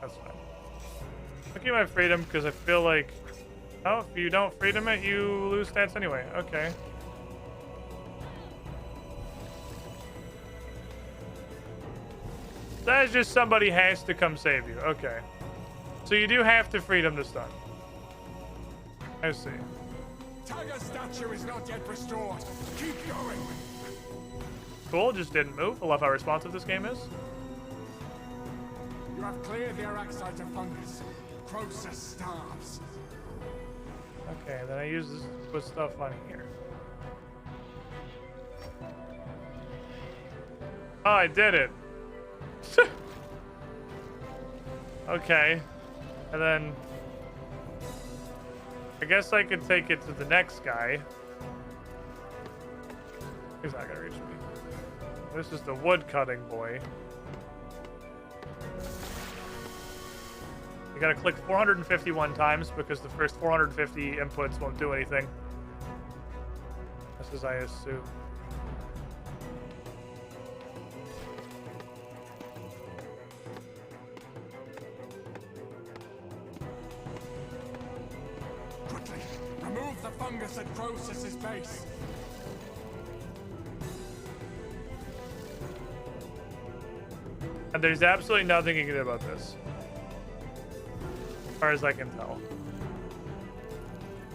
That's fine. I'll keep my freedom, because I feel like... Oh, if you don't freedom it, you lose stats anyway. Okay. That is just somebody has to come save you. Okay. So you do have to freedom this time. I see. Tiger's statue is not yet restored. Keep going. Cool, just didn't move. I love how responsive this game is. You have cleared the Araxite of fungus. Crozius starves. Okay, then I use this to put stuff on here. Oh, I did it. Okay. And then... I guess I could take it to the next guy. He's not gonna reach me. This is the wood cutting boy. You gotta click 451 times because the first 450 inputs won't do anything. This is, I assume. Remove the fungus at Crozius's base. And there's absolutely nothing you can do about this. As far as I can tell.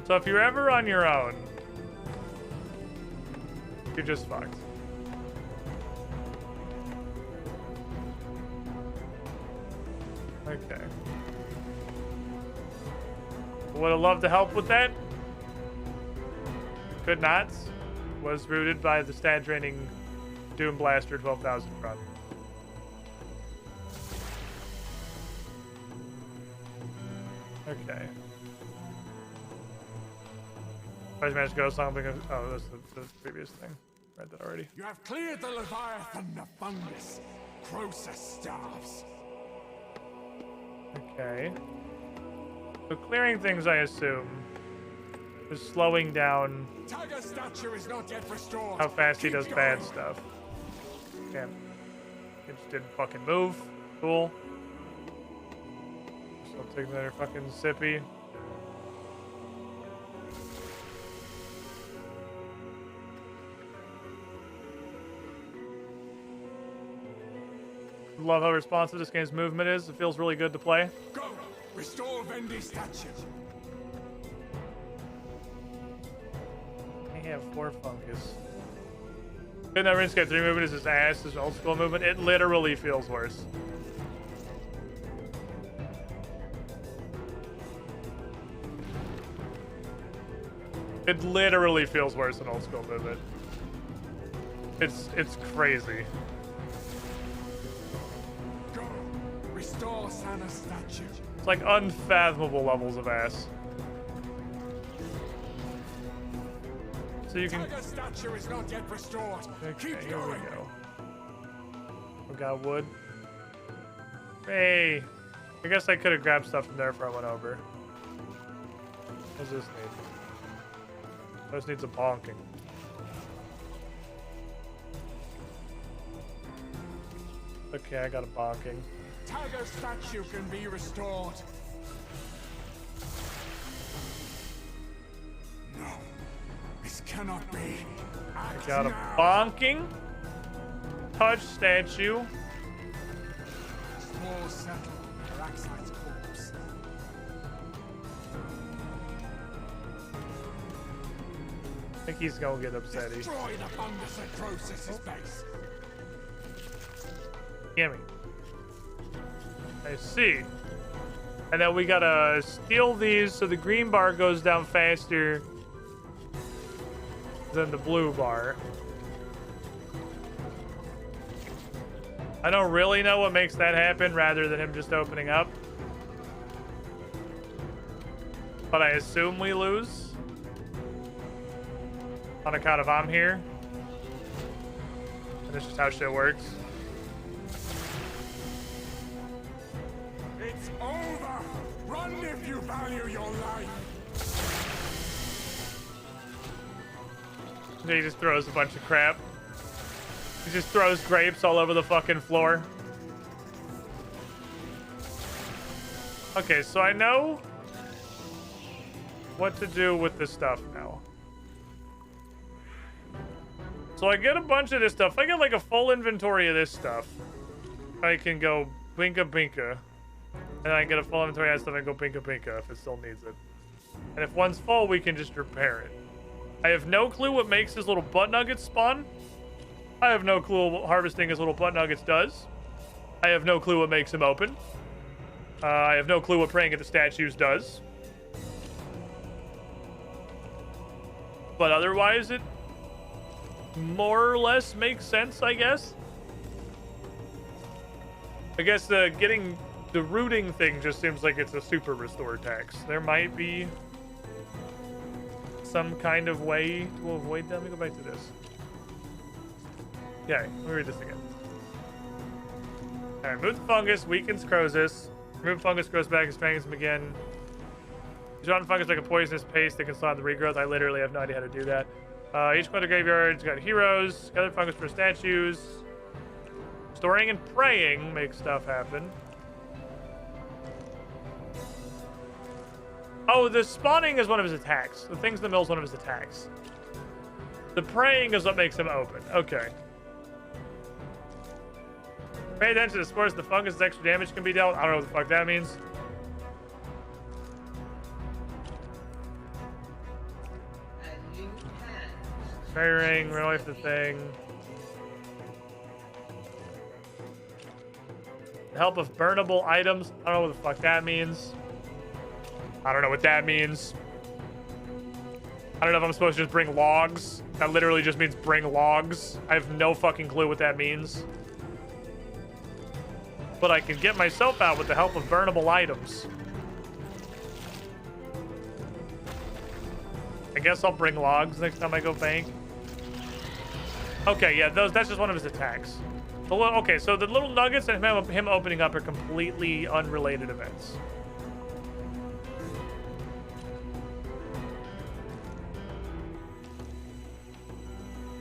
So if you're ever on your own, you're just fucked. Okay. Would have loved to help with that. Could not. Was routed by the stat draining Doom Blaster 12,000 run. Okay. I just managed to go something. Oh, that's the previous thing. Read that already. You have cleared the Leviathan of fungus. Crozius starves. Okay. So clearing things, I assume, is slowing down Tiger statue is not yet restored. how fast he Keep does going. bad stuff. Damn. It just didn't fucking move. Cool. Still taking another fucking sippy. Love how responsive this game's movement is. It feels really good to play. Go! Restore Vendi's statue. I have 4 fungus. Good, that Runescape 3 movement is his ass, his old school movement. It literally feels worse. It literally feels worse than old school movement. It's crazy. Go! Restore Sana's statue. It's like unfathomable levels of ass. So you can. Tiger statue is not yet restored. Okay, Keep here we going. go. We got wood. Hey, I guess I could have grabbed stuff from there before I went over. What does this need? This needs a bonking. Okay, I got a bonking. Tiger statue can be restored. No, this cannot be. I got a bonking. Touch statue. Small settle. Araxite's corpse. I think he's gonna get upset. Destroy the fungus at Croesus' base. Gimme. I see. And then we gotta steal these so the green bar goes down faster than the blue bar. I don't really know what makes that happen rather than him just opening up. But I assume we lose. On account of I'm here. And that's just how shit works. It's over! Run if you value your life! He just throws a bunch of crap. He just throws grapes all over the fucking floor. Okay, so I know what to do with this stuff now. So I get a bunch of this stuff. I get like a full inventory of this stuff. I can go binka binka. And I get a full inventory of that stuff and go binka binka if it still needs it. And if one's full, we can just repair it. I have no clue what makes his little butt nuggets spawn. I have no clue what harvesting his little butt nuggets does. I have no clue what makes him open. I have no clue what praying at the statues does. But otherwise, it more or less makes sense, I guess. I guess getting the rooting thing just seems like it's a super restore tax. There might be some kind of way to avoid that. Let me go back to this. Yeah, let me read this again. Alright, remove the fungus, weakens Croesus. Remove fungus, grows back and strengthens him again. John fungus like a poisonous paste that can slow down the regrowth. I literally have no idea how to do that. Each one of the graveyards got heroes. Gather fungus for statues. Storing and praying makes stuff happen. Oh, the spawning is one of his attacks. The things in the mill is one of his attacks. The praying is what makes him open. Okay. Pay attention to the spores. The fungus extra damage can be dealt. I don't know what the fuck that means. Ring, run away from the thing. The help of burnable items. I don't know what the fuck that means. I don't know what that means. I don't know if I'm supposed to just bring logs. That literally just means bring logs. I have no fucking clue what that means. But I can get myself out with the help of burnable items. I guess I'll bring logs next time I go bank. Okay, yeah, that's just one of his attacks. Okay, so the little nuggets and him opening up are completely unrelated events.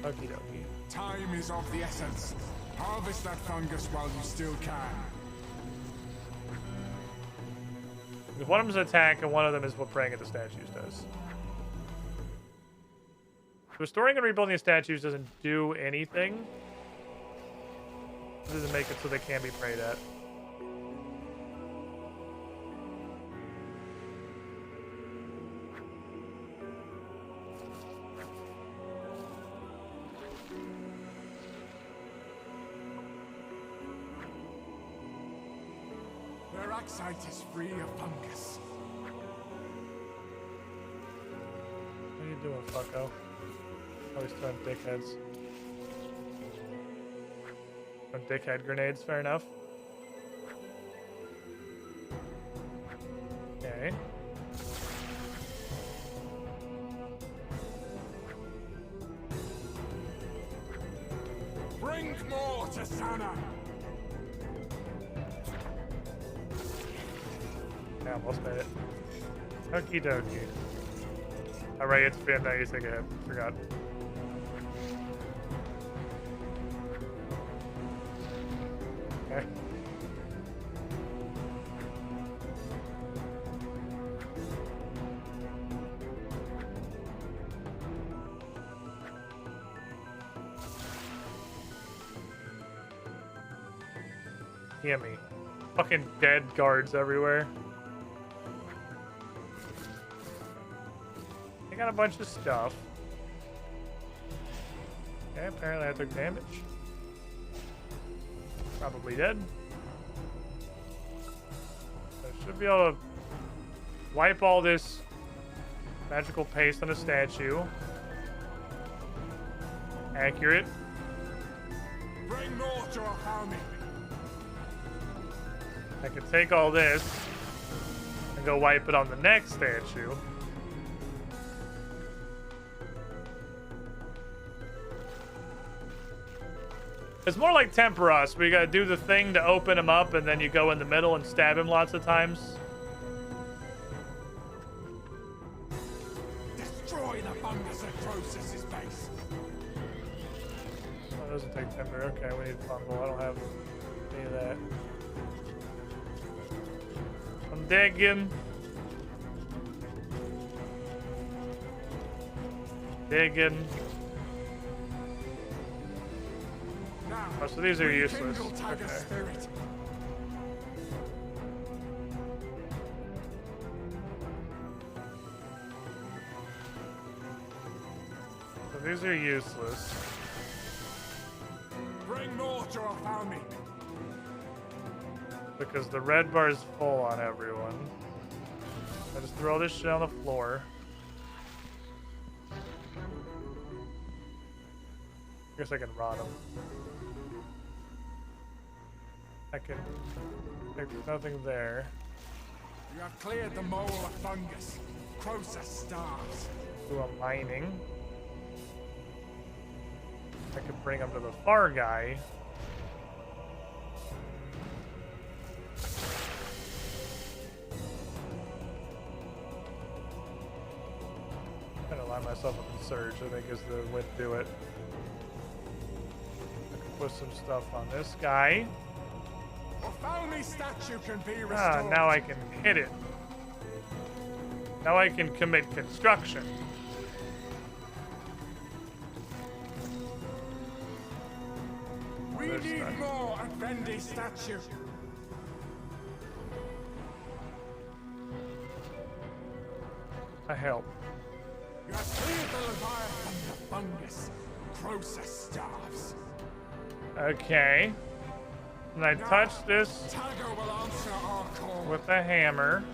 Okie dokie. Time is of the essence. Harvest that fungus while you still can. One of them is attack, and one of them is what praying at the statues does. Restoring and rebuilding the statues doesn't do anything. It doesn't make it so they can be prayed at. Site is free of fungus. What are you doing, fucko? Always throwing dickheads. Throwing dickhead grenades, fair enough. Okay. Bring more to Sana. Yeah, almost made it. Okie dokie. Alright, it's been that you take a hit. Forgot. Okay. Yummy. Fucking dead guards everywhere. I got a bunch of stuff. Okay, apparently I took damage. Probably dead. I should be able to wipe all this magical paste on a statue. Accurate. Bring more to our army. I can take all this and go wipe it on the next statue. It's more like Temperos, where you gotta do the thing to open him up, and then you go in the middle and stab him lots of times. Destroy the fungus at Process's base. Oh, it doesn't take timber. Okay, we need fungal. I don't have any of that. I'm digging. Digging. Oh, so these are useless. Okay. So these are useless. Bring more to our army. Because the red bar is full on everyone. I just throw this shit on the floor. I guess I can rot them. I can... There's nothing there. You have cleared the mole of fungus. Process starves. Do a mining. I could bring him to the far guy. I'm gonna line myself up in surge, I think is the way to do it. I can put some stuff on this guy. Ophthalmi statue can be restored. Ah, now I can hit it. Now I can commit construction. We need more at Bendy's statue. I help. You have cleared the Leviathan of fungus. Process starves. Okay. And I touch this Tago will answer our call. with a hammer.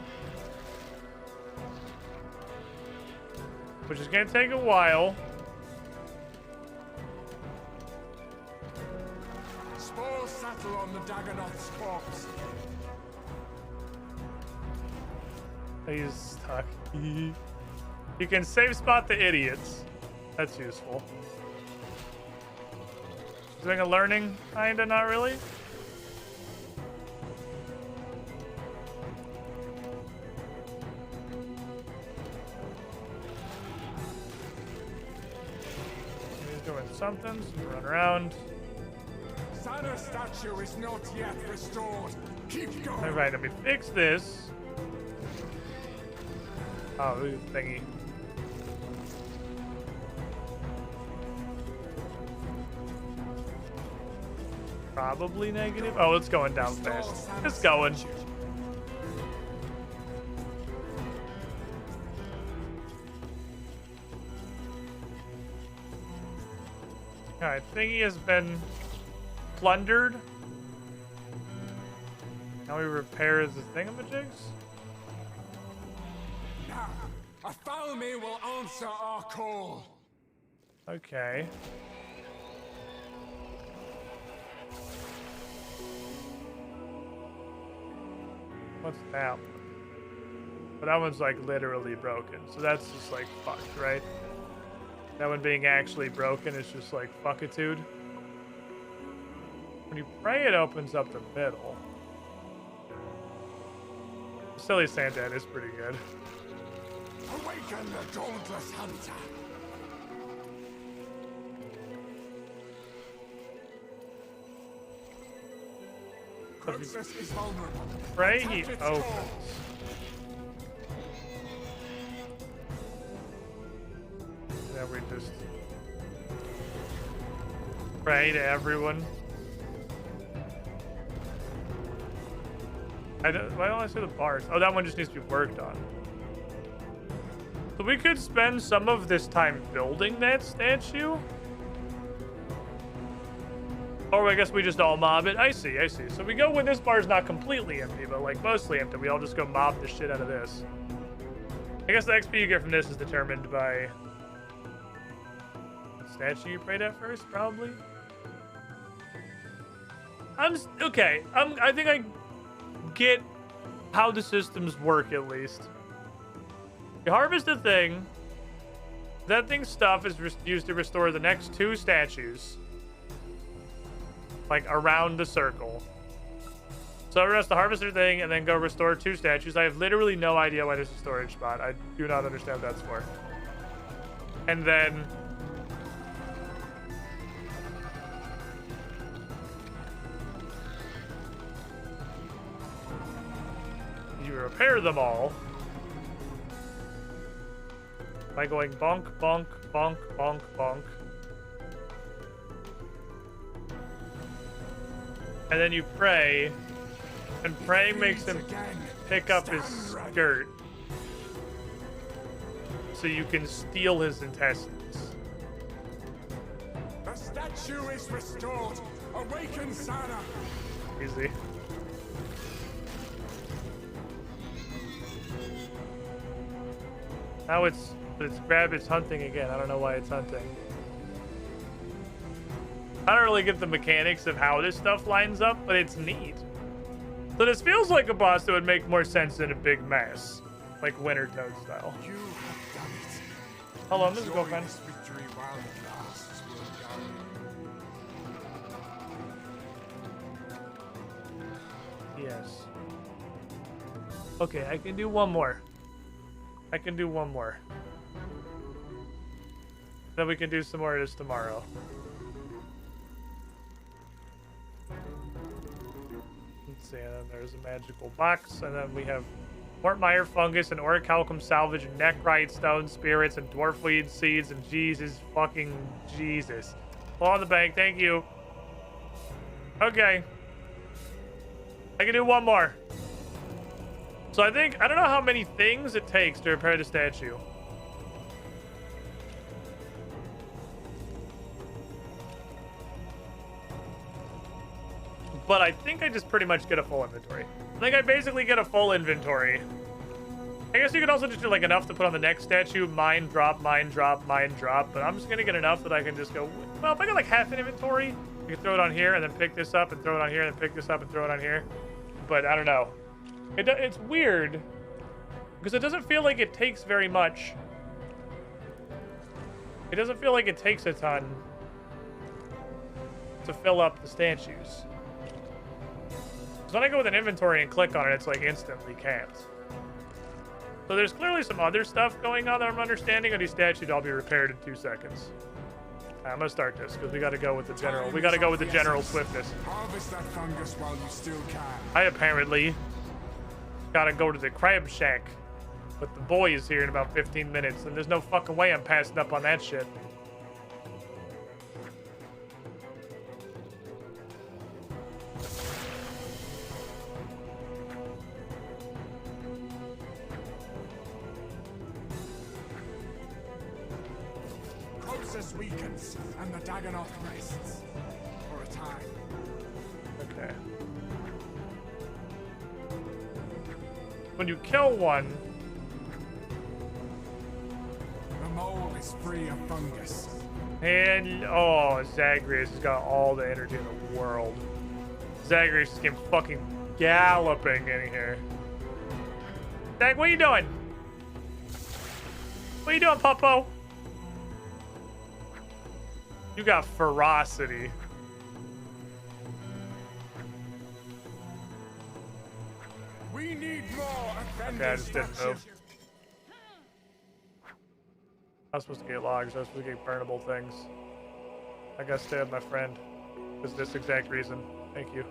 Which is gonna take a while. Spores settle on the Dagonoth's corpse. He's stuck. You can save spot the idiots. That's useful. Doing a learning? Kinda, not really. He's doing something. So run around. Sana's statue is not yet restored. Keep going. All right, let me fix this. Oh, look at the thingy. Probably negative. Oh, it's going down fast. It's going. Alright, thingy has been plundered. Now we repair the thingamajigs. Now, a Falme will answer our call. Okay. What's that one? But that one's like literally broken. So that's just like fucked, right? That one being actually broken is just like fuckitude. When you pray, it opens up the middle. Silly Santa is pretty good. Awaken the dauntless hunter. Croesus is vulnerable. Pray, he opens. Then we just pray to everyone. Why don't I see the bars? Oh, that one just needs to be worked on. So we could spend some of this time building that statue. Or I guess we just all mob it. I see, I see. So we go when this bar is not completely empty, but like mostly empty. We all just go mob the shit out of this. I guess the XP you get from this is determined by the statue you prayed at first, probably. Okay. I think I get how the systems work at least. You harvest a thing. That thing's stuff is used to restore the next 2 statues. Like around the circle. So everyone has to harvest their thing and then go restore 2 statues. I have literally no idea why there's a storage spot. I do not understand what that's for. And then you repair them all by going bonk, bonk, bonk, bonk, bonk. And then you pray, and praying makes him pick up his skirt so you can steal his intestines. The statue is restored. Awaken Sana. Easy. Now it's hunting again. I don't know why it's hunting. I don't really get the mechanics of how this stuff lines up, but it's neat. So this feels like a boss that would make more sense in a big mess, like Winter Toad style. You have done it. Hold on, this is girlfriend. Victory while it lasts, Yes. Okay, I can do one more. Then we can do some more of this tomorrow. Let's see, and then there's a magical box, and then we have Mortmire fungus and orichalcum salvage and nechrite stone spirits and dwarfweed seeds and Jesus fucking Jesus. Pull on the bank, thank you. Okay. I can do one more. So I don't know how many things it takes to repair the statue. But I think I just pretty much get a full inventory. I think I basically get a full inventory. I guess you could also just do like enough to put on the next statue. Mine drop, mine drop, mine drop. But I'm just going to get enough that I can just go, well, if I got like half an inventory, I can throw it on here and then pick this up and throw it on here and then pick this up and throw it on here. But I don't know. It's weird because it doesn't feel like it takes very much. It doesn't feel like it takes a ton to fill up the statues. So when I go with an inventory and click on it, it's like instantly capped. So there's clearly some other stuff going on that I'm understanding. Of these statues, I'll be repaired in 2 seconds. I'm gonna start this because we gotta go with the general. We gotta go with the general swiftness. Harvest that fungus while you still can. I apparently gotta go to the crab shack with the boys here in about 15 minutes, and there's no fucking way I'm passing up on that shit. Process weakens, and the Dagonoth rests. For a time. Okay. When you kill one, the mole is free of fungus. and oh, Zagreus has got all the energy in the world. Zagreus just came fucking galloping in here. Zag, what are you doing? What are you doing, Puppo? You got ferocity. We need more Okay, I just didn't move. I was supposed to get logs. I was supposed to get burnable things. I gotta stay with my friend. For this exact reason. Thank you.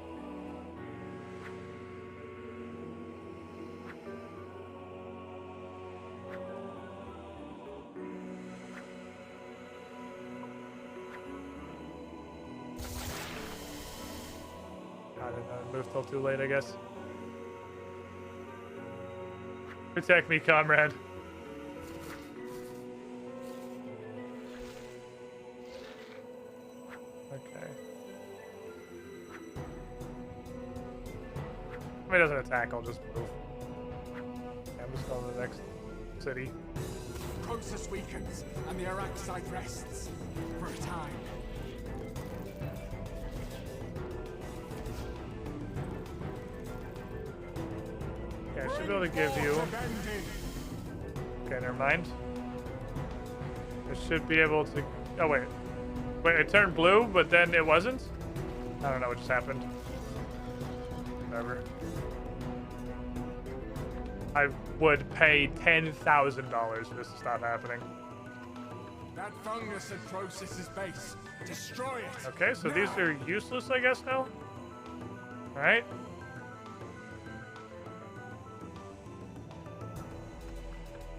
I didn't move till too late, I guess. Protect me, comrade. Okay. If he doesn't attack, I'll just move. Yeah, I'm just going to the next city. Process weakens, and the Araxite rests. For a time. Okay, I should be able to give you... Okay, never mind. I should be able to... Oh, wait. Wait, it turned blue, but then it wasn't? I don't know what just happened. Whatever. I would pay $10,000 for this to stop happening. That fungus at Process's base. Destroy it. Okay, so these are useless, I guess, now? Alright.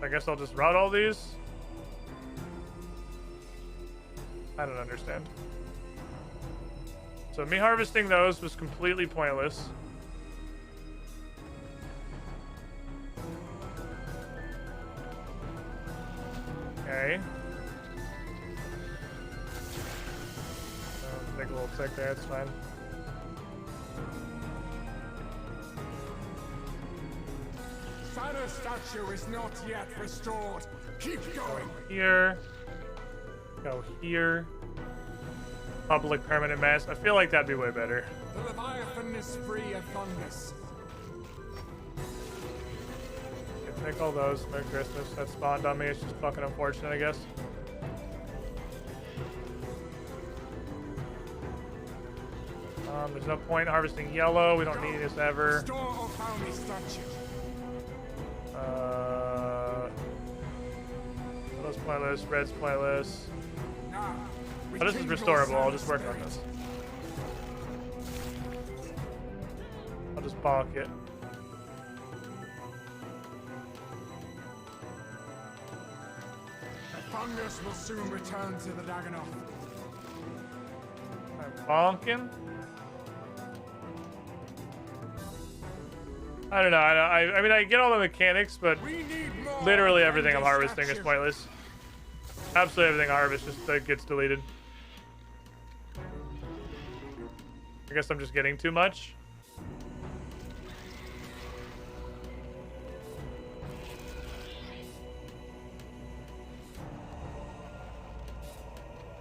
I guess I'll just route all these. I don't understand. So me harvesting those was completely pointless. Okay. Take a little tick there, it's fine. Sana's statue is not yet restored. Keep going. Here. Go here. Public permanent mass. I feel like that'd be way better. The Leviathan is free of fungus. Okay, take all those. Merry Christmas. That spawned on me. It's just fucking unfortunate, I guess. There's no point in harvesting yellow. We don't need this ever. Yellow's pointless. Red's pointless. Oh, this is restorable. I'll just work on this. I'll just balk it. The fungus will soon return to the Dagonoth. I'm bonking. I don't know. I mean, I get all the mechanics, but literally everything I'm harvesting is pointless. Absolutely everything I harvest just gets deleted. I guess I'm just getting too much.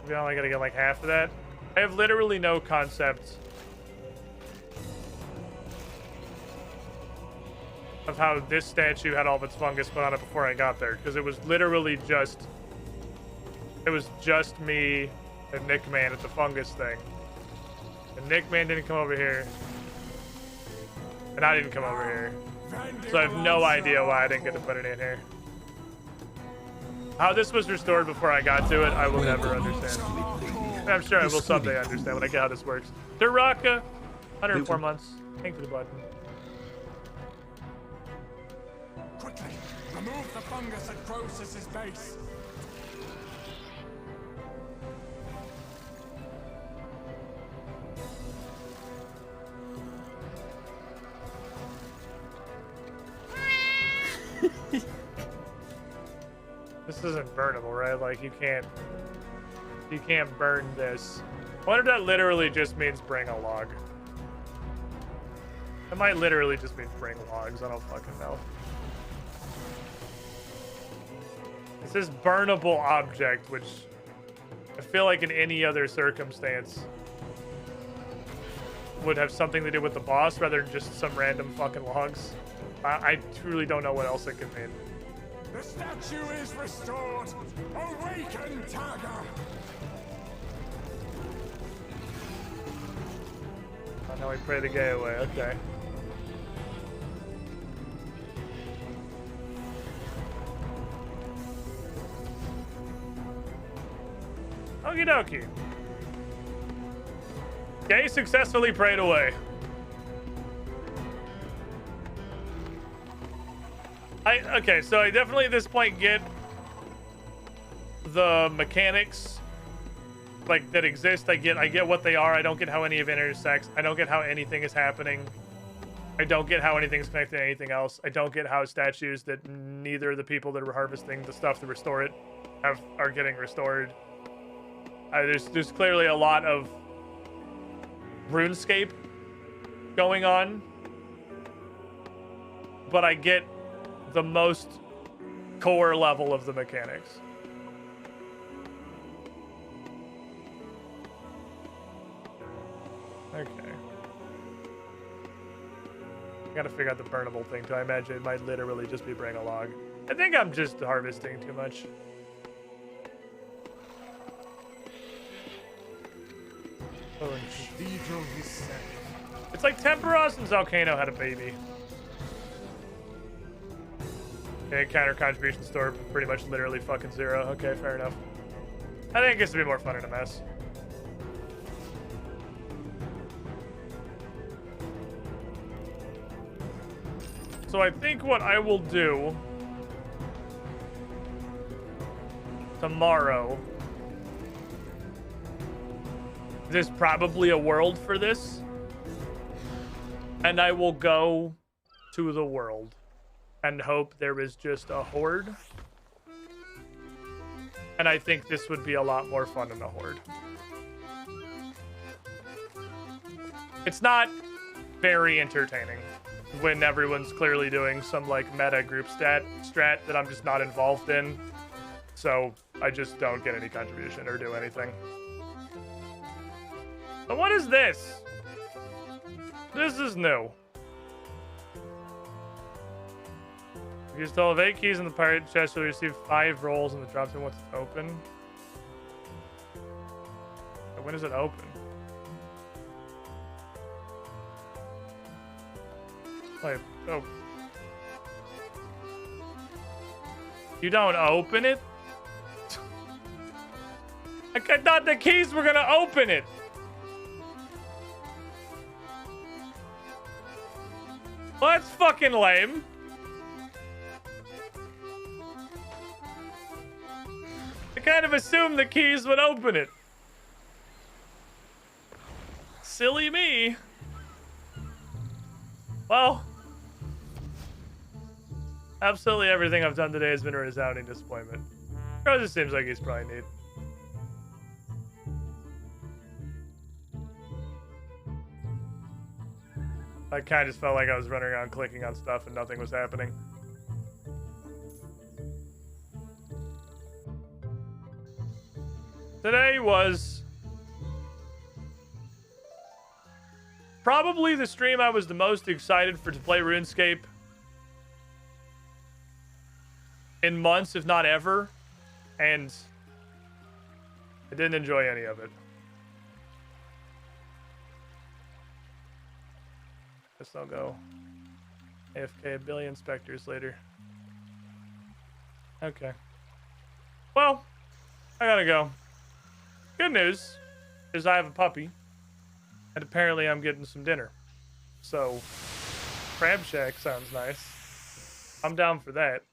Maybe I only gotta get like half of that. I have literally no concept of how this statue had all of its fungus put on it before I got there, because it was literally just me and Nickman at the fungus thing, and Nickman didn't come over here, and I didn't come over here, so I have no idea why I didn't get to put it in here. How this was restored before I got to it, I will never understand. I'm sure I will someday understand when I get how this works. Duraka, 104 months. Thank you for the button. Quickly, remove the fungus at Croesus's base. This isn't burnable, right? Like you can't burn this. I wonder if that literally just means bring a log. It might literally just mean bring logs. I don't fucking know. It says burnable object, which I feel like in any other circumstance would have something to do with the boss rather than just some random fucking logs. I truly don't know what else it could mean. The statue is restored. Awaken, Tiger. Oh, now we pray the gay away. Okay. Okie dokie. Gay successfully prayed away. Okay, so I definitely at this point get the mechanics like that exist. I get what they are. I don't get how any of it intersects. I don't get how anything is happening. I don't get how anything's connected to anything else. I don't get how statues that neither of the people that are harvesting the stuff to restore it are getting restored. There's clearly a lot of Runescape going on, but I get the most core level of the mechanics. Okay. I gotta figure out the burnable thing too. I imagine it might literally just be bring a log. I think I'm just harvesting too much. It's like Temperos and Zalcano had a baby. Okay, counter contribution store pretty much literally fucking zero. Okay, fair enough. I think it gets to be more fun in a mess. So I think what I will do tomorrow, there's probably a world for this, and I will go to the world and hope there is just a horde. And I think this would be a lot more fun in a horde. It's not very entertaining when everyone's clearly doing some like meta group strat that I'm just not involved in. So I just don't get any contribution or do anything. But what is this? This is new. If you still have 8 keys in the pirate chest, you'll receive 5 rolls in the drop zone once it's open. But when is it open? Wait, oh. You don't open it? I thought the keys were gonna open it. Well, that's fucking lame. I kind of assumed the keys would open it. Silly me. Well, absolutely everything I've done today has been a resounding disappointment. It seems like he's probably neat. I kind of just felt like I was running around clicking on stuff and nothing was happening. Today was probably the stream I was the most excited for to play RuneScape in months, if not ever, and I didn't enjoy any of it. Guess I'll go AFK a billion specters later. Okay. Well, I gotta go. Good news is I have a puppy, and apparently I'm getting some dinner. So, Crab Shack sounds nice. I'm down for that.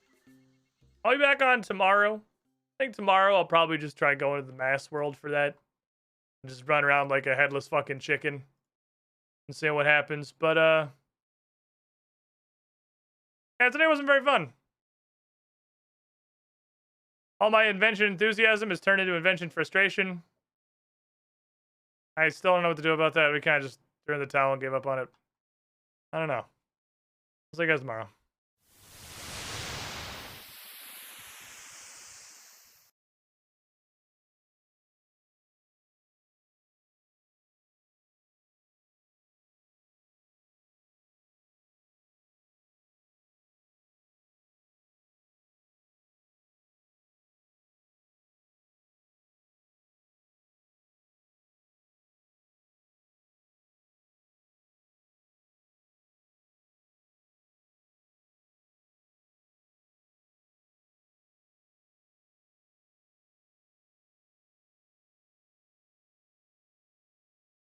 I'll be back on tomorrow. I think tomorrow I'll probably just try going to the Mass World for that. And just run around like a headless fucking chicken and see what happens. But, yeah, today wasn't very fun. All my invention enthusiasm has turned into invention frustration. I still don't know what to do about that. We kind of just threw in the towel and gave up on it. I don't know. I'll see you guys tomorrow.